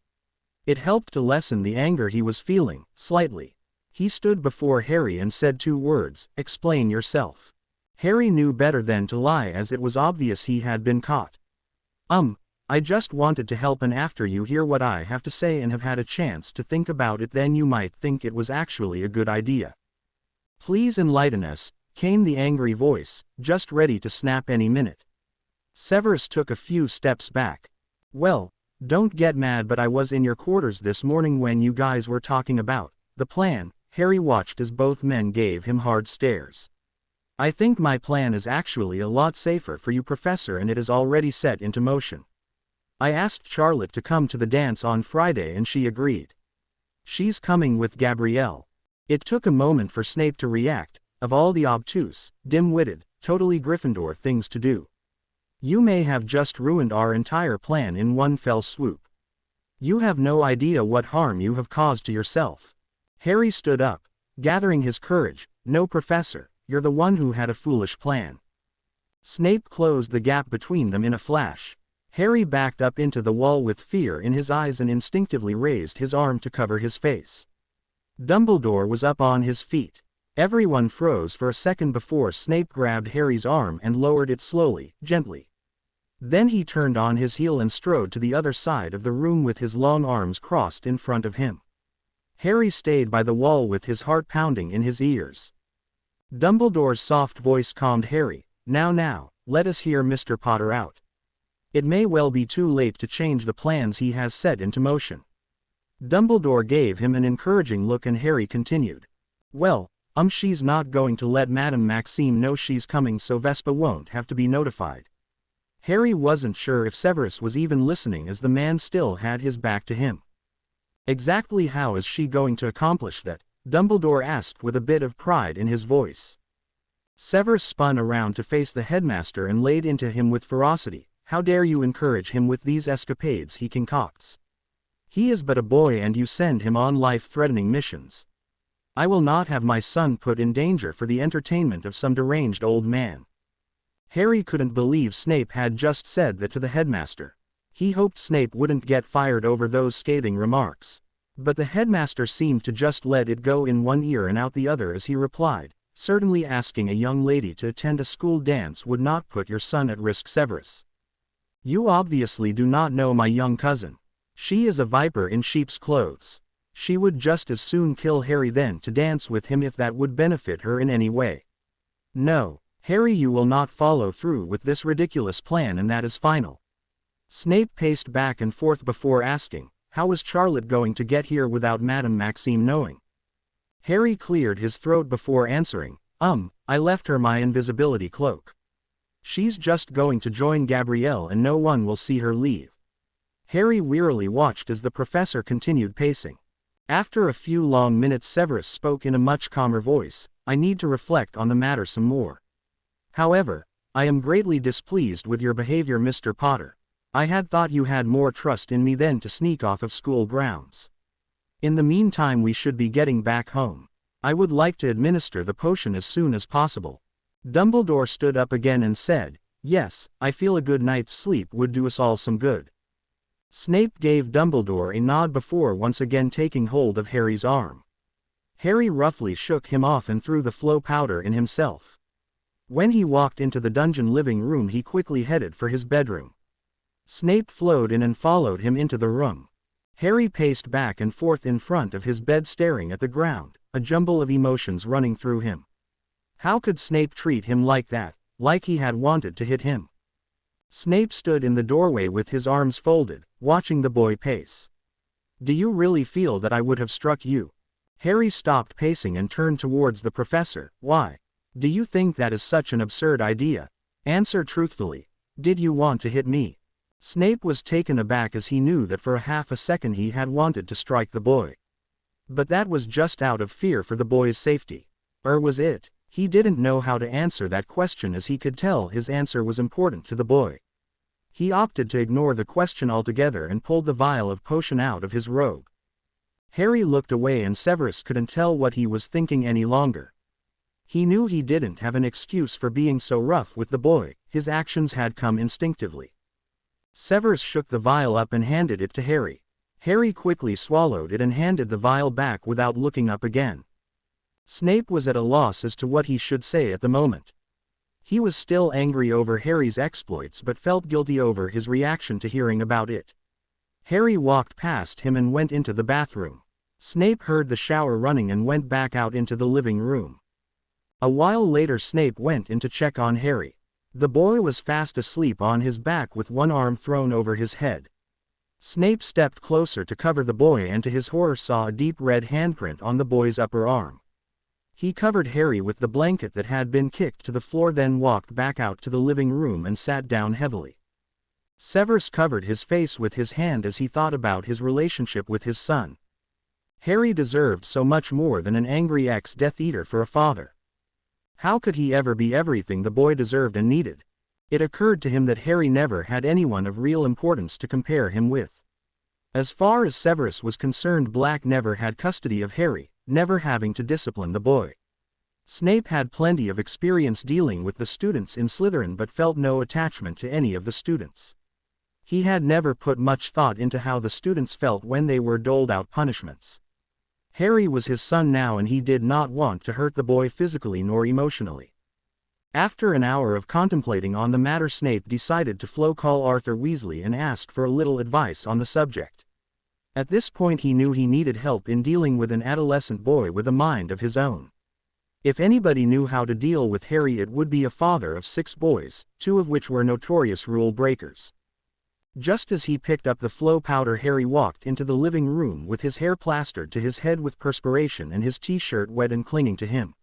It helped to lessen the anger he was feeling, slightly. He stood before Harry and said 2 words, "Explain yourself." Harry knew better than to lie as it was obvious he had been caught. I just wanted to help, and after you hear what I have to say and have had a chance to think about it, then you might think it was actually a good idea. Please enlighten us, came the angry voice, just ready to snap any minute. Severus took a few steps back. Well, don't get mad, but I was in your quarters this morning when you guys were talking about the plan. Harry watched as both men gave him hard stares. I think my plan is actually a lot safer for you, Professor, and it is already set into motion. I asked Charlotte to come to the dance on Friday and she agreed. She's coming with Gabrielle. It took a moment for Snape to react. Of all the obtuse, dim-witted, totally Gryffindor things to do, you may have just ruined our entire plan in one fell swoop. You have no idea what harm you have caused to yourself. Harry stood up, gathering his courage. No, Professor, you're the one who had a foolish plan. Snape closed the gap between them in a flash. Harry backed up into the wall with fear in his eyes and instinctively raised his arm to cover his face. Dumbledore was up on his feet. Everyone froze for a second before Snape grabbed Harry's arm and lowered it slowly, gently. Then he turned on his heel and strode to the other side of the room with his long arms crossed in front of him. Harry stayed by the wall with his heart pounding in his ears. Dumbledore's soft voice calmed Harry. Now, let us hear Mr. Potter out. It may well be too late to change the plans he has set into motion. Dumbledore gave him an encouraging look and Harry continued. Well, she's not going to let Madame Maxime know she's coming, so Vespa won't have to be notified. Harry wasn't sure if Severus was even listening as the man still had his back to him. Exactly how is she going to accomplish that? Dumbledore asked with a bit of pride in his voice. Severus spun around to face the headmaster and laid into him with ferocity. How dare you encourage him with these escapades he concocts? He is but a boy and you send him on life-threatening missions. I will not have my son put in danger for the entertainment of some deranged old man. Harry couldn't believe Snape had just said that to the headmaster. He hoped Snape wouldn't get fired over those scathing remarks. But the headmaster seemed to just let it go in one ear and out the other as he replied, certainly asking a young lady to attend a school dance would not put your son at risk, Severus. You obviously do not know my young cousin. She is a viper in sheep's clothes. She would just as soon kill Harry than to dance with him if that would benefit her in any way. No, Harry, you will not follow through with this ridiculous plan, and that is final. Snape paced back and forth before asking, how was Charlotte going to get here without Madame Maxime knowing? Harry cleared his throat before answering, I left her my invisibility cloak. She's just going to join Gabrielle and no one will see her leave. Harry wearily watched as the professor continued pacing. After a few long minutes, Severus spoke in a much calmer voice. I need to reflect on the matter some more. However, I am greatly displeased with your behavior, Mr. Potter. I had thought you had more trust in me than to sneak off of school grounds. In the meantime, we should be getting back home. I would like to administer the potion as soon as possible. Dumbledore stood up again and said, yes, I feel a good night's sleep would do us all some good. Snape gave Dumbledore a nod before once again taking hold of Harry's arm. Harry roughly shook him off and threw the flow powder in himself. When he walked into the dungeon living room, he quickly headed for his bedroom. Snape flowed in and followed him into the room. Harry paced back and forth in front of his bed staring at the ground, a jumble of emotions running through him. How could Snape treat him like that, like he had wanted to hit him? Snape stood in the doorway with his arms folded, watching the boy pace. Do you really feel that I would have struck you? Harry stopped pacing and turned towards the professor. Why? Do you think that is such an absurd idea? Answer truthfully. Did you want to hit me? Snape was taken aback as he knew that for a half a second he had wanted to strike the boy. But that was just out of fear for the boy's safety. Or was it? He didn't know how to answer that question, as he could tell his answer was important to the boy. He opted to ignore the question altogether and pulled the vial of potion out of his robe. Harry looked away and Severus couldn't tell what he was thinking any longer. He knew he didn't have an excuse for being so rough with the boy, his actions had come instinctively. Severus shook the vial up and handed it to Harry. Harry quickly swallowed it and handed the vial back without looking up again. Snape was at a loss as to what he should say at the moment. He was still angry over Harry's exploits but felt guilty over his reaction to hearing about it. Harry walked past him and went into the bathroom. Snape heard the shower running and went back out into the living room. A while later Snape went in to check on Harry. The boy was fast asleep on his back with one arm thrown over his head. Snape stepped closer to cover the boy and to his horror saw a deep red handprint on the boy's upper arm. He covered Harry with the blanket that had been kicked to the floor, then walked back out to the living room and sat down heavily. Severus covered his face with his hand as he thought about his relationship with his son. Harry deserved so much more than an angry ex-Death Eater for a father. How could he ever be everything the boy deserved and needed? It occurred to him that Harry never had anyone of real importance to compare him with. As far as Severus was concerned, Black never had custody of Harry, never having to discipline the boy. Snape had plenty of experience dealing with the students in Slytherin but felt no attachment to any of the students. He had never put much thought into how the students felt when they were doled out punishments. Harry was his son now and he did not want to hurt the boy physically nor emotionally. After an hour of contemplating on the matter, Snape decided to call Arthur Weasley and ask for a little advice on the subject. At this point he knew he needed help in dealing with an adolescent boy with a mind of his own. If anybody knew how to deal with Harry, it would be a father of 6 boys, 2 of which were notorious rule breakers. Just as he picked up the flow powder, Harry walked into the living room with his hair plastered to his head with perspiration and his t-shirt wet and clinging to him.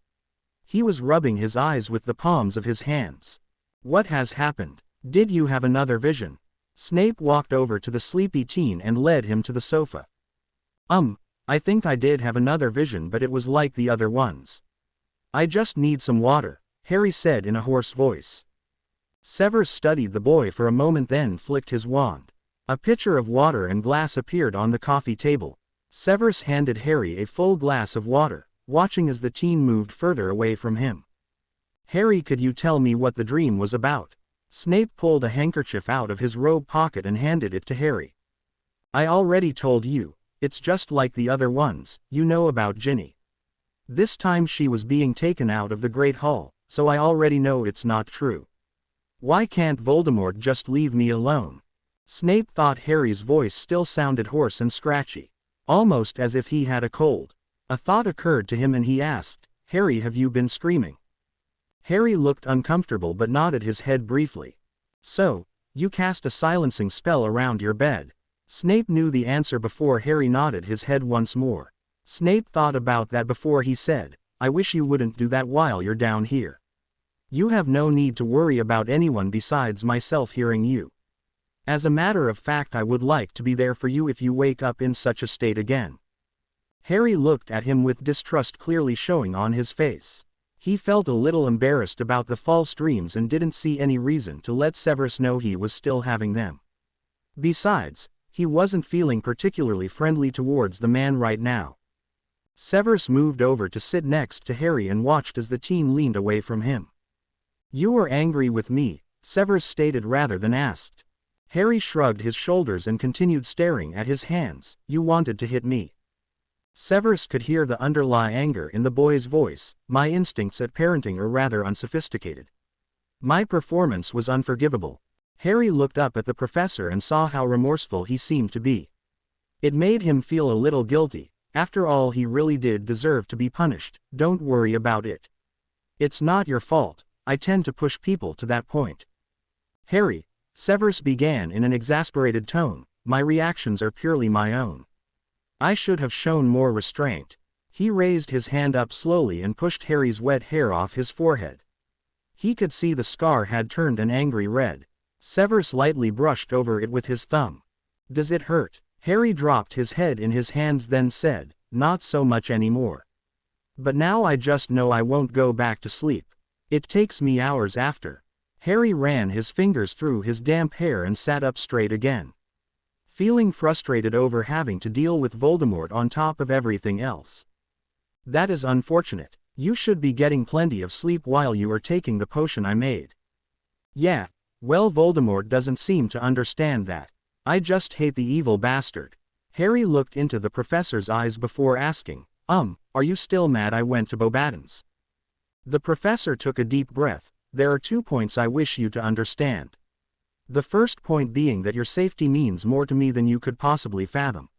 He was rubbing his eyes with the palms of his hands. "What has happened? Did you have another vision?" Snape walked over to the sleepy teen and led him to the sofa. I think I did have another vision, but it was like the other ones. I just need some water," Harry said in a hoarse voice. Severus studied the boy for a moment, then flicked his wand. A pitcher of water and glass appeared on the coffee table. Severus handed Harry a full glass of water, watching as the teen moved further away from him. "Harry, could you tell me what the dream was about?" Snape pulled a handkerchief out of his robe pocket and handed it to Harry. "I already told you, it's just like the other ones. You know about Ginny. This time she was being taken out of the Great Hall, so I already know it's not true. Why can't Voldemort just leave me alone?" Snape thought Harry's voice still sounded hoarse and scratchy, almost as if he had a cold. A thought occurred to him and he asked, "Harry, have you been screaming?" Harry looked uncomfortable but nodded his head briefly. "So, you cast a silencing spell around your bed?" Snape knew the answer before Harry nodded his head once more. Snape thought about that before he said, "I wish you wouldn't do that while you're down here. You have no need to worry about anyone besides myself hearing you. As a matter of fact, I would like to be there for you if you wake up in such a state again." Harry looked at him with distrust clearly showing on his face. He felt a little embarrassed about the false dreams and didn't see any reason to let Severus know he was still having them. Besides, he wasn't feeling particularly friendly towards the man right now. Severus moved over to sit next to Harry and watched as the teen leaned away from him. "You were angry with me," Severus stated rather than asked. Harry shrugged his shoulders and continued staring at his hands. "You wanted to hit me." Severus could hear the underlying anger in the boy's voice. "My instincts at parenting are rather unsophisticated. My performance was unforgivable." Harry looked up at the professor and saw how remorseful he seemed to be. It made him feel a little guilty. After all, he really did deserve to be punished. "Don't worry about it. It's not your fault. I tend to push people to that point." "Harry," Severus began in an exasperated tone, "my reactions are purely my own. I should have shown more restraint." He raised his hand up slowly and pushed Harry's wet hair off his forehead. He could see the scar had turned an angry red. Severus lightly brushed over it with his thumb. "Does it hurt?" Harry dropped his head in his hands then said, "Not so much anymore. But now I just know I won't go back to sleep. It takes me hours after." Harry ran his fingers through his damp hair and sat up straight again. Feeling frustrated over having to deal with Voldemort on top of everything else. "That is unfortunate. You should be getting plenty of sleep while you are taking the potion I made." "Yeah, well, Voldemort doesn't seem to understand that. I just hate the evil bastard." Harry looked into the professor's eyes before asking, are you still mad I went to Bobaton's?" The professor took a deep breath. There are 2 points I wish you to understand. The first point being that your safety means more to me than you could possibly fathom.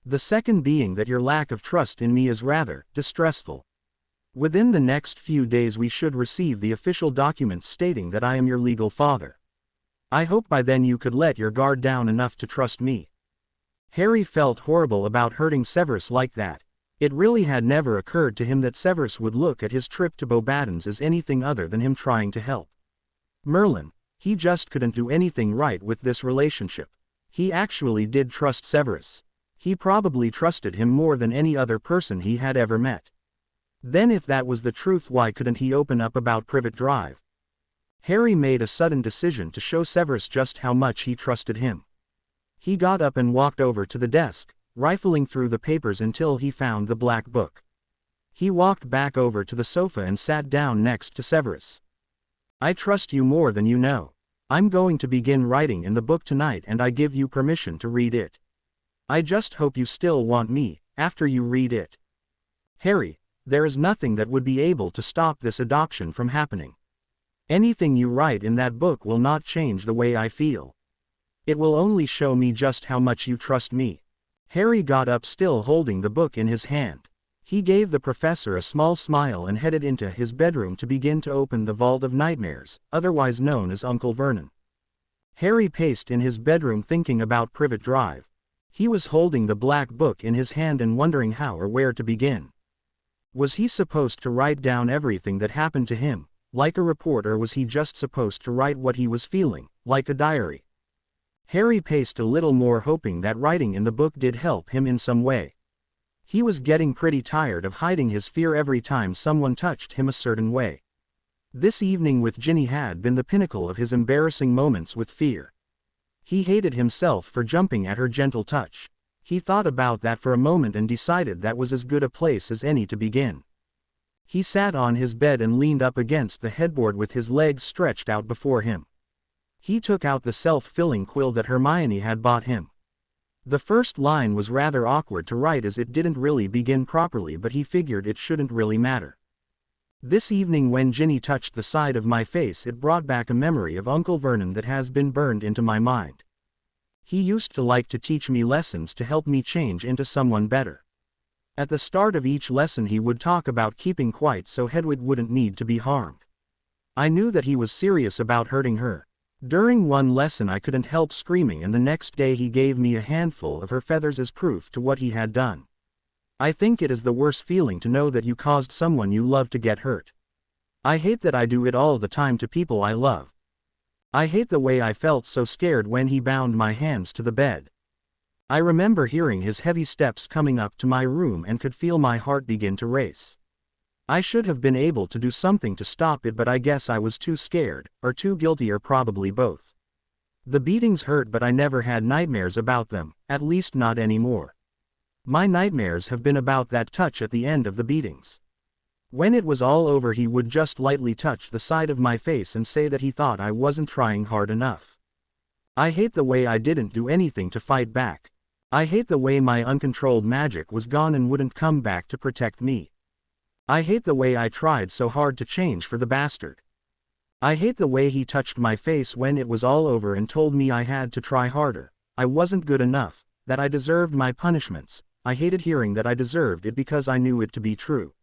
The second being that your lack of trust in me is rather distressful. Within the next few days we should receive the official documents stating that I am your legal father. I hope by then you could let your guard down enough to trust me. Harry felt horrible about hurting Severus like that. It really had never occurred to him that Severus would look at his trip to Beauxbatons as anything other than him trying to help Merlin. He just couldn't do anything right with this relationship. He actually did trust Severus. He probably trusted him more than any other person he had ever met. Then if that was the truth, why couldn't he open up about Privet Drive? Harry made a sudden decision to show Severus just how much he trusted him. He got up and walked over to the desk, rifling through the papers until he found the black book. He walked back over to the sofa and sat down next to Severus. I trust you more than you know. I'm going to begin writing in the book tonight and I give you permission to read it. I just hope you still want me, after you read it. Harry, there is nothing that would be able to stop this adoption from happening. Anything you write in that book will not change the way I feel. It will only show me just how much you trust me. Harry got up, still holding the book in his hand. He gave the professor a small smile and headed into his bedroom to begin to open the Vault of Nightmares, otherwise known as Uncle Vernon. Harry paced in his bedroom thinking about Privet Drive. He was holding the black book in his hand and wondering how or where to begin. Was he supposed to write down everything that happened to him, like a report, or was he just supposed to write what he was feeling, like a diary? Harry paced a little more, hoping that writing in the book did help him in some way. He was getting pretty tired of hiding his fear every time someone touched him a certain way. This evening with Ginny had been the pinnacle of his embarrassing moments with fear. He hated himself for jumping at her gentle touch. He thought about that for a moment and decided that was as good a place as any to begin. He sat on his bed and leaned up against the headboard with his legs stretched out before him. He took out the self-filling quill that Hermione had bought him. The first line was rather awkward to write as it didn't really begin properly, but he figured it shouldn't really matter. This evening when Ginny touched the side of my face, it brought back a memory of Uncle Vernon that has been burned into my mind. He used to like to teach me lessons to help me change into someone better. At the start of each lesson he would talk about keeping quiet so Hedwig wouldn't need to be harmed. I knew that he was serious about hurting her. During one lesson I couldn't help screaming, and the next day he gave me a handful of her feathers as proof to what he had done. I think it is the worst feeling to know that you caused someone you love to get hurt. I hate that I do it all the time to people I love. I hate the way I felt so scared when he bound my hands to the bed. I remember hearing his heavy steps coming up to my room and could feel my heart begin to race. I should have been able to do something to stop it, but I guess I was too scared, or too guilty, or probably both. The beatings hurt, but I never had nightmares about them, at least not anymore. My nightmares have been about that touch at the end of the beatings. When it was all over he would just lightly touch the side of my face and say that he thought I wasn't trying hard enough. I hate the way I didn't do anything to fight back. I hate the way my uncontrolled magic was gone and wouldn't come back to protect me. I hate the way I tried so hard to change for the bastard. I hate the way he touched my face when it was all over and told me I had to try harder, I wasn't good enough, that I deserved my punishments. I hated hearing that I deserved it because I knew it to be true.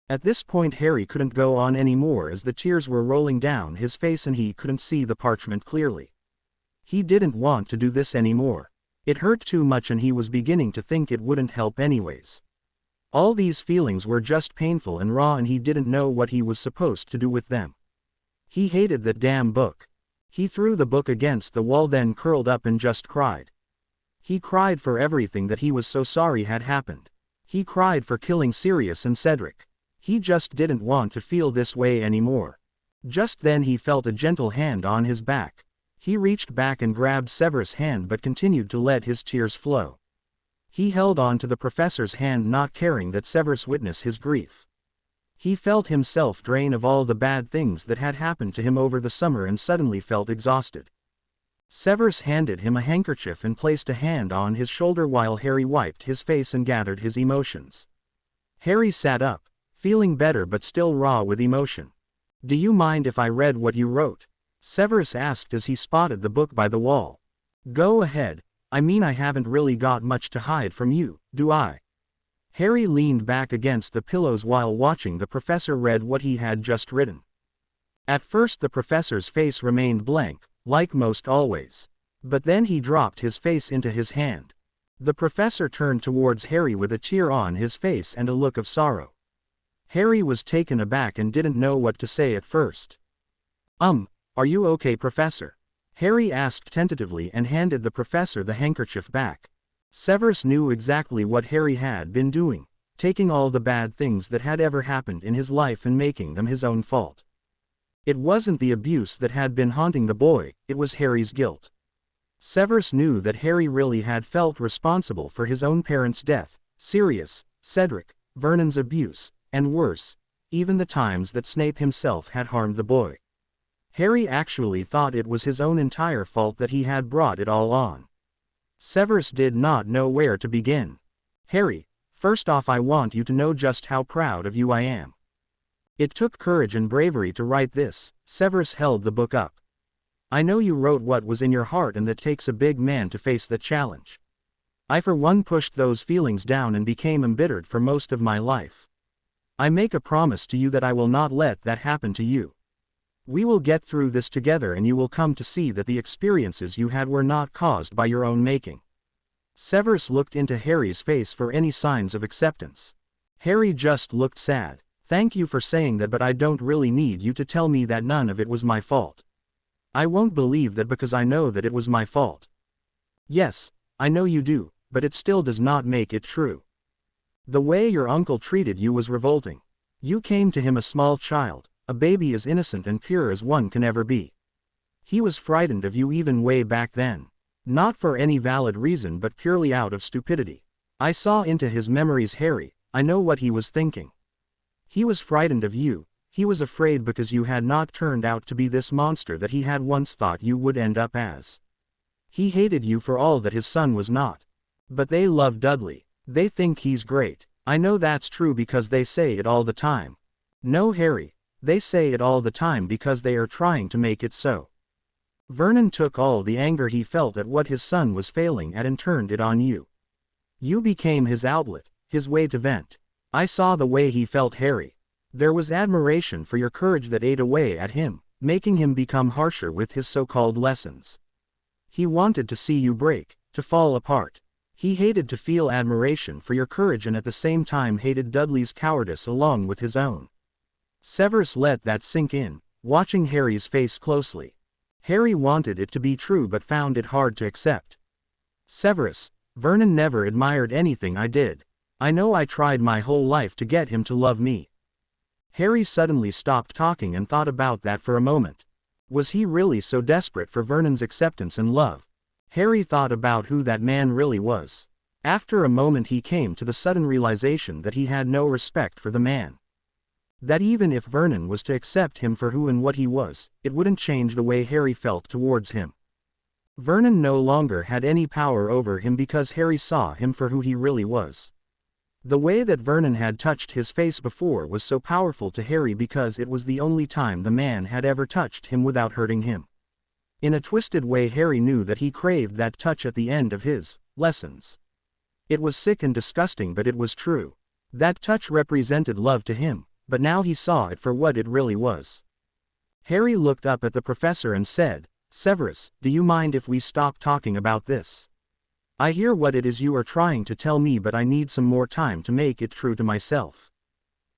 At this point Harry couldn't go on anymore as the tears were rolling down his face and he couldn't see the parchment clearly. He didn't want to do this anymore. It hurt too much and he was beginning to think it wouldn't help anyways. All these feelings were just painful and raw and he didn't know what he was supposed to do with them. He hated that damn book. He threw the book against the wall, then curled up and just cried. He cried for everything that he was so sorry had happened. He cried for killing Sirius and Cedric. He just didn't want to feel this way anymore. Just then he felt a gentle hand on his back. He reached back and grabbed Severus' hand but continued to let his tears flow. He held on to the professor's hand, not caring that Severus witnessed his grief. He felt himself drain of all the bad things that had happened to him over the summer and suddenly felt exhausted. Severus handed him a handkerchief and placed a hand on his shoulder while Harry wiped his face and gathered his emotions. Harry sat up, feeling better but still raw with emotion. Do you mind if I read what you wrote? Severus asked as he spotted the book by the wall. Go ahead. I mean, I haven't really got much to hide from you, do I? Harry leaned back against the pillows while watching the professor read what he had just written. At first the professor's face remained blank, like most always. But then he dropped his face into his hand. The professor turned towards Harry with a tear on his face and a look of sorrow. Harry was taken aback and didn't know what to say at first. Are you okay, Professor? Harry asked tentatively and handed the professor the handkerchief back. Severus knew exactly what Harry had been doing, taking all the bad things that had ever happened in his life and making them his own fault. It wasn't the abuse that had been haunting the boy, it was Harry's guilt. Severus knew that Harry really had felt responsible for his own parents' death, Sirius, Cedric, Vernon's abuse, and worse, even the times that Snape himself had harmed the boy. Harry actually thought it was his own entire fault that he had brought it all on. Severus did not know where to begin. Harry, first off, I want you to know just how proud of you I am. It took courage and bravery to write this. Severus held the book up. I know you wrote what was in your heart, and that takes a big man to face the challenge. I for one pushed those feelings down and became embittered for most of my life. I make a promise to you that I will not let that happen to you. We will get through this together, and you will come to see that the experiences you had were not caused by your own making. Severus looked into Harry's face for any signs of acceptance. Harry just looked sad. Thank you for saying that, but I don't really need you to tell me that none of it was my fault. I won't believe that because I know that it was my fault. Yes, I know you do, but it still does not make it true. The way your uncle treated you was revolting. You came to him a small child, a baby as innocent and pure as one can ever be. He was frightened of you even way back then. Not for any valid reason but purely out of stupidity. I saw into his memories, Harry, I know what he was thinking. He was frightened of you, he was afraid because you had not turned out to be this monster that he had once thought you would end up as. He hated you for all that his son was not. But they love Dudley, they think he's great. I know that's true because they say it all the time. No, Harry, they say it all the time because they are trying to make it so. Vernon took all the anger he felt at what his son was failing at and turned it on you. You became his outlet, his way to vent. I saw the way he felt, Harry. There was admiration for your courage that ate away at him, making him become harsher with his so-called lessons. He wanted to see you break, to fall apart. He hated to feel admiration for your courage and at the same time hated Dudley's cowardice along with his own. Severus let that sink in, watching Harry's face closely. Harry wanted it to be true but found it hard to accept. Severus, Vernon never admired anything I did. I know I tried my whole life to get him to love me. Harry suddenly stopped talking and thought about that for a moment. Was he really so desperate for Vernon's acceptance and love? Harry thought about who that man really was. After a moment he came to the sudden realization that he had no respect for the man. That even if Vernon was to accept him for who and what he was, it wouldn't change the way Harry felt towards him. Vernon no longer had any power over him because Harry saw him for who he really was. The way that Vernon had touched his face before was so powerful to Harry because it was the only time the man had ever touched him without hurting him. In a twisted way Harry knew that he craved that touch at the end of his lessons. It was sick and disgusting, but it was true. That touch represented love to him, but now he saw it for what it really was. Harry looked up at the professor and said, Severus, do you mind if we stop talking about this? I hear what it is you are trying to tell me, but I need some more time to make it true to myself.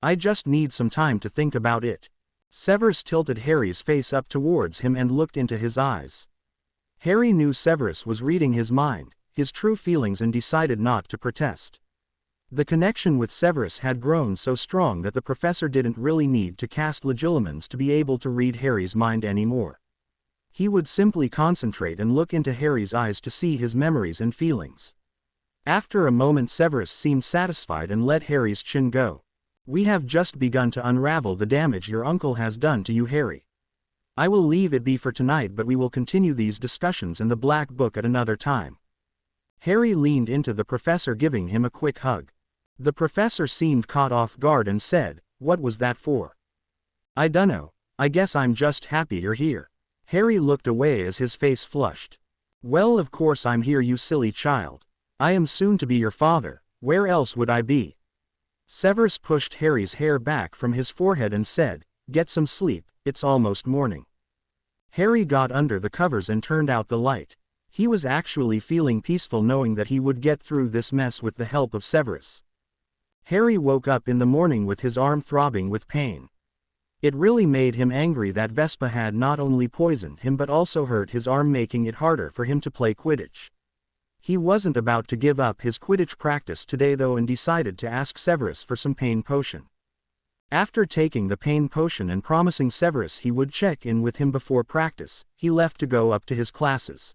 I just need some time to think about it. Severus tilted Harry's face up towards him and looked into his eyes. Harry knew Severus was reading his mind, his true feelings, and decided not to protest. The connection with Severus had grown so strong that the professor didn't really need to cast legilimens to be able to read Harry's mind anymore. He would simply concentrate and look into Harry's eyes to see his memories and feelings. After a moment Severus seemed satisfied and let Harry's chin go. We have just begun to unravel the damage your uncle has done to you, Harry. I will leave it be for tonight, but we will continue these discussions in the Black Book at another time. Harry leaned into the professor, giving him a quick hug. The professor seemed caught off guard and said, What was that for? I dunno. I guess I'm just happy you're here." Harry looked away as his face flushed. "Well, of course I'm here, you silly child. I am soon to be your father. Where else would I be?" Severus pushed Harry's hair back from his forehead and said, "Get some sleep, it's almost morning." Harry got under the covers and turned out the light. He was actually feeling peaceful knowing that he would get through this mess with the help of Severus. Harry woke up in the morning with his arm throbbing with pain. It really made him angry that Vespa had not only poisoned him but also hurt his arm, making it harder for him to play Quidditch. He wasn't about to give up his Quidditch practice today though, and decided to ask Severus for some pain potion. After taking the pain potion and promising Severus he would check in with him before practice, he left to go up to his classes.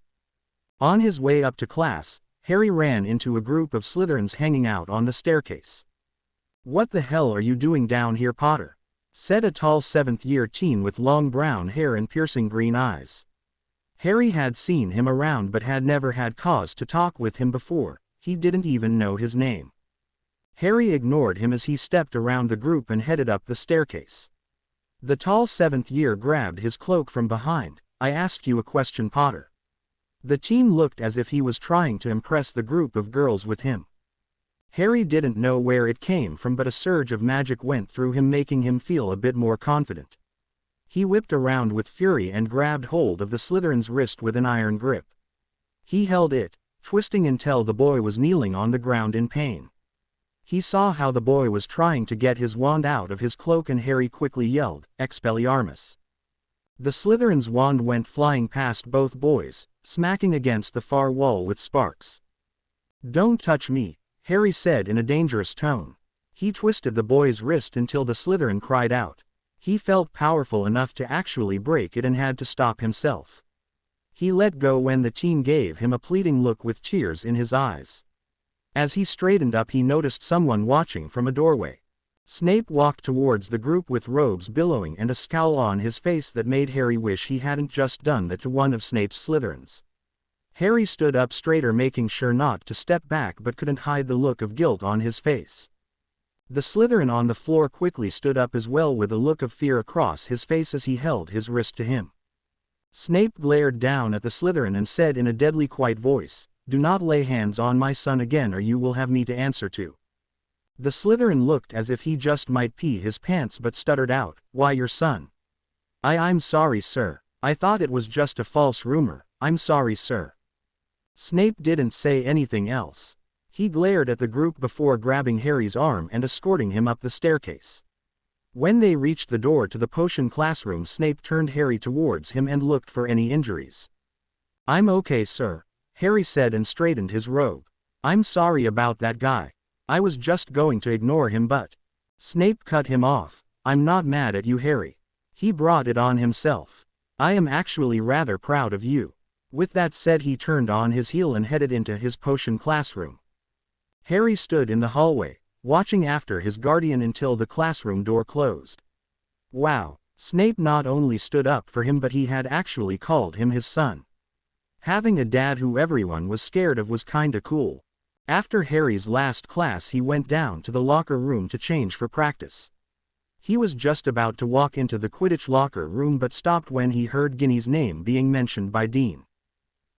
On his way up to class, Harry ran into a group of Slytherins hanging out on the staircase. "What the hell are you doing down here, Potter?" said a tall 7th-year teen with long brown hair and piercing green eyes. Harry had seen him around but had never had cause to talk with him before. He didn't even know his name. Harry ignored him as he stepped around the group and headed up the staircase. The tall 7th-year grabbed his cloak from behind. "I asked you a question, Potter." The teen looked as if he was trying to impress the group of girls with him. Harry didn't know where it came from, but a surge of magic went through him, making him feel a bit more confident. He whipped around with fury and grabbed hold of the Slytherin's wrist with an iron grip. He held it, twisting until the boy was kneeling on the ground in pain. He saw how the boy was trying to get his wand out of his cloak and Harry quickly yelled, "Expelliarmus!" The Slytherin's wand went flying past both boys, smacking against the far wall with sparks. "Don't touch me," Harry said in a dangerous tone. He twisted the boy's wrist until the Slytherin cried out. He felt powerful enough to actually break it and had to stop himself. He let go when the teen gave him a pleading look with tears in his eyes. As he straightened up, he noticed someone watching from a doorway. Snape walked towards the group with robes billowing and a scowl on his face that made Harry wish he hadn't just done that to one of Snape's Slytherins. Harry stood up straighter, making sure not to step back, but couldn't hide the look of guilt on his face. The Slytherin on the floor quickly stood up as well, with a look of fear across his face as he held his wrist to him. Snape glared down at the Slytherin and said in a deadly quiet voice, "Do not lay hands on my son again or you will have me to answer to." The Slytherin looked as if he just might pee his pants but stuttered out, "Why, your son?" I'm sorry, sir. I thought it was just a false rumor. I'm sorry, sir." Snape didn't say anything else. He glared at the group before grabbing Harry's arm and escorting him up the staircase. When they reached the door to the potion classroom, Snape turned Harry towards him and looked for any injuries. "I'm okay, sir," Harry said and straightened his robe. "I'm sorry about that guy. I was just going to ignore him but—" Snape cut him off. "I'm not mad at you, Harry. He brought it on himself. I am actually rather proud of you." With that said, he turned on his heel and headed into his potion classroom. Harry stood in the hallway, watching after his guardian until the classroom door closed. Wow, Snape not only stood up for him but he had actually called him his son. Having a dad who everyone was scared of was kinda cool. After Harry's last class, he went down to the locker room to change for practice. He was just about to walk into the Quidditch locker room but stopped when he heard Ginny's name being mentioned by Dean.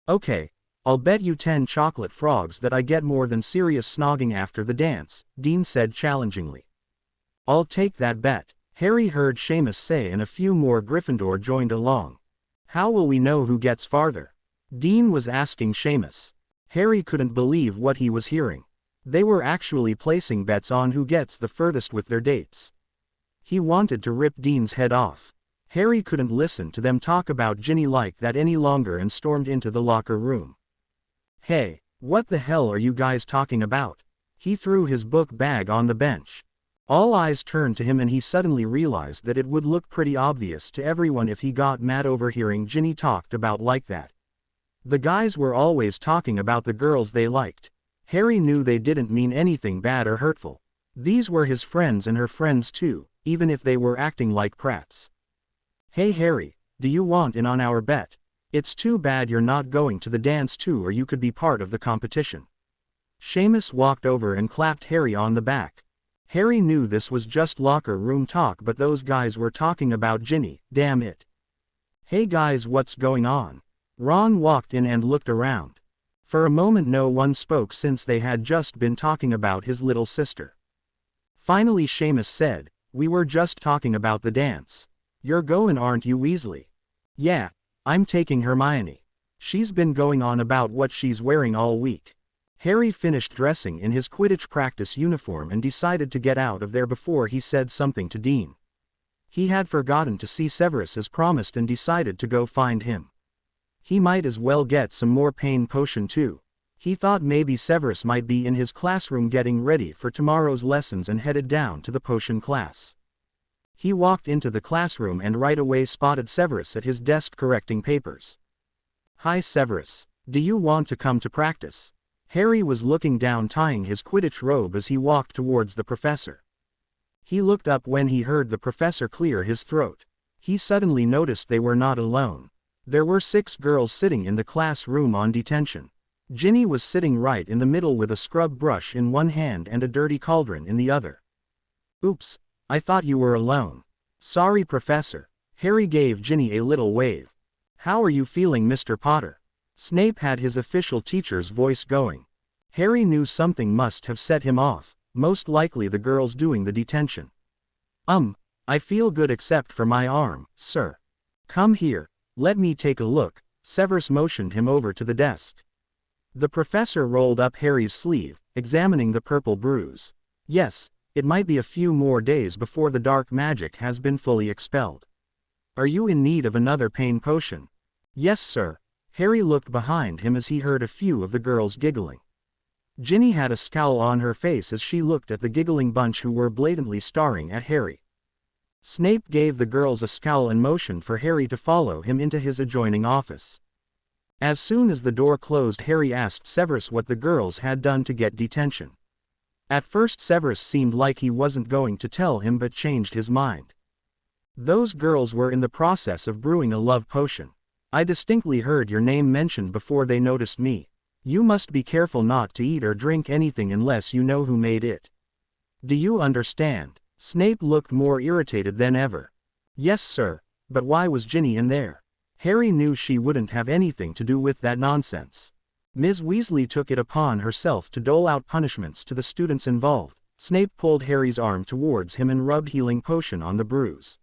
"Okay, I'll bet you 10 chocolate frogs that I get more than serious snogging after the dance," Dean said challengingly. "I'll take that bet," Harry heard Seamus say, and a few more Gryffindor joined along. "How will we know who gets farther?" Dean was asking Seamus. Harry couldn't believe what he was hearing. They were actually placing bets on who gets the furthest with their dates. He wanted to rip Dean's head off. Harry couldn't listen to them talk about Ginny like that any longer and stormed into the locker room. "Hey, what the hell are you guys talking about?" He threw his book bag on the bench. All eyes turned to him and he suddenly realized that it would look pretty obvious to everyone if he got mad over hearing Ginny talked about like that. The guys were always talking about the girls they liked. Harry knew they didn't mean anything bad or hurtful. These were his friends and her friends too, even if they were acting like prats. "Hey Harry, do you want in on our bet? It's too bad you're not going to the dance too, or you could be part of the competition." Seamus walked over and clapped Harry on the back. Harry knew this was just locker room talk, but those guys were talking about Ginny, damn it. Hey guys, what's going on? Ron walked in and looked around. For a moment no one spoke since they had just been talking about his little sister. Finally Seamus said, "We were just talking about the dance. You're goin', aren't you, Weasley?" "Yeah, I'm taking Hermione. She's been going on about what she's wearing all week." Harry finished dressing in his Quidditch practice uniform and decided to get out of there before he said something to Dean. He had forgotten to see Severus as promised and decided to go find him. He might as well get some more pain potion too. He thought maybe Severus might be in his classroom getting ready for tomorrow's lessons and headed down to the potion class. He walked into the classroom and right away spotted Severus at his desk correcting papers. "Hi Severus, do you want to come to practice?" Harry was looking down tying his Quidditch robe as he walked towards the professor. He looked up when he heard the professor clear his throat. He suddenly noticed they were not alone. There were 6 girls sitting in the classroom on detention. Ginny was sitting right in the middle with a scrub brush in one hand and a dirty cauldron in the other. "Oops, I thought you were alone." "Sorry Professor." Harry gave Ginny a little wave. "How are you feeling, Mr. Potter?" Snape had his official teacher's voice going. Harry knew something must have set him off, most likely the girls doing the detention. I feel good except for my arm, sir." "Come here, let me take a look." Severus motioned him over to the desk. The professor rolled up Harry's sleeve, examining the purple bruise. "Yes, it might be a few more days before the dark magic has been fully expelled. Are you in need of another pain potion?" "Yes, sir." Harry looked behind him as he heard a few of the girls giggling. Ginny had a scowl on her face as she looked at the giggling bunch who were blatantly staring at Harry. Snape gave the girls a scowl and motioned for Harry to follow him into his adjoining office. As soon as the door closed, Harry asked Severus what the girls had done to get detention. At first Severus seemed like he wasn't going to tell him but changed his mind. "Those girls were in the process of brewing a love potion. I distinctly heard your name mentioned before they noticed me. You must be careful not to eat or drink anything unless you know who made it. Do you understand?" Snape looked more irritated than ever. "Yes, sir, but why was Ginny in there?" Harry knew she wouldn't have anything to do with that nonsense. Ms. Weasley took it upon herself to dole out punishments to the students involved. Snape pulled Harry's arm towards him and rubbed healing potion on the bruise.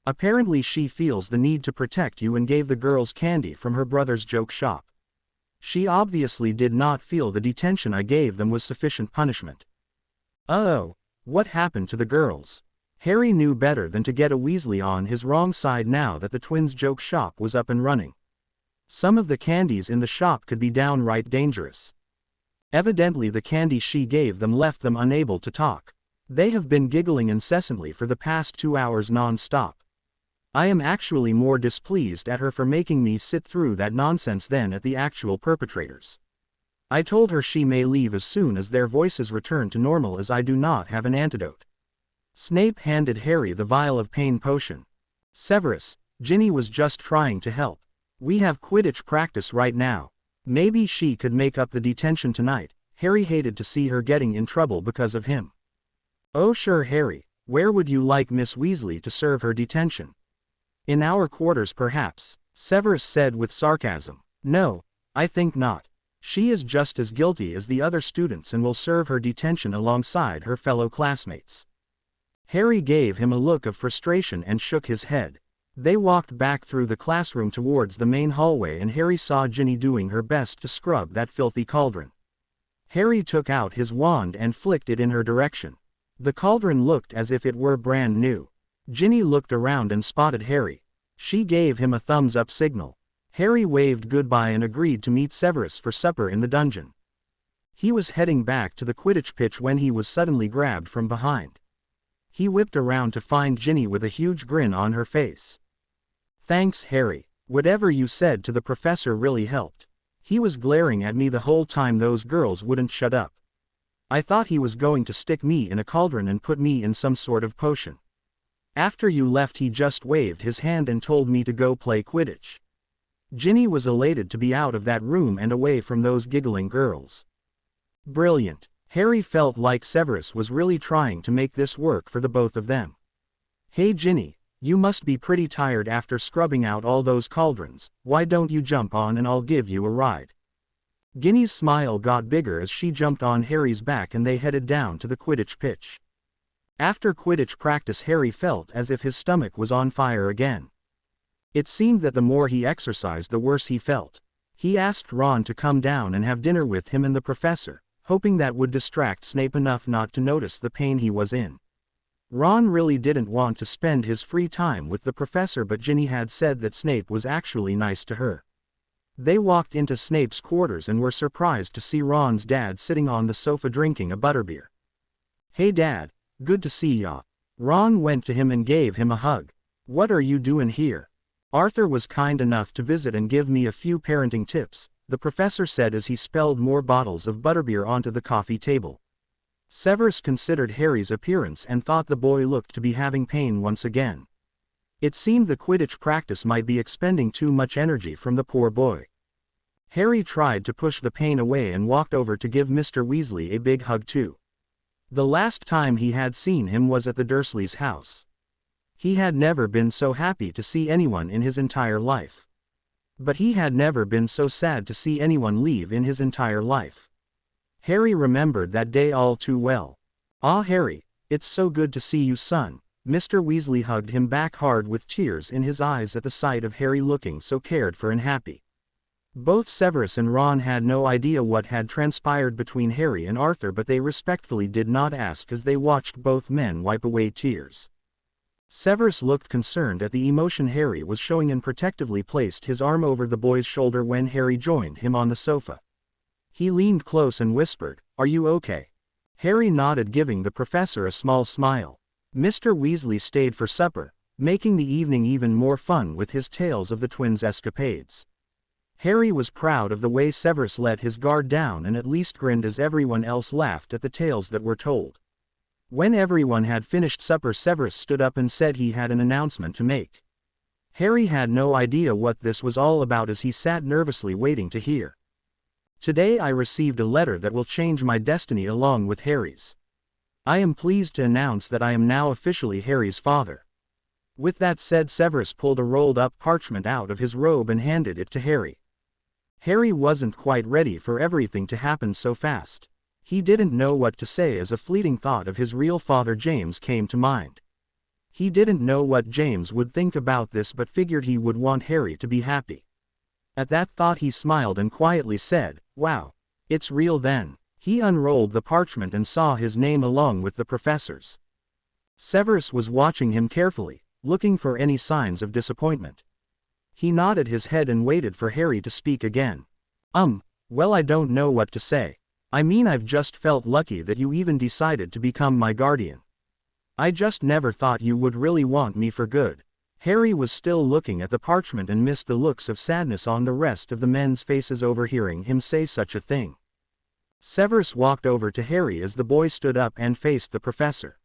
"Apparently she feels the need to protect you and gave the girls candy from her brother's joke shop. She obviously did not feel the detention I gave them was sufficient punishment." "Oh, what happened to the girls?" Harry knew better than to get a Weasley on his wrong side now that the twins' joke shop was up and running. Some of the candies in the shop could be downright dangerous. Evidently the candy she gave them left them unable to talk. They have been giggling incessantly for the past 2 hours non-stop. I am actually more displeased at her for making me sit through that nonsense than at the actual perpetrators. I told her she may leave as soon as their voices return to normal, as I do not have an antidote." Snape handed Harry the vial of pain potion. "Severus, Ginny was just trying to help. We have Quidditch practice right now. Maybe she could make up the detention tonight." Harry hated to see her getting in trouble because of him. "Oh sure Harry, where would you like Miss Weasley to serve her detention?" "In our quarters perhaps," Severus said with sarcasm. "No, I think not. She is just as guilty as the other students and will serve her detention alongside her fellow classmates." Harry gave him a look of frustration and shook his head. They walked back through the classroom towards the main hallway and Harry saw Ginny doing her best to scrub that filthy cauldron. Harry took out his wand and flicked it in her direction. The cauldron looked as if it were brand new. Ginny looked around and spotted Harry. She gave him a thumbs-up signal. Harry waved goodbye and agreed to meet Severus for supper in the dungeon. He was heading back to the Quidditch pitch when he was suddenly grabbed from behind. He whipped around to find Ginny with a huge grin on her face. "Thanks, Harry. Whatever you said to the professor really helped. He was glaring at me the whole time those girls wouldn't shut up. I thought he was going to stick me in a cauldron and put me in some sort of potion. After you left he just waved his hand and told me to go play Quidditch." Ginny was elated to be out of that room and away from those giggling girls. "Brilliant." Harry felt like Severus was really trying to make this work for the both of them. "Hey Ginny, you must be pretty tired after scrubbing out all those cauldrons, why don't you jump on and I'll give you a ride?" Ginny's smile got bigger as she jumped on Harry's back and they headed down to the Quidditch pitch. After Quidditch practice, Harry felt as if his stomach was on fire again. It seemed that the more he exercised the worse he felt. He asked Ron to come down and have dinner with him and the professor, hoping that would distract Snape enough not to notice the pain he was in. Ron really didn't want to spend his free time with the professor, but Ginny had said that Snape was actually nice to her. They walked into Snape's quarters and were surprised to see Ron's dad sitting on the sofa drinking a butterbeer. "Hey Dad, good to see ya." Ron went to him and gave him a hug. "What are you doing here?" "Arthur was kind enough to visit and give me a few parenting tips," the professor said as he spilled more bottles of butterbeer onto the coffee table. Severus considered Harry's appearance and thought the boy looked to be having pain once again. It seemed the Quidditch practice might be expending too much energy from the poor boy. Harry tried to push the pain away and walked over to give Mr. Weasley a big hug too. The last time he had seen him was at the Dursleys' house. He had never been so happy to see anyone in his entire life. But he had never been so sad to see anyone leave in his entire life. Harry remembered that day all too well. "Ah Harry, it's so good to see you son." Mr. Weasley hugged him back hard with tears in his eyes at the sight of Harry looking so cared for and happy. Both Severus and Ron had no idea what had transpired between Harry and Arthur, but they respectfully did not ask as they watched both men wipe away tears. Severus looked concerned at the emotion Harry was showing and protectively placed his arm over the boy's shoulder when Harry joined him on the sofa. He leaned close and whispered, "Are you okay?" Harry nodded, giving the professor a small smile. Mr. Weasley stayed for supper, making the evening even more fun with his tales of the twins' escapades. Harry was proud of the way Severus let his guard down and at least grinned as everyone else laughed at the tales that were told. When everyone had finished supper, Severus stood up and said he had an announcement to make. Harry had no idea what this was all about as he sat nervously waiting to hear. "Today I received a letter that will change my destiny along with Harry's. I am pleased to announce that I am now officially Harry's father." With that said, Severus pulled a rolled-up parchment out of his robe and handed it to Harry. Harry wasn't quite ready for everything to happen so fast. He didn't know what to say as a fleeting thought of his real father James came to mind. He didn't know what James would think about this, but figured he would want Harry to be happy. At that thought he smiled and quietly said, "Wow, it's real then." He unrolled the parchment and saw his name along with the professor's. Severus was watching him carefully, looking for any signs of disappointment. He nodded his head and waited for Harry to speak again. Well, I don't know what to say. I mean, I've just felt lucky that you even decided to become my guardian. I just never thought you would really want me for good." Harry was still looking at the parchment and missed the looks of sadness on the rest of the men's faces overhearing him say such a thing. Severus walked over to Harry as the boy stood up and faced the professor.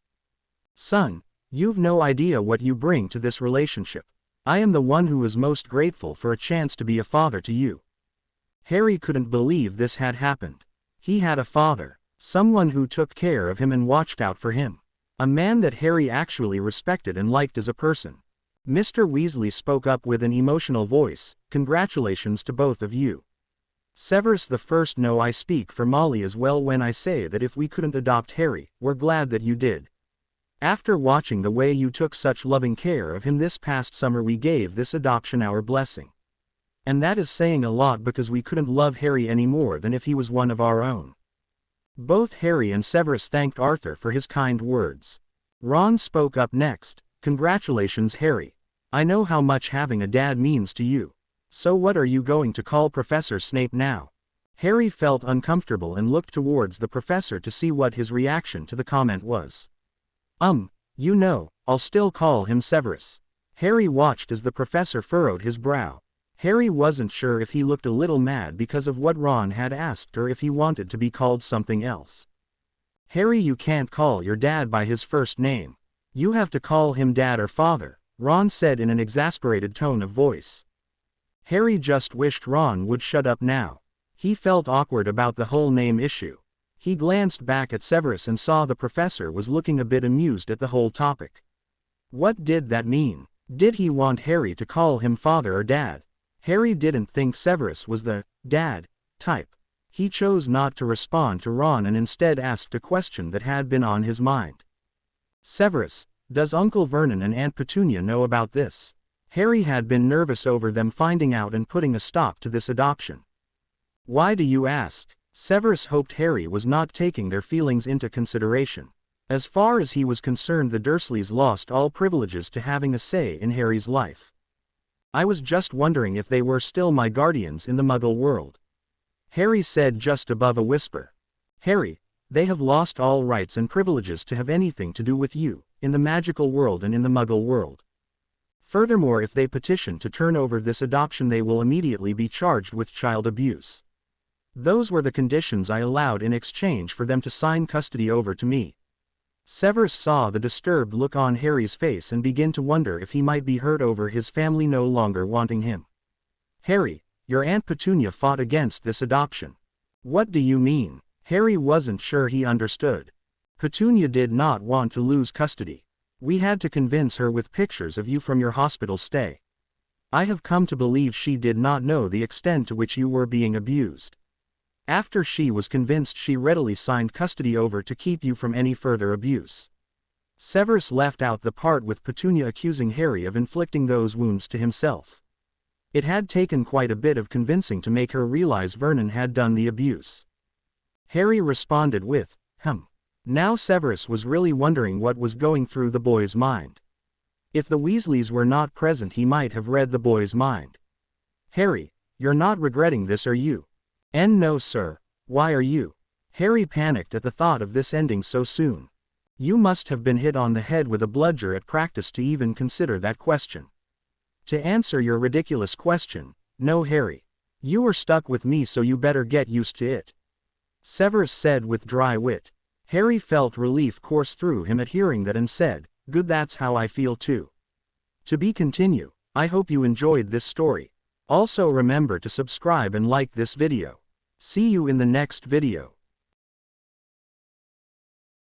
"Son, you've no idea what you bring to this relationship. I am the one who is most grateful for a chance to be a father to you." Harry couldn't believe this had happened. He had a father, someone who took care of him and watched out for him. A man that Harry actually respected and liked as a person. Mr. Weasley spoke up with an emotional voice, "Congratulations to both of you." Severus the First, "No, I speak for Molly as well when I say that if we couldn't adopt Harry, we're glad that you did. After watching the way you took such loving care of him this past summer, we gave this adoption our blessing. And that is saying a lot because we couldn't love Harry any more than if he was one of our own." Both Harry and Severus thanked Arthur for his kind words. Ron spoke up next, "Congratulations Harry. I know how much having a dad means to you. So what are you going to call Professor Snape now?" Harry felt uncomfortable and looked towards the professor to see what his reaction to the comment was. I'll still call him Severus." Harry watched as the professor furrowed his brow. Harry wasn't sure if he looked a little mad because of what Ron had asked or if he wanted to be called something else. "Harry, you can't call your dad by his first name. You have to call him Dad or Father," Ron said in an exasperated tone of voice. Harry just wished Ron would shut up now. He felt awkward about the whole name issue. He glanced back at Severus and saw the professor was looking a bit amused at the whole topic. What did that mean? Did he want Harry to call him father or dad? Harry didn't think Severus was the dad type. He chose not to respond to Ron and instead asked a question that had been on his mind. Severus, does Uncle Vernon and Aunt Petunia know about this? Harry had been nervous over them finding out and putting a stop to this adoption. Why do you ask? Severus hoped Harry was not taking their feelings into consideration. As far as he was concerned, the Dursleys lost all privileges to having a say in Harry's life. I was just wondering if they were still my guardians in the Muggle world. Harry said just above a whisper. Harry, they have lost all rights and privileges to have anything to do with you, in the magical world and in the Muggle world. Furthermore, if they petition to turn over this adoption, they will immediately be charged with child abuse. Those were the conditions I allowed in exchange for them to sign custody over to me. Severus saw the disturbed look on Harry's face and began to wonder if he might be hurt over his family no longer wanting him. Harry, your Aunt Petunia fought against this adoption. What do you mean? Harry wasn't sure he understood. Petunia did not want to lose custody. We had to convince her with pictures of you from your hospital stay. I have come to believe she did not know the extent to which you were being abused. After she was convinced, she readily signed custody over to keep you from any further abuse. Severus left out the part with Petunia accusing Harry of inflicting those wounds to himself. It had taken quite a bit of convincing to make her realize Vernon had done the abuse. Harry responded with, Now Severus was really wondering what was going through the boy's mind. If the Weasleys were not present, he might have read the boy's mind. Harry, you're not regretting this, are you? No, sir. Why are you? Harry panicked at the thought of this ending so soon. You must have been hit on the head with a bludger at practice to even consider that question. To answer your ridiculous question, no, Harry. You were stuck with me, so you better get used to it. Severus said with dry wit. Harry felt relief course through him at hearing that and said, Good, that's how I feel too. To be continued. I hope you enjoyed this story. Also remember to subscribe and like this video. See you in the next video.